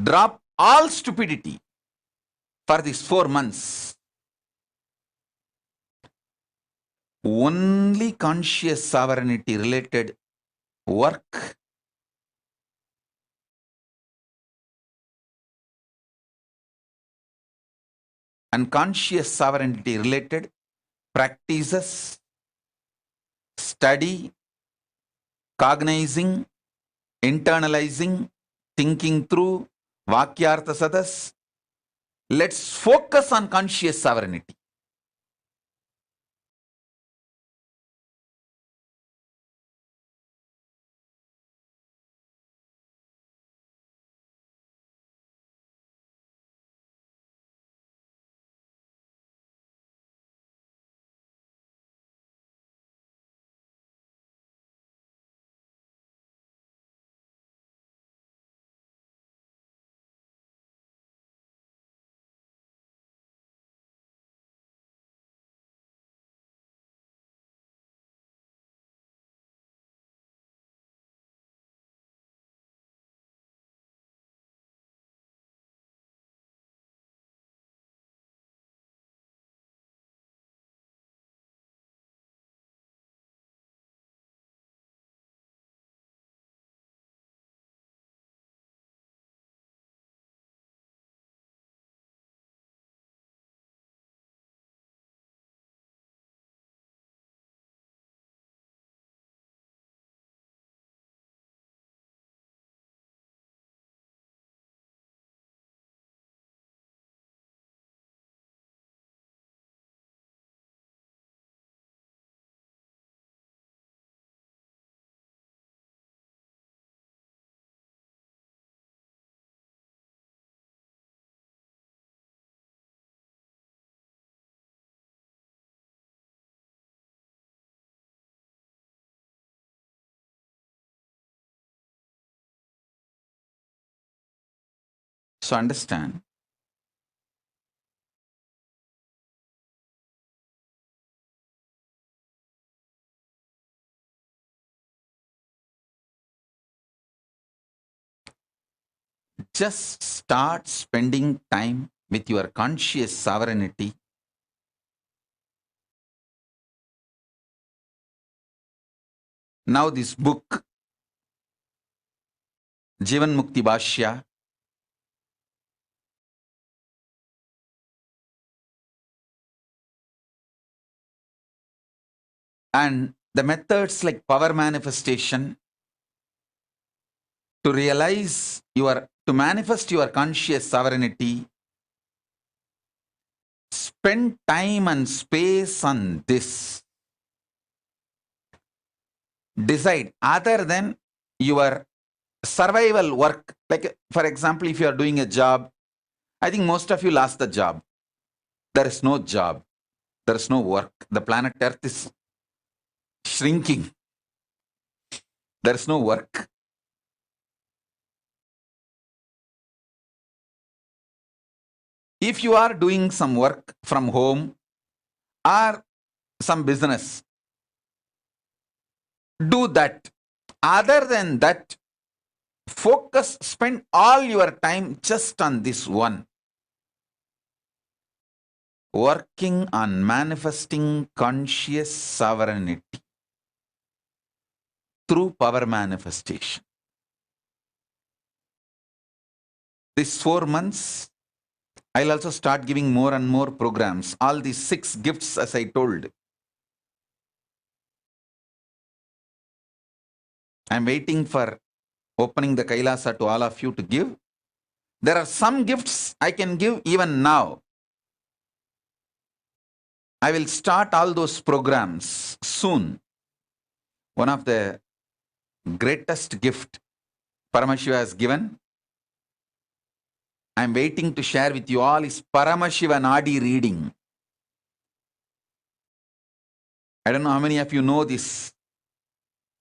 Drop all stupidity for these 4 months. Only conscious sovereignty related work and conscious sovereignty related practices, study, cognizing, internalizing, thinking through, Vakyartha Sadas. Let's focus on conscious sovereignty. So understand, just start spending time with your conscious sovereignty. Now this book, Jivan Mukti Bhashya, and the methods like power manifestation to realize to manifest your conscious sovereignty, spend time and space on this. Decide other than your survival work. Like for example, if you are doing a job, I think most of you lost the job. There is no job. There is no work. The planet Earth is shrinking. There is no work. If you are doing some work from home or some business, do that. Other than that, focus, spend all your time just on this one. Working on manifesting conscious sovereignty through power manifestation. These 4 months, I'll also start giving more and more programs. All these 6 gifts, as I told. I'm waiting for opening the Kailasa to all of you to give. There are some gifts I can give even now. I will start all those programs soon. One of the greatest gift Paramashiva has given, I'm waiting to share with you all, is Paramashiva Nadi reading. I don't know how many of you know this.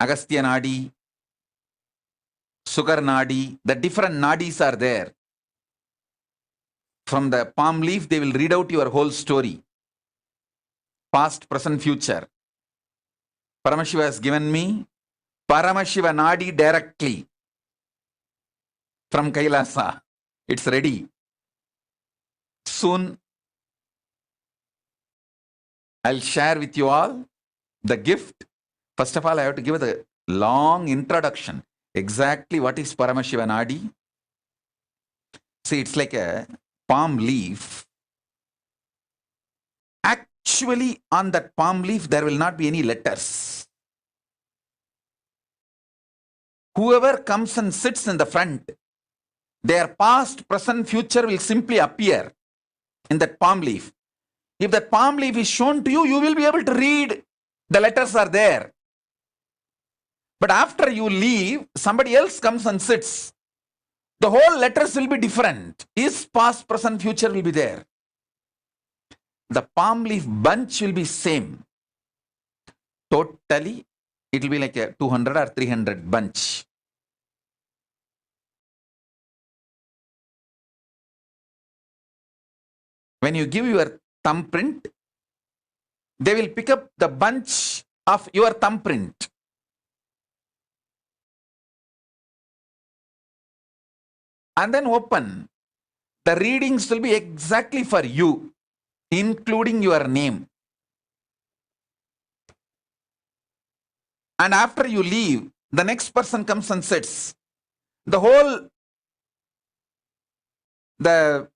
Agastya Nadi, Sukar Nadi, the different Nadis are there. From the palm leaf, they will read out your whole story. Past, present, future. Paramashiva has given me Paramashiva Nadi directly from Kailasa. It's ready. Soon, I'll share with you all the gift. First of all, I have to give the long introduction. Exactly what is Paramashiva Nadi? See, it's like a palm leaf. Actually, on that palm leaf, there will not be any letters. Whoever comes and sits in the front, their past, present, future will simply appear in that palm leaf. If that palm leaf is shown to you, you will be able to read. The letters are there. But after you leave, somebody else comes and sits. The whole letters will be different. His past, present, future will be there. The palm leaf bunch will be same. Totally, it will be like a 200 or 300 bunch. When you give your thumbprint, they will pick up the bunch of your thumbprint. And then open. The readings will be exactly for you, including your name. And after you leave, the next person comes and sits. The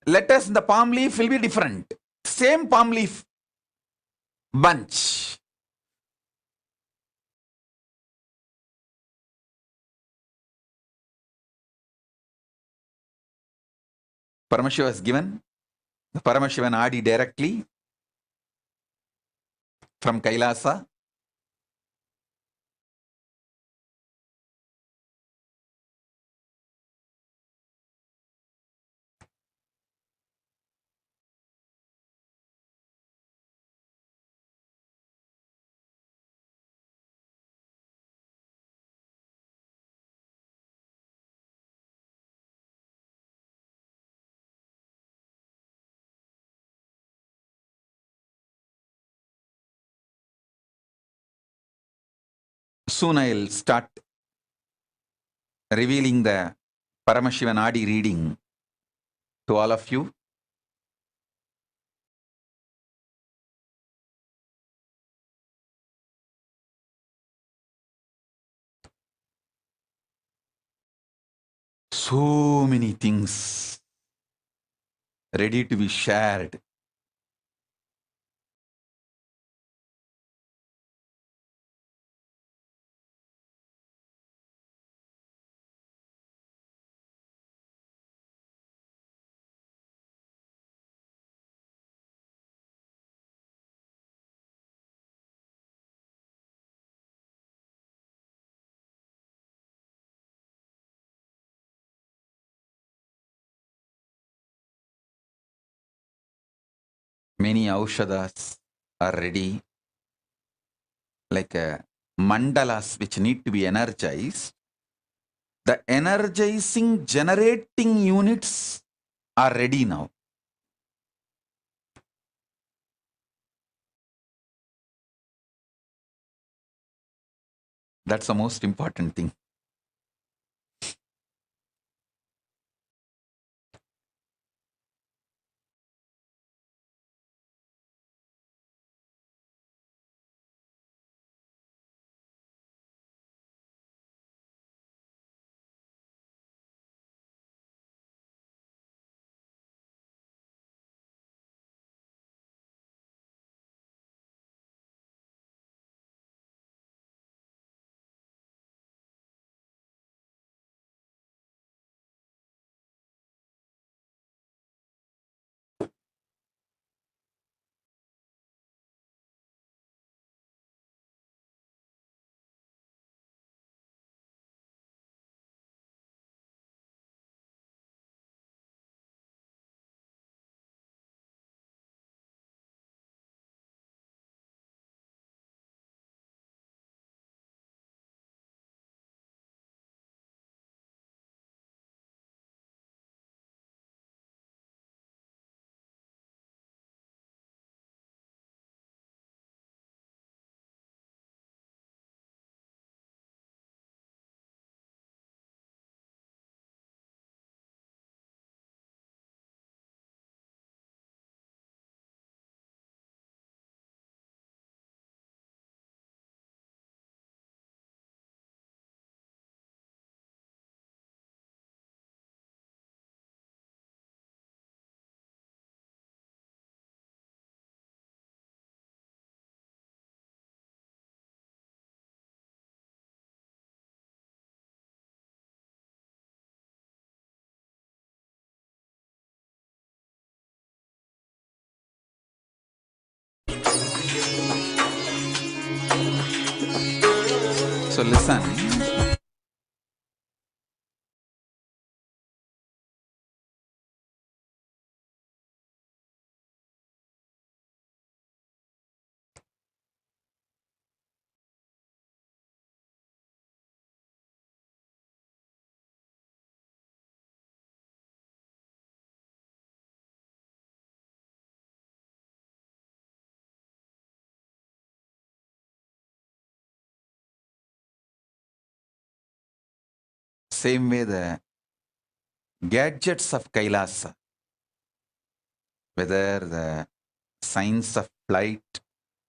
letters in the palm leaf will be different. Same palm leaf bunch. Paramashiva has given the Paramashiva Nadi directly from Kailasa. Soon I'll start revealing the Paramashiva Nadi reading to all of you. So many things ready to be shared. Many aushadas are ready, like mandalas which need to be energized. The energizing generating units are ready now. That's the most important thing. So listen. Same way the gadgets of Kailasa, whether the science of flight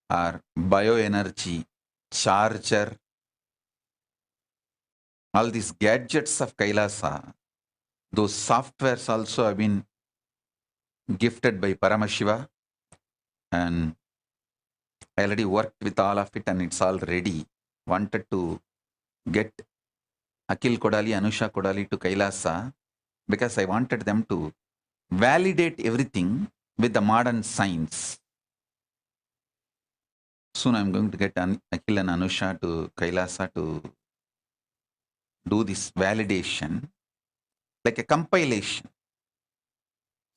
or bioenergy, charger, all these gadgets of Kailasa, those softwares also have been gifted by Paramashiva, and I already worked with all of it and it's all ready. Wanted to get Akil Kodali, Anusha Kodali to Kailasa because I wanted them to validate everything with the modern science. Soon I'm going to get Akil and Anusha to Kailasa to do this validation, like a compilation.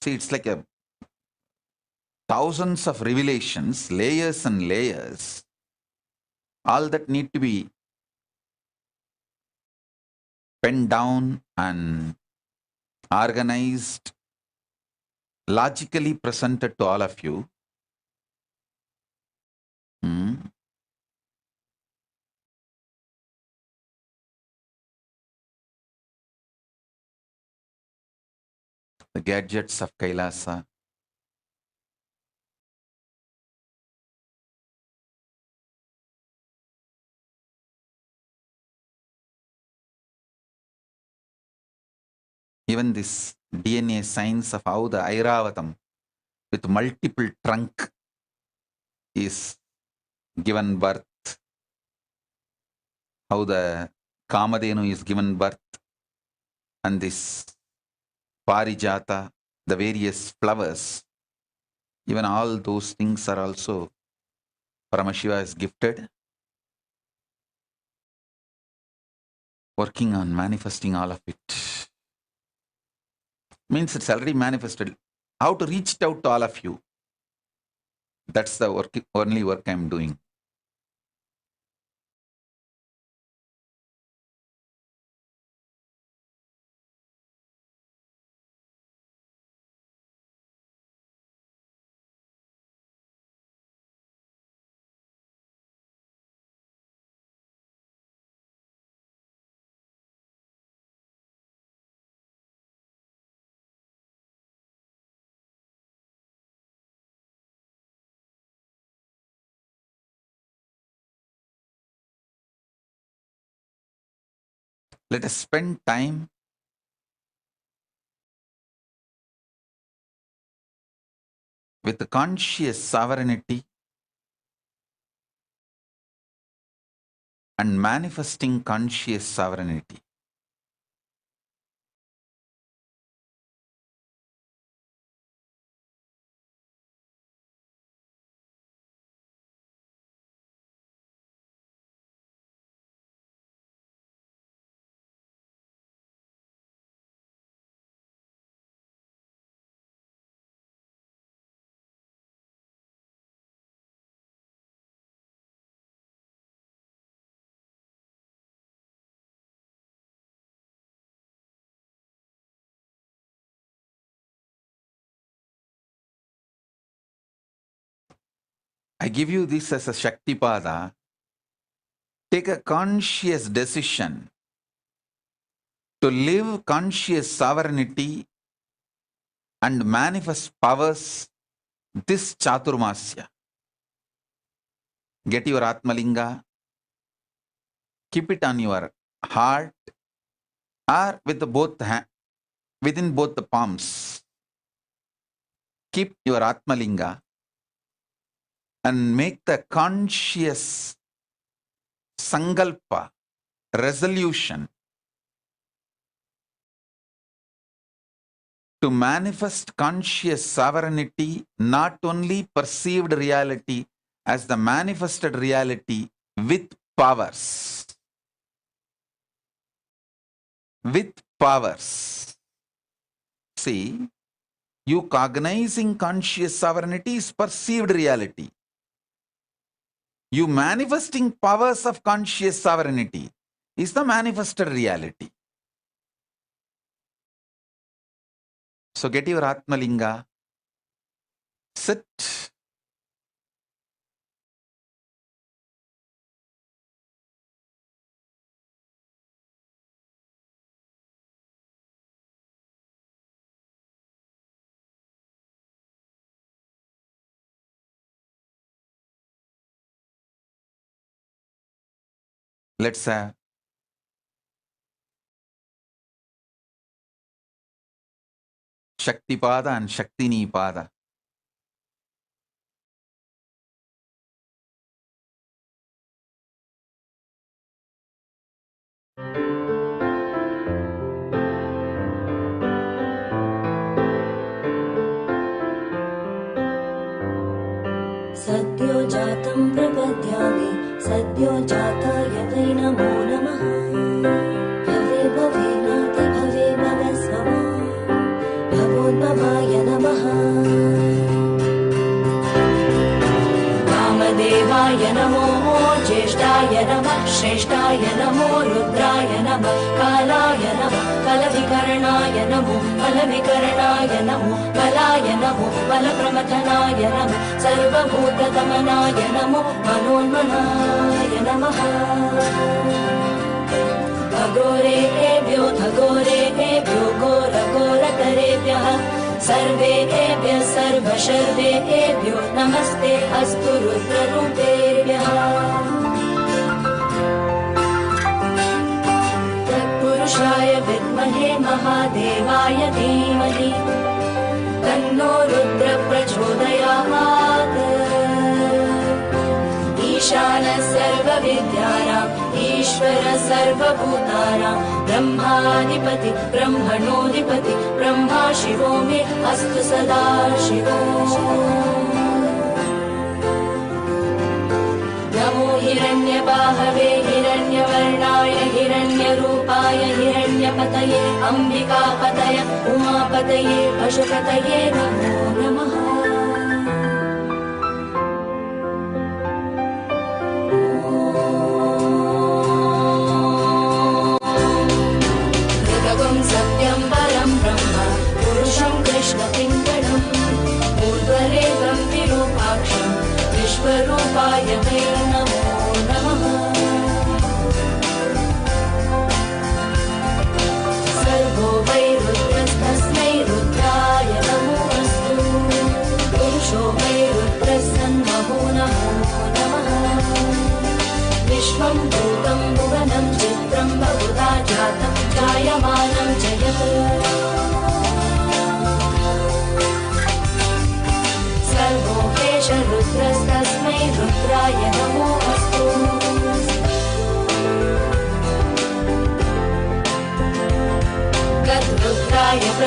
See, it's like a thousands of revelations, layers and layers, all that need to be penned down and organized, logically presented to all of you. The gadgets of Kailasa. Even this DNA science of how the Airavatam with multiple trunk is given birth, how the Kamadhenu is given birth, and this Parijata, the various flowers, even all those things are also Paramashiva is gifted, working on manifesting all of it. Means it's already manifested. How to reach it out to all of you. That's the only work I'm doing. Let us spend time with conscious sovereignty and manifesting conscious sovereignty. I give you this as a Shaktipada. Take a conscious decision to live conscious sovereignty and manifest powers this Chaturmasya. Get your Atmalinga, keep it on your heart or with both within both the palms. Keep your Atmalinga and make the conscious sankalpa, resolution to manifest conscious sovereignty, not only perceived reality as the manifested reality with powers. With powers. See, you cognizing conscious sovereignty is perceived reality. You manifesting powers of conscious sovereignty is the manifested reality. So get your Atmalinga, sit. Let's have Shaktipada and Shaktinipada. Satyo jatam prapadyami, satyo jataya vai namo namah. Bhave bhavenati bhave bhavasvama, bhavodbhavaya namah. Vamadevaya namo, Jyeshtaya namah, Shrestaya namo, Rudraya namah, Kalaya namah, Kalavikarnaya namo, Kalavikarnaya namo, Kalaya namo, Balapramathanaya namo, Sarvabhutatamanaya namo, Manonmanaya namah. Agorebhyo, Agorebhyo, Gora Goratarebhyah, Sarvebhyah, Sarvasharvebhyo, Namaste Astu Rudrarupebhyah. Tatpurushaya Vidmahe Mahadevaya Dhimahi, Tanno Rudra Prachodayat. Ishana Sarva Vidyanam, Ishvara Sarva Bhutanam, Brahmadipati, Brahmanodipati, Brahma Shivo me Astu Sada Shivo. Namo Hiranyabahave, Hiranyavarnaya, Hiranyarupaya, Hiranyapataye, Ambikapataya, Umapataye, Pashupataye, Namo Namaha. Satyam param brahma, purusham krishna pingadam, urdhvarekam virupaksham, vishvarupaya te namo namaha. Sarvo vai rudras tasmai rudraya namo astu.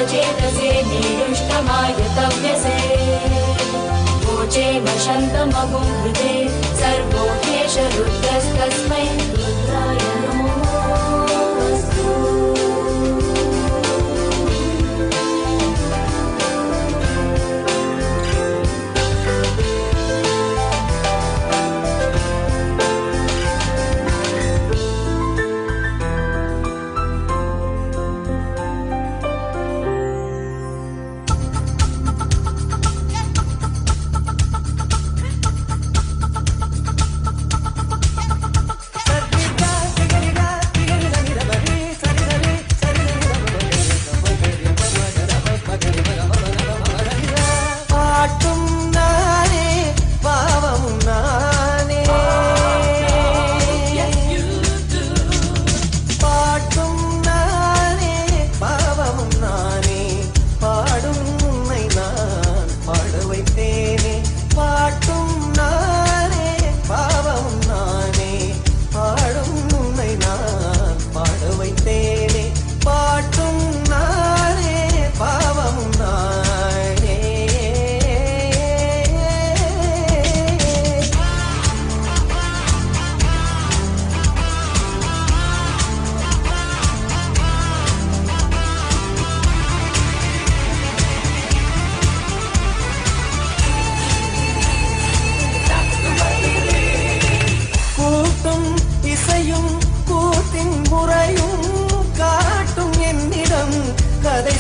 चेतसे नीरुष्टमाय तव्यसे वोचेम शन्तमगुं हृदे सर्वो ह्येष रुद्रस्तस्मै रुद्राय नमोऽस्तु।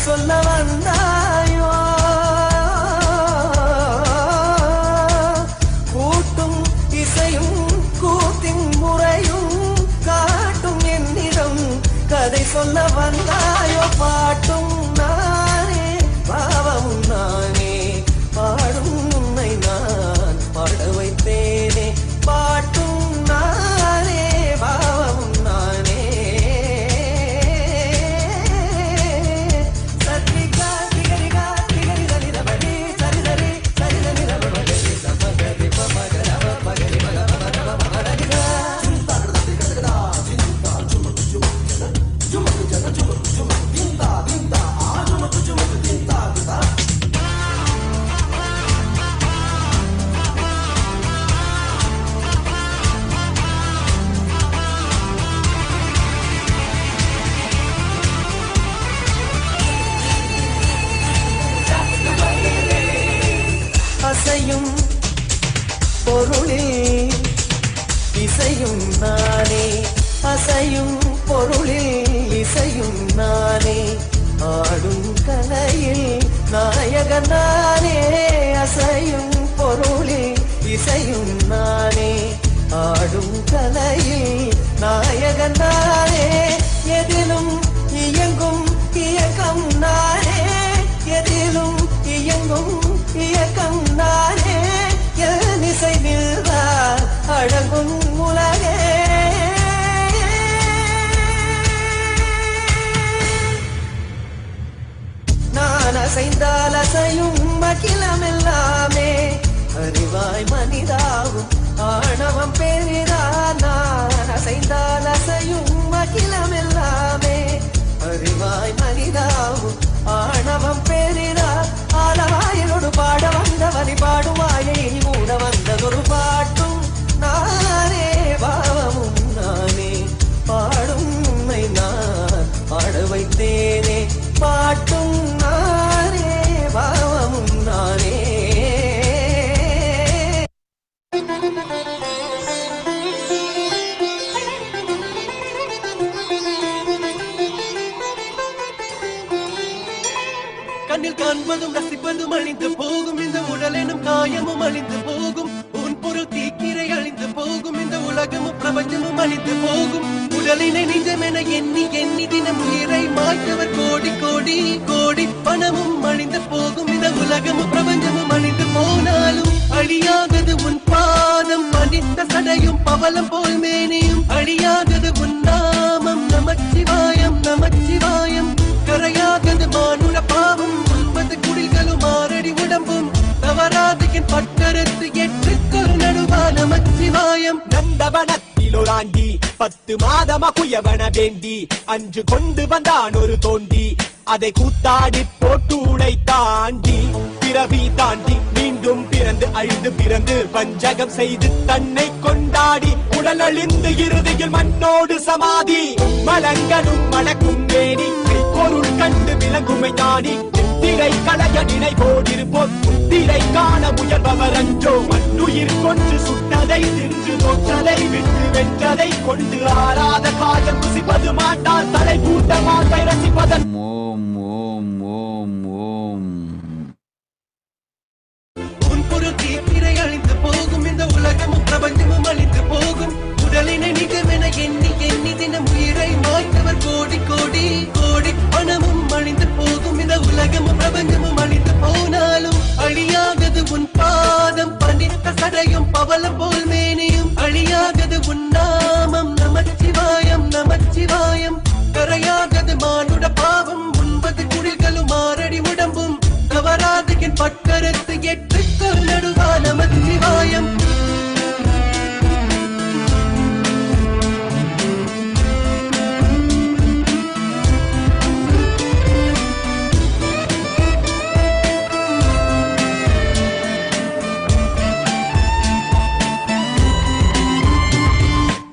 சொல்ல வந்தாயோ கூட்டும் இசையும் கூத்தின் முறையும் காட்டும் என்னிடம் கதை சொல்ல வந்தாயோ பாட்டும் நானே பாவமும் நானே பாடும் உன்னை நான் பாட வைத்தேனே பாட்டும் நானே பாவமும் நானே அசையும் பொருளில் இசையும் நானே அசையும் பொருளில் இசையும் நானே ஆடும் கலையில் நாயகன் நானே அசையும் பொருளில் இசையும் நானே ஆடும் கலையில் நாயகன் நானே எதிலும் இயங்கும் இயக்கம் நானே எதிலும் இயங்கும் இயக்கம் நானே என் இசை நின்றால் அடங்கும் உலகே நான் அசைந்தால் அசையும் அகிலமெல்லாமே அறிவாய் மனிதாவும் ஆணவம் பெரிதா நான் அசைந்தால் அசையும் அகிலமெல்லாமே அறிவாய் மனிதாவும் ஆணவம் பெரிதா ஆலவாயிலோடு பாட வந்தவனி பாடுவாயை மூட வந்ததொரு பாட்டும் நானே பாவமும் நானே பாடும் உன்னை நான் பாட வைத்தேனே பாட்டும் நானே பாவமும் நானே கண்ணில் காண்பதும் ரசிப்பதும் அழிந்து போகும் இந்த உடலெனும் காயமும் அழிந்து போகும் உன் பொருள் தீக்கிரை அழிந்து போகும் இந்த உலகமும் பிரபஞ்சமும் அழிந்து போகும் உடலினை நிஜமென எண்ணி எண்ணி தினம் உயிரை மாய்த்தவர் கோடி கோடி கோடி பணமும் அழிந்து போகும் இந்த உலகமும் பிரபஞ்சமும் அழிந்து போனாலும் அழியாதது உன் பாதம் அணிந்த சடையும் பவளம் போல் மேனியும் அழியாதது உன் நாமம் நமச்சிவாயம் நமச்சிவாயம் கரையாதது மானுட பாவம் உண்பது குடில்களும் ஆறடி உடம்பும் தவறாதையின் பட்டறுத்து எட்டுக்கொரு நடுவா நமச்சிவாயம் நந்தவனத்திலொராண்டி 10 மாதமா குயவன வேண்டி அன்று கொண்டு வந்தான் ஒரு தோண்டி அதை கூத்தாடி போட்டு உடை தாண்டி பிறவி தாண்டி மீண்டும் பிறந்து அழிந்து பிறந்து வஞ்சகம் செய்து தன்னை கொண்டாடி உடல் அழிந்து இறுதியில் மண்ணோடு சமாதி மலங்கனும் மணக்கும் வேணி பொருள் கண்டு விளங்குமை தானி திரை களைய நினைவோடிருப்போர் திரை காண முயல்பவர் அன்றோ மண்ணுயிர் கொன்று சுட்டதை தின்று தோற்றதை விட்டு வென்றதை கொண்டு ஆறாத காயம் குசிப்பது மாட்டார் தலை பூட்ட மாட்டை ரசிப்பதன் உன் பொருள் தீத்திரை அழிந்து போகும் இந்த உலகமும் பிரபஞ்சமும் அழிந்து போகும் உடலினை நிஜமென எண்ணி எண்ணி தினம் உயிரை மாய்த்தவர் கோடி கோடி கோடி பணமும் அழிந்து போகும் இந்த உலகமும் பிரபஞ்சமும் அழிந்து போனாலும் அழியாதது உன் பாதம் பண்டித்த சடையும் பவளம் போல் மேனியும் அழியாதது உன் நாமம் நமச்சிவாயம் நமச்சிவாயம் கரையாதது மானுட பாவம் 9 குடில்களும் 6 அடி உடம்பும் தவறாது என் பட்கரத்து 8 நடுவா நமச்சிவாயம்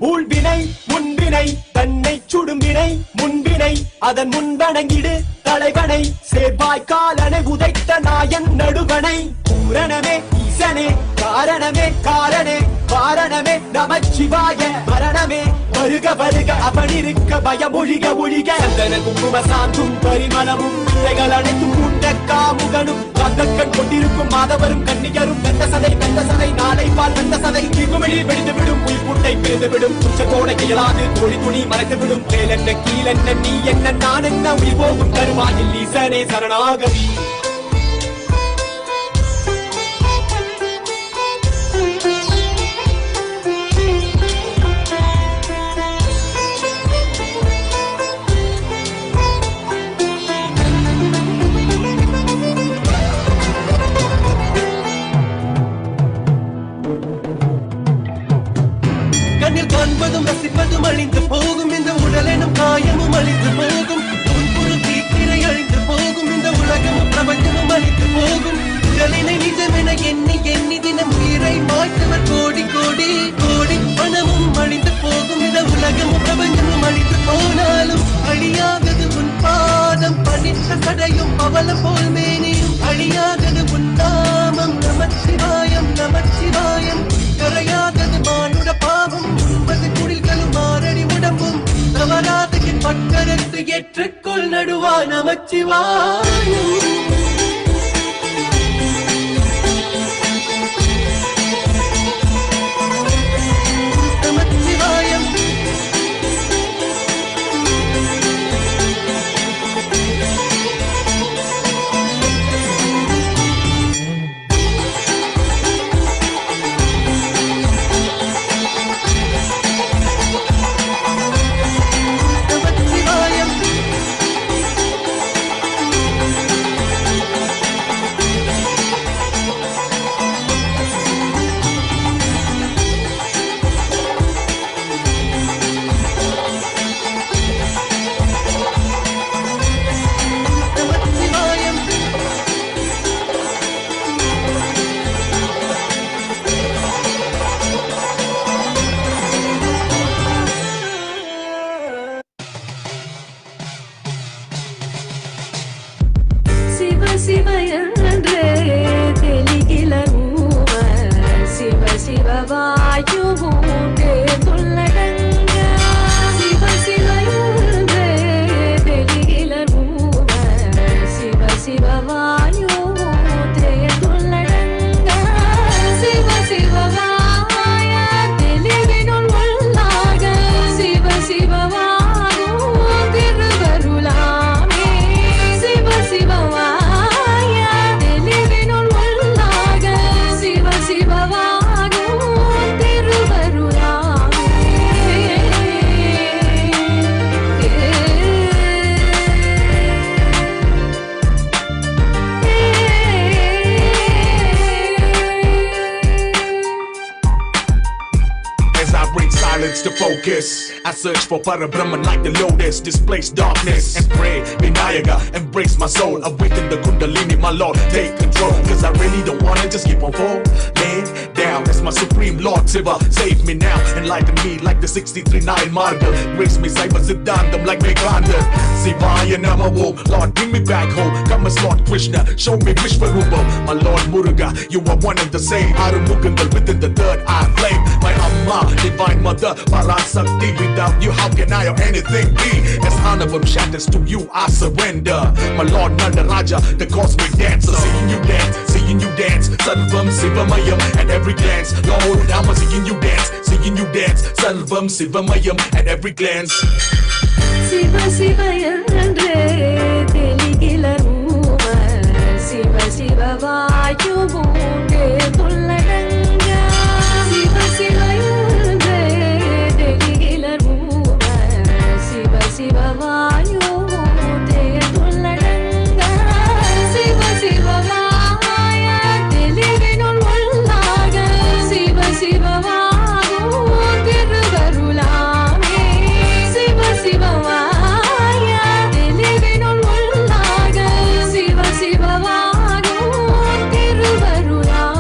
ஊழ்வினை முன்வினை தன்னை சுடும்பினை முன்வினை அதன் முன்வணங்கிடு தலைவனை சேர்வாய் காலனை உதைத்த நாயன் நடுவனை பூரணமே ஈசனே காரணமே காரணே வாரணமே நமச்சிவாய மரணமே வருக வருக அவனிருக்க பயம் ஒழிக ஒழிக சந்தன குங்கும சாந்தும் பரிமளமும் பிள்ளைகள் அனைத்தும் கூட்ட காமுகனும் கந்தக்கண் கொண்டிருக்கும் மாதவரும் கன்னியரும் வெந்த சதை நாளை பால் வெந்த சதை குமிழில் வெடித்துவிடும் உயிர் புட்டை பிரிந்துவிடும் உச்ச கோடை இயலாது தோழி துணி மறைத்துவிடும் மேலென்ன கீழென்ன நீ என்ன நான் என்ன உயிர் போகும் தருவாயில் ஈசனே சரணாகதி கண்ணில் காண்பதும் ரசிப்பதும் அழிந்து போகும் இந்த உடலெனும் காயமும் அழிந்து போகும் உன் பொருள் தீக்கிரை அழிந்து போகும் இந்த உலகமும் பிரபஞ்சமும் அழிந்து போகும் உடலினை நிஜமென எண்ணி எண்ணி தினம் உயிரை மாய்த்தவர் கோடி கோடி கோடி பணமும் அழிந்து போகும் இந்த உலகமும் பிரபஞ்சமும் அழிந்து போனாலும் அழியாதது உன் பாதம் பணித்த சடையும் பவளம் போல் மேனியும் அழியாதது உன் நாமம் நமச்சிவாயம் நமச்சிவாயம் கரையாதது மானுட பாவம் 9 குடில்களும் 6 அடி உடம்பும் தவறாத என் பட்கரத்து ஏற்றுக்கொள் நடுவா Namachivayam Namachivayam focus. I search for Parabrahman like the lotus, displace darkness and pray. Vinayaka, embrace my soul, awaken the Kundalini, my Lord, take control. Cause I really don't wanna just keep on falling down. That's my supreme Lord Shiva, save me now, enlighten me like the 63-9 Marga. Grace me Saiva Siddhantam like Meganda. Sivaya Namaho, Lord bring me back home. Come as Lord Krishna, show me Vishwarupa. My Lord Muruga, you are one and the same. Arumugangal within the third eye flame. My Amma, divine mother, PARASHAKTI. Without you, how can I or anything be? As Anavam shatters to you, I surrender. My Lord Nanda Raja, the cosmic dancer. Seeing you dance, Sarvam Sivamayam at every glance. Lord, I'm seeing you dance, Sarvam Sivamayam at every glance. Siva Siva Yandre Teligila Ruma Siva Siva Vayu Bunde Tulladanga Siva Siva Yandre Teligila Ruma Siva Siva Vayu Bunde Tulladanga Siva Siva Vaya Teligino Lullaga Siva Siva Vayu Tirugarulame Siva Siva Vaya Teligino Lullaga Siva Siva Vayu Tirugarulame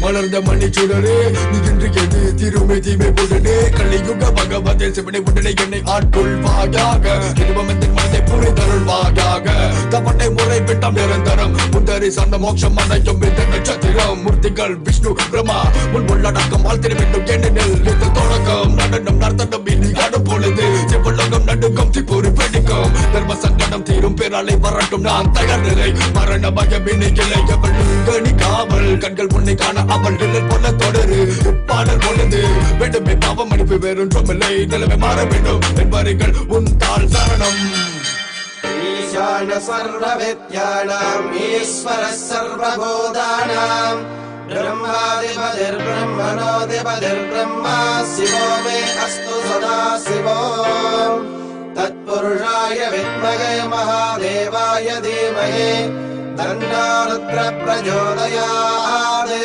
மலர்ந்த மணி சுடரே நீ இன்று எது திருமை தீமை உடனே கலியுக பகவதே சிவனை உடனே என்னை ஆட்கொள்வாயாக திருமணத்தின் மனதை புரிதருள்வாயாக தவணை முறை விட்டம் நிரந்தரம் முந்தரி சார்ந்த மோட்சம் அனைத்தும் இந்த நட்சத்திரம் மூர்த்திகள் விஷ்ணு பிரம்மா முன் உள்ளடக்கம் வாழ்த்திட வேண்டும் ஏனெனில் இது தொடக்கம் நடனம் நர்த்தனம் இனி ஆடும் பொழுது சிவலோகம் நடுக்கம் திப்பூரி வெடிக்கும் தர்ம சங்கடம் தீரும் பேராலை வரட்டும் நான் தயார் நிலை மரண பயம் இனி இல்லை எவள் கணி காவல் கண்கள் உன்னை காண அவள் நிழல் போல தொடரு பாடல் பொழுது வேண்டுமே பாவம் அனுப்பி வேறொன்றும் இல்லை நிலைமை மாற வேண்டும் என்பார்கள் உன் தாள் சரணம் ஈசான சர்வ வித்யானாம் ஈஸ்வர சர்வபூதானாம் பிரம்மாதிபதிர் பிரம்மணோதிபதிர் பிரம்மா சிவோ மே அஸ்து சதா சிவோ தத்புருஷாய வித்மகே மகாதேவாய தீமஹி தன்னோ ருத்ர பிரச்சோதயாத்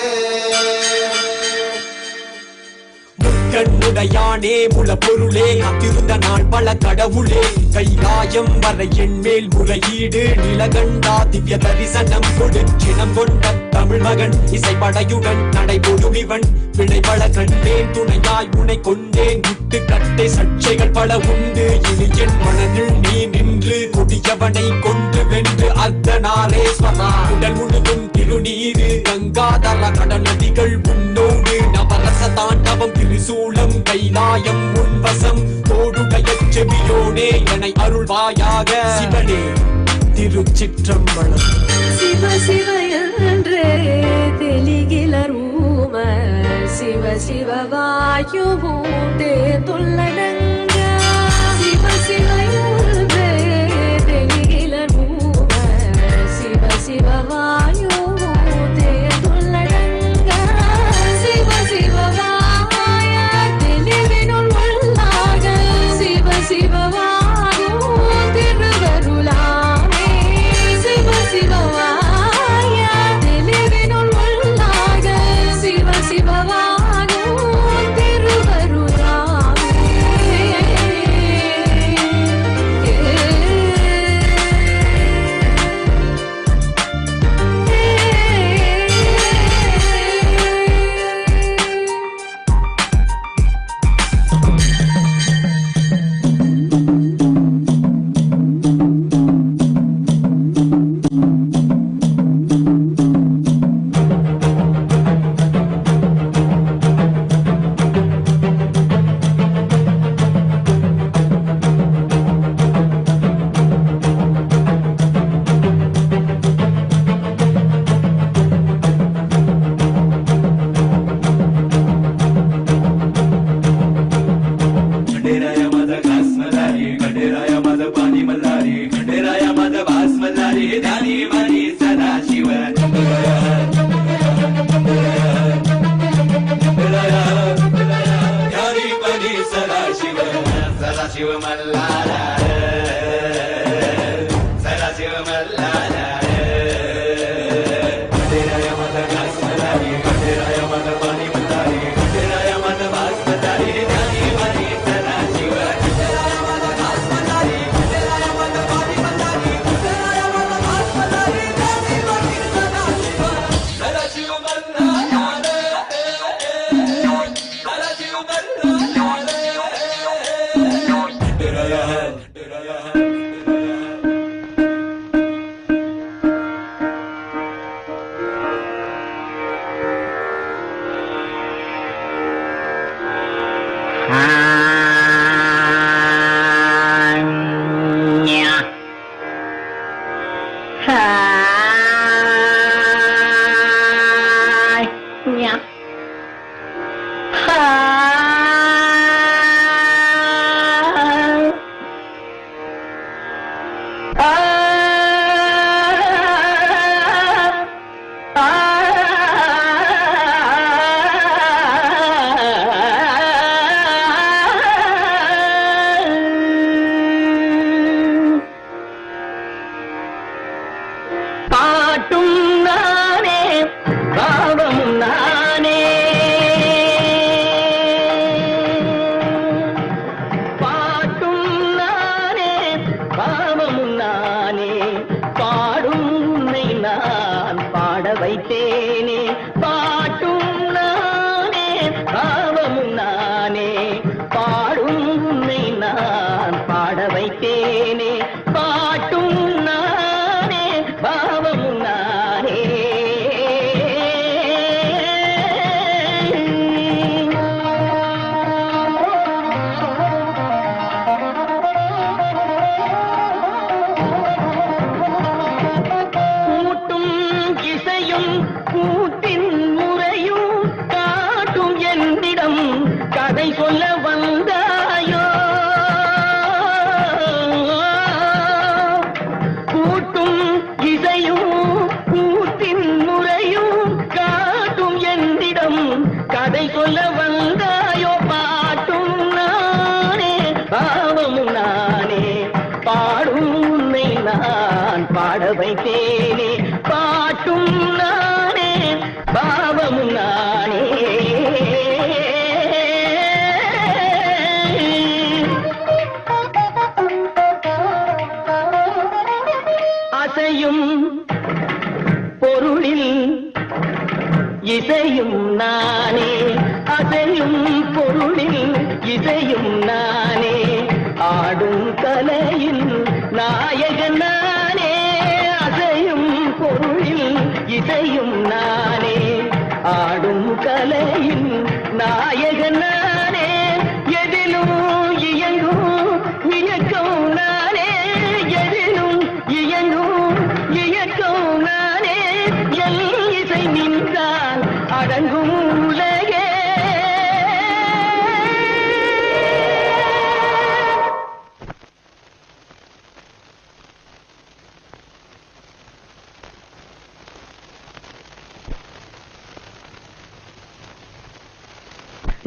கண்ணுடையானே முல பொருளே காத்திருந்த நாள் பல கடவுளே கைலாயம் வரை என் மேல் முறையீடு நிலகண்டா திவ்ய தரிசனம் கொடுச்சினம் கொண்ட தமிழ் மகன் இசைப்படையுடன் நடைபோடும் இவன் விளை பல கண்டேன் துணையாய் உனை கொண்டேன் விட்டு கட்டை சர்ச்சைகள் பல உண்டு இனி என் மனதில் நீ நின்று கொடியவனை கொண்டு வென்று அர்த்தநாரேஸ்வரா உடல் முழுதும் திருநீரு கங்காதர கடல் நதிகள் உன்னோடு நவரச தாண்டவம் திரிசூலம் கைலாயம் உன்வசம் தோடுடைய செவியோனே என அருள்வாயாக சிவனே திருச்சிற்றம்பலம் சிவ சிவ என்றே தெளிகில ரூம சிவ சிவ வாயு பூண்டே துள்ளடங்க சிவ சிவ என்றே தெளிகில ரூம சிவ சிவ வாயு பூண்டே துள்ளடங்க சிவ சிவ வாய தெளிவினுள் உள்ளாக சிவ சிவ வாயு திருவருளாமே சிவ சிவ வாய தெளிவினுள் உள்ளாக சிவ சிவ வாயு திருவருளாமே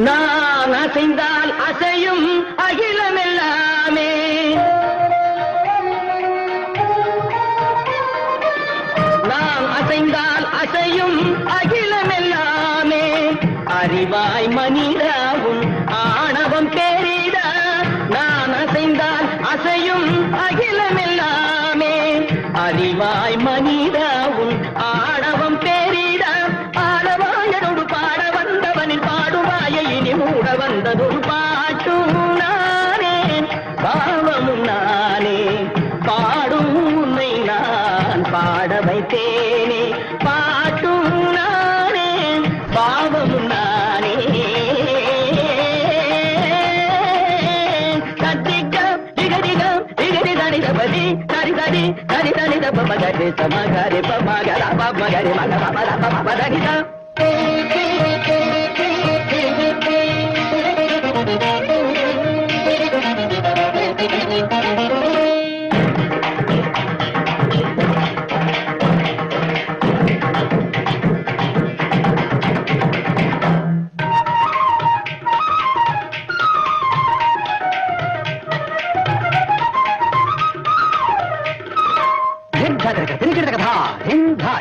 நான் அசைந்தால் அசையும் அகிலமெல்லாமே நாம் அசைந்தால் அசையும் அகிலமெல்லாமே அறிவாய் மனிதாவும் ஆணவம் பெரிதா நான் அசைந்தால் அசையும் அகிலமெல்லாமே அறிவாய் மனிதாவும் ஆணவம் பெரிதா ஆடவாயனோடு பாட வந்தவனின் பாடுவாயை இனி மூட வந்ததொரு பாட்டும் நானே பாவமும் நானே பாடும் உன்னை நான் பாட வைத்தேனே பாட்டும் நானே பாவமும் நானே கத்திக்கம் திகதிகம் திகதி தனிதபதி தரிதடி தனிதனி தப்ப மகரி சமகரி பமகர பமகரி மக பமர பமதகிதம்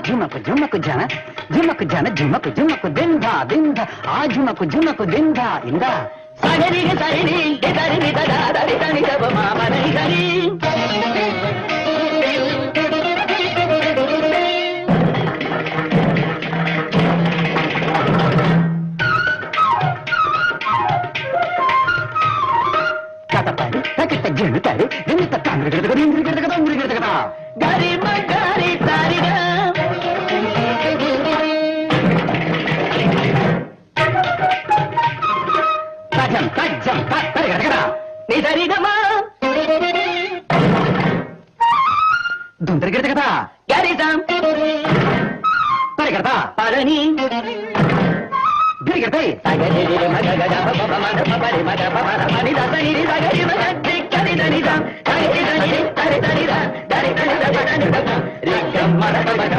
झुमक झुमक जन झुमक जन झुमक झुमक दिंधा दिंधा आ झुमक झुमक दिंधा इंदा सगरी सरी दरी ददा दरी दनी दब मामा नहीं दरी कतपरी तकित जन तरी दिन तक गरी मगरी तारी tajam tajam tak tak tak ni dari nama Garisam. Parikarta, Parani. Girigate, Sagari, Magada, Papa, Papa, Mada, Papa, Manida, Sagari, Sagari, Magadi, Karidanida, Karidanida, Karidanida, Karidanida, Karidanida, Rigam, Mada, Mada,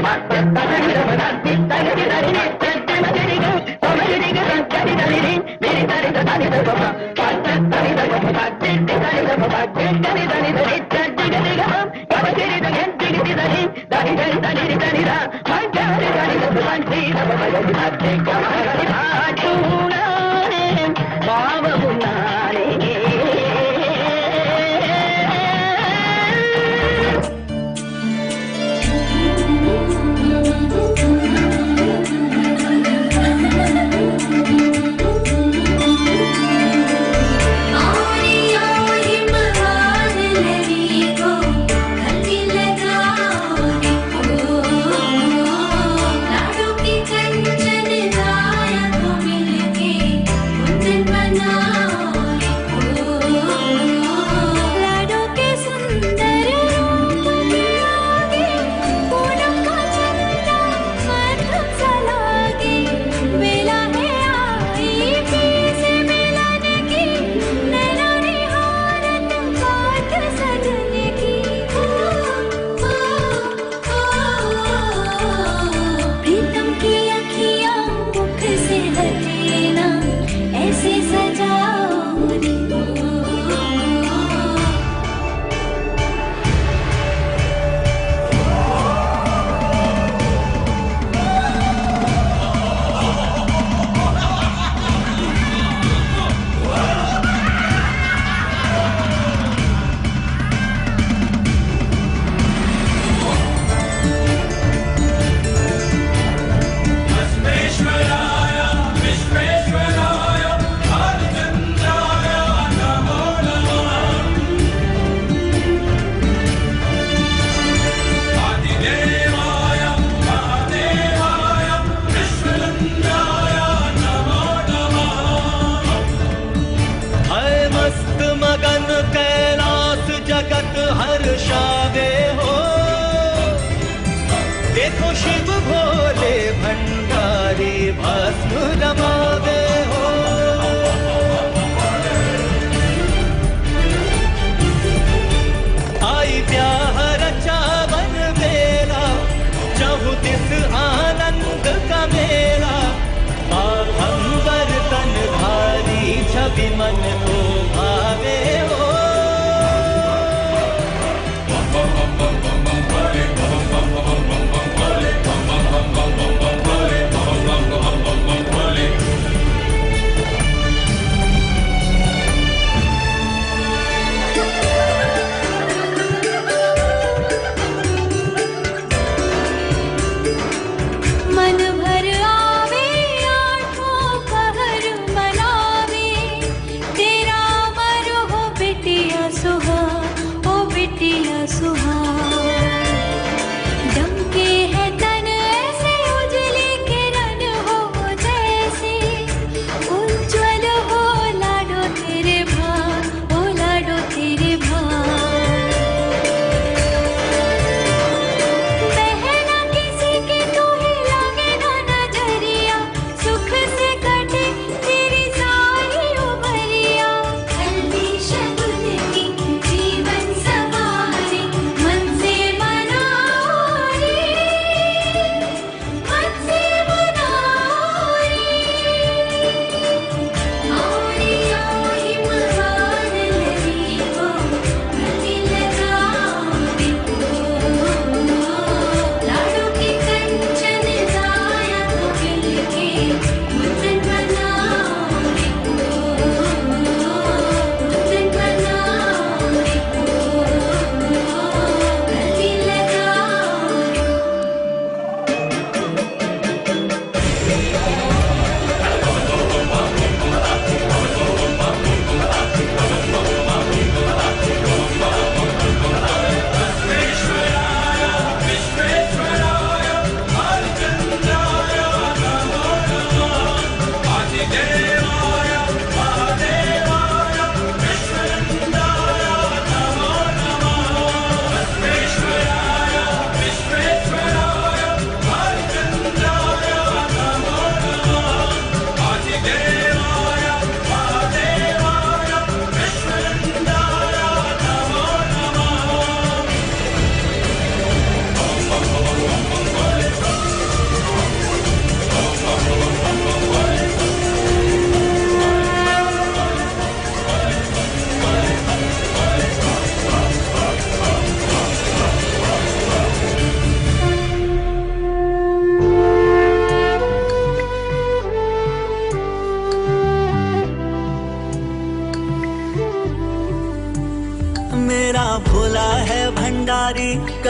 Karidanida, Karidanida, Karidanida, Karidanida, Karidanida, Karidanida, Karidanida, Papa, Karidanida, Papa, Karidanida, Papa, Karidanida, Karidanida,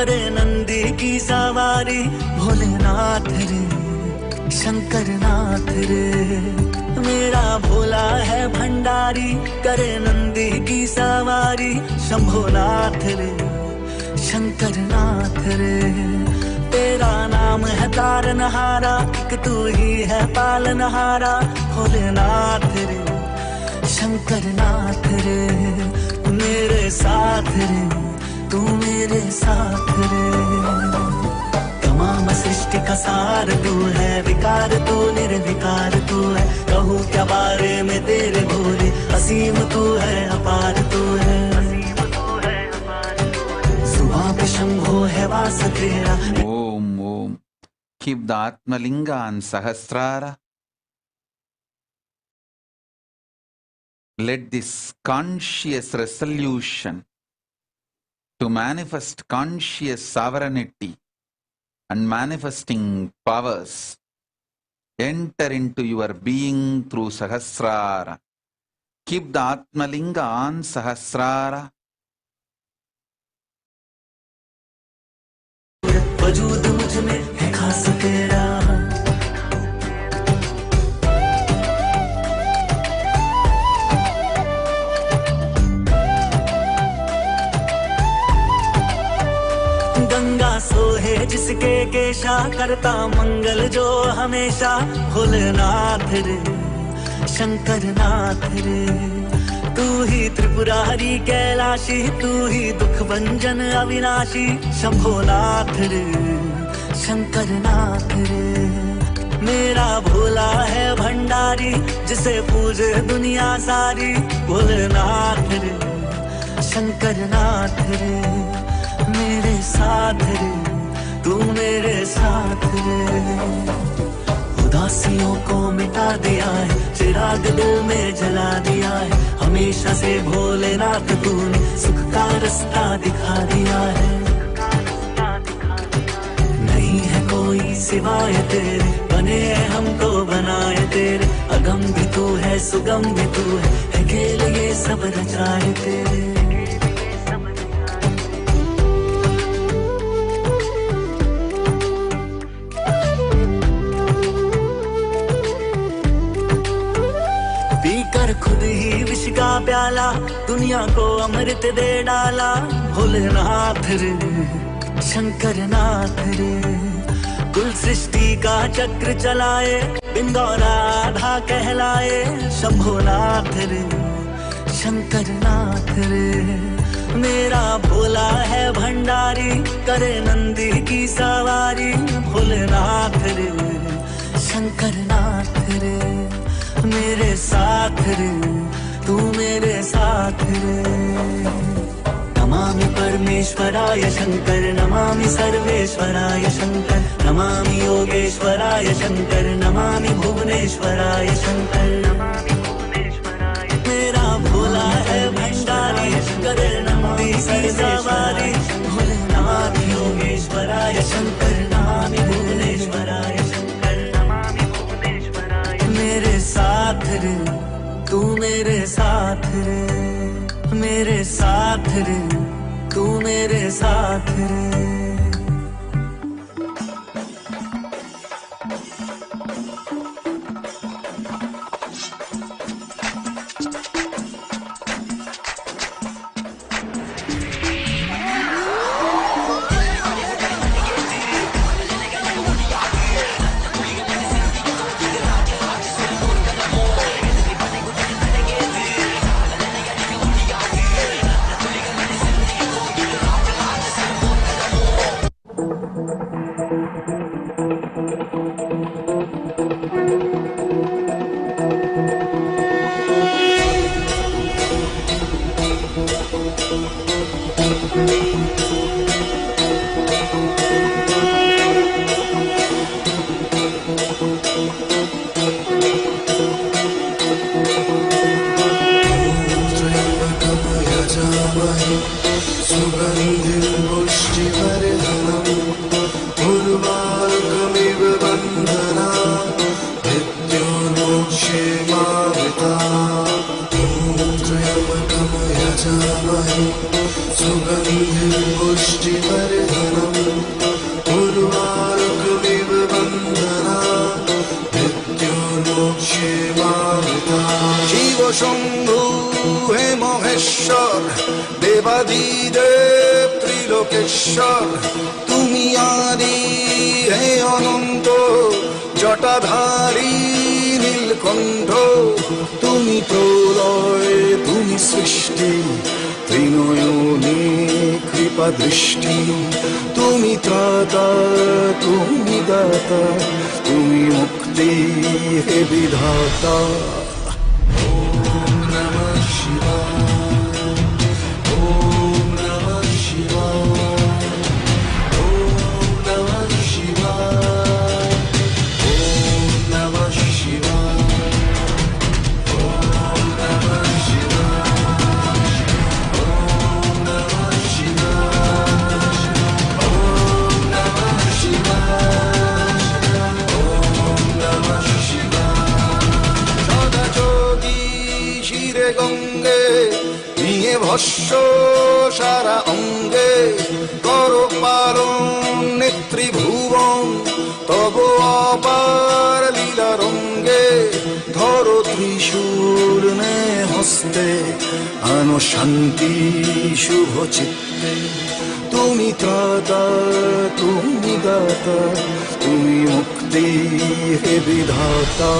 करे नंदी की सवारी भोलेनाथ रे शंकर नाथ रे मेरा भोला है भंडारी करे नंदी की सवारी शंभोनाथ रे शंकर नाथ रे तेरा नाम है तारनहारा कि तू ही है पालनहारा भोलेनाथ रे शंकर नाथ रे तू मेरे साथ रे तू मेरे साथ रे तमाम सृष्टि का सार तू है विकार तू निर्विकार तू है कहूँ क्या बारे में तेरे भोले असीम तू है अपार तू है जुबां पे शंभो है वास तेरा Om Om. Keep the Atmalinga and Sahasrara. Let this conscious resolution to manifest conscious sovereignty and manifesting powers enter into your being through Sahasrara. Keep the Atmalinga on Sahasrara. वजूद मुझ में है खास तेरा गंगा सोहे जिसके केशा करता मंगल जो हमेशा भोलेनाथ रे शंकर नाथ रे तू ही त्रिपुरारी कैलाशी तू ही दुख भंजन अविनाशी शंभोनाथ रे शंकर नाथ रे मेरा भोला है भंडारी जिसे पूजे दुनिया सारी भोलेनाथ रे शंकर नाथ रे मेरे साथ रे तू मेरे साथ रे उदासियों को मिटा दिया है चिराग दिल में जला दिया है हमेशा से भोलेनाथ तूने सुख का रास्ता दिखा दिया है नहीं है कोई सिवाय तेरे बने हमको बनाए तेरे अगम भी तू है सुगम भी तू है खेल ये सब रचाए तेरे खुद ही विष का प्याला दुनिया को अमृत दे डाला भोलेनाथ रे शंकर नाथ रे कुल सृष्टि का चक्र चलाए बिंदौरा आधा कहलाए शंभोनाथ रे शंकर नाथ रे मेरा भोला है भंडारी करे नंदी की सवारी भोलेनाथ रे शंकर नाथ रे मेरे साथ रे तू मेरे साथ रे नमामि परमेश्वराय शंकर नमामि सर्वेश्वराय शंकर नमामि योगेश्वराय शंकर नमामि भुवनेश्वराय शंकर मेरा भोला है भंडारी करे नंदी की सवारी भोले नमामि योगेश्वराय शंकर नमामि भुवनेश्वराय शंकर नमामि भुवनेश्वराय मेरे साथ रे तू मेरे साथ रे मेरे साथ रे तू मेरे साथ रे শম্ভু হে মহেশ্বর দেবাদিদেব ত্রিলোকেশ্বর তুমি আদি হে অনন্ত জটাধারী নীলকণ্ঠ তুমি প্রলয় তুমি সৃষ্টি ত্রিনয়নে কৃপা দৃষ্টি তুমি ত্রাতা তুমি দাতা তুমি মুক্তি হে বিধাতা গঙ্গে নিয়ে ভস্য সারা অঙ্গে কর পালন নেত্রীভুবন তব অপার লীলা রঙ্গে ধর ত্রিশূল নে হস্তে আনো শান্তি শুভ চিত্তে তুমি ত্রাতা তুমি দাতা তুমি মুক্তি হে বিধাতা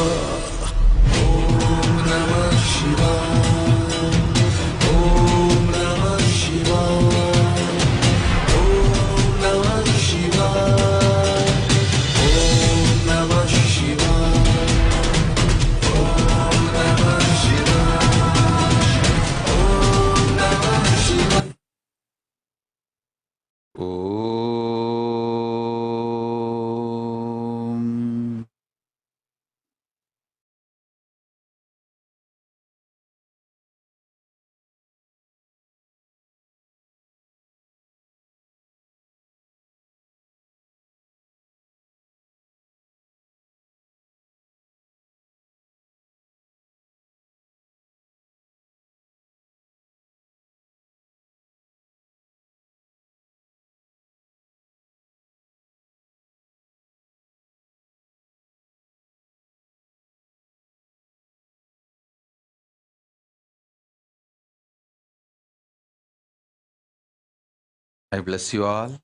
I bless you all.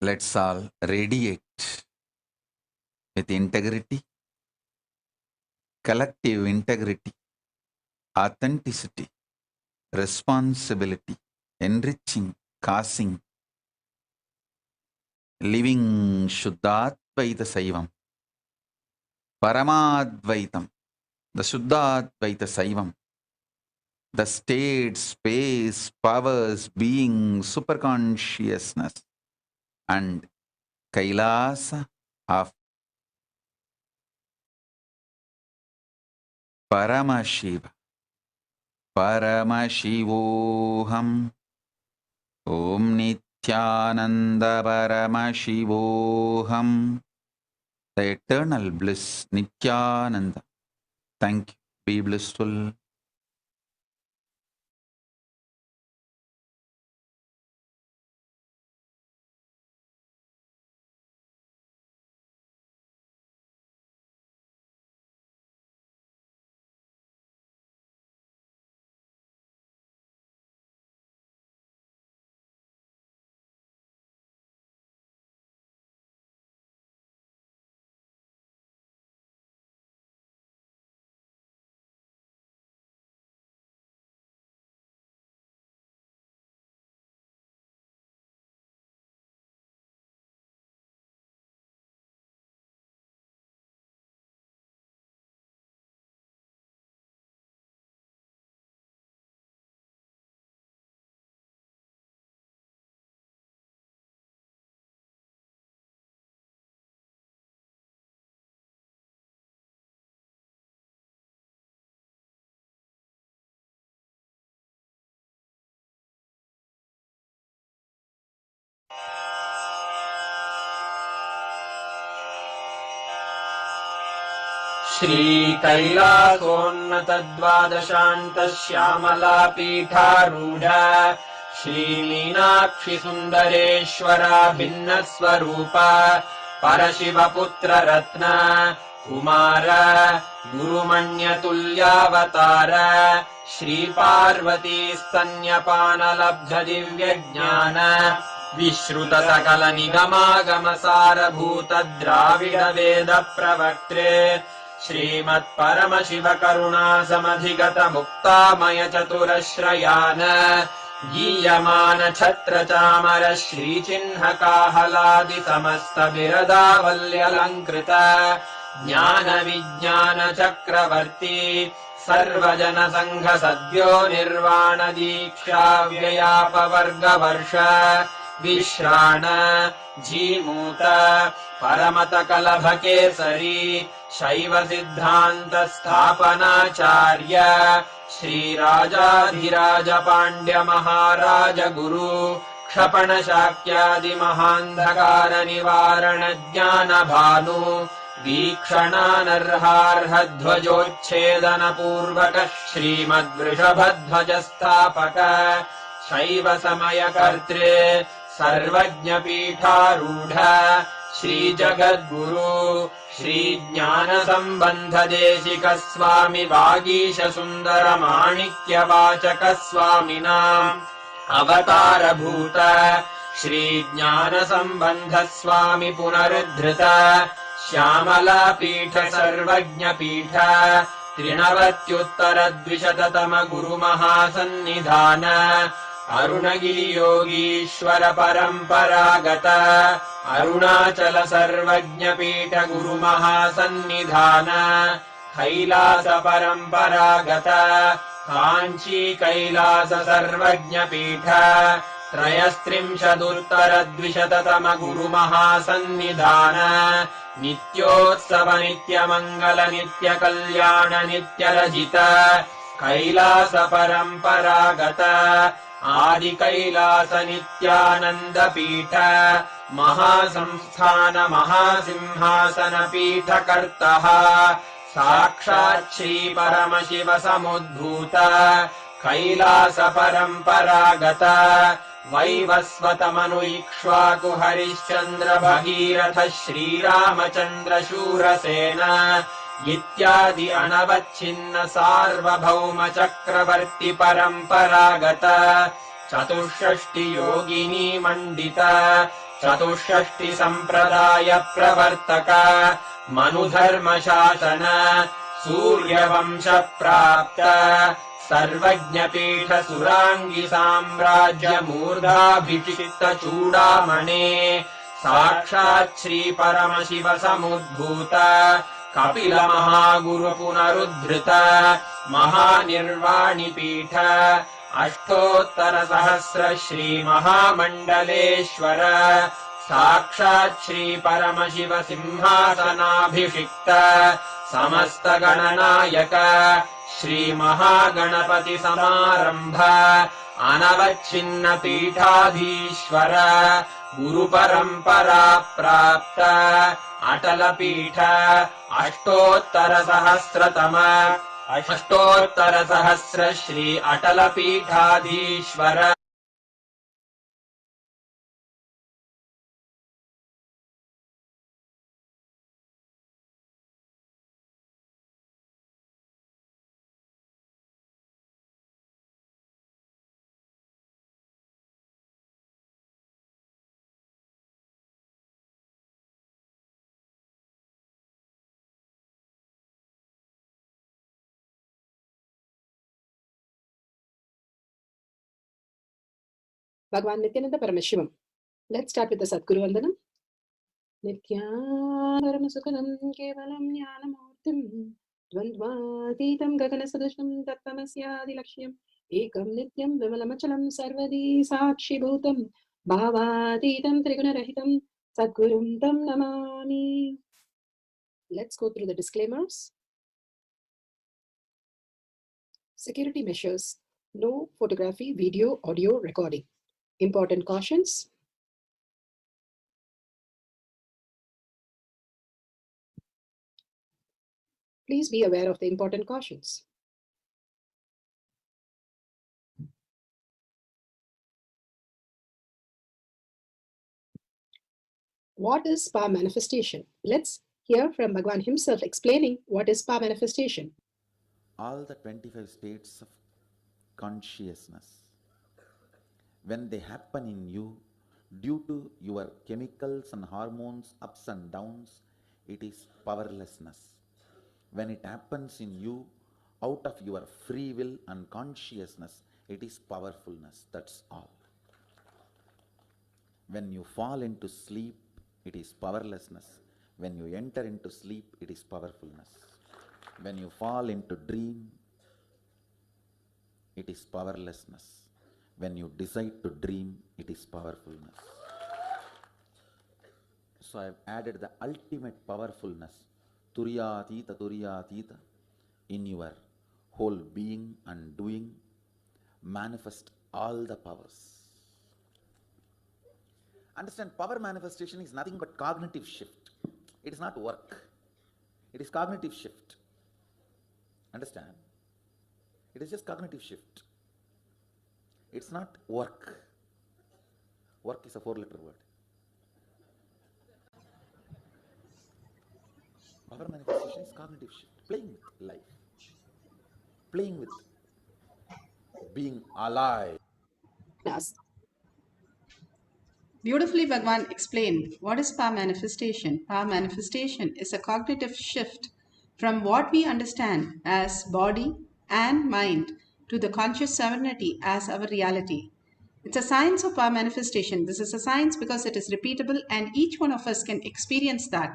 Let's all radiate with integrity, collective integrity, authenticity, responsibility, enriching, causing, living Shuddhadvaita Saivam, Paramadvaitam, the Shuddhadvaita Saivam, the state, space, powers, being, superconsciousness, and Kailasa of Paramashiva. Paramashivoham Om Nityananda Paramashivoham. The eternal bliss, Nityananda. Thank you. Be blissful. श्रीकैलासोन्नतद्वादशान्तश्यामला पीठारूढा श्रीमीनाक्षि सुन्दरेश्वरा भिन्नस्वरूपा परशिवपुत्ररत्न Kumar गुरुमण्यतुल्यावतार Shri Parvati स्तन्यपानलब्धदिव्यज्ञान विश्रुत सकल निगमागमसारभूत द्राविड वेद प्रवक्त्रे श्रीमत्परमशिवकरुणासमधिगत मुक्तामय चतुरश्रयान गीयमान छत्र चामर श्रीचिह्नकाहलादि समस्त बिरदावल्यलङ्कृत ज्ञान विज्ञान चक्रवर्ती सर्वजन संघ सद्यो निर्वाण दीक्षा व्ययापवर्गवर्ष विश्राण जीमूत परमत कलभ केसरी शैव सिद्धान्त स्थापनाचार्य श्रीराजाधिराज पाण्ड्य महाराज गुरु क्षपण शाक्यादि महान्धकार निवारण ज्ञान भानु वीक्षणानर्हार्हध्वजोच्छेदन पूर्वक श्रीमद्वृषभध्वज स्थापक शैव समय कर्त्रे सर्वज्ञ पीठारूढ श्री जगद्गुरु श्री ज्ञान संबंध देशिक स्वामी वागीश सुंदर माणिक्य वाचक स्वामिनाम् अवतार भूत श्री ज्ञान संबंध स्वामी पुनरुद्धृत श्यामला पीठ सर्वज्ञ पीठ त्रिनवत्युत्तरद्विशततम गुरु महासन्निधान अरुणगिरि योगीश्वर परम्परागत अरुणाचल सर्वज्ञ पीठ गुरु महासन्निधान कैलास परम्परागत काञ्ची कैलास सर्वज्ञ पीठ त्रयस्त्रिंशदुत्तरद्विशततम गुरु महासन्निधान नित्योत्सव नित्यमङ्गल नित्य कल्याण नित्यरजित कैलास परम्परागत आदि कैलास नित्यानन्द पीठ महासंस्थान महासिंहासन पीठ कर्तः साक्षात् श्री परमशिव समुद्भूत कैलास परम्परागत वैवस्वतमनु इक्ष्वाकु हरिश्चन्द्र भगीरथ श्रीरामचन्द्र शूरसेन इत्यादि अनवच्छिन्न सार्वभौम चक्रवर्ति परम्परागत चतुष्षष्टि योगिनी मण्डित चतुष्षष्टि सम्प्रदाय प्रवर्तक मनुधर्म शासन सूर्यवंश प्राप्त सर्वज्ञ पीठ सुरांगी साम्राज्य मूर्धाभिषिक्त चूडामणे साक्षात् श्री परमशिव समुद्भूत कपिल महागुरु पुनरुद्धृत महानिर्वाणि पीठ अष्टोत्तर सहस्र श्री महामण्डलेश्वर साक्षात् श्री परमशिव सिंहासनाभिषिक्त समस्त गणनायक श्री महागणपति समारंभ अनवच्छिन्न पीठाधीश्वर गुरु परंपरा प्राप्त अटल पीठ अष्टोत्तर सहस्र श्री अटल पीठाधीश्वर Bhagavan Nityananda Paramashivam. Let's start with the Sadguru Vandanam. Nityanaramasukadam kevalam jnanamurtim dvandvatitam gaganasadusham tattamasyadi laksham ekam nityam vimalamachalam sarvadi sakshibhutam bhavatitam trigunarahitam Sadgurum tam namami. Let's go through the disclaimers. Security measures. No photography, video, audio recording. Important cautions. Please be aware of the important cautions. What is power manifestation? Let's hear from Bhagwan himself explaining what is power manifestation. All the 25 states of consciousness, when they happen in you, due to your chemicals and hormones ups and downs, it is powerlessness. When it happens in you, out of your free will and consciousness, it is powerfulness. That's all. When you fall into sleep, it is powerlessness. When you enter into sleep, it is powerfulness. When you fall into dream, it is powerlessness. When you decide to dream, it is powerfulness. So I have added the ultimate powerfulness, Turiyatita, in your whole being and doing. Manifest all the powers. Understand, power manifestation is nothing but cognitive shift. It is not work. It is cognitive shift. Understand? It is just cognitive shift. It's not work. Work is a 4-letter word. Power manifestation is cognitive shift. Playing with life. Playing with being alive. Yes. Beautifully, Bhagwan explained what is power manifestation. Power manifestation is a cognitive shift from what we understand as body and mind to the conscious sovereignty as our reality. It's a science of power manifestation. This is a science because it is repeatable and each one of us can experience that.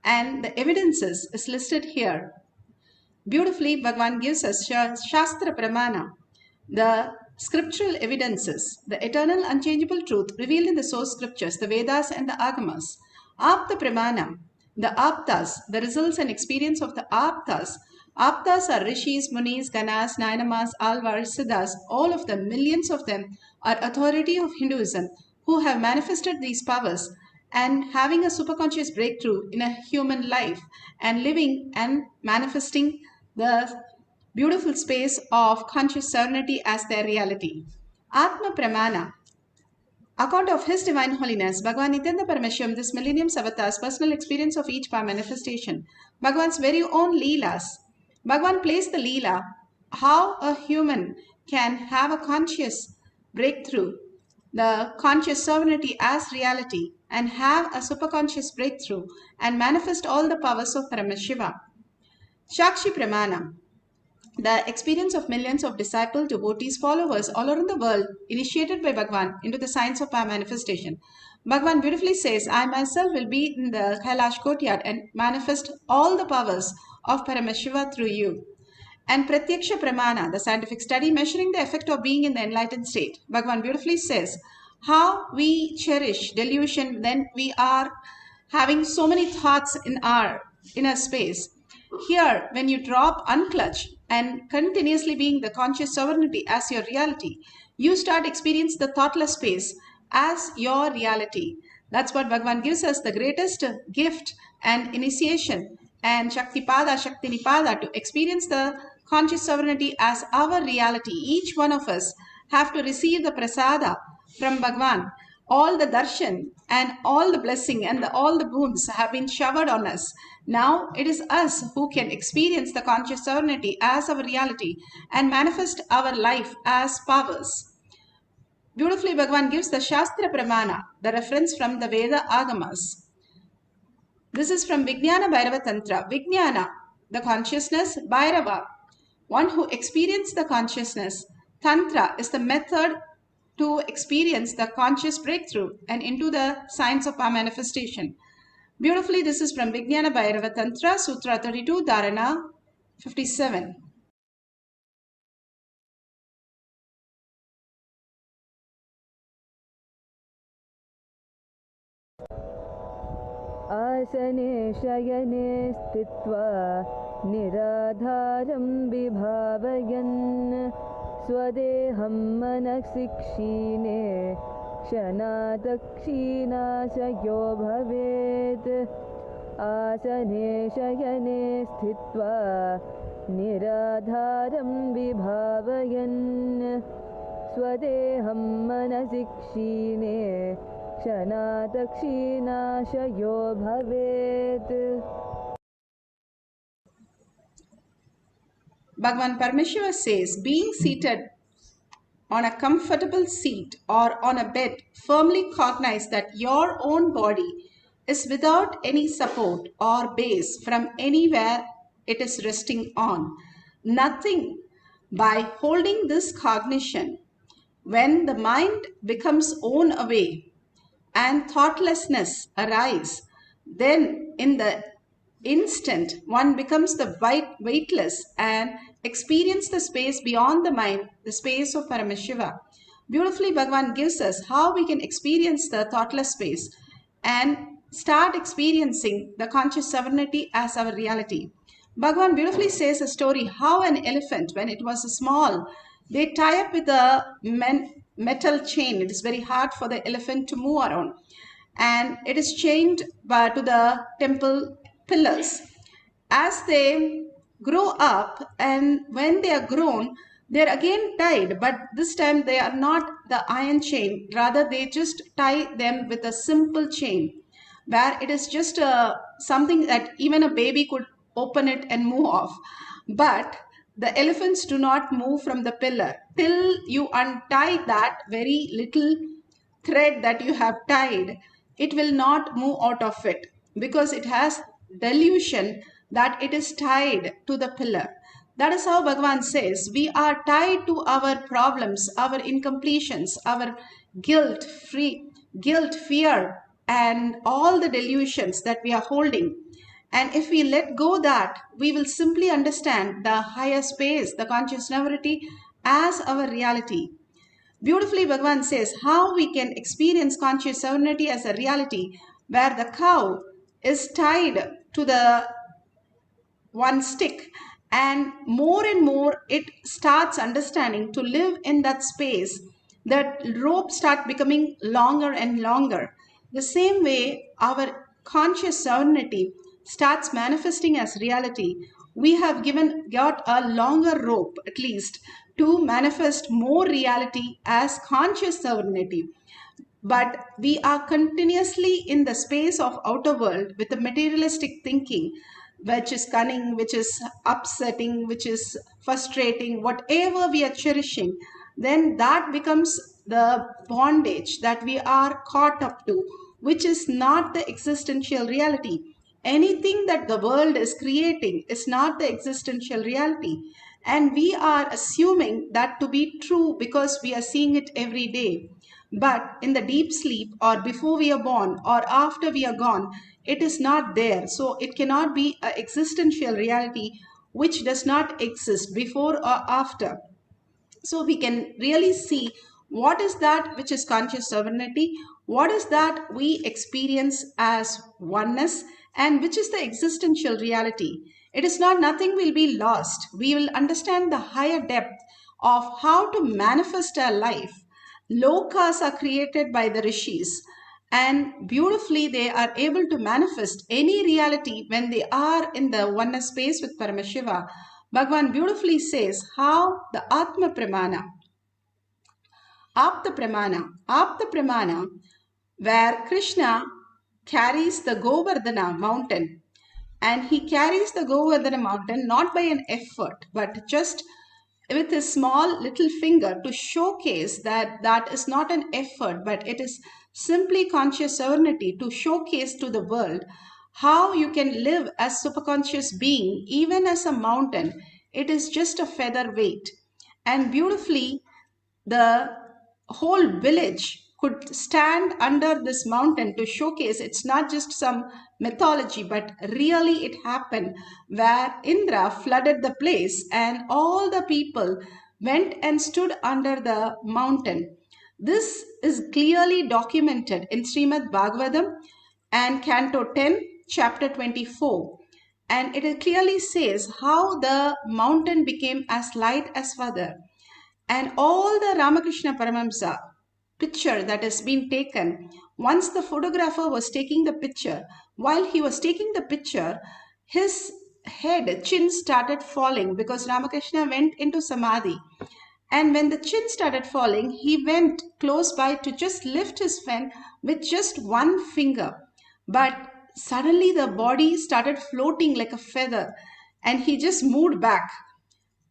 And the evidences is listed here. Beautifully, Bhagwan gives us Shastra Pramana, the scriptural evidences, the eternal unchangeable truth revealed in the source scriptures, the Vedas and the Agamas. Apta Pramana, the Aptas, the results and experience of the Aptas. Aptas are Rishis, Munis, Ganas, Nainamas, Alvars, Siddhas, all of them, millions of them, are authority of Hinduism who have manifested these powers and having a superconscious breakthrough in a human life and living and manifesting the beautiful space of conscious serenity as their reality. Atma Pramana, account of His Divine Holiness, Bhagavan Nityananda Parameshivam, this millennium's avatar's personal experience of each power manifestation, Bhagavan's very own Leelas. Bhagavan plays the Leela, how a human can have a conscious breakthrough, the conscious sovereignty as reality, and have a superconscious breakthrough and manifest all the powers of Paramashiva. Shakshi Pramana, the experience of millions of disciples, devotees, followers all around the world initiated by Bhagavan into the science of power manifestation. Bhagavan beautifully says, I myself will be in the Kailash courtyard and manifest all the powers of Paramashiva through you. And Pratyaksha Pramana, the scientific study measuring the effect of being in the enlightened state. Bhagavan beautifully says, how we cherish delusion when we are having so many thoughts in our inner space. Here, when you drop, unclutch, and continuously being the conscious sovereignty as your reality, you start experiencing the thoughtless space as your reality. That's what Bhagavan gives us, the greatest gift and initiation and Shaktipada, Shaktinipada, to experience the conscious sovereignty as our reality. Each one of us have to receive the prasada from Bhagavan. All the darshan and all the blessing and all the boons have been showered on us. Now it is us who can experience the conscious sovereignty as our reality and manifest our life as powers. Beautifully, Bhagavan gives the Shastra Pramana, the reference from the Veda Agamas. This is from Vijnana Bhairava Tantra. Vijnana, the consciousness, Bhairava, one who experienced the consciousness. Tantra is the method to experience the conscious breakthrough and into the science of power manifestation. Beautifully, this is from Vijnana Bhairava Tantra, Sutra 32, Dharana 57. आसने शयने स्थित्वा निराधारं विभावयन् स्वदेहं मनसि क्षीणे क्षणादक्षीणाशयो भवेत् आसने शयने स्थित्वा निराधारं विभावयन् स्वदेहं मनसि क्षीणे क्षणादक्षिणाशयो भवेत्. Bhagavan Parameshwara says, being seated on a comfortable seat or on a bed, firmly cognize that your own body is without any support or base from anywhere it is resting on. Nothing. By holding this cognition, when the mind becomes worn away and thoughtlessness arise, then in the instant one becomes the weightless and experience the space beyond the mind, the space of Parameshiva. Beautifully, Bhagavan gives us how we can experience the thoughtless space and start experiencing the conscious sovereignty as our reality. Bhagavan beautifully says a story how an elephant, when it was small, they tie up with a metal chain. It is very hard for the elephant to move around, and it is chained to the temple pillars. As they grow up and when they are grown, they are again tied, but this time they are not the iron chain, rather they just tie them with a simple chain where it is just something that even a baby could open it and move off. But the elephants do not move from the pillar till you untie that very little thread that you have tied. It will not move out of it because it has delusion that it is tied to the pillar. That is how Bhagavan says we are tied to our problems, our incompletions, our guilt, fear, and all the delusions that we are holding. And if we let go that, we will simply understand the higher space, the conscious sovereignty as our reality. Beautifully, Bhagavan says how we can experience conscious sovereignty as a reality where the cow is tied to the one stick, and more it starts understanding to live in that space. That rope starts becoming longer and longer. The same way our conscious sovereignty starts manifesting as reality. We have got a longer rope at least to manifest more reality as conscious sovereignty. But we are continuously in the space of outer world with the materialistic thinking, which is cunning, which is upsetting, which is frustrating, whatever we are cherishing, then that becomes the bondage that we are caught up to, which is not the existential reality. Anything that the world is creating is not the existential reality. And we are assuming that to be true because we are seeing it every day. But in the deep sleep, or before we are born, or after we are gone, it is not there. So it cannot be an existential reality which does not exist before or after. So we can really see what is that which is conscious sovereignty, what is that we experience as oneness, and which is the existential reality. It is not nothing will be lost. We will understand the higher depth of how to manifest our life. Lokas are created by the rishis, and beautifully they are able to manifest any reality when they are in the oneness space with Paramashiva. Bhagavan beautifully says how the Atma Pramana, Apta Pramana, where Krishna carries the Govardhana mountain, and he carries the Govardhana mountain not by an effort but just with his small little finger to showcase that that is not an effort but it is simply conscious sovereignty, to showcase to the world how you can live as superconscious being even as a mountain. It is just a feather weight. And beautifully the whole village could stand under this mountain to showcase it's not just some mythology, but really it happened, where Indra flooded the place and all the people went and stood under the mountain. This is clearly documented in Srimad Bhagavatam and Canto 10, Chapter 24. And it clearly says how the mountain became as light as feather. And all the Ramakrishna Paramahamsa picture that has been taken, once the photographer was taking the picture, while he was taking the picture, his chin started falling because Ramakrishna went into Samadhi. And when the chin started falling, he went close by to just lift his fan with just one finger. But suddenly the body started floating like a feather and he just moved back.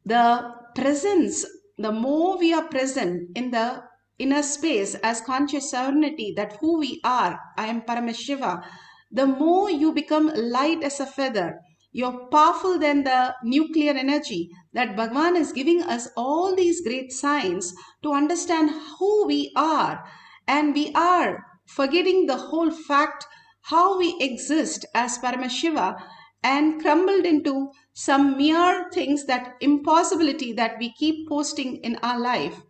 The presence, the more we are present in the inner space as conscious sovereignty, that who we are, I am Paramashiva, the more you become light as a feather. You're powerful than the nuclear energy, that Bhagavan is giving us all these great signs to understand who we are. And we are forgetting the whole fact how we exist as Paramashiva and crumbled into some mere things, that impossibility that we keep posting in our life.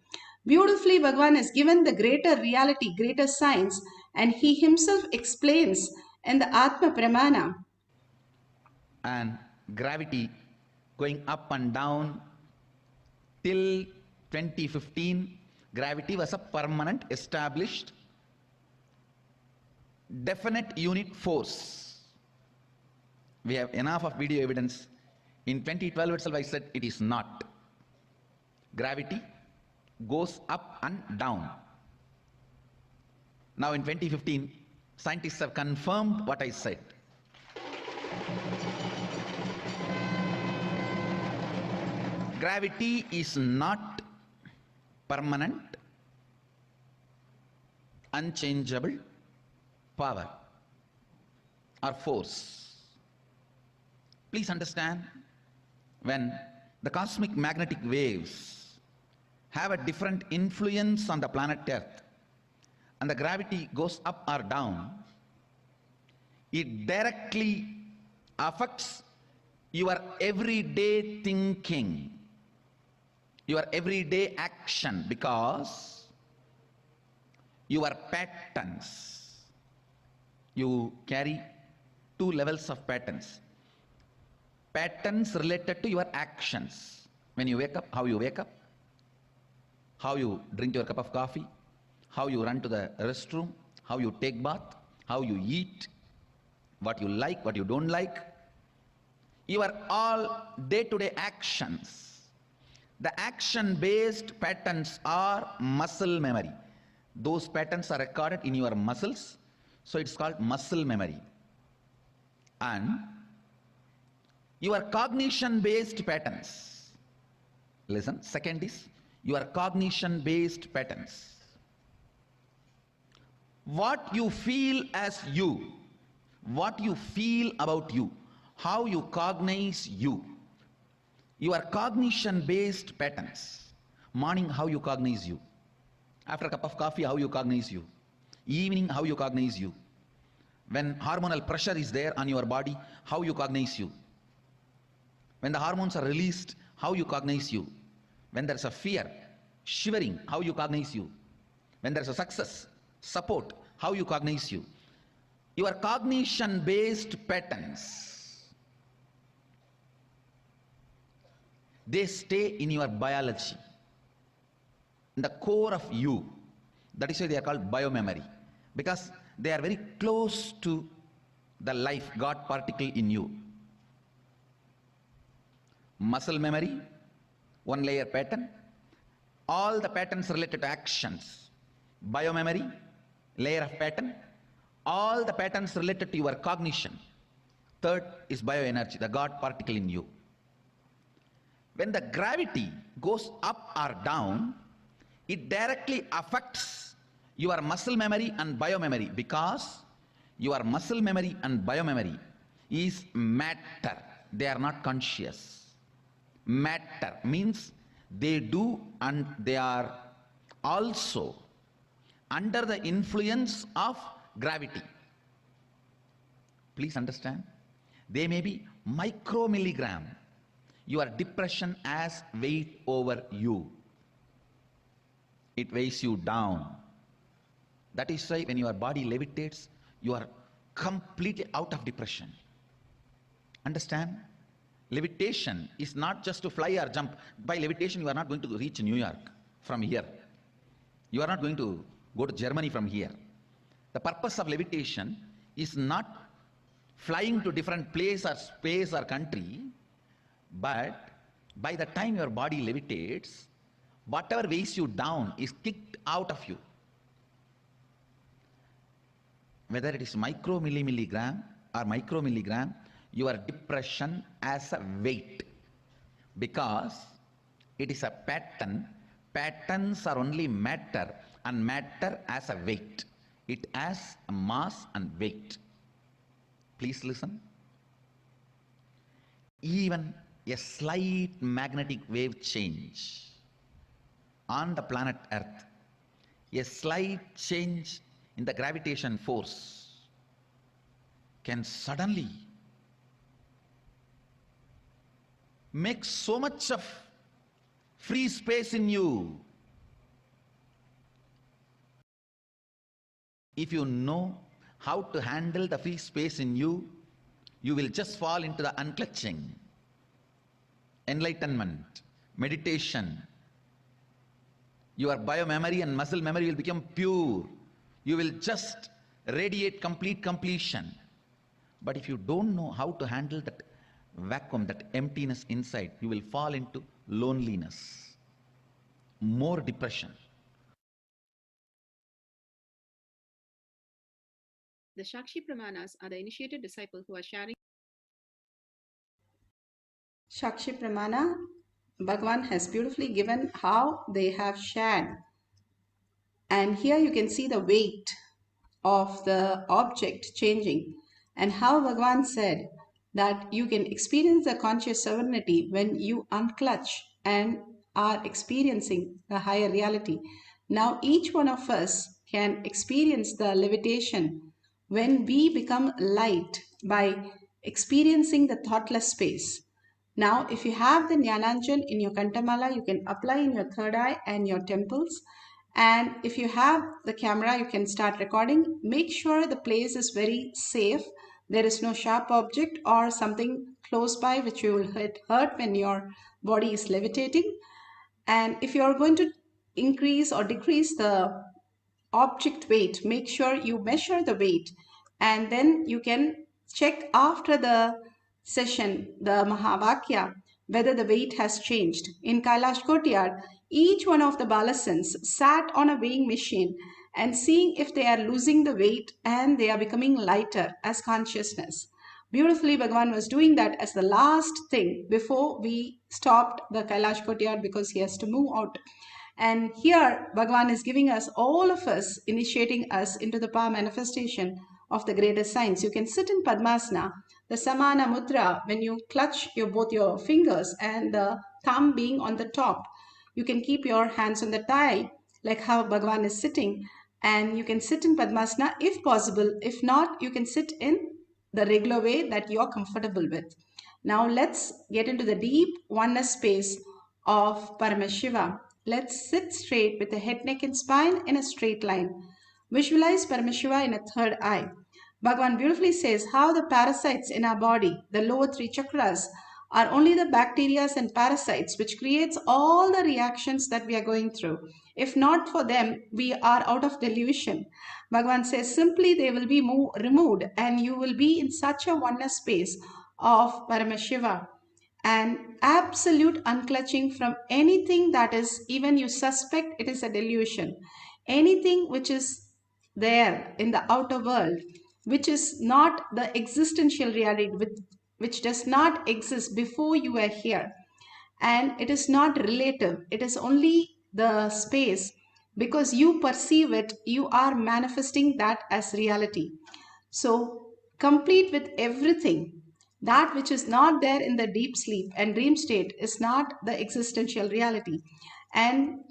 Beautifully, Bhagavan has given the greater reality, greater science, and he himself explains in the Atma Pramana. And gravity going up and down till 2015, gravity was a permanent, established, definite unit force. We have enough of video evidence. In 2012 itself I said it is not. Gravity goes up and down. Now in 2015, scientists have confirmed what I said. Gravity is not permanent, unchangeable power or force. Please understand, when the cosmic magnetic waves have a different influence on the planet Earth and the gravity goes up or down, it directly affects your everyday thinking, your everyday action, because your patterns, you carry two levels of patterns. Patterns related to your actions. When you wake up, how you wake up, how you drink your cup of coffee, how you run to the restroom, how you take bath, how you eat, what you like, what you don't like. Your all day-to-day actions. The action-based patterns are muscle memory. Those patterns are recorded in your muscles, so it's called muscle memory. And your cognition-based patterns. Listen, second is your cognition-based patterns. What you feel as you, what you feel about you, how you cognize you. Your cognition-based patterns. Morning, how you cognize you. After a cup of coffee, how you cognize you. Evening, how you cognize you. When hormonal pressure is there on your body, how you cognize you. When the hormones are released, how you cognize you. When there's a fear, shivering, how you cognize you. When there's a success, support, how you cognize you. Your cognition-based patterns, they stay in your biology, in the core of you. That is why they are called biomemory, because they are very close to the life, God particle in you. Muscle memory, one layer pattern, all the patterns related to actions. Biomemory, layer of pattern, all the patterns related to your cognition. Third is bioenergy, the God particle in you. When the gravity goes up or down, it directly affects your muscle memory and biomemory, because your muscle memory and biomemory is matter. They are not conscious. Matter means they do, and they are also under the influence of gravity. Please understand, they may be micromilligram. Your depression has weight over you. It weighs you down. That is why when your body levitates, you are completely out of depression. Understand? Levitation is not just to fly or jump. By levitation, you are not going to reach New York from here. You are not going to go to Germany from here. The purpose of levitation is not flying to different place or space or country, but by the time your body levitates, whatever weighs you down is kicked out of you. Whether it is micromilligram or micromilligram, your depression as a weight, because it is a pattern. Patterns are only matter, and matter as a weight. It has a mass and weight. Please listen. Even a slight magnetic wave change on the planet Earth, a slight change in the gravitation force can suddenly make so much of free space in you. If you know how to handle the free space in you, you will just fall into the unclutching, enlightenment, meditation. Your biomemory and muscle memory will become pure. You will just radiate complete completion. But if you don't know how to handle that vacuum, that emptiness inside, you will fall into loneliness, more depression. The Shakshi Pramanas are the initiated disciples who are sharing. Shakshi Pramana, Bhagavan has beautifully given how they have shared. And here you can see the weight of the object changing, and how Bhagavan said that you can experience the conscious serenity when you unclutch and are experiencing the higher reality. Now each one of us can experience the levitation when we become light by experiencing the thoughtless space. Now, if you have the Jnananjan in your Kantamala, you can apply in your third eye and your temples. And if you have the camera, you can start recording. Make sure the place is very safe. There is no sharp object or something close by which you will hurt when your body is levitating. And if you are going to increase or decrease the object weight, make sure you measure the weight, and then you can check after the session, the Mahavakya, whether the weight has changed. In Kailash Courtyard, each one of the Balasans sat on a weighing machine and seeing if they are losing the weight and they are becoming lighter as consciousness. Beautifully, Bhagavan was doing that as the last thing before we stopped the Kailash Courtyard, because he has to move out. And here Bhagavan is giving us, all of us, initiating us into the power manifestation of the greatest science. You can sit in Padmasana, the Samana Mudra, when you clutch both your fingers and the thumb being on the top. You can keep your hands on the thigh like how Bhagavan is sitting, and you can sit in Padmasana if possible. If not, you can sit in the regular way that you are comfortable with. Now let's get into the deep oneness space of Paramashiva. Let's sit straight with the head, neck and spine in a straight line. Visualize Paramashiva in a third eye. Bhagavan beautifully says how the parasites in our body, the lower three chakras, are only the bacteria and parasites which creates all the reactions that we are going through. If not for them, we are out of delusion. Bhagavan says simply they will be removed and you will be in such a oneness space of Paramashiva, and absolute unclutching from anything that is, even you suspect it is a delusion. Anything which is there in the outer world, which is not the existential reality, which does not exist before you were here. And it is not relative. It is only the space. Because you perceive it, you are manifesting that as reality. So complete with everything. That which is not there in the deep sleep and dream state is not the existential reality. And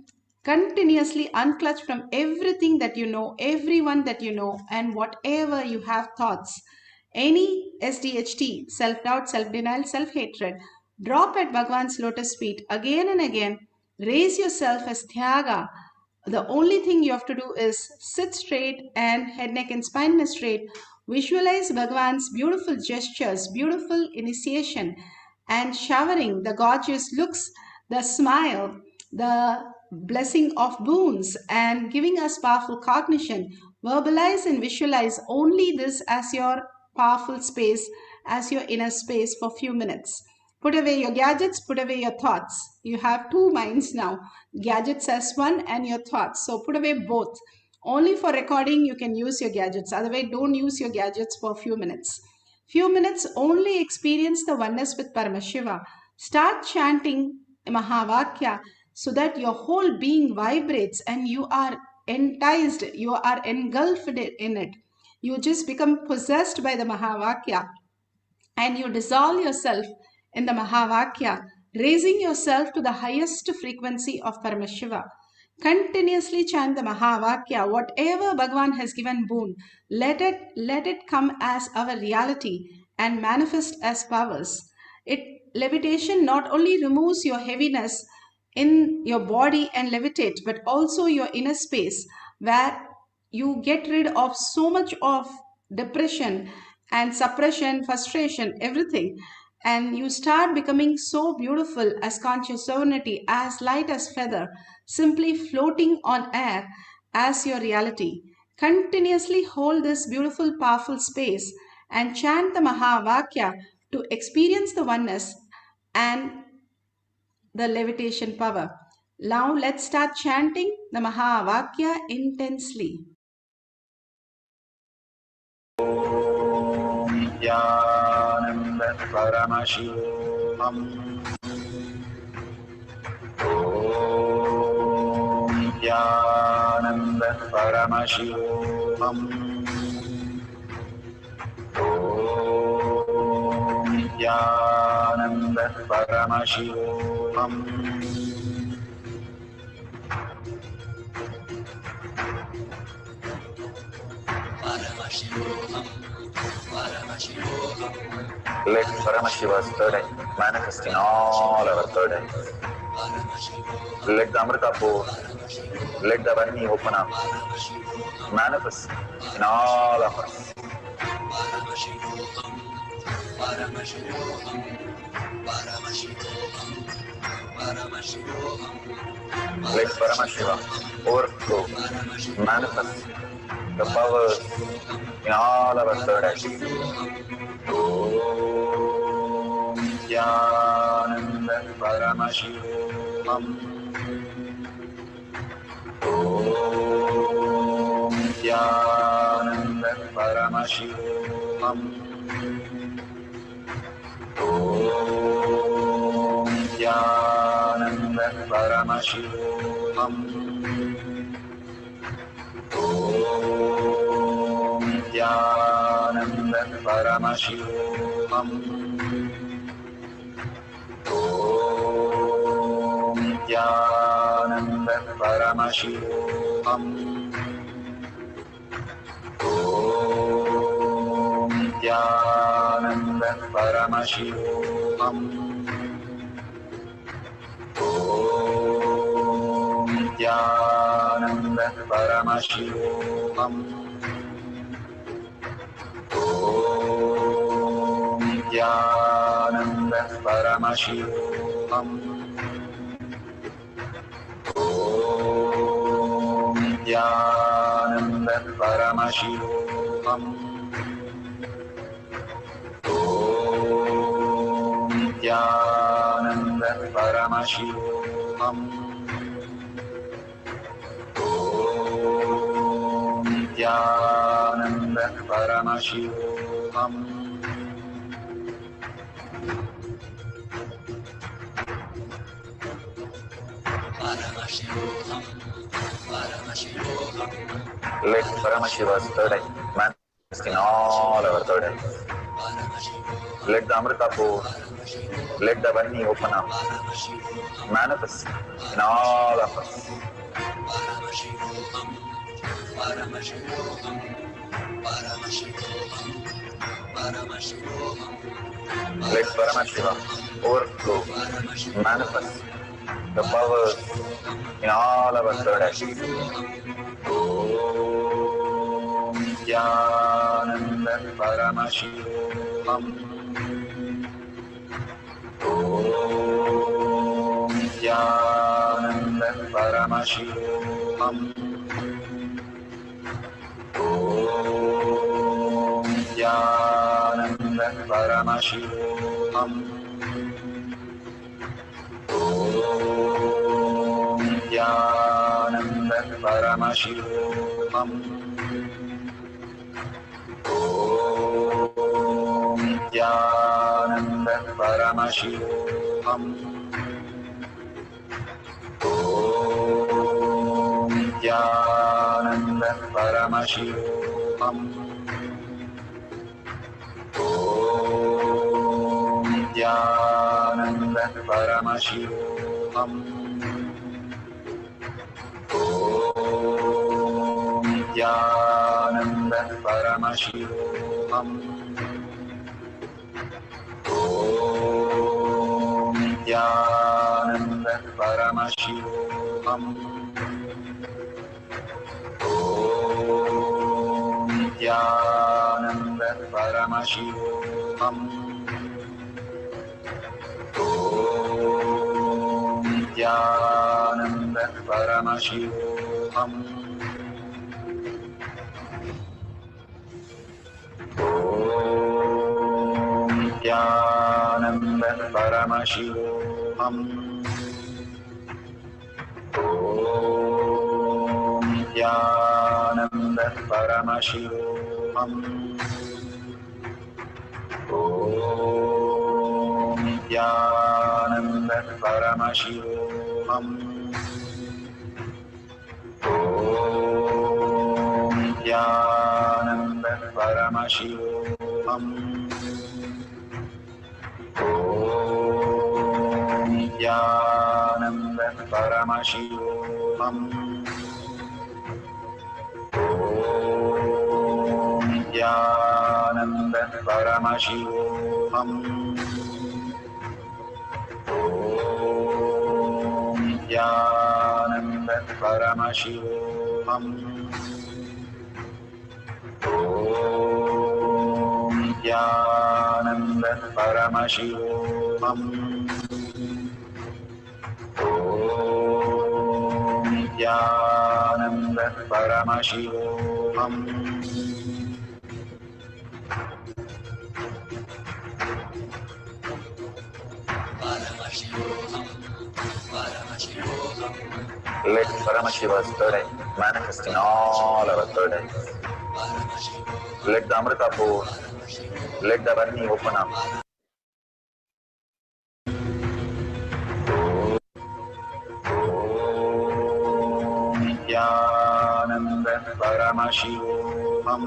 continuously unclutch from everything that you know, everyone that you know, and whatever you have thoughts. Any SDHT, self-doubt, self-denial, self-hatred, drop at Bhagavan's lotus feet again and again. Raise yourself as Thyaga. The only thing you have to do is sit straight and head, neck and spine straight. Visualize Bhagavan's beautiful gestures, beautiful initiation, and showering the gorgeous looks, the smile, the blessing of boons, and giving us powerful cognition. Verbalize and visualize only this as your powerful space, as your inner space for few minutes. Put away your gadgets, put away your thoughts. You have two minds now, gadgets as one and your thoughts. So put away both. Only for recording you can use your gadgets. Otherwise, don't use your gadgets for a few minutes. Few minutes only experience the oneness with Paramashiva. Start chanting Mahavakya so that your whole being vibrates and you are enticed, you are engulfed in it. You just become possessed by the Mahavakya and you dissolve yourself in the Mahavakya, raising yourself to the highest frequency of Paramashiva. Continuously chant the Mahavakya. Whatever Bhagavan has given boon, let it come as our reality and manifest as powers. Levitation not only removes your heaviness in your body and levitate, but also your inner space where you get rid of so much of depression and suppression, frustration, everything. And you start becoming so beautiful as conscious sovereignty, as light as feather, simply floating on air as your reality. Continuously hold this beautiful, powerful space and chant the Mahavakya to experience the oneness and the levitation power. Now let's start chanting the Mahavakya intensely. Paramashivam Om Nityananda Paramashivam Om Nityananda Paramashivam Let Paramashiva's third eye manifest in all our third eyes. Let the Amrita pour, let the Varni open up, manifest in all of us. Let Paramashiva overflow, manifest the powers in all our third eyes. Om Nityananda Paramashivam Om Nityananda Paramashivam Om Nityananda Paramashivam Om Nityananda Paramashivam Om Nityananda Paramashivam Om Nityananda Paramashivam Om Nityananda Paramashivam Om Nityananda Paramashivam Om Nityananda Paramashivam Om Nityananda Paramashivam Om Nityananda Paramashivam Let Paramashiva's third eye manifest in all our third eyes. Let the Amrita pour, let the Varni open up, manifest in all of us. Let Paramashiva overflow, manifest the powers in all our third eyes. Om Nityananda Paramashivam Om Nityananda Paramashivam Om Nityananda Paramashivam Nityananda Paramashivam Om Nityananda Paramashivam Om Nityananda Paramashivam Om Nityananda Paramashivam Om Nityananda Paramashivam Om Nityananda Paramashivam Om Nityananda Paramashivam Om Nityananda Paramashivam Om Nityananda Paramashivam Om Nityananda Paramashivam Om Nityananda Paramashivam Om Nityananda Paramashivam Om Nityananda Paramashivam Om Nityananda Paramashivam Om Nityananda Paramashivam Om Nityananda Paramashivam Om Nityananda Paramashivam Let Paramashiva's third eye manifest in all our third eyes. Let the Amrita pour, let the Varni open up. Om Nityananda Paramashivam Om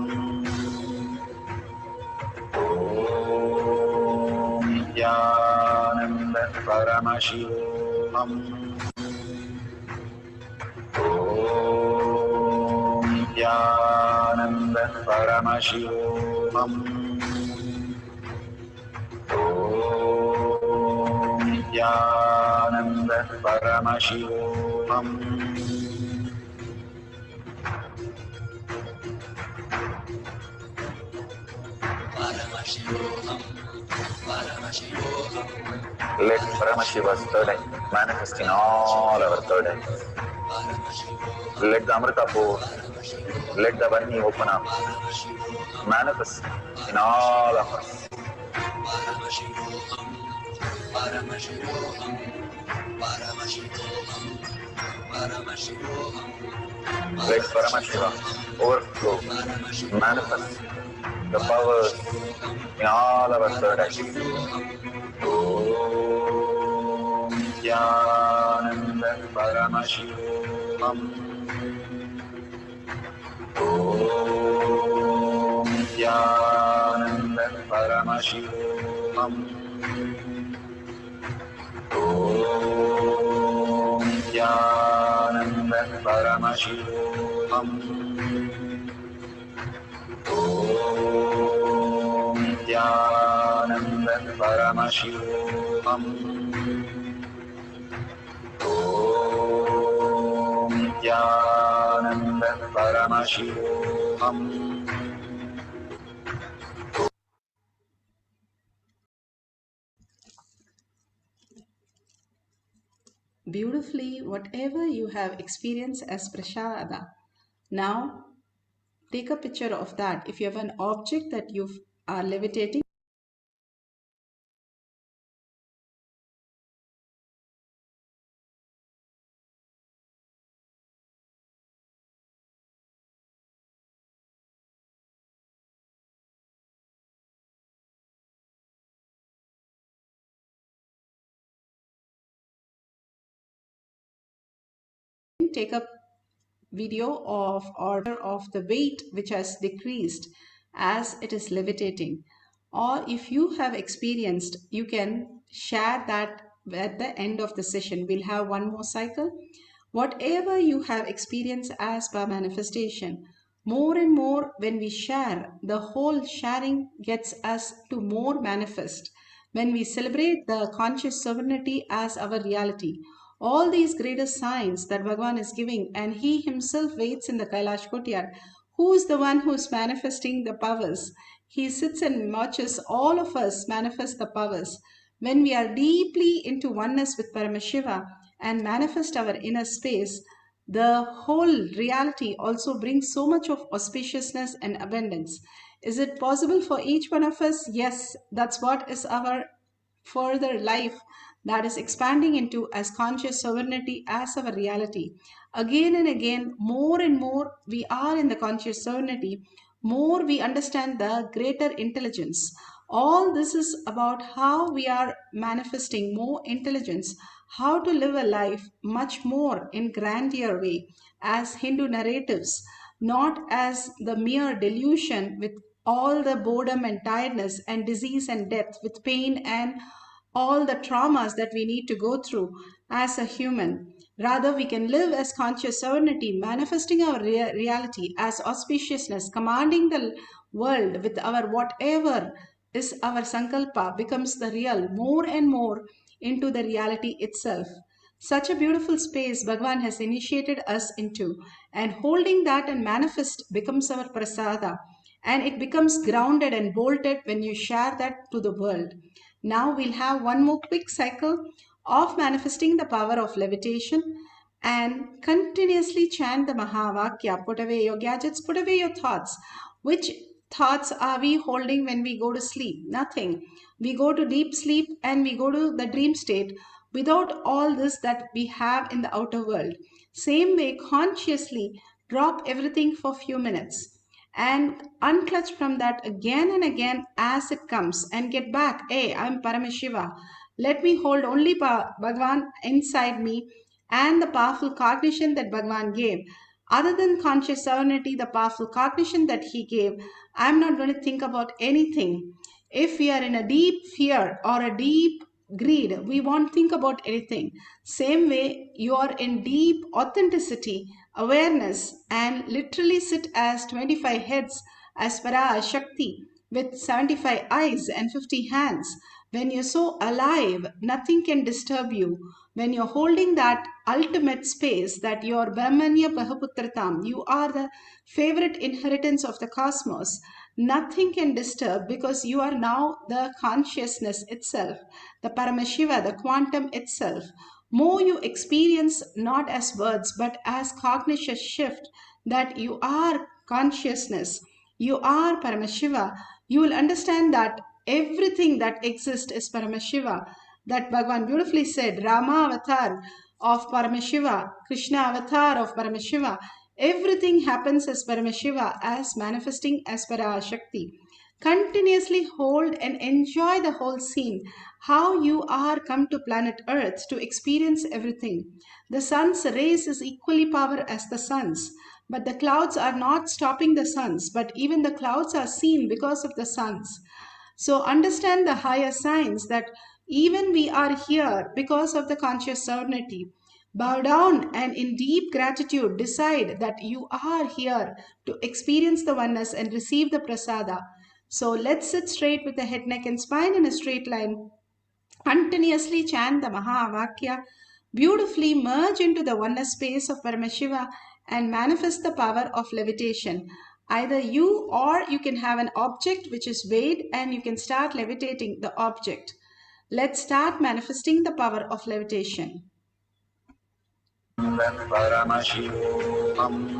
Nityananda Paramashivam Om Nityananda Paramashivam Om Nityananda Paramashivam Let Paramashiva's third eye manifest in all our third eyes. Let the Amrita pour, let the Varni open up, manifest in all of us. Let Paramashiva overflow, manifest the powers in all our third eyes. Om Nityananda Paramashivam Om Nityananda Paramashivam Om Nityananda Paramashivam Om Nityananda Paramashivam Om Nityananda Paramashivam Beautifully, whatever you have experienced as prasada, now take a picture of that. If you have an object that you are levitating, again take a video of the weight which has decreased as it is levitating. Or if you have experienced, you can share that at the end of the session. We'll have one more cycle. Whatever you have experienced as per manifestation, more and more when we share, the whole sharing gets us to more manifest. When we celebrate the conscious sovereignty as our reality, all these greater signs that Bhagavan is giving, and he himself waits in the Kailash courtyard. Who is the one who is manifesting the powers? He sits and watches all of us manifest the powers. When we are deeply into oneness with Paramashiva and manifest our inner space, the whole reality also brings so much of auspiciousness and abundance. Is it possible for each one of us? Yes, that's what is our further life that is expanding into as conscious sovereignty as our reality. Again and again, more and more we are in the conscious sovereignty, more we understand the greater intelligence. All this is about how we are manifesting more intelligence, how to live a life much more in grandeur way as Hindu narratives, not as the mere delusion with all the boredom and tiredness and disease and death, with pain and all the traumas that we need to go through as a human. Rather, we can live as conscious sovereignty, manifesting our reality as auspiciousness, commanding the world with our whatever is our sankalpa becomes the real, more and more into the reality itself. Such a beautiful space Bhagavan has initiated us into, and holding that and manifest becomes our prasada, and it becomes grounded and bolted when you share that to the world. Now we'll have one more quick cycle of manifesting the power of levitation, and continuously chant the Mahavakya. Put away your gadgets, put away your thoughts. Which thoughts are we holding when we go to sleep? Nothing. We go to deep sleep and we go to the dream state without all this that we have in the outer world. Same way, consciously drop everything for a few minutes and unclutch from that again and again as it comes, and get back. Hey, I'm Paramashiva. Let me hold only Bhagavan inside me and the powerful cognition that Bhagavan gave. Other than conscious sovereignty, the powerful cognition that he gave, I'm not going to think about anything. If we are in a deep fear or a deep greed, we won't think about anything. Same way, you are in deep authenticity, awareness, and literally sit as 25 heads as PARASHAKTI with 75 eyes and 50 hands. When you're so alive, nothing can disturb you. When you're holding that ultimate space that you're Brahmanya Bahuputratam, you are the favorite inheritance of the cosmos, nothing can disturb, because you are now the consciousness itself, the Paramashiva, the quantum itself. More you experience not as words but as cognition shift that you are consciousness, you are Paramashiva, you will understand that everything that exists is Paramashiva. That Bhagavan beautifully said, Rama avatar of Paramashiva, Krishna avatar of Paramashiva. Everything happens as Paramashiva, as manifesting as PARASHAKTI. Continuously hold and enjoy the whole scene, how you are come to planet Earth to experience everything. The sun's rays is equally power as the sun's, but the clouds are not stopping the sun's, but even the clouds are seen because of the sun's. So understand the higher signs that even we are here because of the conscious sovereignty. Bow down and in deep gratitude decide that you are here to experience the oneness and receive the prasada. So let's sit straight with the head, neck and spine in a straight line. Continuously chant the Mahavakya. Beautifully merge into the oneness space of Paramashiva and manifest the power of levitation. Either you or you can have an object which is weighed and you can start levitating the object. Let's start manifesting the power of levitation. Paramashivam.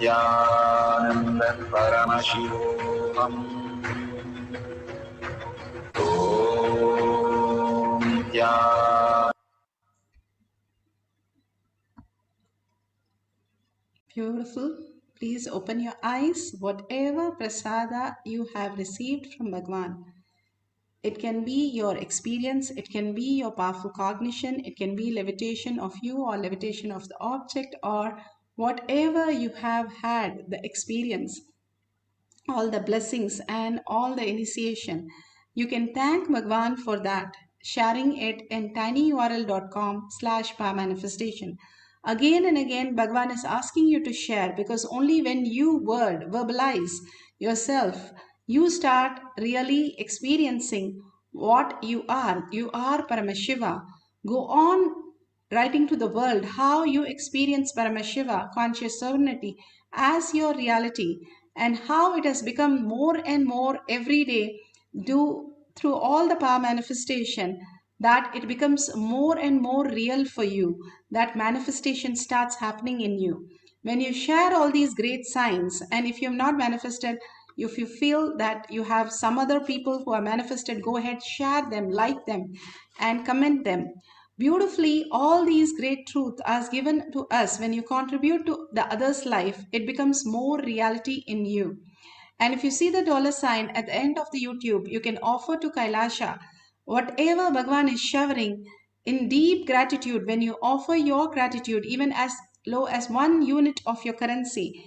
Nityanand परमशिवोऽहम् ॐ नित्या Beautiful. Please open your eyes. Whatever prasada you have received from Bhagwan, it can be your experience, it can be your powerful cognition, it can be levitation of you or levitation of the object, or whatever you have had the experience, all the blessings and all the initiation. You can thank Bhagwan for that, sharing it in tinyurl.com/powermanifestation. Again and again, Bhagwan is asking you to share, because only when you verbalize yourself, you start really experiencing what you are. You are Paramashiva. Go on writing to the world how you experience Paramashiva, conscious sovereignty, as your reality, and how it has become more and more every day through all the power manifestation, that it becomes more and more real for you. That manifestation starts happening in you. When you share all these great signs, and if you have not manifested, if you feel that you have some other people who are manifested, go ahead, share them, like them, and comment them. Beautifully, all these great truths are given to us. When you contribute to the other's life, it becomes more reality in you. And if you see the $sign at the end of the YouTube, you can offer to Kailasha whatever Bhagwan is showering in deep gratitude. When you offer your gratitude, even as low as 1 unit of your currency,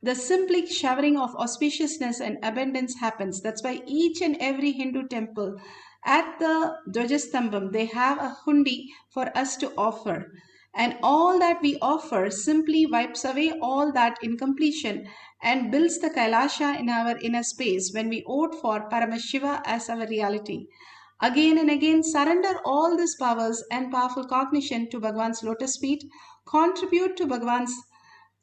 the simply showering of auspiciousness and abundance happens. That's why each and every Hindu temple, at the Dwajastambam, they have a hundi for us to offer. And all that we offer simply wipes away all that incompletion and builds the Kailasha in our inner space when we vote for Paramashiva as our reality. Again and again, surrender all these powers and powerful cognition to Bhagwan's lotus feet. Contribute to Bhagwan's,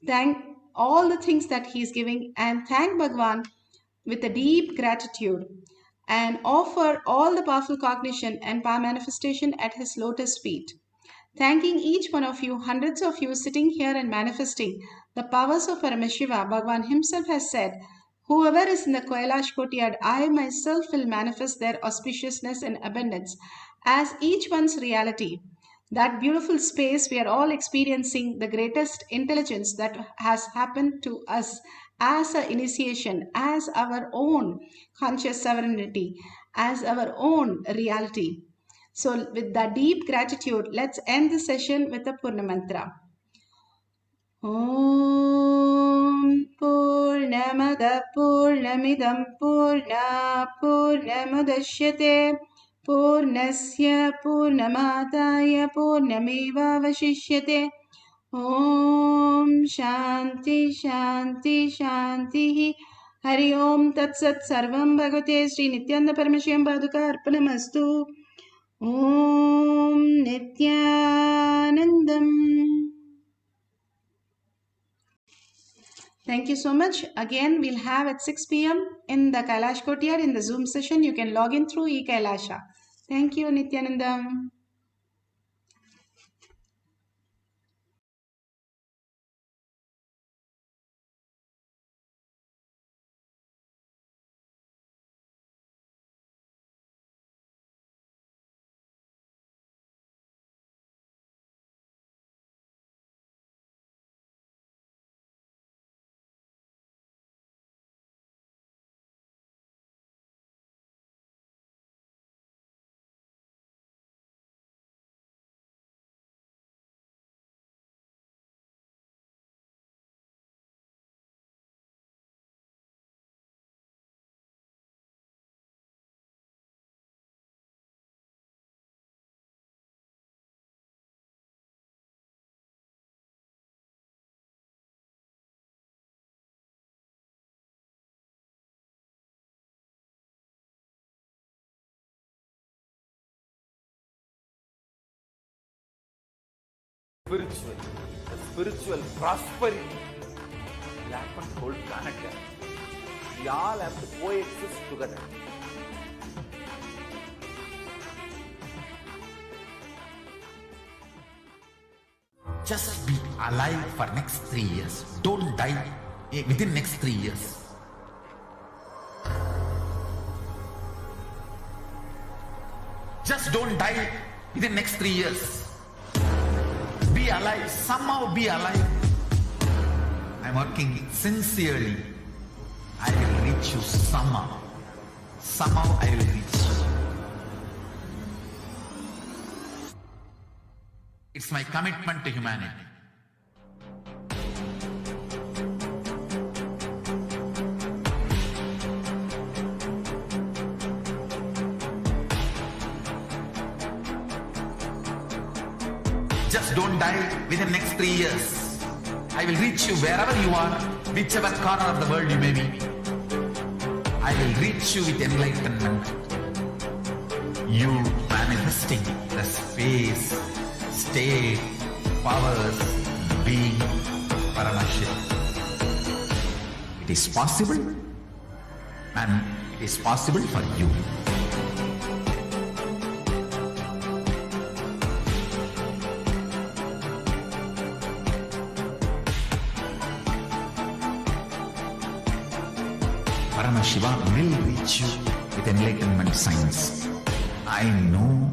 thank all the things that he is giving, and thank Bhagwan with a deep gratitude, and offer all the powerful cognition and power manifestation at his lotus feet. Thanking each one of you, hundreds of you sitting here and manifesting the powers of Paramashiva. Bhagwan himself has said, whoever is in the Kailash courtyard, I myself will manifest their auspiciousness and abundance as each one's reality. That beautiful space, we are all experiencing the greatest intelligence that has happened to us as an initiation, as our own conscious sovereignty, as our own reality. So with that deep gratitude, let's end the session with a Purna Mantra. Om Purnamada Purnamidam Purna Purnamudashyate Purnasya Purnamadaya Purnameva Vashishyate. Om Shanti Shanti Shanti. Hari Om Tat Sat Sarvam Bhagavate Sri Nityananda Paramashivam Paduka Arpanamastu. Om Nityanandam. Thank you so much. Again, we'll have at 6 p.m. in the Kailash Courtyard in the Zoom session. You can log in through eKailasha. Thank you, Nityanandam. The spiritual prosperity will happen to whole planet here. We all have to coexist together. Just be alive for next 3 years. Don't die within next 3 years. Just don't die within next 3 years. Be alive, somehow be alive. I'm working sincerely. I will reach you somehow. Somehow I will reach you. It's my commitment to humanity. Just don't die within next 3 years. I will reach you wherever you are, whichever corner of the world you may be. I will reach you with enlightenment. You manifesting the space, state, powers, being, Paramashakti. It is possible, and it is possible for you. Shiva will reach you with enlightenment science. I know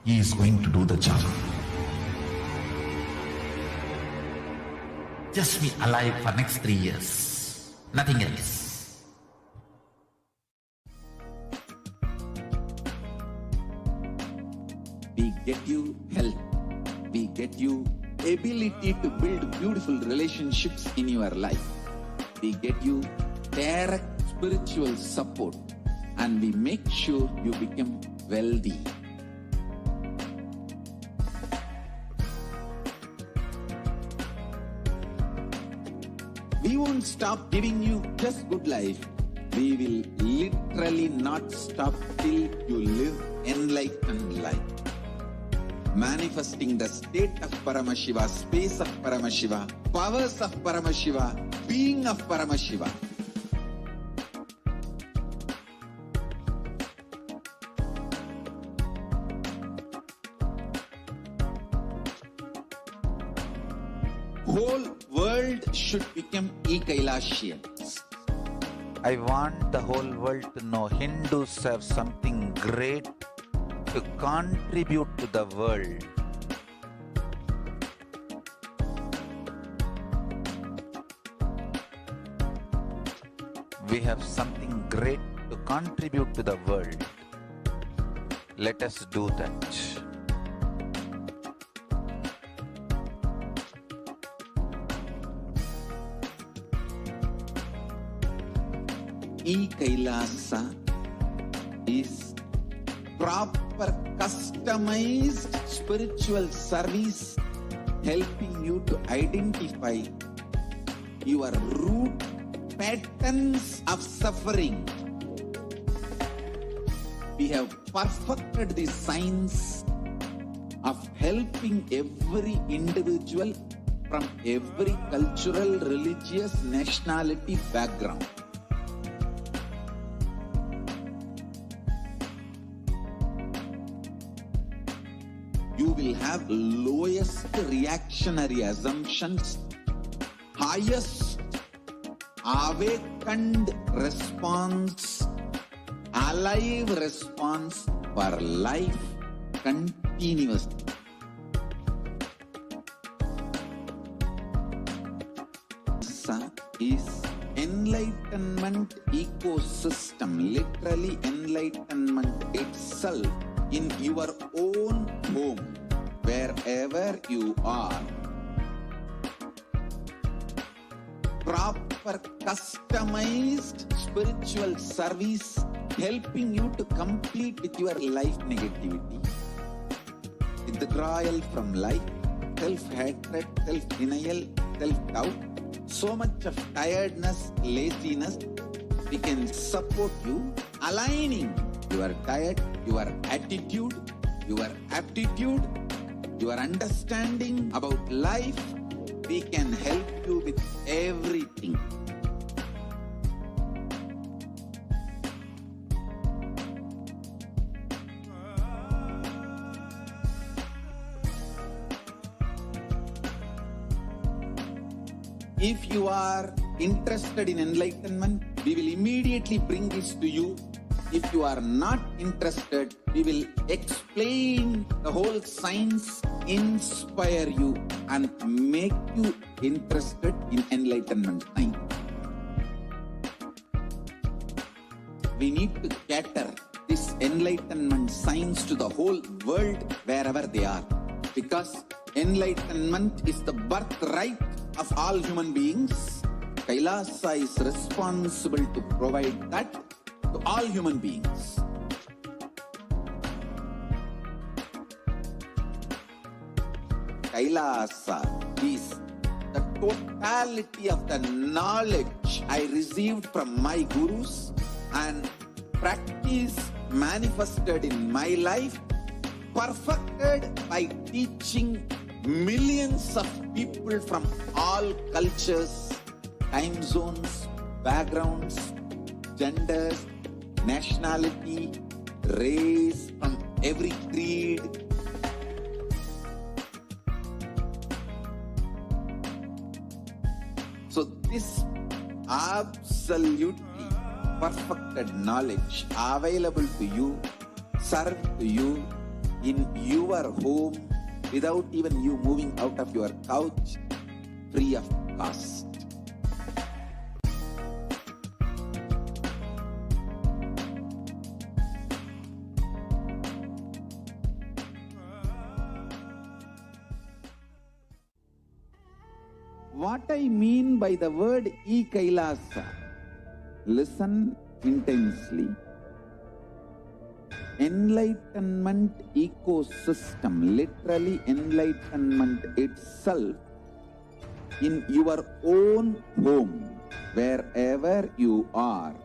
he is going to do the job. Just be alive for next 3 years. Nothing else. We get you health. We get you ability to build beautiful relationships in your life. We get you direct spiritual support, and we make sure you become wealthy. We won't stop giving you just good life. We will literally not stop till you live enlightened life. Manifesting the state of Paramashiva, space of Paramashiva, powers of Paramashiva, being of Paramashiva. Whole world should become e-Kailashians. I want the whole world to know Hindus have something great to contribute to the world. We have something great to contribute to the world. Let us do that. E-Kailasa is proper customized spiritual service helping you to identify your root patterns of suffering. We have perfected the science of helping every individual from every cultural, religious, nationality background. You will have lowest reactionary assumptions, highest awakened response, alive response for life continuously. Is enlightenment ecosystem, literally enlightenment itself in your own home, wherever you are. Proper customized spiritual service helping you to complete with your life negativity, withdrawal from life, self-hatred, self-denial, self-doubt, so much of tiredness, laziness. We can support you aligning your diet, your attitude, your aptitude, your understanding about life. We can help you with everything. If you are interested in enlightenment, we will immediately bring this to you. If you are not interested, we will explain the whole science, inspire you, and make you interested in enlightenment science. We need to cater this enlightenment science to the whole world wherever they are, because enlightenment is the birthright of all human beings. Kailasa is responsible to provide that to all human beings. Kailasa is the totality of the knowledge I received from my gurus and practice manifested in my life, perfected by teaching millions of people from all cultures, time zones, backgrounds, genders, nationality, race, from every creed. So this absolutely perfected knowledge available to you, served to you in your home without even you moving out of your couch, free of cost. What I mean by the word e-Kailasa, listen intensely. Enlightenment ecosystem, literally enlightenment itself, in your own home, wherever you are.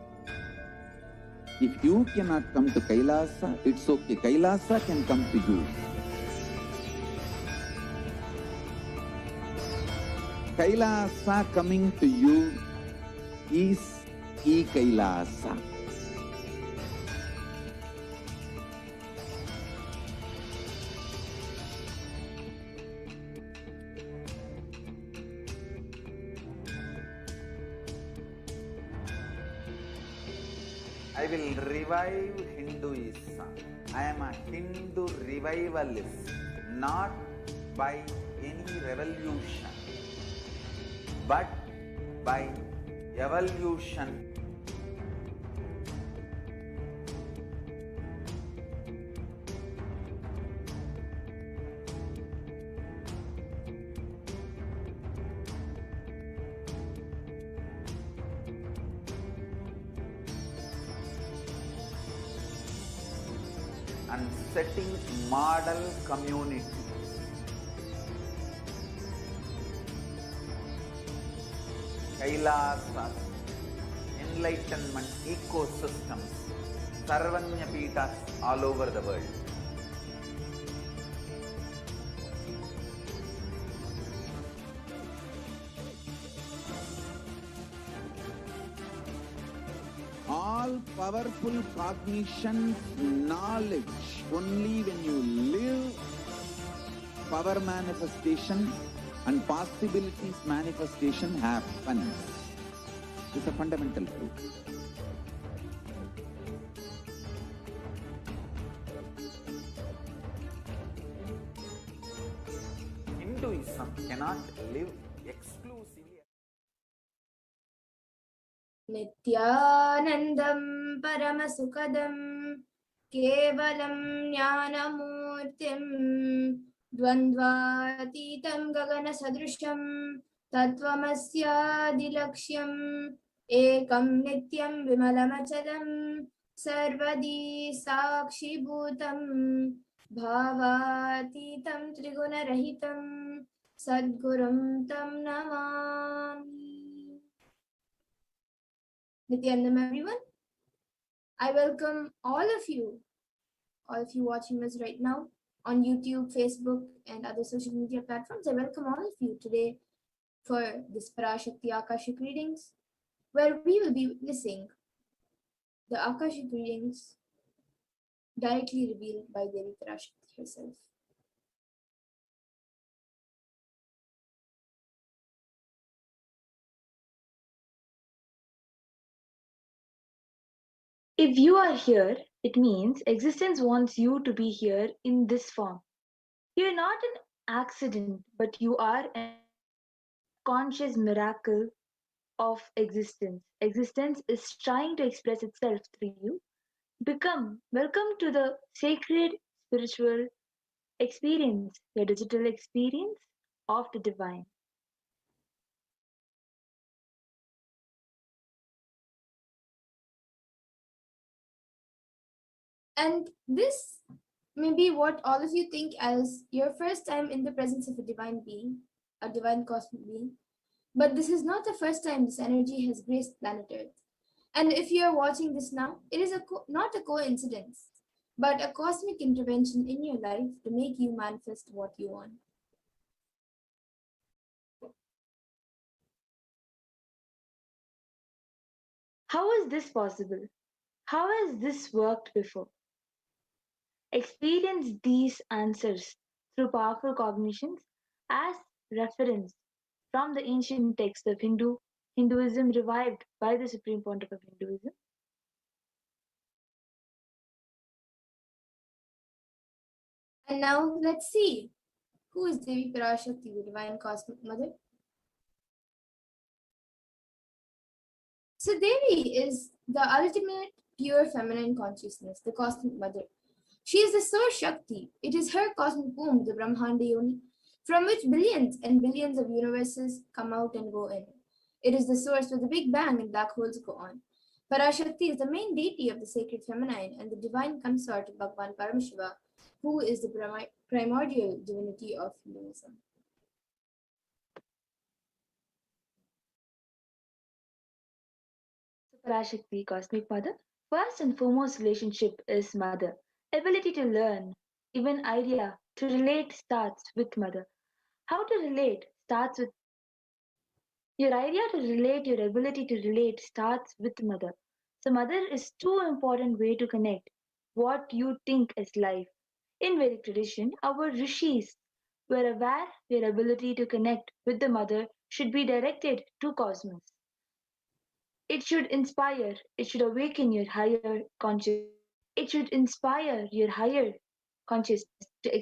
If you cannot come to Kailasa, it's okay. Kailasa can come to you. Kailasa coming to you is e-Kailasa. I will revive Hinduism. I am a Hindu revivalist, not by any revolution, but by evolution. And setting model community. Kailasa, enlightenment ecosystems, Sarvanya Pitas all over the world. All powerful cognition, knowledge, only when you live, power manifestation and possibilities manifestation happens. It's a fundamental truth. Hinduism cannot live exclusively. Nityanandam Paramasukadam Kevalam Jnanamurtim Dvandvatitam Gagana Sadrusham Tattvamasya Dilaksham Ekam Nityam Vimalamachalam Sarvadi Sakshi Bhutam Bhavatitam Trigunarahitam Sadgurum Tam Namami. Nityanandam, everyone. I welcome all of you watching us right now on YouTube, Facebook, and other social media platforms. I welcome all of you today for this PARASHAKTI Akashic readings, where we will be witnessing the Akashic readings directly revealed by Devi PARASHAKTI herself. If you are here, it means existence wants you to be here in this form. You are not an accident, but you are a conscious miracle of existence. Existence is trying to express itself through you. Welcome to the sacred spiritual experience, your digital experience of the divine. And this may be what all of you think as your first time in the presence of a divine being, a divine cosmic being. But this is not the first time this energy has graced planet Earth. And if you are watching this now, it is not a coincidence, but a cosmic intervention in your life to make you manifest what you want. How is this possible? How has this worked before? Experience these answers through powerful cognitions as reference from the ancient texts of Hinduism revived by the Supreme Pontiff of Hinduism. And now let's see, who is Devi PARASHAKTI, the Divine Cosmic Mother? So Devi is the ultimate pure feminine consciousness, the Cosmic Mother. She is the Source Shakti. It is her cosmic womb, the Brahmanda Yoni, from which billions and billions of universes come out and go in. It is the source where the Big Bang and black holes go on. PARASHAKTI is the main deity of the sacred feminine and the divine consort of Bhagavan Paramashiva, who is the primordial divinity of Hinduism. PARASHAKTI, Cosmic Mother. First and foremost relationship is mother. Ability to learn, even idea to relate starts with mother. How to relate starts with your idea to relate, your ability to relate starts with mother. So mother is too important way to connect what you think is life. In Vedic tradition, our rishis were aware their ability to connect with the mother should be directed to cosmos. It should inspire, it should awaken your higher consciousness. It should inspire your higher consciousness to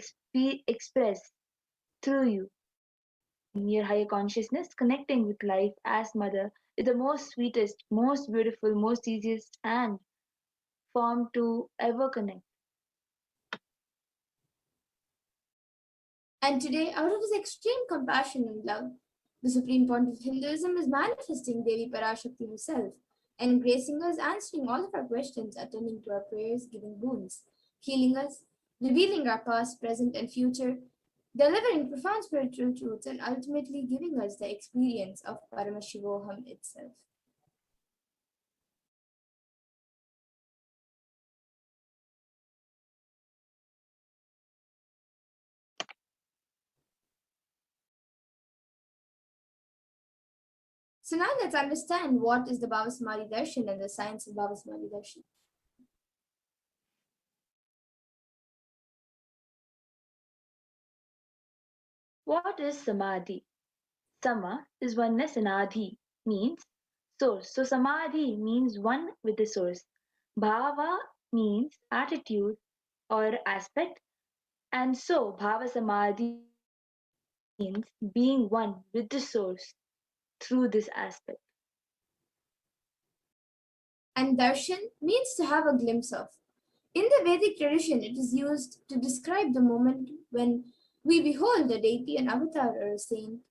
express through you. Your higher consciousness connecting with life as mother is the most sweetest, most beautiful, most easiest and form to ever connect. And today, out of his extreme compassion and love, the Supreme Pontiff of Hinduism is manifesting Devi PARASHAKTI herself and gracing us, answering all of our questions, attending to our prayers, giving boons, healing us, revealing our past, present, and future, delivering profound spiritual truths, and ultimately giving us the experience of Paramashivoham itself. So now let's understand what is the Bhavasamari Darshan and the science of Bhavasamari Darshan. What is Samadhi? Sama is oneness and Adi means source. So Samadhi means one with the source. Bhava means attitude or aspect. And so Bhava Samadhi means being one with the source through this aspect. And darshan means to have a glimpse of. In the Vedic tradition, it is used to describe the moment when we behold a deity, an avatar, or a saint,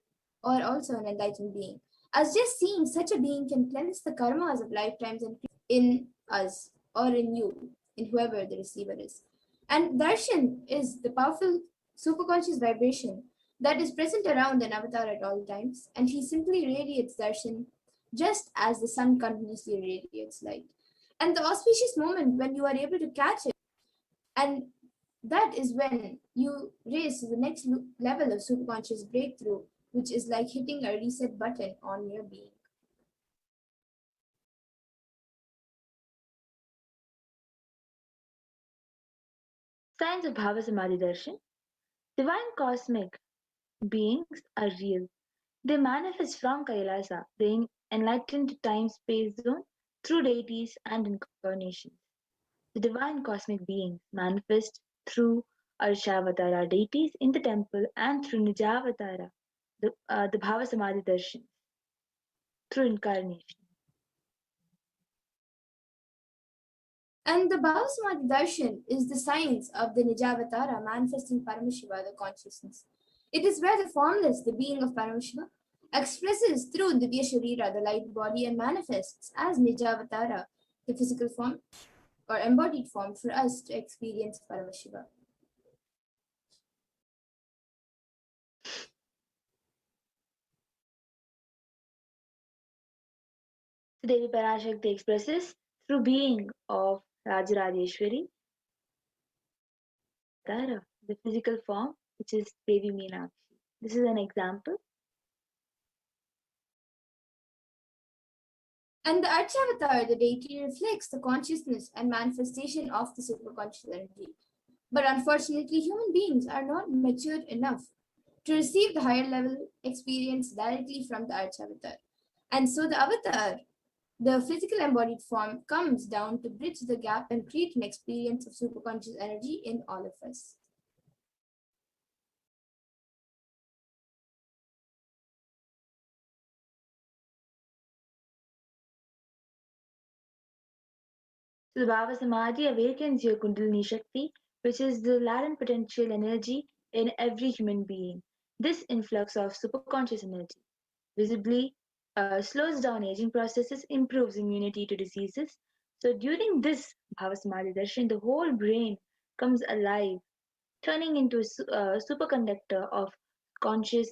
or also an enlightened being. As just seeing such a being can cleanse the karmas of lifetimes and in us, or in you, in whoever the receiver is. And darshan is the powerful superconscious vibration that is present around an avatar at all times, and he simply radiates darshan just as the sun continuously radiates light. And the auspicious moment when you are able to catch it, and that is when you raise to the next level of superconscious breakthrough, which is like hitting a reset button on your being. Signs of Bhava Samadhi Darshan. Divine cosmic beings are real. They manifest from Kailasa, the enlightened time-space zone, through deities and incarnations. The divine cosmic beings manifest through Arshavatara deities in the temple and through Nijavatara, the Bhava Samadhi Darshan, through incarnation. And the Bhava Samadhi Darshan is the science of the Nijavatara manifesting Paramashiva, the consciousness. It is where the formless, the being of Paramashiva, expresses through Divya Sharira, the light body, and manifests as Nijavatara, the physical form or embodied form for us to experience Paramashiva. So Devi Parashakti expresses through being of Rajarajeshwari, Tara, the physical form, which is Devi Meenakshi. This is an example. And the Archavatar, the deity, reflects the consciousness and manifestation of the superconscious energy. But unfortunately, human beings are not matured enough to receive the higher level experience directly from the Archavatar. And so the avatar, the physical embodied form, comes down to bridge the gap and create an experience of superconscious energy in all of us. So the Bhava Samadhi awakens your Kundalini Shakti, which is the latent potential energy in every human being. This influx of superconscious energy visibly slows down aging processes, improves immunity to diseases. So during this Bhava Samadhi Darshan, the whole brain comes alive, turning into a superconductor of conscious